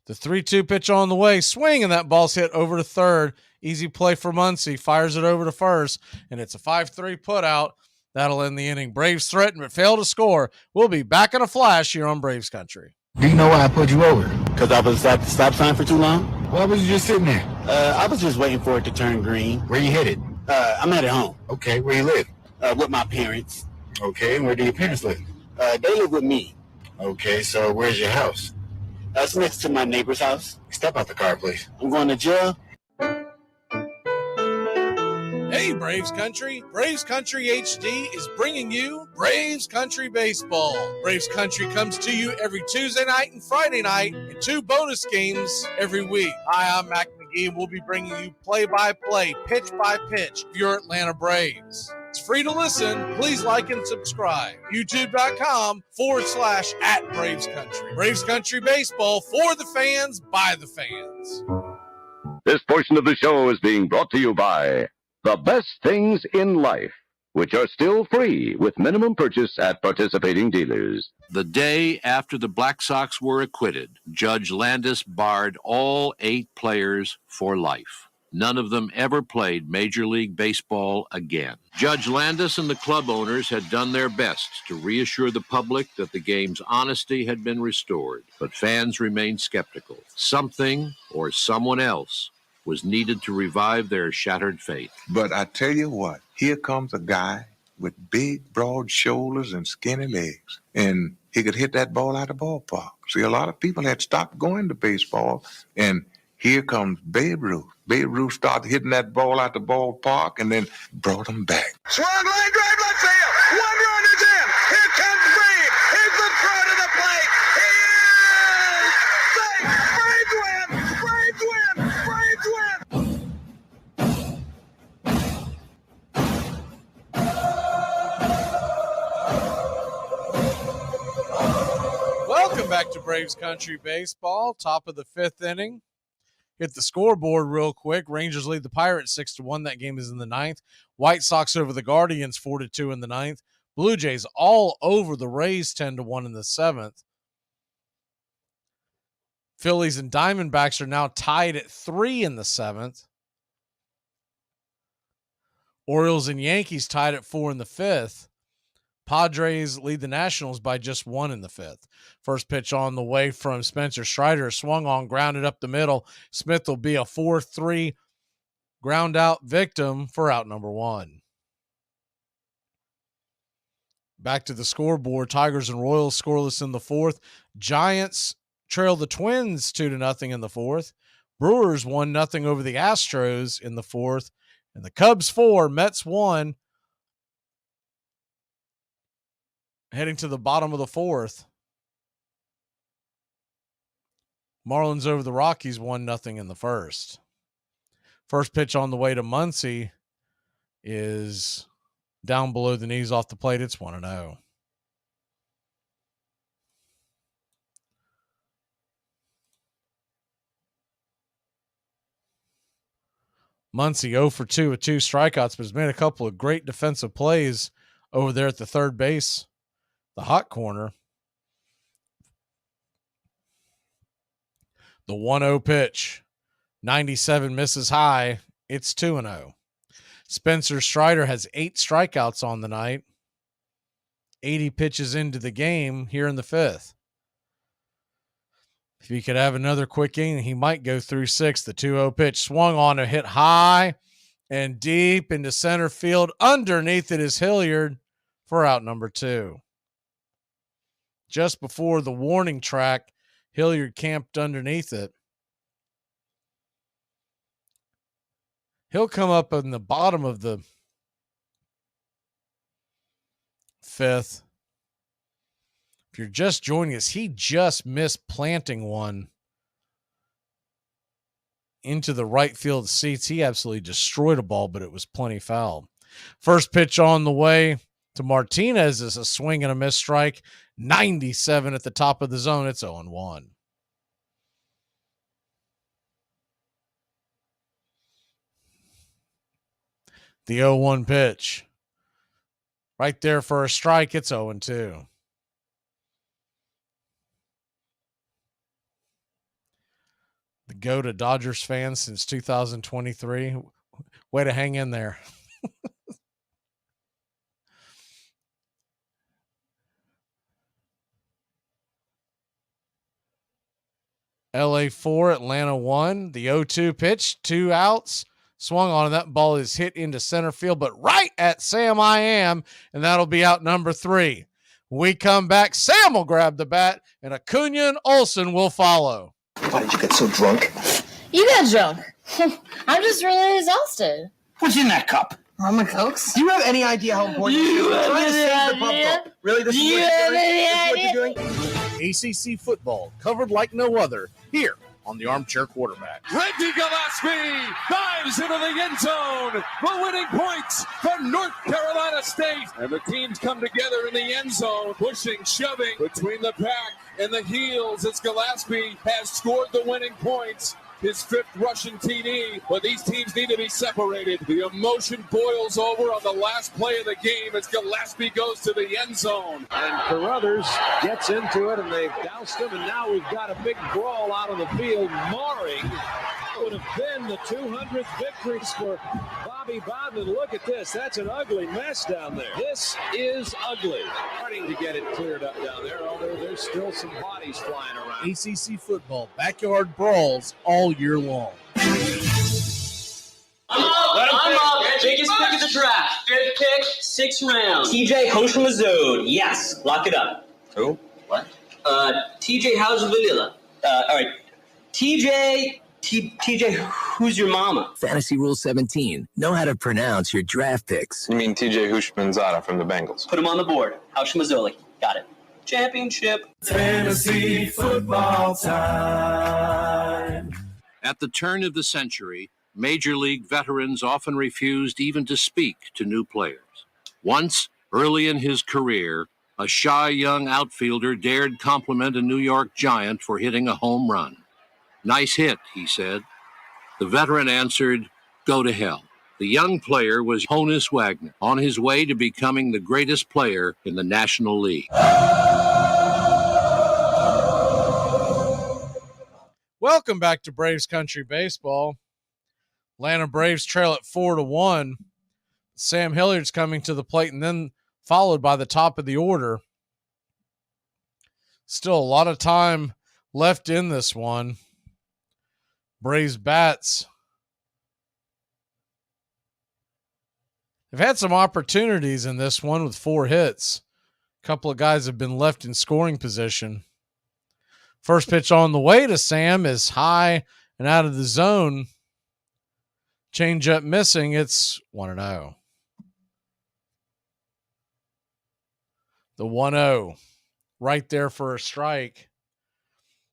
The 3-2 pitch on the way, swing, and that ball's hit over to third. Easy play for Muncy, fires it over to first, and it's a 5-3 putout. That'll end the inning. Braves threaten but fail to score. We'll be back in a flash here on Braves Country. Do you know why I pulled you over? Because I was at the stop sign for too long? Why was you just sitting there? I was just waiting for it to turn green. Where you headed? I'm headed home. Okay, where you live? With my parents. Okay, and where do your parents live? They live with me. Okay, so where's your house? It's next to my neighbor's house. Step out the car, please. I'm going to jail. Hey, Braves Country. Braves Country HD is bringing you Braves Country Baseball. Braves Country comes to you every Tuesday night and Friday night, and 2 bonus games every week. Hi, I'm Mac Magee, and we'll be bringing you play-by-play, pitch-by-pitch of your Atlanta Braves. It's free to listen. Please like and subscribe. YouTube.com/@Braves Country. Braves Country Baseball for the fans, by the fans. This portion of the show is being brought to you by The Best Things in Life, which are still free with minimum purchase at participating dealers. The day after the Black Sox were acquitted, Judge Landis barred all 8 players for life. None of them ever played Major League Baseball again. Judge Landis and the club owners had done their best to reassure the public that the game's honesty had been restored, but fans remained skeptical. Something or someone else was needed to revive their shattered faith. But I tell you what, here comes a guy with big, broad shoulders and skinny legs, and he could hit that ball out of the ballpark. See, a lot of people had stopped going to baseball, and here comes Babe Ruth. Babe Ruth started hitting that ball out the ballpark and then brought him back. Swung, line drive, left field. 1 run is in. Here comes Brave. Here's the throw to the plate. He Welcome back to Braves Country Baseball. Top of the fifth inning. Hit the scoreboard real quick. Rangers lead the Pirates 6-1. That game is in the ninth. White Sox over the Guardians 4-2 in the ninth. Blue Jays all over the Rays 10-1 in the seventh. Phillies and Diamondbacks are now tied at 3 in the seventh. Orioles and Yankees tied at 4 in the fifth. Padres lead the Nationals by just 1 in the fifth. First pitch on the way from Spencer Strider. Swung on, grounded up the middle. Smith will be a 4-3 ground out victim for out number 1. Back to the scoreboard. Tigers and Royals scoreless in the fourth. Giants trail the Twins 2-0 in the fourth. Brewers 1-0 over the Astros in the fourth. And the Cubs 4, Mets 1. Heading to the bottom of the fourth. Marlins over the Rockies 1-0 in the first. First pitch on the way to Muncie is down below the knees off the plate. It's 1-0. Muncie 0 for 2 with 2 strikeouts, but has made a couple of great defensive plays over there at the third base, the hot corner. The 1-0 pitch. 97 misses high. It's 2-0. Spencer Strider has 8 strikeouts on the night. 80 pitches into the game here in the fifth. If he could have another quick inning, he might go through 6. The 2-0 pitch swung on a hit high and deep into center field. Underneath it is Hilliard for out number 2. Just before the warning track, Hilliard camped underneath it. He'll come up in the bottom of the fifth. If you're just joining us, he just missed planting one into the right field seats. He absolutely destroyed a ball, but it was plenty foul. First pitch on the way to Martinez is a swing and a miss strike. 97 at the top of the zone. It's 0-1. The 0-1 pitch. Right there for a strike. It's 0-2. The go to Dodgers fans since 2023. Way to hang in there. LA 4, Atlanta 1. The 0-2 pitch, 2 outs. Swung on, and that ball is hit into center field, but right at Sam I Am, and that'll be out number 3. When we come back, Sam will grab the bat, and Acuna and Olsen will follow. Why did you get so drunk? You got drunk. I'm just really exhausted. What's in that cup? Rum and Cokes? Do you have any idea how important this is? You're trying to save the pump, though. Really? This is what you're doing? ACC football covered like no other here on the Armchair Quarterback. Randy Gillespie dives into the end zone. The winning points for North Carolina State. And the teams come together in the end zone, pushing, shoving between the pack and the heels as Gillespie has scored the winning points. His 5th rushing TD, but these teams need to be separated. The emotion boils over on the last play of the game as Gillespie goes to the end zone. And Carruthers gets into it, and they've doused him, and now we've got a big brawl out on the field, marring would have been the 200th victories for Bobby Bowden. Look at this. That's an ugly mess down there. This is ugly. Starting to get it cleared up down there, although there's still some bodies flying around. ACC football, backyard brawls all year long. I'm up. Biggest pick of the draft. 5th pick, 6th round. TJ Hoshimazode. Yes, lock it up. Who? What? TJ, how's the vanilla? All right. TJ, who's your mama? Fantasy Rule 17. Know how to pronounce your draft picks. You mean TJ Houshmandzadeh from the Bengals? Put him on the board. Hoshimazole. Got it. Championship. Fantasy football time. At the turn of the century, Major League veterans often refused even to speak to new players. Once, early in his career, A shy young outfielder dared compliment a New York Giant for hitting a home run. "Nice hit," he said. The veteran answered, "Go to hell." The young player was Honus Wagner, on his way to becoming the greatest player in the National League. Welcome back to Braves Country Baseball. Atlanta Braves trail at 4-1. Sam Hilliard's coming to the plate and then followed by the top of the order. Still a lot of time left in this one. Braves bats have had some opportunities in this one with 4 hits. A couple of guys have been left in scoring position. First pitch on the way to Sam is high and out of the zone. Changeup missing. It's 1-0. The 1-0 right there for a strike.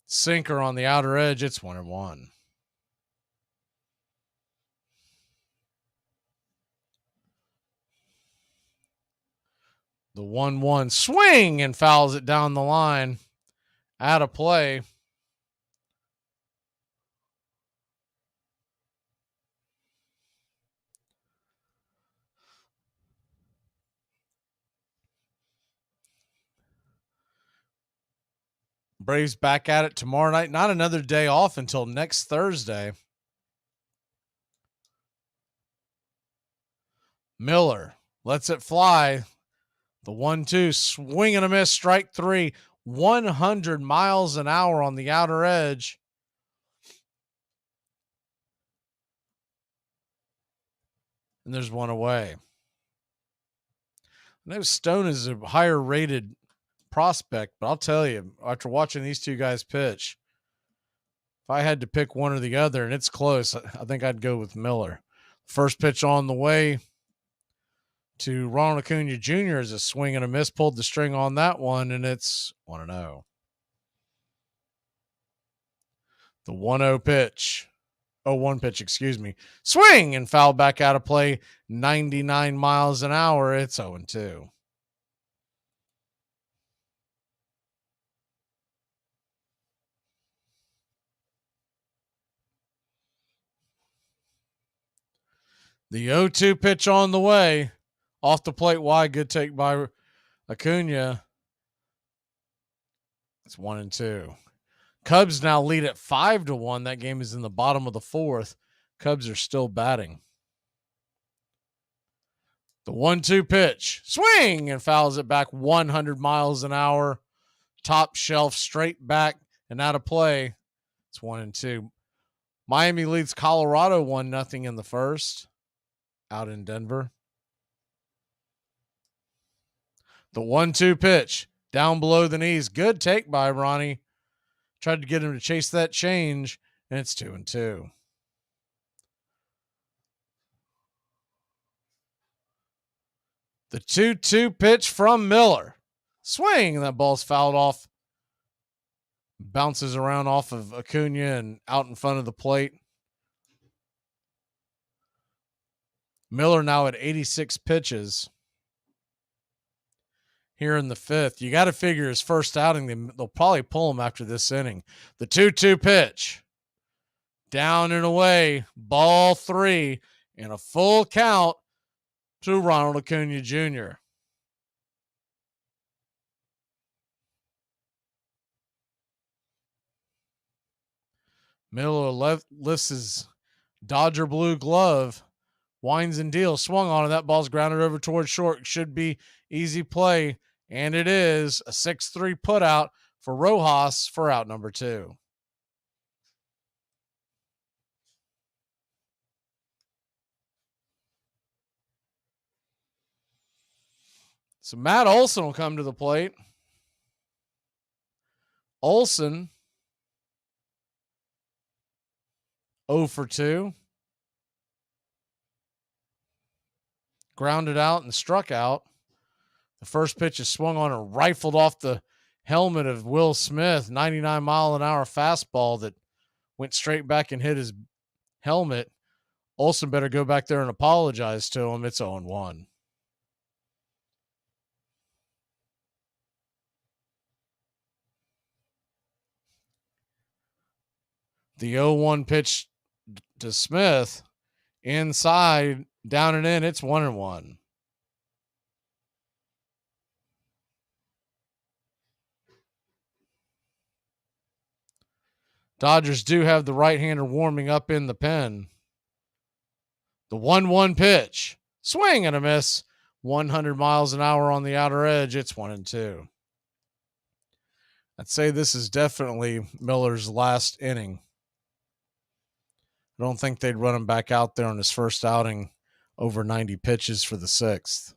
Sinker on the outer edge. It's 1-1. The 1-1 swing and fouls it down the line. Out of play. Braves back at it tomorrow night. Not another day off until next Thursday. Miller lets it fly. The 1-2 swing and a miss. Strike 3. 100 miles an hour on the outer edge. And there's one away. I know Stone is a higher rated prospect, but I'll tell you, after watching these two guys pitch, if I had to pick one or the other, and it's close, I think I'd go with Miller. First pitch on the way to Ronald Acuna Jr. is a swing and a miss. Pulled the string on that one, and it's 1-0. The 1-0 pitch. 0-1 pitch, excuse me. Swing and foul back out of play. 99 miles an hour. It's 0-2. The 0-2 pitch on the way. Off the plate wide. Good take by Acuna. It's 1-2. Cubs now lead at 5-1. That game is in the bottom of the 4th. Cubs are still batting. The 1-2 pitch. Swing and fouls it back 100 miles an hour. Top shelf, straight back and out of play. It's 1-2. Miami leads Colorado 1-0 in the first. Out in Denver. The 1-2 pitch. Down below the knees. Good take by Ronnie. Tried to get him to chase that change, and it's 2-2. The 2-2 pitch from Miller. Swing, and that ball's fouled off. Bounces around off of Acuna and out in front of the plate. Miller now at 86 pitches here in the 5th. You got to figure his first outing, they'll probably pull him after this inning. The 2-2 pitch. Down and away. Ball 3 and a full count to Ronald Acuna Jr. Miller lifts his Dodger blue glove. Winds and deals. Swung on it. That ball's grounded over towards short. Should be easy play. And it is a 6-3 put out for Rojas for out number 2. So Matt Olson will come to the plate. Olson 0 for 2. Grounded out and struck out. The first pitch is swung on and rifled off the helmet of Will Smith. 99-mile-an-hour fastball that went straight back and hit his helmet. Olson better go back there and apologize to him. It's 0-1. The 0-1 pitch to Smith. Inside, down and in. It's 1-1. Dodgers do have the right-hander warming up in the pen. The 1-1 pitch. Swing and a miss. 100 miles an hour on the outer edge. It's 1-2. I'd say this is definitely Miller's last inning. I don't think they'd run him back out there on his first outing over 90 pitches for the 6th.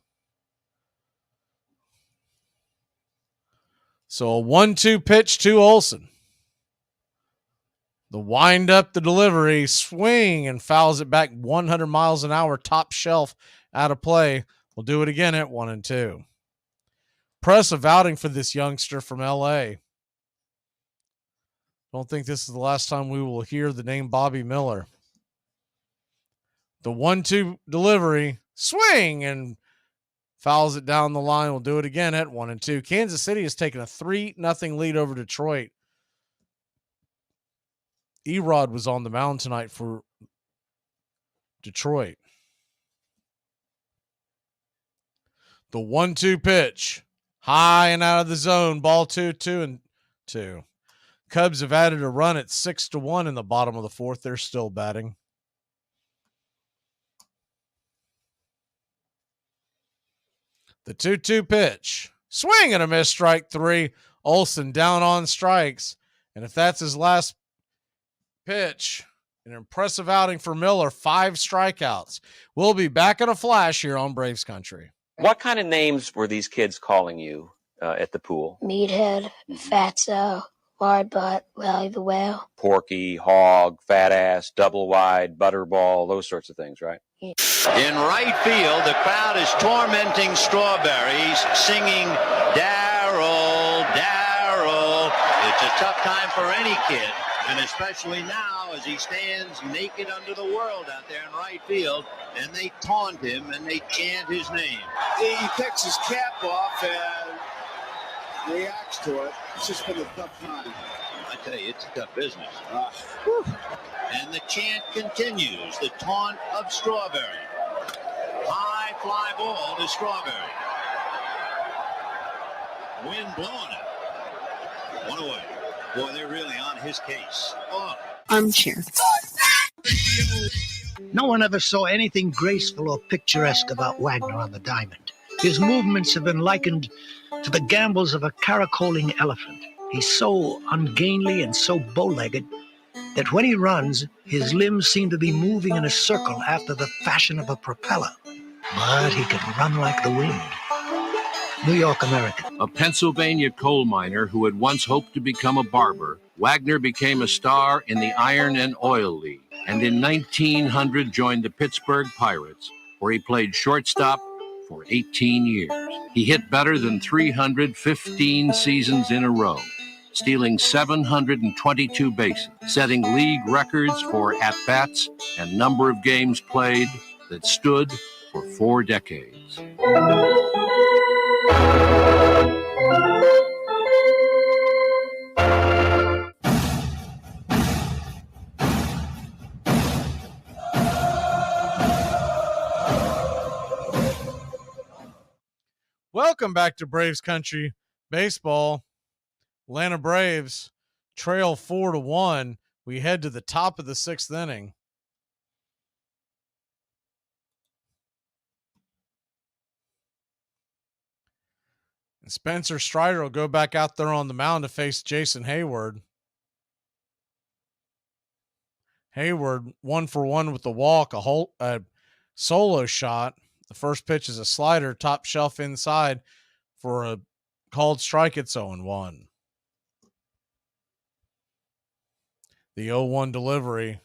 So a 1-2 pitch to Olsen. The wind up, the delivery, swing, and fouls it back 100 miles an hour, top shelf, out of play. We'll do it again at 1-2. Impressive outing for this youngster from L.A. Don't think this is the last time we will hear the name Bobby Miller. The 1-2 delivery, swing, and fouls it down the line. We'll do it again at 1-2. Kansas City has taken a 3-0 lead over Detroit. Erod was on the mound tonight for Detroit. The 1-2 pitch, high and out of the zone. Ball 2-2. Cubs have added a run at 6-1 in the bottom of the 4th. They're still batting. The 2-2 pitch, swing and a miss, strike 3. Olsen down on strikes. And if that's his last pitch, an impressive outing for Miller, 5 strikeouts. We'll be back in a flash here on Braves Country. What kind of names were these kids calling you at the pool? Meathead, Fatso, Wide Butt, Wally the Whale. Porky, Hog, Fat Ass, Double Wide, Butterball, those sorts of things, right? In right field, the crowd is tormenting Strawberries, singing, Darryl, Darryl. It's a tough time for any kid, and especially now as he stands naked under the world out there in right field, and they taunt him and they chant his name. He takes his cap off and reacts to it. It's just been a tough time. I tell you, it's a tough business. And the chant continues, the taunt of Strawberry. High fly ball to Strawberry. Wind blowing it. One away. Boy, they're really on his case. Oh. Armchair. No one ever saw anything graceful or picturesque about Wagner on the diamond. His movements have been likened to the gambols of a caracoling elephant. He's so ungainly and so bow-legged that when he runs, his limbs seem to be moving in a circle after the fashion of a propeller. But he can run like the wind. New York American. A Pennsylvania coal miner who had once hoped to become a barber, Wagner became a star in the Iron and Oil League, and in 1900 joined the Pittsburgh Pirates, where he played shortstop for 18 years. He hit better than 315 seasons in a row, stealing 722 bases, setting league records for at-bats and number of games played that stood for 4 decades. Welcome back to Braves Country Baseball. Atlanta Braves trail 4-1. We head to the top of the 6th inning. And Spencer Strider will go back out there on the mound to face Jason Hayward. Hayward 1-for-1 with the walk, a solo shot. The first pitch is a slider, top shelf inside for a called strike. It's 0-1. The 0-1 delivery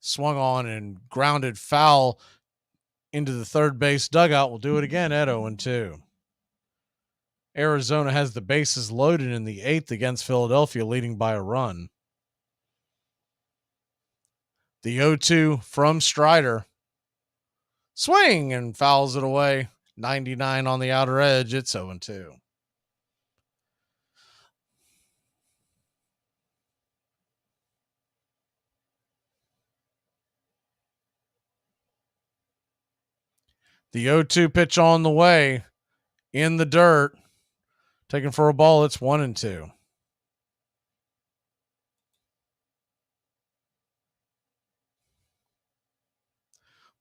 swung on and grounded foul into the third base dugout. We'll do it again at 0-2. Arizona has the bases loaded in the 8th against Philadelphia, leading by a run. The 0-2 from Strider. Swing and fouls it away. 99 on the outer edge. It's 0-2. The 0-2 pitch on the way in the dirt. Taken for a ball. It's 1-2.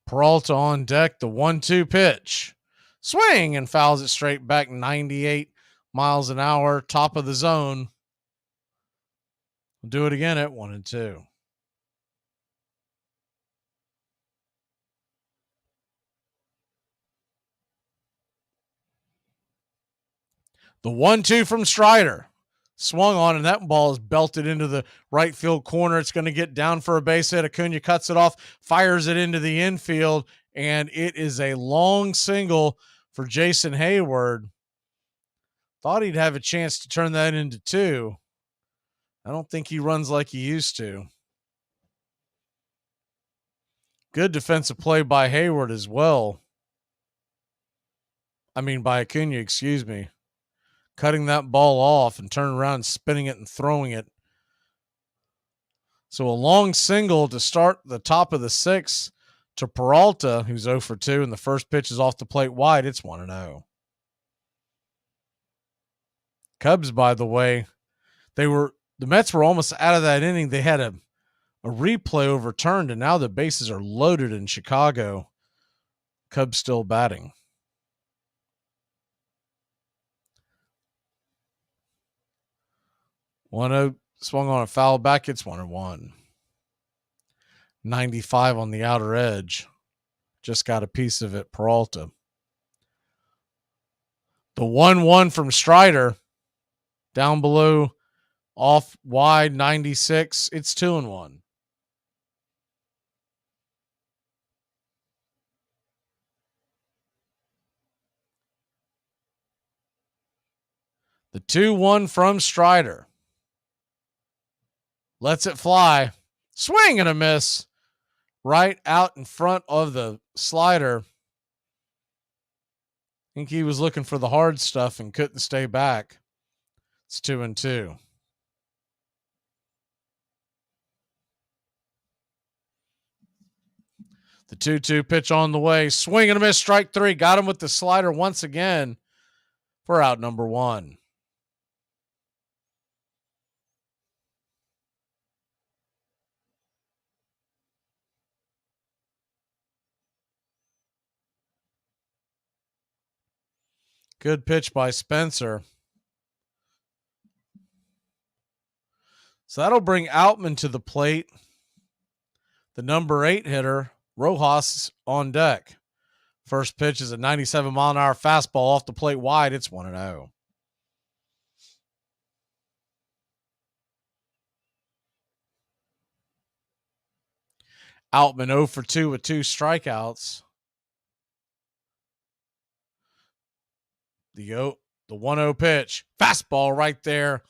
Peralta on deck. The 1-2 pitch. Swing and fouls it straight back 98 miles an hour. Top of the zone. We'll do it again at 1-2. The 1-2 from Strider. Swung on, and that ball is belted into the right field corner. It's going to get down for a base hit. Acuna cuts it off, fires it into the infield, and it is a long single for Jason Hayward. Thought he'd have a chance to turn that into 2. I don't think he runs like he used to. Good defensive play by Hayward as well. By Acuna, excuse me. Cutting that ball off and turning around, spinning it and throwing it. So a long single to start the top of the 6th to Peralta, who's 0 for 2, and the first pitch is off the plate wide. It's 1-0. Cubs, by the way, the Mets were almost out of that inning. They had a replay overturned, and now the bases are loaded in Chicago. Cubs still batting. 1-0 swung on a foul back. It's 1-1. 95 on the outer edge. Just got a piece of it, Peralta. The 1-1 from Strider. Down below, off wide, 96. It's 2-1. The 2-1 from Strider. Lets it fly. Swing and a miss. Right out in front of the slider. I think he was looking for the hard stuff and couldn't stay back. It's 2-2. The 2-2 pitch on the way. Swing and a miss. Strike 3. Got him with the slider once again for out number 1. Good pitch by Spencer. So that'll bring Outman to the plate. The number 8 hitter, Rojas, on deck. First pitch is a 97-mile-an-hour fastball off the plate wide. It's 1-0. Outman 0 for 2 with 2 strikeouts. The 1-0 pitch. Fastball right there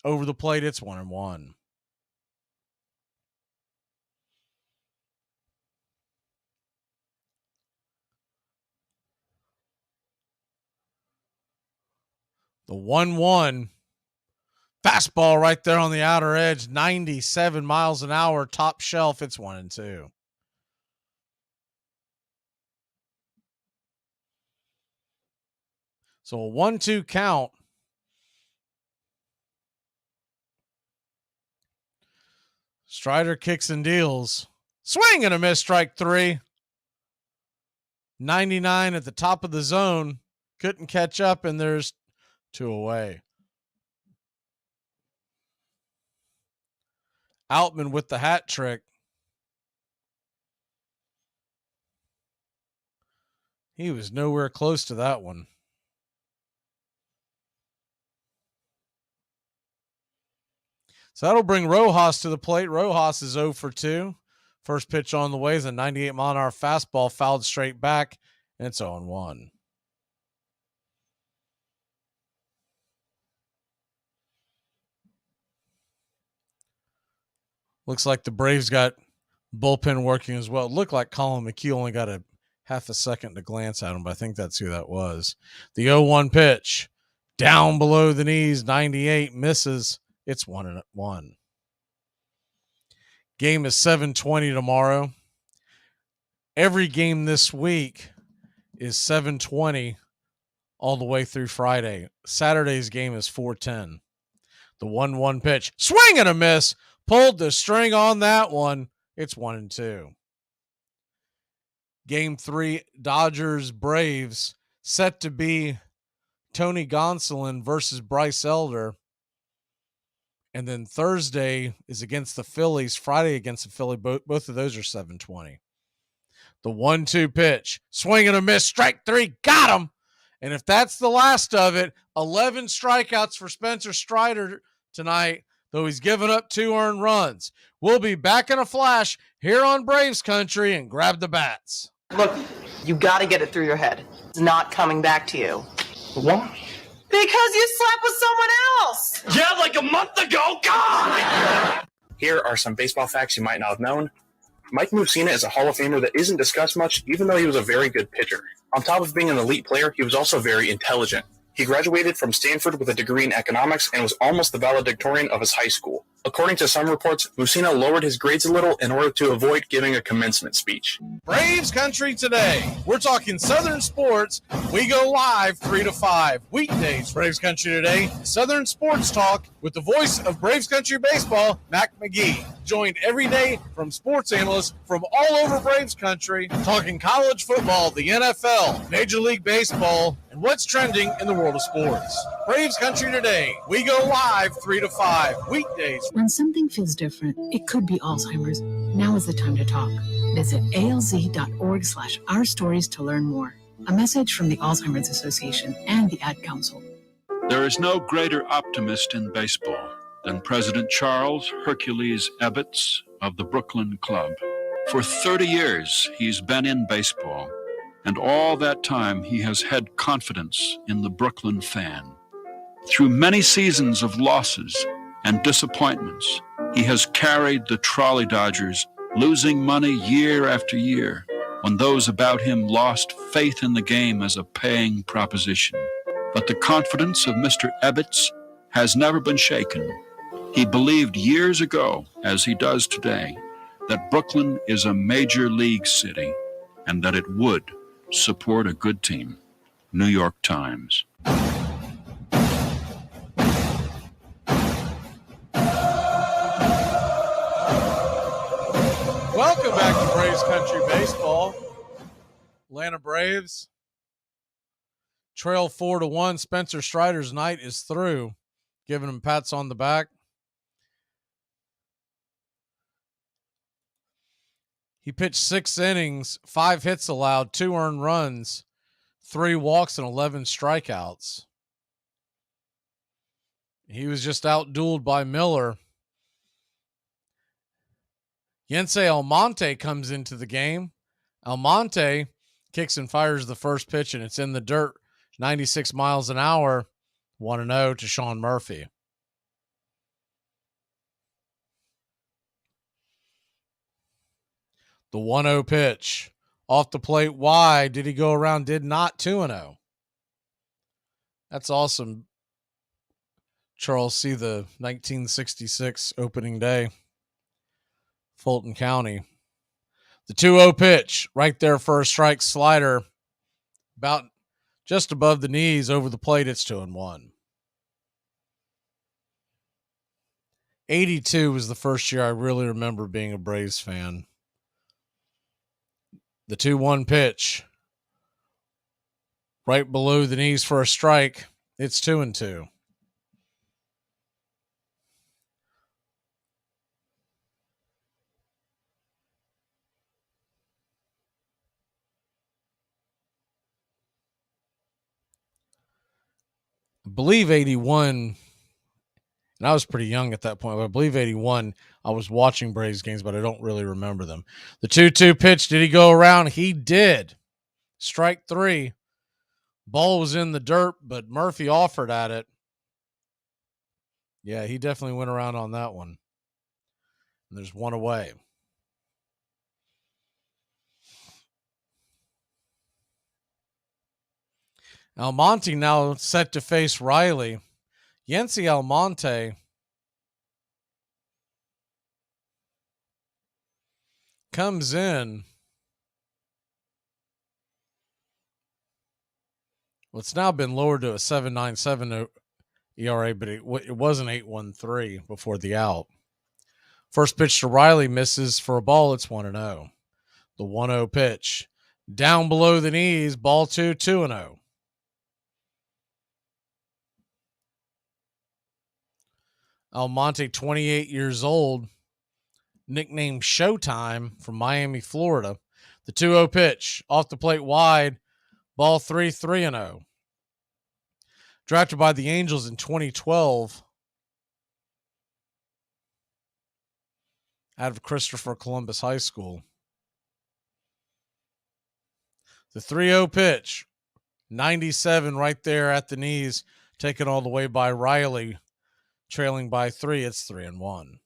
over the plate. It's 1-1. The 1-1. Fastball right there on the outer edge. 97 miles an hour. Top shelf. It's 1-2. So a 1-2 count. Strider kicks and deals. Swing and a miss. Strike 3. 99 at the top of the zone. Couldn't catch up, and there's 2 away. Outman with the hat trick. He was nowhere close to that one. So that'll bring Rojas to the plate. Rojas is 0 for 2. First pitch on the way is a 98-mile-an-hour fastball fouled straight back, and it's 0-1. Looks like the Braves got bullpen working as well. It looked like Colin McHugh only got a half a second to glance at him, but I think that's who that was. The 0-1 pitch. Down below the knees, 98, misses. It's 1-1. Game is 7:20 tomorrow. Every game this week is 7:20 all the way through Friday. Saturday's game is 4:10. The 1-1 pitch, swing and a miss, pulled the string on that one. It's 1-2. Game 3, Dodgers Braves, set to be Tony Gonsolin versus Bryce Elder. And then Thursday is against the Phillies, Friday against the Phillies. Both of those are 7:20. The 1-2 pitch, swing and a miss, strike 3, got him. And if that's the last of it, 11 strikeouts for Spencer Strider tonight, though he's given up 2 earned runs. We'll be back in a flash here on Braves Country, and grab the bats. Look, you got to get it through your head. It's not coming back to you. Why? Because you slept with someone else. Yeah, like a month ago. God! Here are some baseball facts you might not have known. Mike Mussina is a Hall of Famer that isn't discussed much, even though he was a very good pitcher. On top of being an elite player, he was also very intelligent. He graduated from Stanford with a degree in economics and was almost the valedictorian of his high school. According to some reports, Mussina lowered his grades a little in order to avoid giving a commencement speech. Braves Country today. We're talking Southern sports. We go live 3 to 5 weekdays. Braves Country today. Southern sports talk with the voice of Braves Country baseball, Mac Magee. Joined every day from sports analysts from all over Braves Country, talking college football, the NFL, Major League Baseball, and what's trending in the world of sports. Braves Country today. We go live 3 to 5 weekdays. When something feels different, it could be Alzheimer's. Now is the time to talk. Visit alz.org/ourstories to learn more. A message from the Alzheimer's Association and the Ad Council. There is no greater optimist in baseball than President Charles Hercules Ebbets of the Brooklyn Club. For 30 years, he's been in baseball, and all that time he has had confidence in the Brooklyn fan. Through many seasons of losses and disappointments, he has carried the Trolley Dodgers, losing money year after year when those about him lost faith in the game as a paying proposition. But the confidence of Mr. Ebbets has never been shaken. He believed years ago, as he does today, that Brooklyn is a major league city and that it would support a good team. New York Times. Welcome back to Braves Country Baseball. Atlanta Braves trail 4-1. Spencer Strider's night is through, giving him pats on the back. He pitched 6 innings, 5 hits allowed, 2 earned runs, 3 walks, and 11 strikeouts. He was just outdueled by Miller. Yensei Almonte comes into the game. Almonte kicks and fires the first pitch, and it's in the dirt, 96 miles an hour, 1-0 to Sean Murphy. The 1-0 pitch. Off the plate, wide. Did he go around? Did not. 2-0. That's awesome. Charles, see the 1966 opening day. Fulton County. The 2-0 pitch. Right there for a strike, slider. About just above the knees, over the plate. It's 2-1. 82 was the first year I really remember being a Braves fan. The 2-1 pitch. Right below the knees for a strike. It's 2-2. I believe 81, and I was pretty young at that point, but I believe 81, I was watching Braves games, but I don't really remember them. The 2-2 pitch, did he go around? He did. Strike 3. Ball was in the dirt, but Murphy offered at it. Yeah, he definitely went around on that one. And there's one away. Almonte now set to face Riley. Yensei Almonte comes in Well, it's now been lowered to a 7.97 ERA, but it was an 8.13 before the out. First pitch to Riley misses for a ball. It's 1-0. The 1-0 pitch. Down below the knees, ball 2, 2-0. Almonte, 28 years old, nicknamed Showtime from Miami, Florida. The 2-0 pitch, off the plate wide, ball 3, 3-0. Drafted by the Angels in 2012 out of Christopher Columbus High School. The 3-0 pitch, 97 right there at the knees, taken all the way by Riley, trailing by 3. It's 3-1.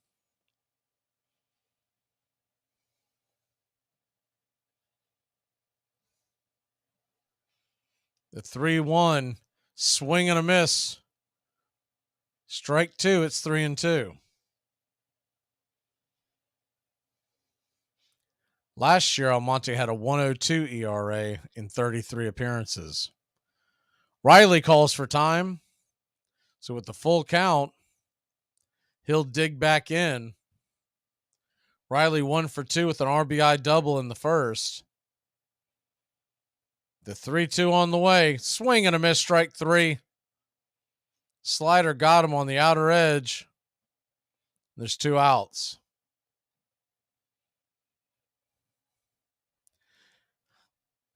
The 3-1, swing and a miss. Strike 2, it's 3-2. Last year, Almonte had a 1.02 ERA in 33 appearances. Riley calls for time. So with the full count, he'll dig back in. Riley 1 for 2 with an RBI double in the first. The 3-2 on the way. Swing and a miss, strike 3. Slider got him on the outer edge. There's 2 outs.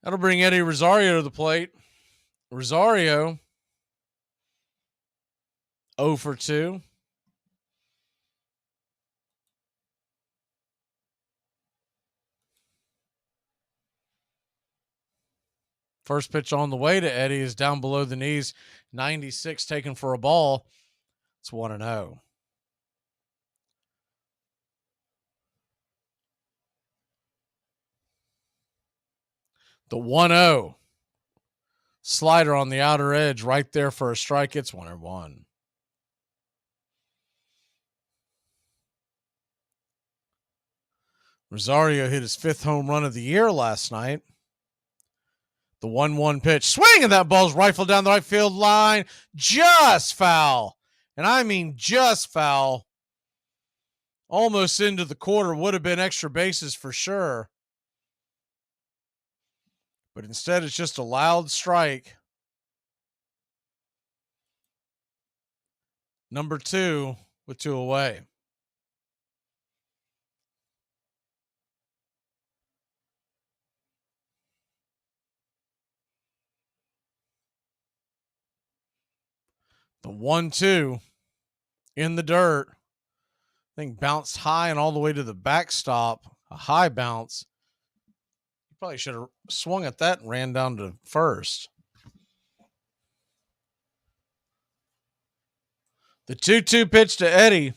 That'll bring Eddie Rosario to the plate. Rosario 0 for 2. First pitch on the way to Eddie is down below the knees. 96 taken for a ball. It's 1-0. The 1-0. Slider on the outer edge right there for a strike. It's 1-1. Rosario hit his 5th home run of the year last night. The 1-1 pitch. Swing, and that ball's rifled down the right field line. Just foul. And I mean just foul. Almost into the quarter. Would have been extra bases for sure. But instead, it's just a loud strike. Number 2 with 2 away. The 1-2 in the dirt. I think bounced high and all the way to the backstop. A high bounce. You probably should have swung at that and ran down to first. The 2-2 pitch to Eddie.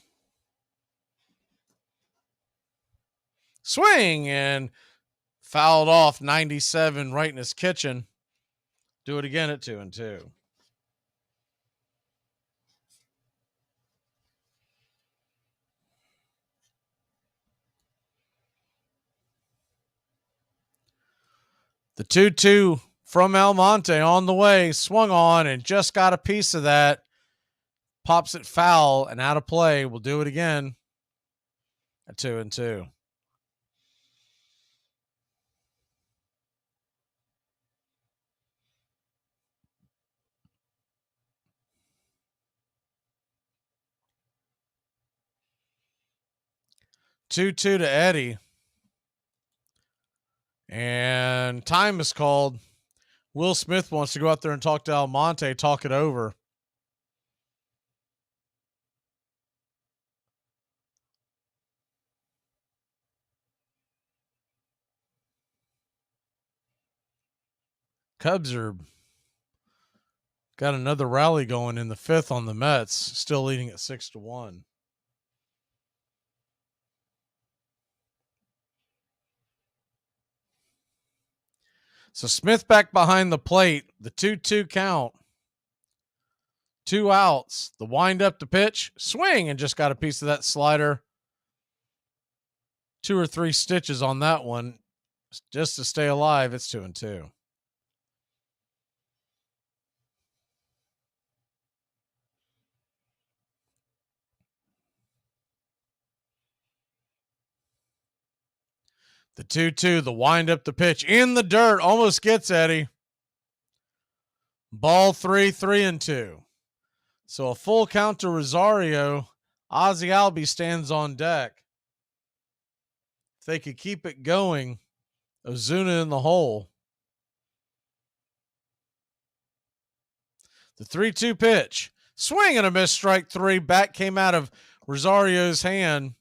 Swing and fouled off. 97 right in his kitchen. Do it again at 2-2. The 2-2 from Almonte on the way. Swung on and just got a piece of that. Pops it foul and out of play. We'll do it again at 2-2. Two-two to Eddie. And time is called. Will Smith wants to go out there and talk to Almonte, talk it over. Cubs are got another rally going in the 5th on the Mets, still leading at 6-1. So Smith back behind the plate, the 2-2 count. 2 outs, the wind up to pitch, swing, and just got a piece of that slider. 2 or 3 stitches on that one just to stay alive. It's 2-2. The 2-2, the wind up the pitch in the dirt, almost gets Eddie. Ball 3-2. So a full count to Rosario. Ozzie Albies stands on deck. If they could keep it going, Ozuna in the hole. The 3-2 pitch. Swing and a miss, strike three. Bat came out of Rosario's hand.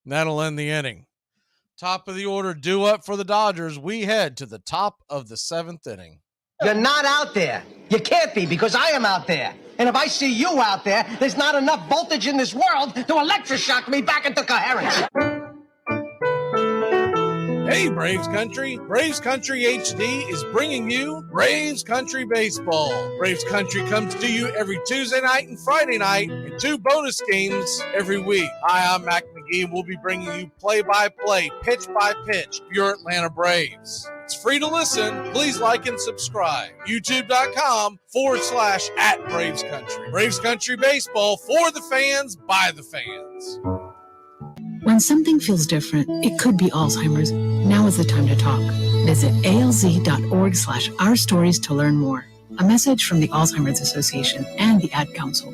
And that'll end the inning. Top of the order due up for the Dodgers. We head to the top of the 7th inning. You're not out there. You can't be because I am out there. And if I see you out there, there's not enough voltage in this world to electroshock me back into coherence. Hey, Braves Country. Braves Country HD is bringing you Braves Country Baseball. Braves Country comes to you every Tuesday night and Friday night and 2 bonus games every week. Hi, I'm Mac Magee, and we'll be bringing you play-by-play, pitch-by-pitch, your Atlanta Braves. It's free to listen. Please like and subscribe. YouTube.com/@Braves Country. Braves Country Baseball for the fans, by the fans. When something feels different, it could be Alzheimer's. Now is the time to talk. Visit alz.org/ourstories to learn more. A message from the Alzheimer's Association and the Ad Council.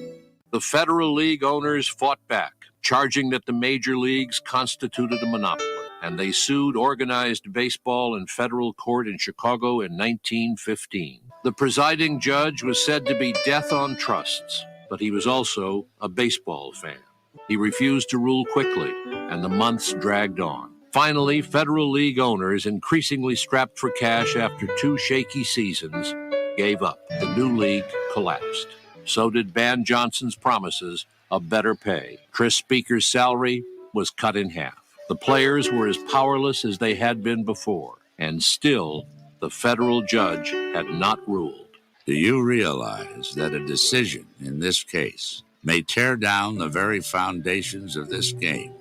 The Federal League owners fought back, charging that the major leagues constituted a monopoly, and they sued organized baseball in federal court in Chicago in 1915. The presiding judge was said to be death on trusts, but he was also a baseball fan. He refused to rule quickly, and the months dragged on. Finally, Federal League owners, increasingly strapped for cash after 2 shaky seasons, gave up. The new league collapsed. So did Ban Johnson's promises of better pay. Chris Speaker's salary was cut in half. The players were as powerless as they had been before, and still the federal judge had not ruled. Do you realize that a decision in this case may tear down the very foundations of this game?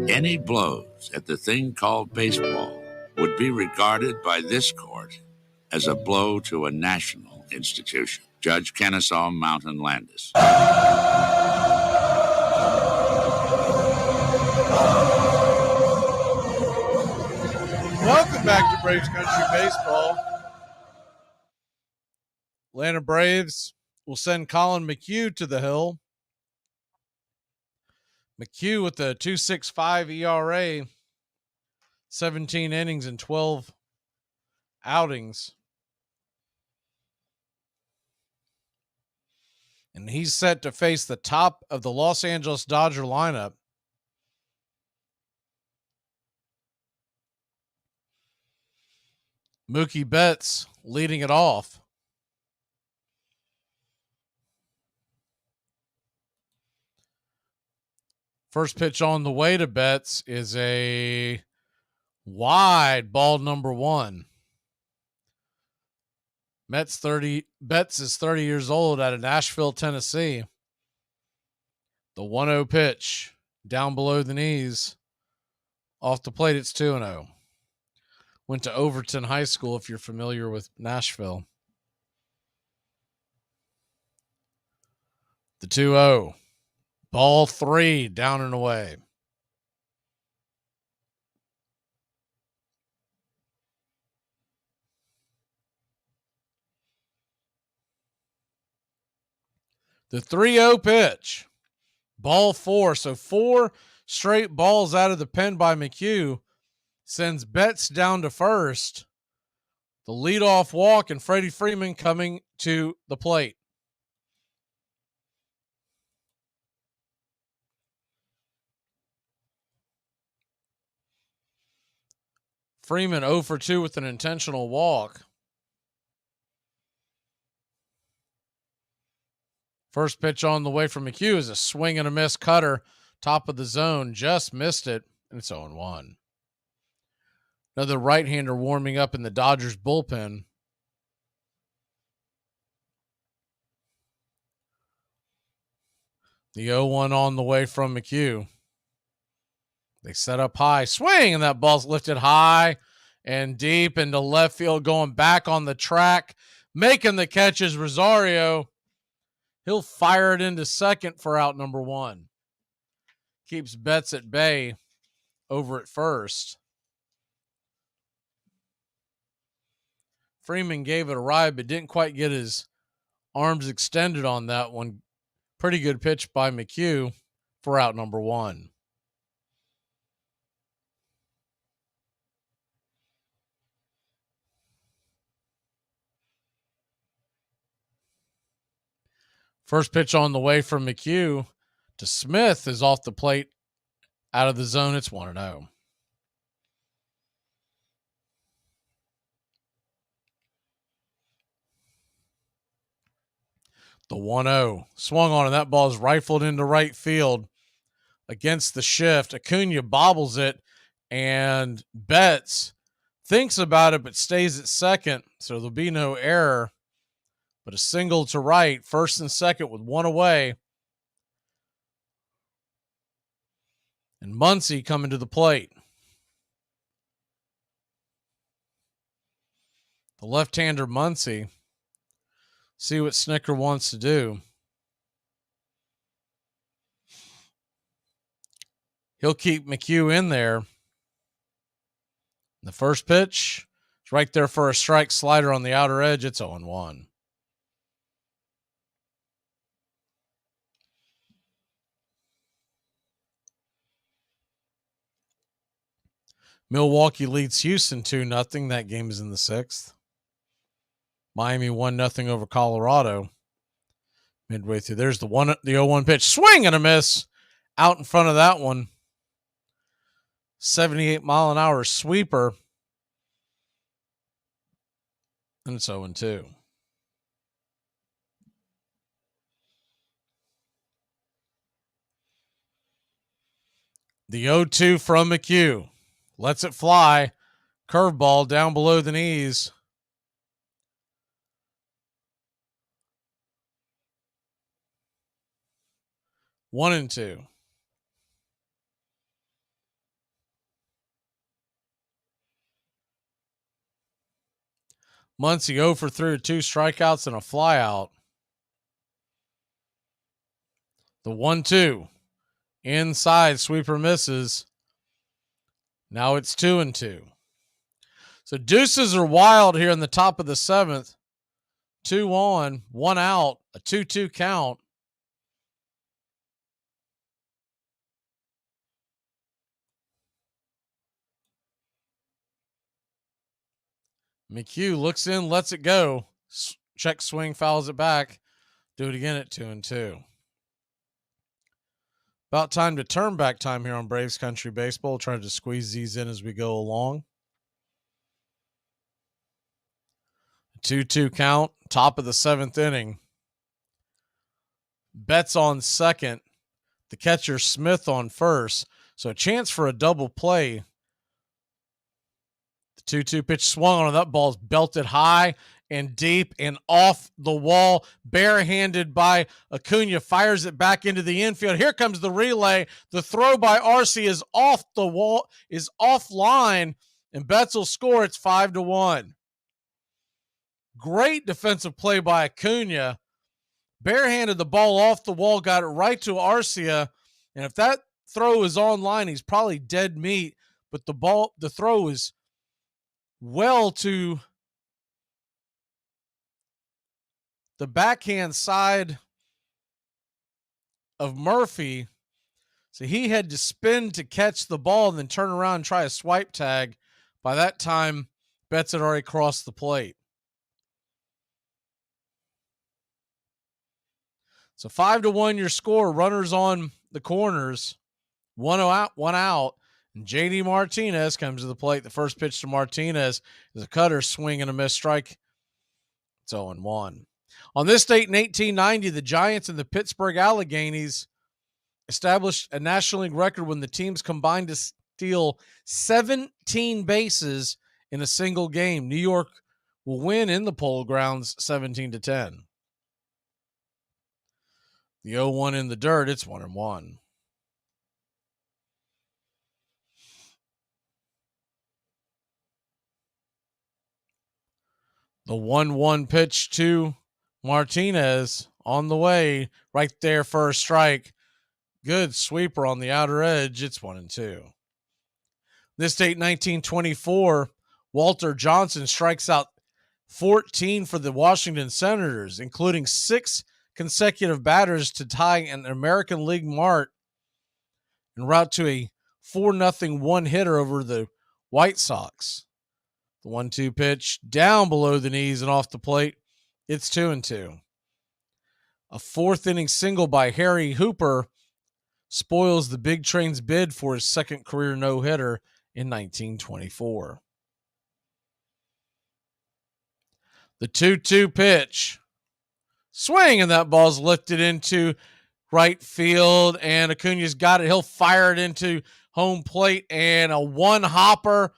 Any blows at the thing called baseball would be regarded by this court as a blow to a national institution. Judge Kennesaw Mountain Landis. Welcome back to Braves Country Baseball. Atlanta Braves will send Colin McHugh to the hill. McHugh with a 2.65 ERA, 17 innings and 12 outings. And he's set to face the top of the Los Angeles Dodger lineup. Mookie Betts leading it off. First pitch on the way to Betts is a wide ball, number 1. Betts is 30 years old, out of Nashville, Tennessee. The 1-0 pitch down below the knees. Off the plate, it's 2-0. Went to Overton High School, if you're familiar with Nashville. The 2-0. Ball 3, down and away. The 3-0 pitch. Ball 4. So 4 straight balls out of the pen by McHugh sends Betts down to first. The leadoff walk and Freddie Freeman coming to the plate. Freeman 0 for 2 with an intentional walk. First pitch on the way from McHugh is a swing and a miss cutter. Top of the zone. Just missed it. And it's 0-1. Another right-hander warming up in the Dodgers bullpen. The 0-1 on the way from McHugh. They set up high. Swing, and that ball's lifted high and deep into left field, going back on the track. Making the catch is Rosario. He'll fire it into second for out number 1. Keeps Betts at bay over at first. Freeman gave it a ride, but didn't quite get his arms extended on that one. Pretty good pitch by McHugh for out number 1. First pitch on the way from McHugh to Smith is off the plate, out of the zone. It's 1-0. The 1-0 swung on, and that ball is rifled into right field against the shift. Acuna bobbles it, and Betts thinks about it but stays at second, so there'll be no error. But a single to right, first and second with one away. And Muncy coming to the plate. The left-hander Muncy. See what Snicker wants to do. He'll keep McHugh in there. The first pitch is right there for a strike, slider on the outer edge. It's 0-1. Milwaukee leads Houston 2-0. That game is in the 6th. Miami 1-0 over Colorado. Midway through, there's the 0-1 pitch. Swing and a miss. Out in front of that one. 78-mile-an-hour sweeper. And it's 0-2. The 0-2 from McHugh. Lets it fly. Curveball down below the knees. One and two. Muncy 0 for 3 with 2 strikeouts and a flyout. The 1-2. Inside, sweeper misses. Now it's 2-2. So deuces are wild here in the top of the 7th. 2 on, 1 out, a 2-2 count. McHugh looks in, lets it go. Check swing, fouls it back. Do it again at 2-2. About time to turn back time here on Braves Country Baseball. Trying to squeeze these in as we go along. 2-2 count, top of the 7th inning. Betts on second. The catcher Smith on first. So a chance for a double play. The 2-2 pitch swung on. That ball's belted high and deep and off the wall. Barehanded by Acuna. Fires it back into the infield. Here comes the relay. The throw by Arce is off the wall, is offline, and Betts will score. It's 5-1. Great defensive play by Acuna. Barehanded the ball off the wall, got it right to Arcia. And if that throw is online, he's probably dead meat. But the throw is well to the backhand side of Murphy. So he had to spin to catch the ball and then turn around and try a swipe tag. By that time, Betts had already crossed the plate. So 5-1 your score. Runners on the corners. 1 out. And J.D. Martinez comes to the plate. The first pitch to Martinez is a cutter, swing and a miss, strike. It's 0-1. On this date in 1890, the Giants and the Pittsburgh Alleghenies established a National League record when the teams combined to steal 17 bases in a single game. New York will win in the Polo Grounds 17-10. The 0-1 in the dirt, it's 1-1. The 1-1 pitch to Martinez on the way, right there for a strike. Good sweeper on the outer edge. It's 1-2. This date, 1924, Walter Johnson strikes out 14 for the Washington Senators, including 6 consecutive batters to tie an American League mark en route to a 4-0 one-hitter over the White Sox. The 1-2 pitch down below the knees and off the plate. It's 2-2. A 4th-inning single by Harry Hooper spoils the Big Train's bid for his second career no-hitter in 1924. The 2-2 pitch. Swing, and that ball's lifted into right field, and Acuna's got it. He'll fire it into home plate, and a one-hopper,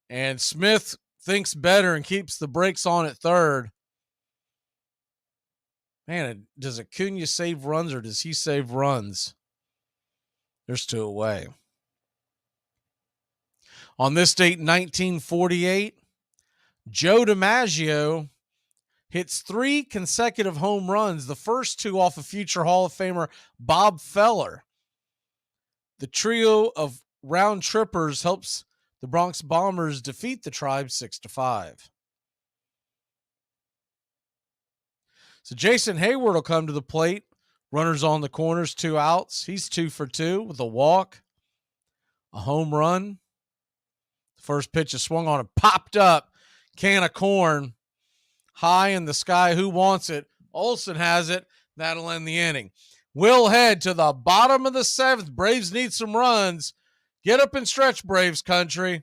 and Smith thinks better and keeps the brakes on at third. Man, does Acuna save runs or does he save runs? There's 2 away. On this date, 1948, Joe DiMaggio hits 3 consecutive home runs, the first 2 off of future Hall of Famer Bob Feller. The trio of round trippers helps the Bronx Bombers defeat the Tribe 6-5. So Jason Hayward will come to the plate. Runners on the corners, 2 outs. He's 2 for 2 with a walk, a home run. The first pitch is swung on and popped up. Can of corn high in the sky. Who wants it? Olsen has it. That'll end the inning. We'll head to the bottom of the 7th. Braves need some runs. Get up and stretch, Braves country.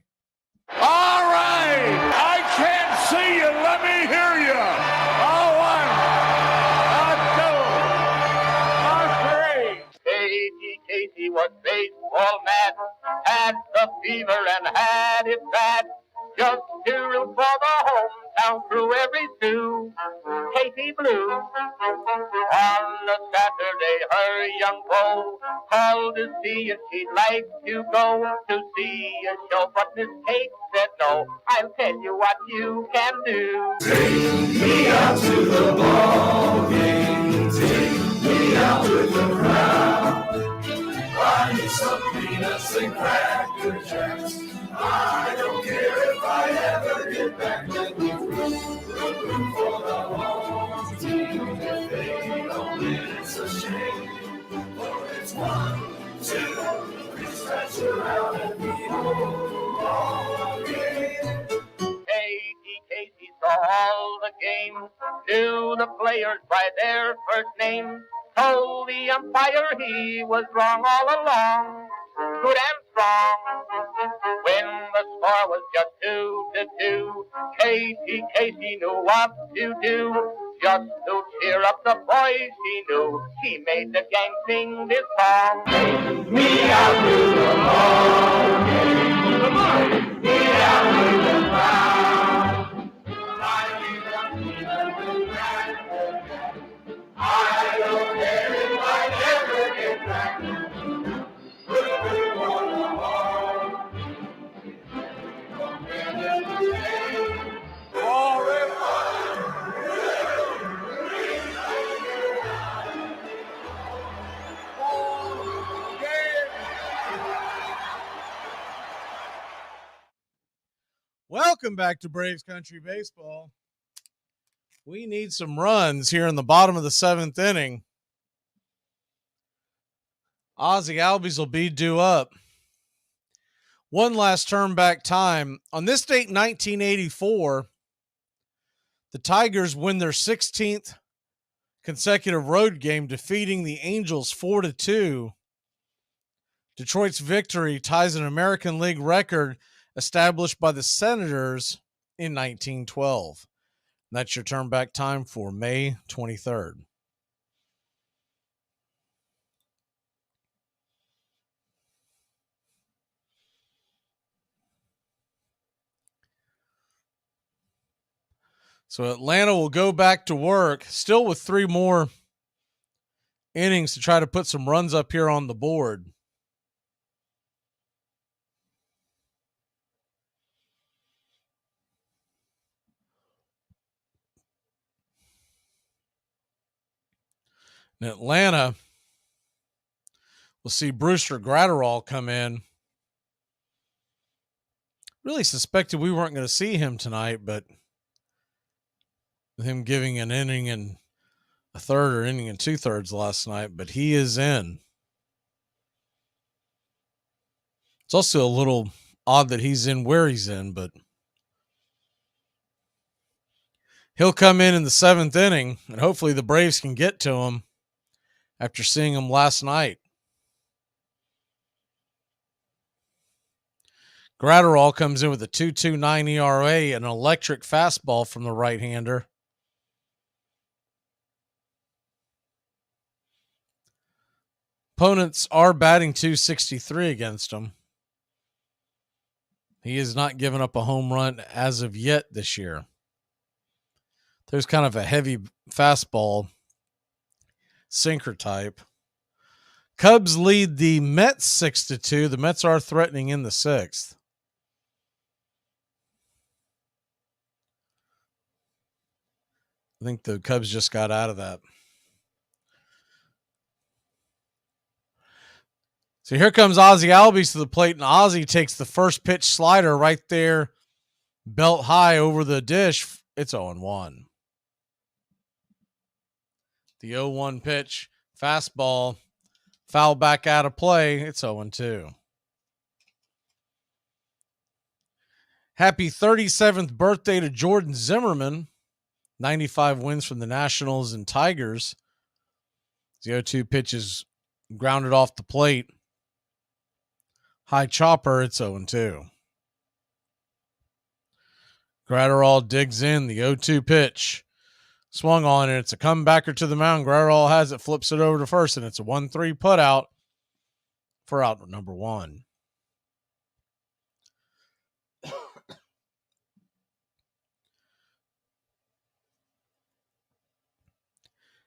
All right. I can't see you. Let me hear you. A 1, a 2, a 3. Casey was baseball mad, had the fever and had it bad. Just to root for the hometown crew every stew. Casey Blue. On a Saturday, her young beau called to see if she'd like to go to see a show, but Miss Kate said no. I'll tell you what you can do. Take me out to the ball game. Take me out with the crowd. Buy me some peanuts and cracker jacks. I don't care if I ever get back. Let me root for the home team. If they don't win, it's a shame. For it's 1, 2, 3, stretch around and be home again. Casey saw all the games, knew the players by their first names, told the umpire he was wrong all along, good and strong. When the score was just 2-2, Casey knew what to do. Just to cheer up the boys she knew, she made the gang sing this song. Take me out to the ball game. Come on. Take me out with the crowd. Buy me the peanuts and cracker jacks. I don't care if I never get back. Root for the home. Don't win in the game. Welcome back to Braves Country Baseball. We need some runs here in the bottom of the 7th inning. Ozzie Albies will be due up. One last turn back time. On this date, 1984, the Tigers win their 16th consecutive road game, defeating the Angels 4-2. Detroit's victory ties an American League record established by the Senators in 1912. And that's your turn back time for May 23rd. So Atlanta will go back to work, still with 3 more innings to try to put some runs up here on the board. In Atlanta, we'll see Brewster Gratterall come in. Really suspected we weren't going to see him tonight, but with him giving an inning and a third or inning and 2/3 last night, but he is in. It's also a little odd that he's in where he's in, but he'll come in the 7th inning, and hopefully the Braves can get to him after seeing him last night. Gratterall comes in with a 2.29 ERA, an electric fastball from the right-hander. Opponents are batting .263 against him. He has not given up a home run as of yet this year. There's kind of a heavy fastball, sinker type. Cubs lead the Mets 6-2. The Mets are threatening in the 6th. I think the Cubs just got out of that. So here comes Ozzie Albies to the plate, and Ozzie takes the first pitch slider right there, belt high over the dish. It's 0-1. The 0-1 pitch, fastball, foul back out of play. It's 0-2. Happy 37th birthday to Jordan Zimmerman. 95 wins from the Nationals and Tigers. The 0-2 pitch is grounded off the plate. High chopper, it's 0-2. Gratterall digs in, the 0-2 pitch. Swung on, and it's a comebacker to the mound. Gratterall has it, flips it over to first, and it's a 1-3 putout for out number 1.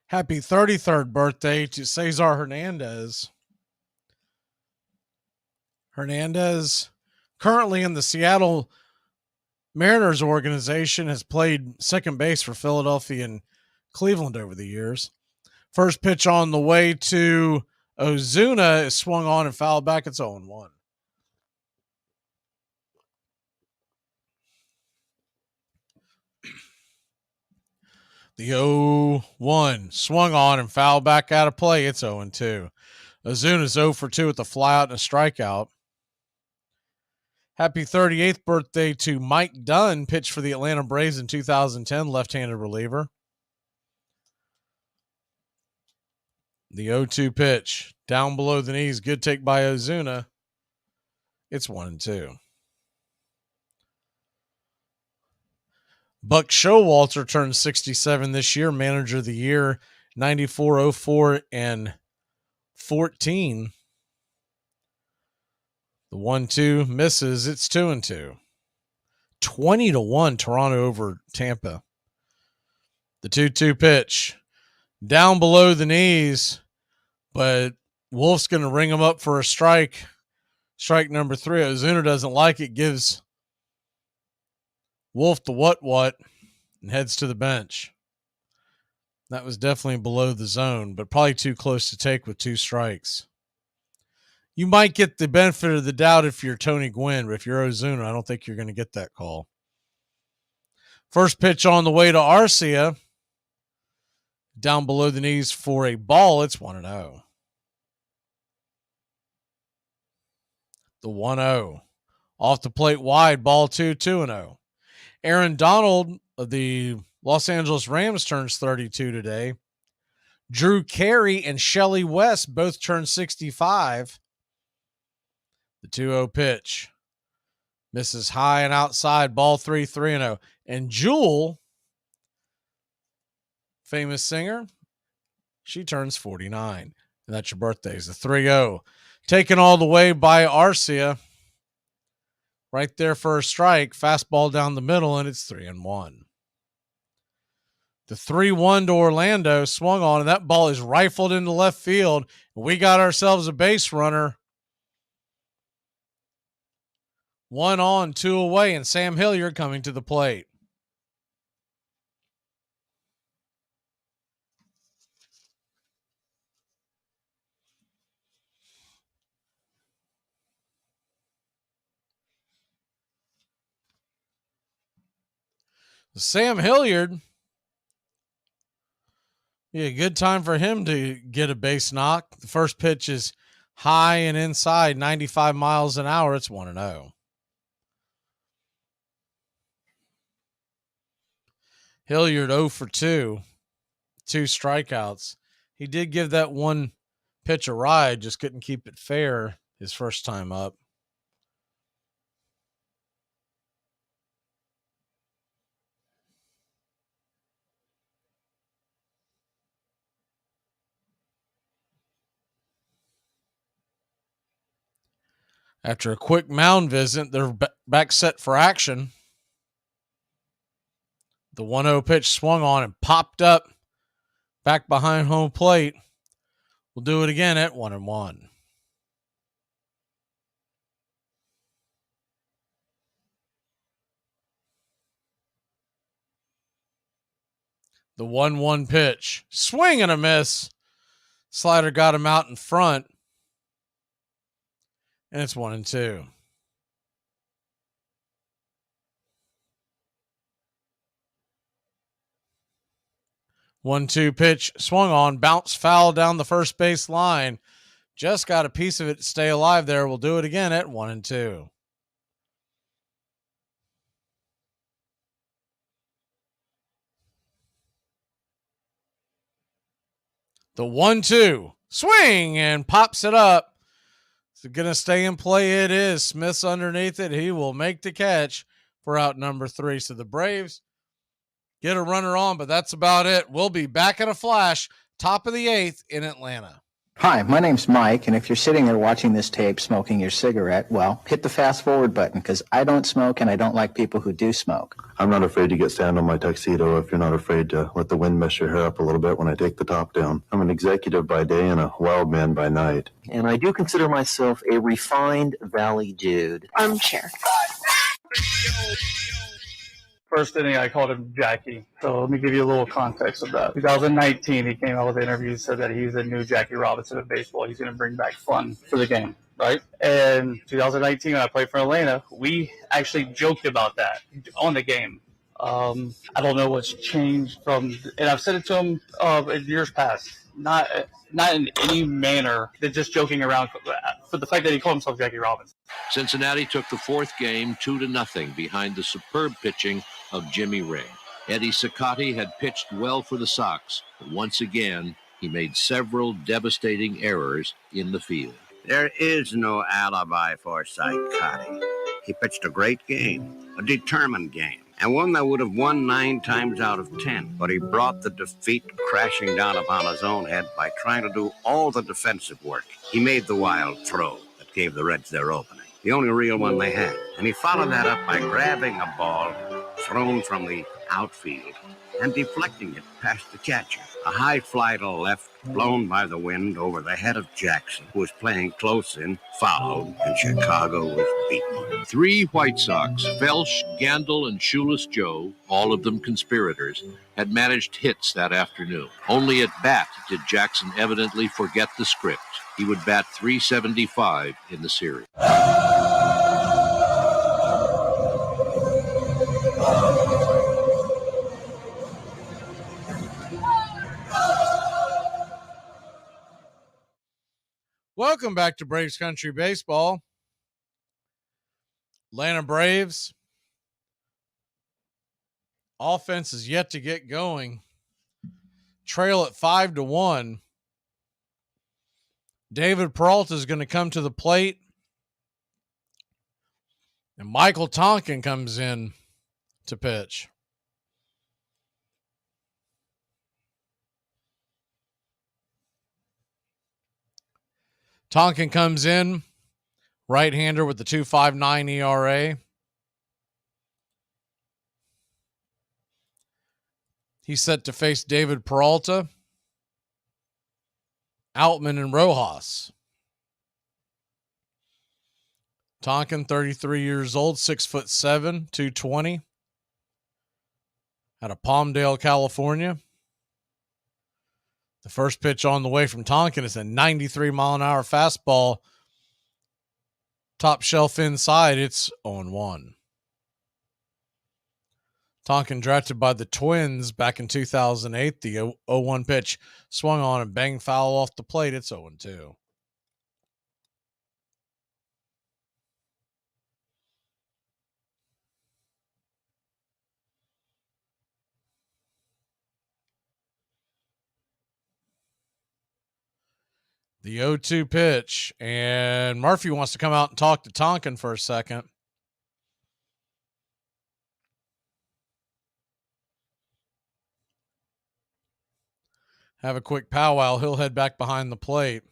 Happy 33rd birthday to Cesar Hernandez. Hernandez, currently in the Seattle Mariners organization, has played second base for Philadelphia and Cleveland over the years. First pitch on the way to Ozuna is swung on and fouled back. It's 0-1. The 0-1 swung on and fouled back out of play. It's 0-2. Ozuna's 0-2 with a flyout and a strikeout. Happy 38th birthday to Mike Dunn, pitched for the Atlanta Braves in 2010, left-handed reliever. The 0-2 pitch, down below the knees, good take by Ozuna. It's 1-2. Buck Showalter turned 67 this year, manager of the year, 94, 04, and 14. The 1-2 misses. It's 2-2. 20-1 Toronto over Tampa. The 2-2 pitch, down below the knees, but Wolf's going to ring him up for a strike. Strike number 3. Ozuna doesn't like it, gives Wolf the what, and heads to the bench. That was definitely below the zone, but probably too close to take with 2 strikes. You might get the benefit of the doubt if you're Tony Gwynn, but if you're Ozuna, I don't think you're going to get that call. First pitch on the way to Arcia. Down below the knees for a ball. It's 1-0. The 1-0. Off the plate wide, ball 2, 2-0. Aaron Donald of the Los Angeles Rams turns 32 today. Drew Carey and Shelly West both turned 65. The 2-0 pitch misses high and outside, ball 3, 3-0. And Jewel, famous singer, she turns 49. And that's your birthdays. The 3-0. Taken all the way by Arcia. Right there for a strike. Fastball down the middle, and it's 3-1. The 3-1 to Orlando, swung on, and that ball is rifled into left field. We got ourselves a base runner. 1 on, 2 away, and Sam Hilliard coming to the plate. Sam Hilliard Yeah, good time for him to get a base knock. The first pitch is high and inside, 95 miles an hour. It's 1-0. Hilliard 0 for 2, 2 strikeouts. He did give that one pitch a ride, just couldn't keep it fair his first time up. After a quick mound visit, they're back set for action. The 1-0 pitch swung on and popped up back behind home plate. We'll do it again at 1-1. The 1-1 pitch. Swing and a miss. Slider got him out in front. And it's 1-2. One-two pitch swung on, bounced foul down the first base line. Just got a piece of it to stay alive there. We'll do it again at 1-2. The 1-2 swing and pops it up. It's going to stay in play. It is. Smith's underneath it. He will make the catch for out number 3. So the Braves get a runner on, but that's about it. We'll be back in a flash, top of the 8th in Atlanta. Hi, my name's Mike, and if you're sitting there watching this tape smoking your cigarette, well, hit the fast forward button, because I don't smoke and I don't like people who do smoke. I'm not afraid to get sand on my tuxedo if you're not afraid to let the wind mess your hair up a little bit when I take the top down. I'm an executive by day and a wild man by night. And I do consider myself a refined valley dude. Armchair. First inning, I called him Jackie. So let me give you a little context of that. 2019, he came out with an interview, said that he's the new Jackie Robinson of baseball. He's going to bring back fun for the game, right? And 2019, when I played for Atlanta, we actually joked about that on the game. I don't know what's changed from, and I've said it to him in years past, not in any manner, they're just joking around for the fact that he called himself Jackie Robinson. Cincinnati took the 4th game 2-0 behind the superb pitching of Jimmy Ray. Eddie Cicotti had pitched well for the Sox, but once again, he made several devastating errors in the field. There is no alibi for Cicotti. He pitched a great game, a determined game, and one that would have won 9 times out of 10. But he brought the defeat crashing down upon his own head by trying to do all the defensive work. He made the wild throw that gave the Reds their opening, the only real one they had. And he followed that up by grabbing a ball thrown from the outfield and deflecting it past the catcher. A high fly to left, blown by the wind over the head of Jackson, who was playing close in, fouled, and Chicago was beaten. 3 White Sox, Felsch, Gandil, and Shoeless Joe, all of them conspirators, had managed hits that afternoon. Only at bat did Jackson evidently forget the script. He would bat .375 in the series. Welcome back to Braves Country Baseball. Atlanta Braves. Offense is yet to get going. Trail at 5-1. David Peralta is going to come to the plate. And Michael Tonkin comes in to pitch. Tonkin comes in, right-hander with the 2.59 ERA. He's set to face David Peralta, Outman, and Rojas. Tonkin, 33 years old, 6'7", 220, out of Palmdale, California. The first pitch on the way from Tonkin is a 93-mile-an-hour fastball. Top shelf inside, it's 0-1. Tonkin drafted by the Twins back in 2008. The 0-1 pitch swung on and banged foul off the plate. It's 0-2. The 0-2 pitch, and Murphy wants to come out and talk to Tonkin for a second. Have a quick powwow. He'll head back behind the plate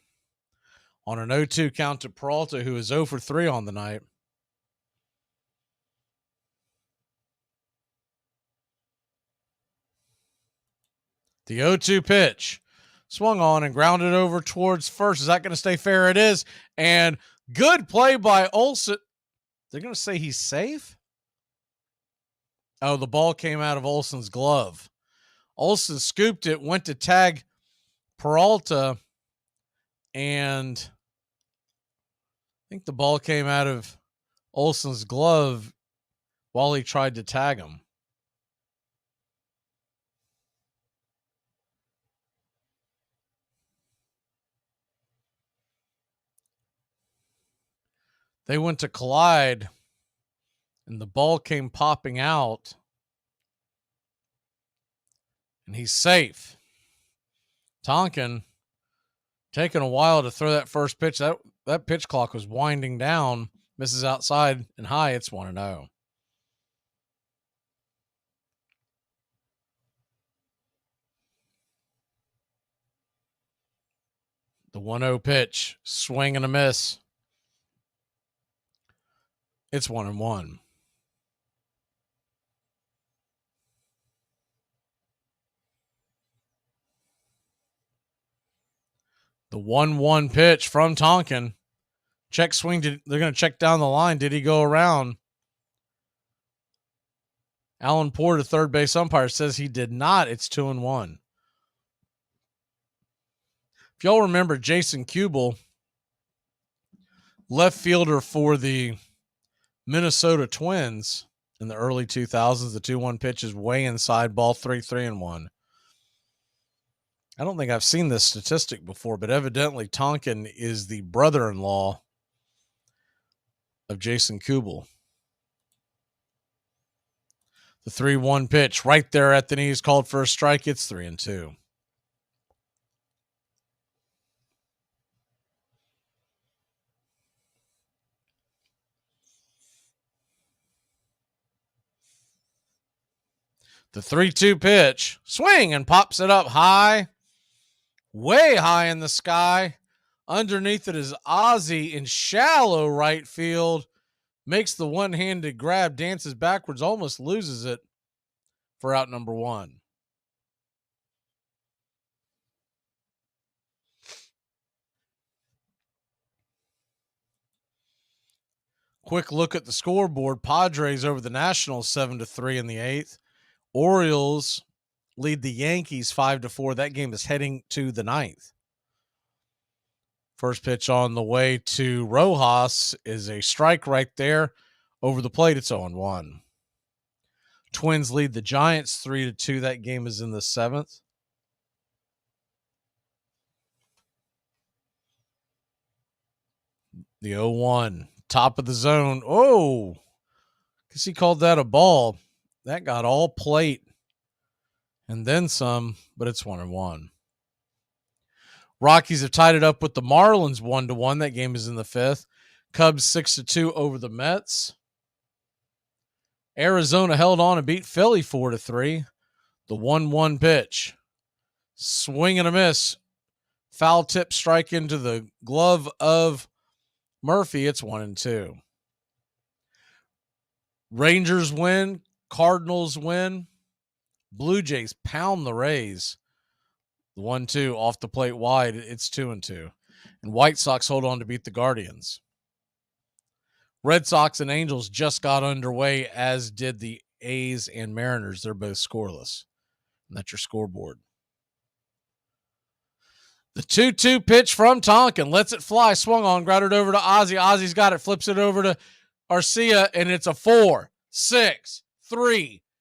on an 0-2 count to Peralta, who is 0 for 3 on the night. The 0-2 pitch swung on and grounded over towards first. Is that going to stay fair? It is. And good play by Olson. They're going to say he's safe? Oh, the ball came out of Olson's glove. Olson scooped it, went to tag Peralta, and I think the ball came out of Olson's glove while he tried to tag him. They went to collide, and the ball came popping out, and he's safe. Tonkin taking a while to throw that first pitch. That pitch clock was winding down. Misses outside and high. It's 1-0. The 1-0 pitch, swing and a miss. It's 1-1. The 1-1 pitch from Tonkin. Check swing. They're going to check down the line. Did he go around? Alan Poor, the third base umpire, says he did not. It's 2-1. If y'all remember, Jason Kubel, left fielder for the Minnesota Twins in the early 2000s, the 2-1 pitch is way inside, ball 3-1. I don't think I've seen this statistic before, but evidently Tonkin is the brother-in-law of Jason Kubel. The 3-1 pitch right there at the knees, called for a strike. It's 3-2. The 3-2 pitch, swing and pops it up high, way high in the sky. Underneath it is Ozzie in shallow right field. Makes the one-handed grab, dances backwards, almost loses it for out number 1. Quick look at the scoreboard. Padres over the Nationals 7-3 in the 8th. Orioles lead the Yankees 5-4. That game is heading to the 9th. First pitch on the way to Rojas is a strike right there over the plate. It's 0-1. Twins lead the Giants 3-2. That game is in the 7th. The 0-1, top of the zone. Oh, guess he called that a ball. That got all plate and then some, but it's 1-1. Rockies have tied it up with the Marlins 1-1. That game is in the 5th. Cubs 6-2 over the Mets. Arizona held on and beat Philly 4-3. The 1-1 pitch. Swing and a miss. Foul tip strike into the glove of Murphy. It's 1-2. Rangers win. Cardinals win. Blue Jays pound the Rays. The 1-2 off the plate wide. It's 2-2. And White Sox hold on to beat the Guardians. Red Sox and Angels just got underway, as did the A's and Mariners. They're both scoreless. And that's your scoreboard. The 2-2 pitch from Tonkin. Lets it fly. Swung on. Grounded over to Ozzie. Ozzie's got it. Flips it over to Arcia. And it's a 4-6-3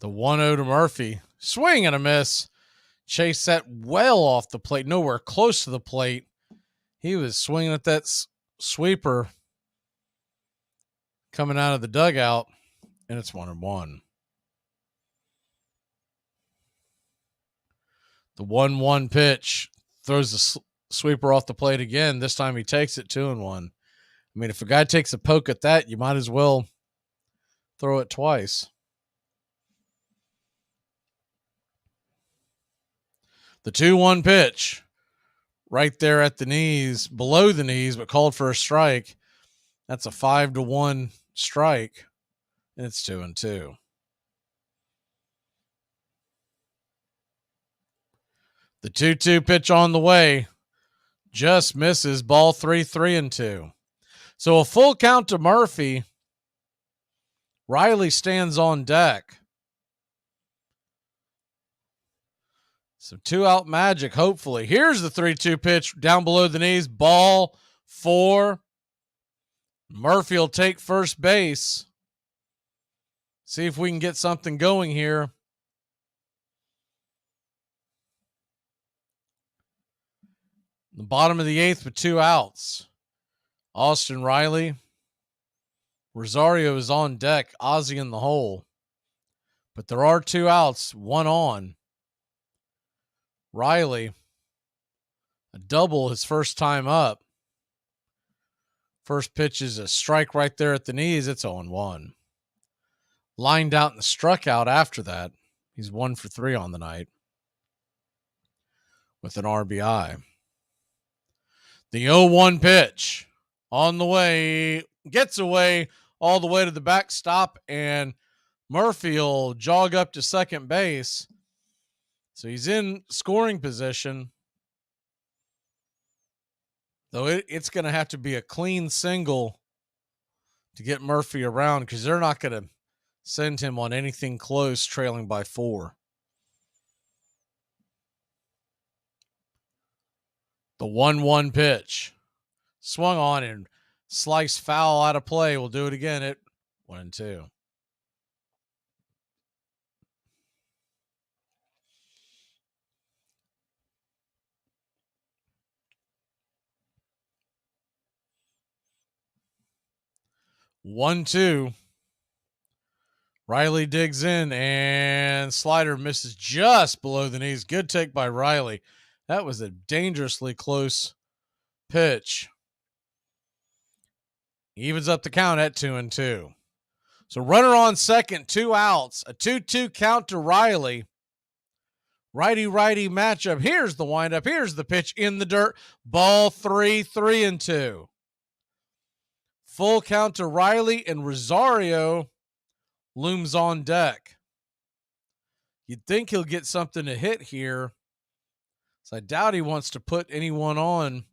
The 1-0 to Murphy. Swing and a miss. Chase that well off the plate, nowhere close to the plate. He was swinging at that sweeper coming out of the dugout, and it's 1-1. The 1-1 pitch throws the sweeper off the plate again. This time he takes it 2-1. I mean, if a guy takes a poke at that, you might as well throw it twice. The 2-1 pitch right there at the knees, below the knees, but called for a strike. That's a 5-1 strike, and it's 2-2. The 2-2 pitch on the way just misses. Ball 3-2. So a full count to Murphy. Riley stands on deck. Some 2-out magic, hopefully. Here's the 3-2 pitch down below the knees. Ball 4. Murphy will take first base. See if we can get something going here. The bottom of the 8th with 2 outs. Austin Riley. Rosario is on deck. Ozzie in the hole. But there are 2 outs, 1 on. Riley, a double his first time up. First pitch is a strike right there at the knees. It's 0-1. Lined out and struck out after that. He's 1 for 3 on the night with an RBI. The 0-1 pitch on the way, gets away all the way to the backstop, and Murphy will jog up to second base. So he's in scoring position, though it's going to have to be a clean single to get Murphy around because they're not going to send him on anything close, trailing by 4. The 1-1 pitch. Swung on and sliced foul out of play. We'll do it again at 1-2. One, 2. Riley digs in and slider misses just below the knees. Good take by Riley. That was a dangerously close pitch. Evens up the count at 2-2. So runner on second, 2 outs, a 2-2 count to Riley. Righty-righty matchup. Here's the windup. Here's the pitch in the dirt. Ball 3, 3-2. Full count to Riley, and Rosario looms on deck. You'd think he'll get something to hit here. So I doubt he wants to put anyone on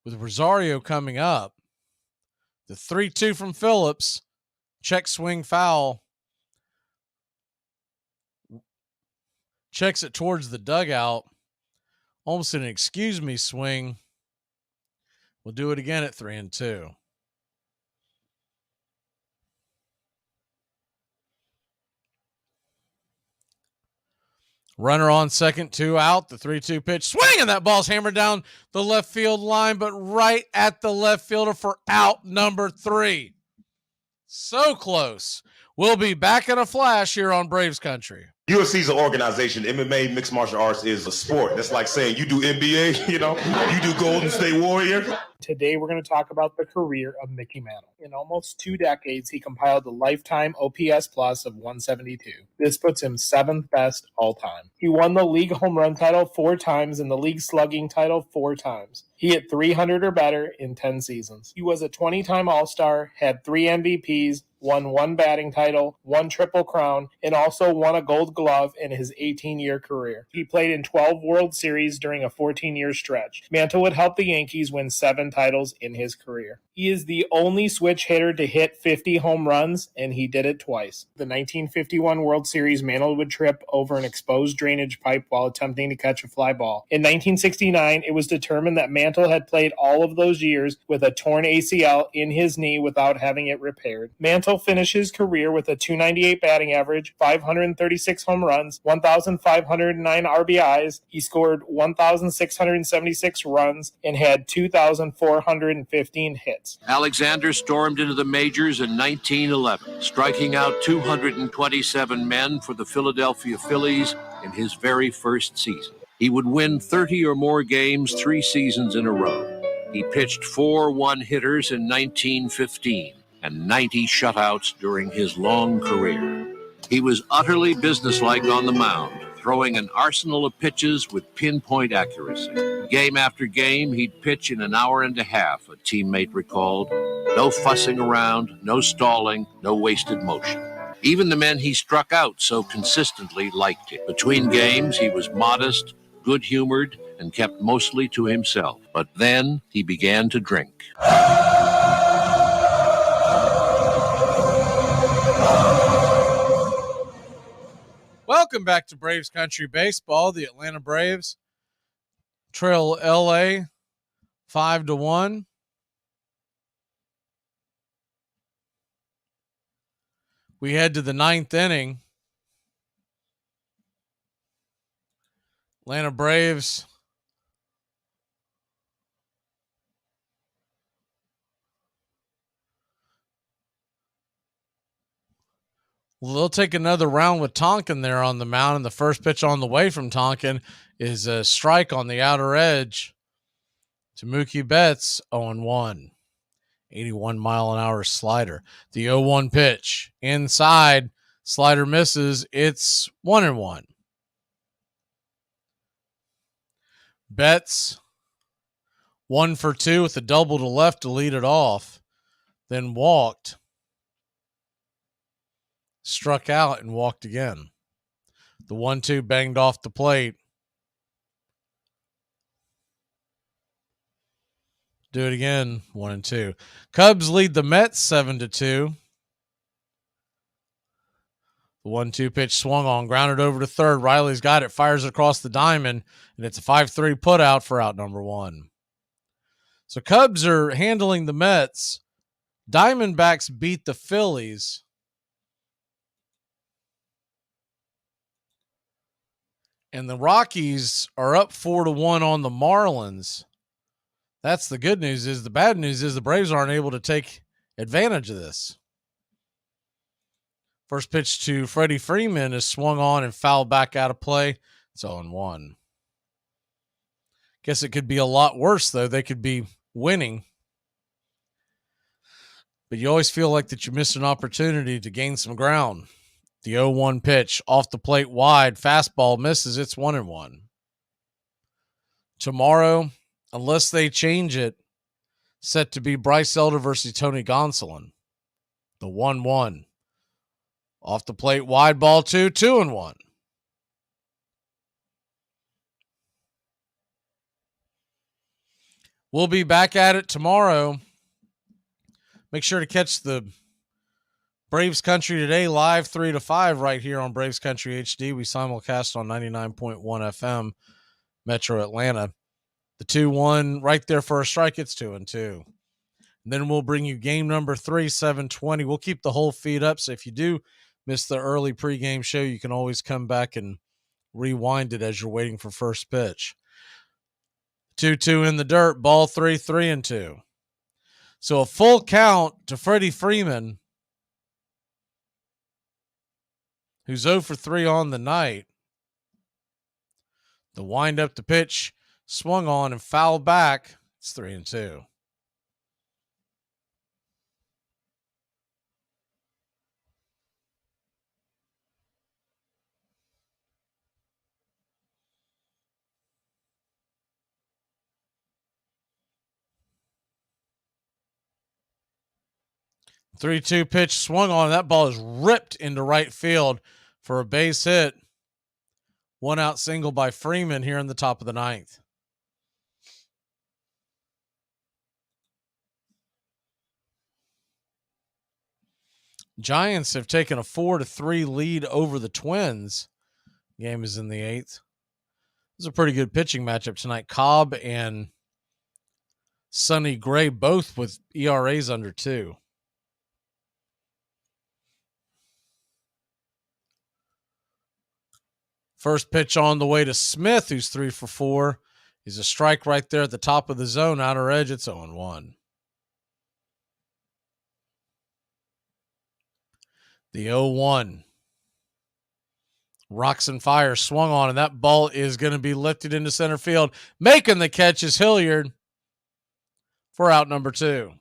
with Rosario coming up. The 3-2 from Phillips. Check swing foul. Checks it towards the dugout. Almost an excuse me swing. We'll do it again at 3-2. Runner on second, 2 out. The 3-2 pitch. Swing, and that ball's hammered down the left field line, but right at the left fielder for out number 3. So close. We'll be back in a flash here on Braves Country. UFC is an organization. MMA, mixed martial arts, is a sport. That's like saying you do NBA, you do Golden State Warrior. Today, we're going to talk about the career of Mickey Mantle. In almost 2 decades, he compiled a lifetime OPS plus of 172. This puts him 7th best all time. He won the league home run title 4 times and the league slugging title 4 times. He hit 300 or better in 10 seasons. He was a 20-time All-Star, had 3 MVPs, won 1 batting title, 1 Triple Crown, and also won a Gold Gold Glove in his 18-year career. He played in 12 World Series during a 14-year stretch. Mantle would help the Yankees win 7 titles in his career. He is the only switch hitter to hit 50 home runs, and he did it twice. The 1951 World Series, Mantle would trip over an exposed drainage pipe while attempting to catch a fly ball. In 1969, it was determined that Mantle had played all of those years with a torn ACL in his knee without having it repaired. Mantle finished his career with a .298 batting average, 536 home runs, 1,509 RBIs. He scored 1,676 runs and had 2,415 hits. Alexander stormed into the majors in 1911, striking out 227 men for the Philadelphia Phillies in his very first season. He would win 30 or more games 3 seasons in a row. He pitched 4 one-hitters in 1915 and 90 shutouts during his long career. He was utterly businesslike on the mound, throwing an arsenal of pitches with pinpoint accuracy. Game after game, he'd pitch in an hour and a half, a teammate recalled. No fussing around, no stalling, no wasted motion. Even the men he struck out so consistently liked him. Between games, he was modest, good-humored, and kept mostly to himself. But then he began to drink. Welcome back to Braves Country Baseball. The Atlanta Braves trail LA 5-1. We head to the 9th inning. Atlanta Braves they'll take another round with Tonkin there on the mound, and the first pitch on the way from Tonkin is a strike on the outer edge to Mookie Betts, 0-1. 81-mile-an-hour slider. The 0-1 pitch inside, slider misses. It's 1-1. Betts 1 for 2 with a double to left to lead it off, then walked. Struck out and walked again. The 1-2 banged off the plate. Do it again. 1-2. Cubs lead the Mets 7-2. The 1-2 pitch swung on, grounded over to third. Riley's got it, fires it across the diamond, and it's a 5-3 put out for out number 1. So Cubs are handling the Mets. Diamondbacks beat the Phillies. And the Rockies are up 4-1 on the Marlins. That's the good news. The bad news is the Braves aren't able to take advantage of this. First pitch to Freddie Freeman is swung on and fouled back out of play. It's 0-1. Guess it could be a lot worse, though. They could be winning. But you always feel like that you missed an opportunity to gain some ground. The 0-1 pitch off the plate wide. Fastball misses. It's 1-1. Tomorrow, unless they change it, set to be Bryce Elder versus Tony Gonsolin. The 1-1. Off the plate wide, ball 2, 2-1. We'll be back at it tomorrow. Make sure to catch the Braves Country Today live 3 to 5 right here on Braves Country HD. We simulcast on 99.1 FM, Metro Atlanta. The 2-1 right there for a strike. It's 2-2. And then we'll bring you game number 3, 7:20. We'll keep the whole feed up. So if you do miss the early pregame show, you can always come back and rewind it as you're waiting for first pitch. 2-2 in the dirt, ball 3, 3-2. So a full count to Freddie Freeman, who's 0 for 3 on the night. The wind up the pitch, swung on and fouled back. It's 3-2. Three-two pitch swung on. That ball is ripped into right field for a base hit. One out single by Freeman here in the top of the ninth. Giants have taken a 4-3 lead over the Twins. Game is in the eighth. This is a pretty good pitching matchup tonight. Cobb and Sonny Gray both with ERAs under 2. First pitch on the way to Smith, who's 3 for 4. He's a strike right there at the top of the zone. Outer edge, it's 0-1. The 0-1. Rocks and fire swung on, and that ball is going to be lifted into center field. Making the catch is Hilliard for out number 2.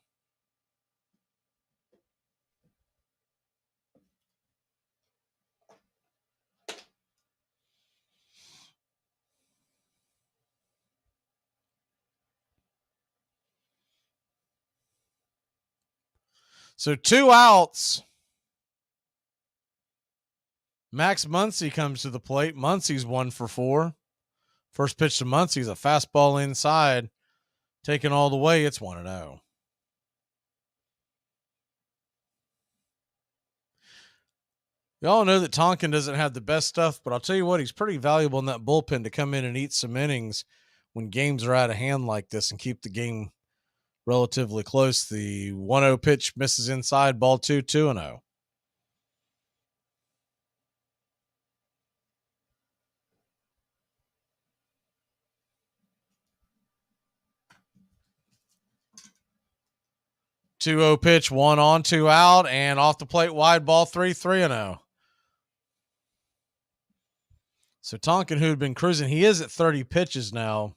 So 2 outs. Max Muncy comes to the plate. Muncy's 1 for 4. First pitch to Muncy's a fastball inside. Taken all the way, it's 1-0. We all know that Tonkin doesn't have the best stuff, but I'll tell you what, he's pretty valuable in that bullpen to come in and eat some innings when games are out of hand like this and keep the game relatively close. The 1-0 pitch misses inside, ball 2, 2-0. Two-0 pitch, 1 on, 2 out, and off the plate wide ball 3, 3-0. So Tonkin, who had been cruising, he is at 30 pitches now.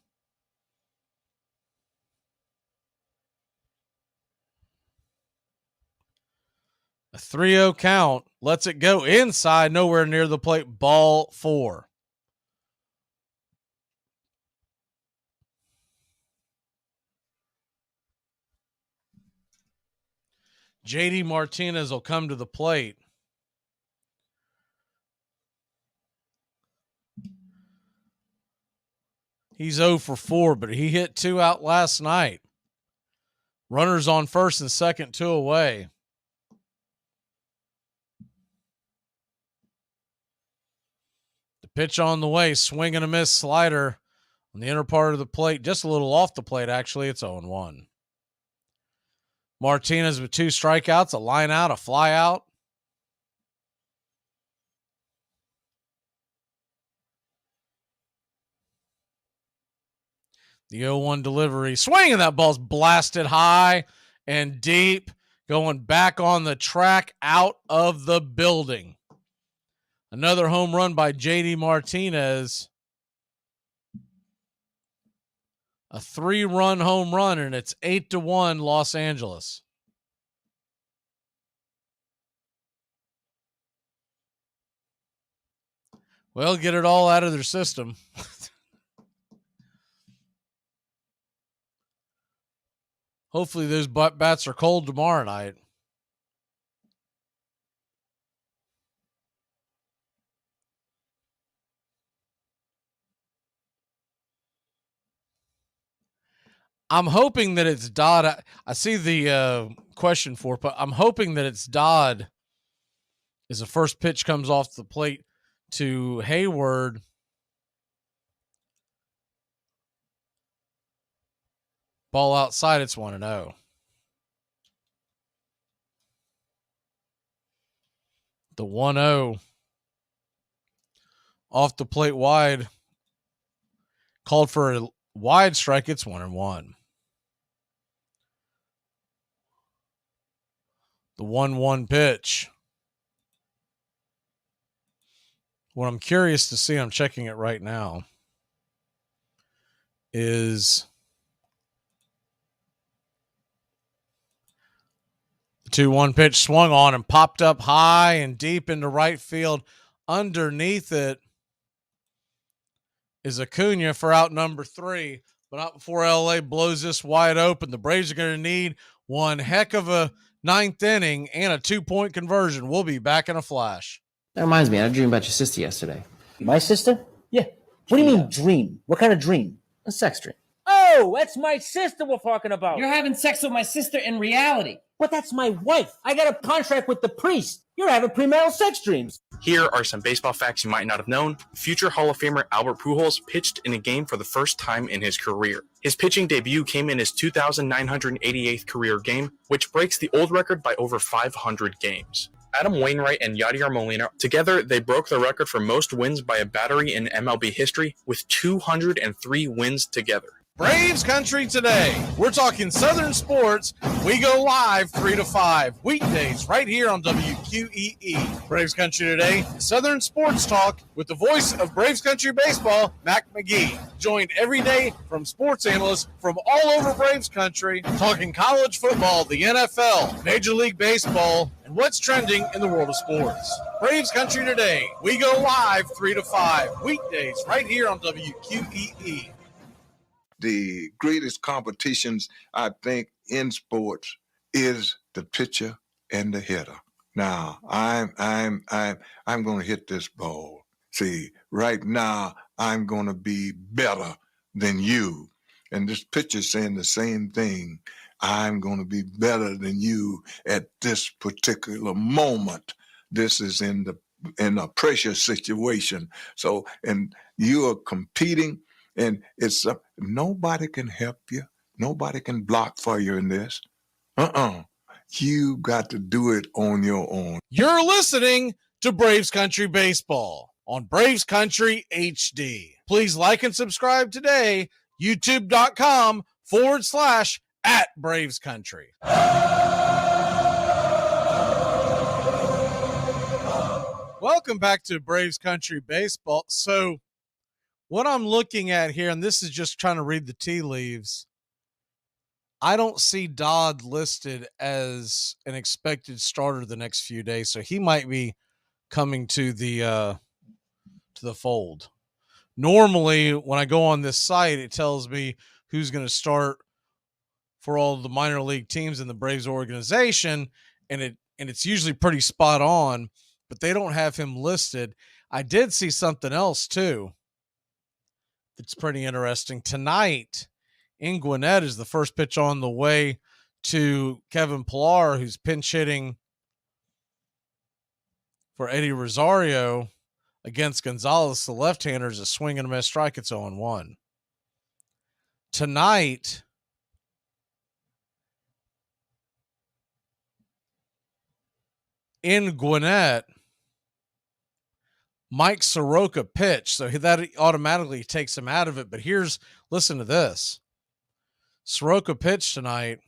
A 3-0 count. Lets it go inside, nowhere near the plate. Ball 4. JD Martinez will come to the plate. He's 0 for 4, but he hit 2 out last night. Runners on first and second, 2 away. The pitch on the way, swing and a miss slider on the inner part of the plate, just a little off the plate, actually. It's 0-1. Martinez with 2 strikeouts, a line out, a fly out. The 0-1 delivery. Swing, and that ball's blasted high and deep, going back on the track out of the building. Another home run by JD Martinez. A 3-run home run, and it's 8-1 Los Angeles. Well, get it all out of their system. Hopefully those bats are cold tomorrow night. I'm hoping that it's Dodd. I see the question for it, but I'm hoping that it's Dodd as the first pitch comes off the plate to Hayward. Ball outside, it's 1-0. The 1-0 off the plate wide, called for a wide strike, it's 1-1. The 1-1 pitch. What I'm curious to see, I'm checking it right now, is the 2-1 pitch swung on and popped up high and deep into right field. Underneath it is Acuna for out number 3, but not before LA blows this wide open. The Braves are going to need one heck of a 9th inning and a 2-point conversion. We'll be back in a flash. That reminds me, I dreamed about your sister yesterday. My sister? Yeah. What do you mean dream? What kind of dream? A sex dream. Oh, that's my sister we're talking about. You're having sex with my sister in reality. But that's my wife. I got a contract with the priest. You're having premarital sex dreams. Here are some baseball facts you might not have known. Future Hall of Famer Albert Pujols pitched in a game for the first time in his career. His pitching debut came in his 2,988th career game, which breaks the old record by over 500 games. Adam Wainwright and Yadier Molina, together they broke the record for most wins by a battery in MLB history with 203 wins together. Braves Country today. We're talking Southern sports. We go live 3 to 5 weekdays right here on WQEE. Braves Country today. Southern sports talk with the voice of Braves Country baseball, Mac Magee. Joined every day from sports analysts from all over Braves Country, talking college football, the NFL, Major League Baseball, and what's trending in the world of sports. Braves Country today. We go live 3 to 5 weekdays right here on WQEE. The greatest competitions, I think, in sports is the pitcher and the hitter. Now, I'm going to hit this ball. See, right now, I'm going to be better than you. And this pitcher's saying the same thing. I'm going to be better than you at this particular moment. This is in a pressure situation. So, and you are competing. And it's nobody can help you. Nobody can block for you in this. You got to do it on your own. You're listening to Braves Country Baseball on Braves Country HD. Please like and subscribe today. YouTube.com/@Braves Country. Welcome back to Braves Country Baseball. So, what I'm looking at here, and this is just trying to read the tea leaves, I don't see Dodd listed as an expected starter the next few days, so he might be coming to the fold. Normally, when I go on this site, it tells me who's going to start for all the minor league teams in the Braves organization, and it's usually pretty spot on, but they don't have him listed. I did see something else too. It's pretty interesting. Tonight in Gwinnett is the first pitch on the way to Kevin Pillar, who's pinch hitting for Eddie Rosario against Gonzalez. The left-hander is a swing and a miss strike. It's 0-1. Tonight, in Gwinnett, Mike Soroka pitched, so that automatically takes him out of it. But listen to this. Soroka pitched tonight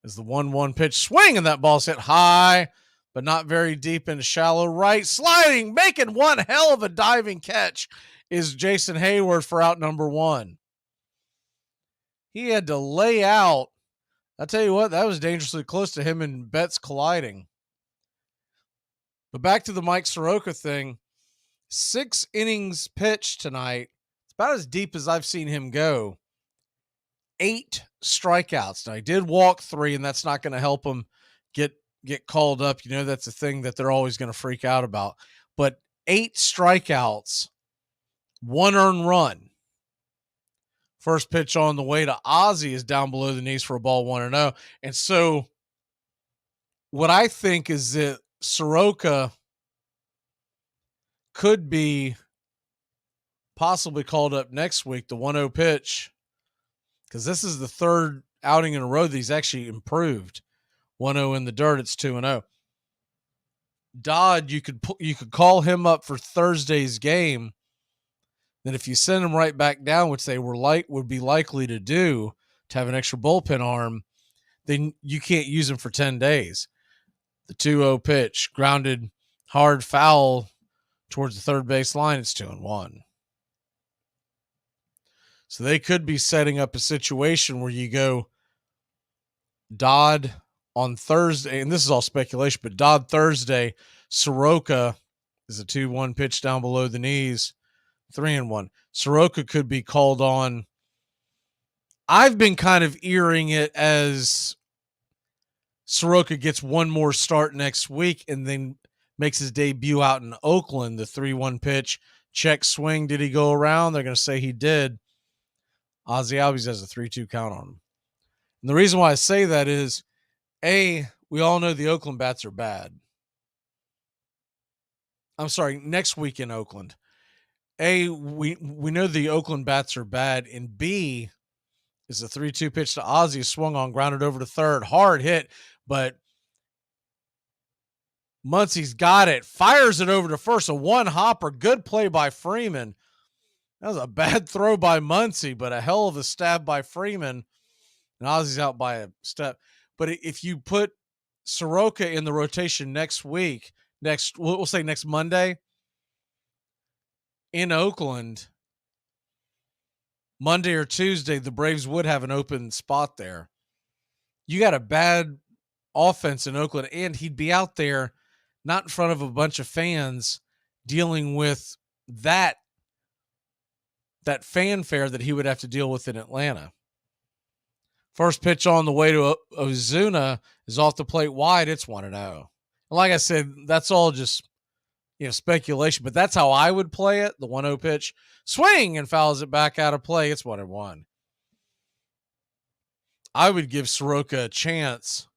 is the 1-1 pitch swing, and that ball's hit high, but not very deep into shallow right. Sliding, making one hell of a diving catch is Jason Hayward for out number 1. He had to lay out. I'll tell you what, that was dangerously close to him and Betts colliding. But back to the Mike Soroka thing. 6 innings pitched tonight. It's about as deep as I've seen him go. 8 strikeouts. Now, he did walk 3, and that's not going to help him get called up. You know, that's a thing that they're always going to freak out about. But 8 strikeouts, 1 earned run. First pitch on the way to Ozzie is down below the knees for a ball 1-0. And so what I think is that Soroka could be possibly called up next week, the 1-0 pitch, because this is the third outing in a row that he's actually improved. 1-0 in the dirt, it's 2-0. Dodd, you could call him up for Thursday's game. Then if you send him right back down, which they would be likely to do, to have an extra bullpen arm, then you can't use him for 10 days. The 2-0 pitch, grounded hard foul towards the third base line, it's 2-1. So they could be setting up a situation where you go Dodd on Thursday, and this is all speculation, but Dodd Thursday, Soroka is a 2-1 pitch down below the knees, 3-1. Soroka could be called on. I've been kind of earing it as Soroka gets one more start next week and then makes his debut out in Oakland, the 3-1 pitch, check swing. Did he go around? They're going to say he did. Ozzie Albies has a 3-2 count on him. And the reason why I say that is, A, we all know the Oakland bats are bad. I'm sorry, next week in Oakland. A, we know the Oakland bats are bad. And B, is a 3-2 pitch to Ozzie, swung on, grounded over to third. Hard hit, but Muncie's got it. Fires it over to first. A one-hopper. Good play by Freeman. That was a bad throw by Muncie, but a hell of a stab by Freeman. And Ozzie's out by a step. But if you put Soroka in the rotation next week, we'll say next Monday in Oakland, Monday or Tuesday, the Braves would have an open spot there. You got a bad offense in Oakland, and he'd be out there not in front of a bunch of fans dealing with that fanfare that he would have to deal with in Atlanta. First pitch on the way to Ozuna is off the plate wide. It's 1-0. And like I said, that's all just speculation, but that's how I would play it. The 1-0 pitch, swing and fouls it back out of play. It's 1-1. I would give Soroka a chance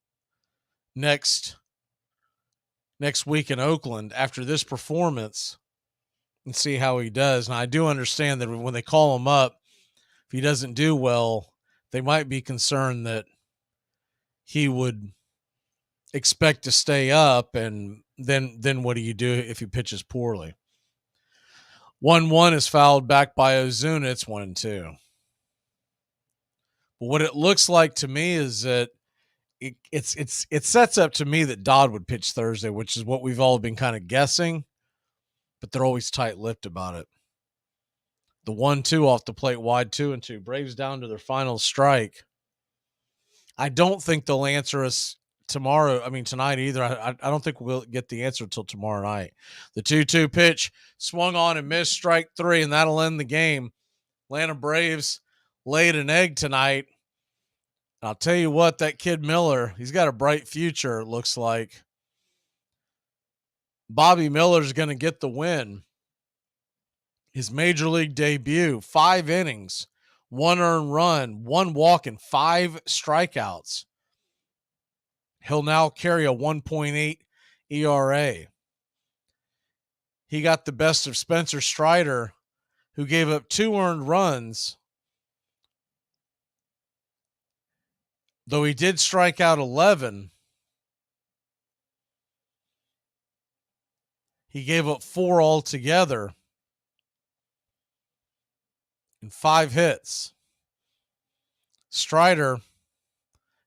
next week in Oakland after this performance and see how he does. And I do understand that when they call him up, if he doesn't do well, they might be concerned that he would expect to stay up, and then what do you do if he pitches poorly? 1-1 is fouled back by Ozuna. It's 1-2. But what it looks like to me is that it sets up to me that Dodd would pitch Thursday, which is what we've all been kind of guessing, but they're always tight-lipped about it. The 1-2 off the plate, wide 2-2. Braves down to their final strike. I don't think they'll answer us tonight either. I don't think we'll get the answer until tomorrow night. The 2-2 pitch swung on and missed, strike 3, and that'll end the game. Atlanta Braves laid an egg tonight. I'll tell you what, that kid Miller, he's got a bright future, it looks like. Bobby Miller's going to get the win. His major league debut, 5 innings, 1 earned run, 1 walk, and 5 strikeouts. He'll now carry a 1.8 ERA. He got the best of Spencer Strider, who gave up 2 earned runs, though he did strike out 11. He gave up 4 altogether and 5 hits. Strider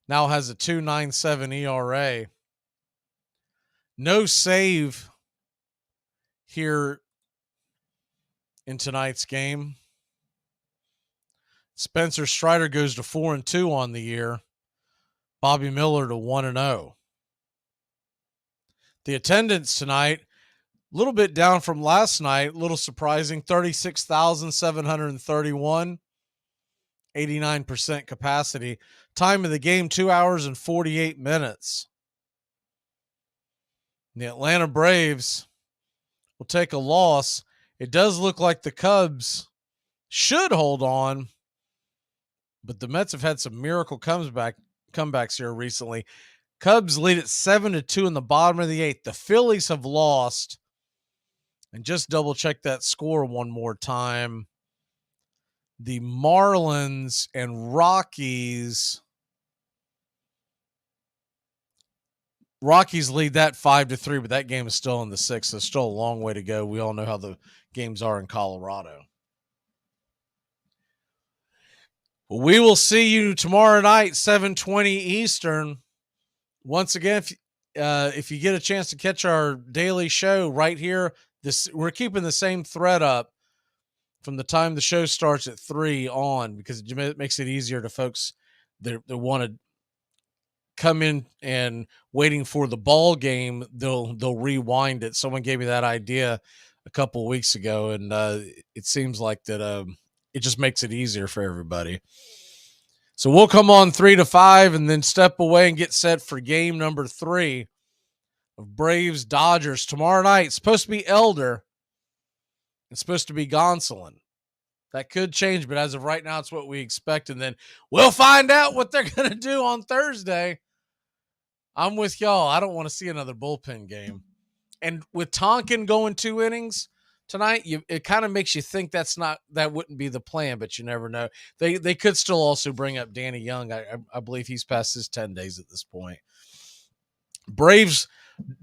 now has a 2.97 ERA. No save here in tonight's game. Spencer Strider goes to 4-2 on the year. Bobby Miller to 1-0. The attendance tonight, a little bit down from last night, a little surprising, 36,731, 89% capacity. Time of the game, 2 hours and 48 minutes. The Atlanta Braves will take a loss. It does look like the Cubs should hold on, but the Mets have had some miracle comebacks here recently. Cubs lead at 7-2 in the bottom of the 8th. The Phillies have lost. And just double check that score one more time. The Marlins and Rockies lead that 5-3, but that game is still in the 6th. So still a long way to go. We all know how the games are in Colorado. We will see you tomorrow night, 7:20 Eastern. Once again, if you get a chance to catch our daily show right here, we're keeping the same thread up from the time the show starts at 3 on, because it makes it easier to folks that want to come in and waiting for the ball game. They'll rewind it. Someone gave me that idea a couple of weeks ago, and it seems like that it just makes it easier for everybody. So we'll come on 3 to 5 and then step away and get set for game number 3 of Braves Dodgers tomorrow night. It's supposed to be Elder It's supposed to be Gonsolin. That could change, but as of right now, it's what we expect. And then we'll find out what they're going to do on Thursday. I'm with y'all. I don't want to see another bullpen game. And with Tonkin going 2 innings tonight, it kind of makes you think that wouldn't be the plan, but you never know. They could still also bring up Danny Young. I believe he's past his 10 days at this point. Braves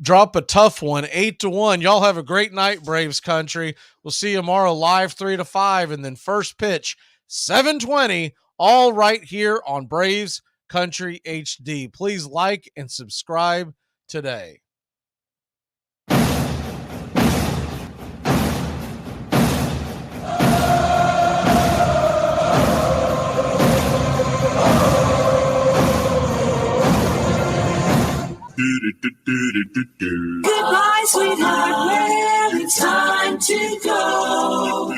drop a tough one, 8-1. Y'all have a great night, Braves country. We'll see you tomorrow live 3 to 5, and then first pitch 7:20, all right here on Braves Country HD. Please like and subscribe today. Goodbye, sweetheart, well, it's time to go.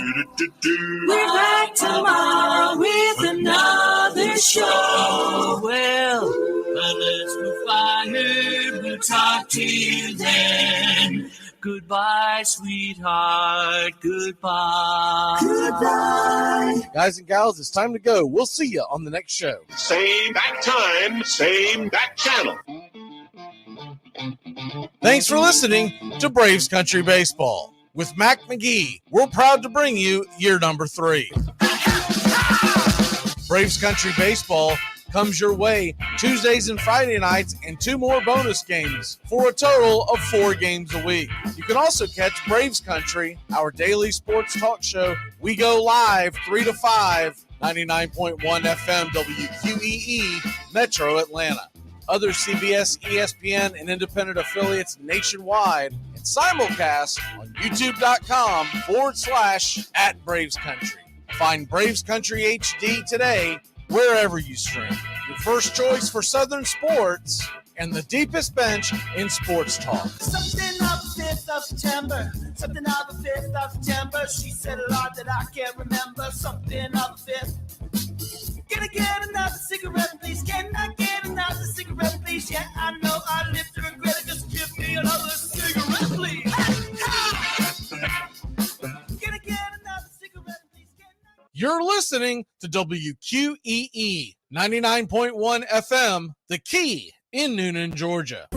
We're back tomorrow with another show. Well, let's move forward, we'll talk to you then. Goodbye, sweetheart, goodbye. Goodbye. Guys and gals, it's time to go. We'll see you on the next show. Same back time, same back channel. Thanks for listening to Braves Country Baseball. With Mac Magee, we're proud to bring you year number 3. Braves Country Baseball comes your way Tuesdays and Friday nights and 2 more bonus games for a total of 4 games a week. You can also catch Braves Country, our daily sports talk show. We go live 3 to 5, 99.1 FM WQEE, Metro Atlanta. Other CBS, ESPN, and independent affiliates nationwide, and simulcast on youtube.com/@BravesCountry. Find Braves Country HD today wherever you stream. Your first choice for Southern sports and the deepest bench in sports talk. Something of the 5th of September. Something of the 5th of September. She said a lot that I can't remember. Something of the 5th. Can I get another cigarette, please? Can I get another cigarette, please? Yeah, I know I live to regret it. Just give me another cigarette, please. Can I get another cigarette, please? You're listening to WQEE 99.1 FM, The Key in Noonan, Georgia.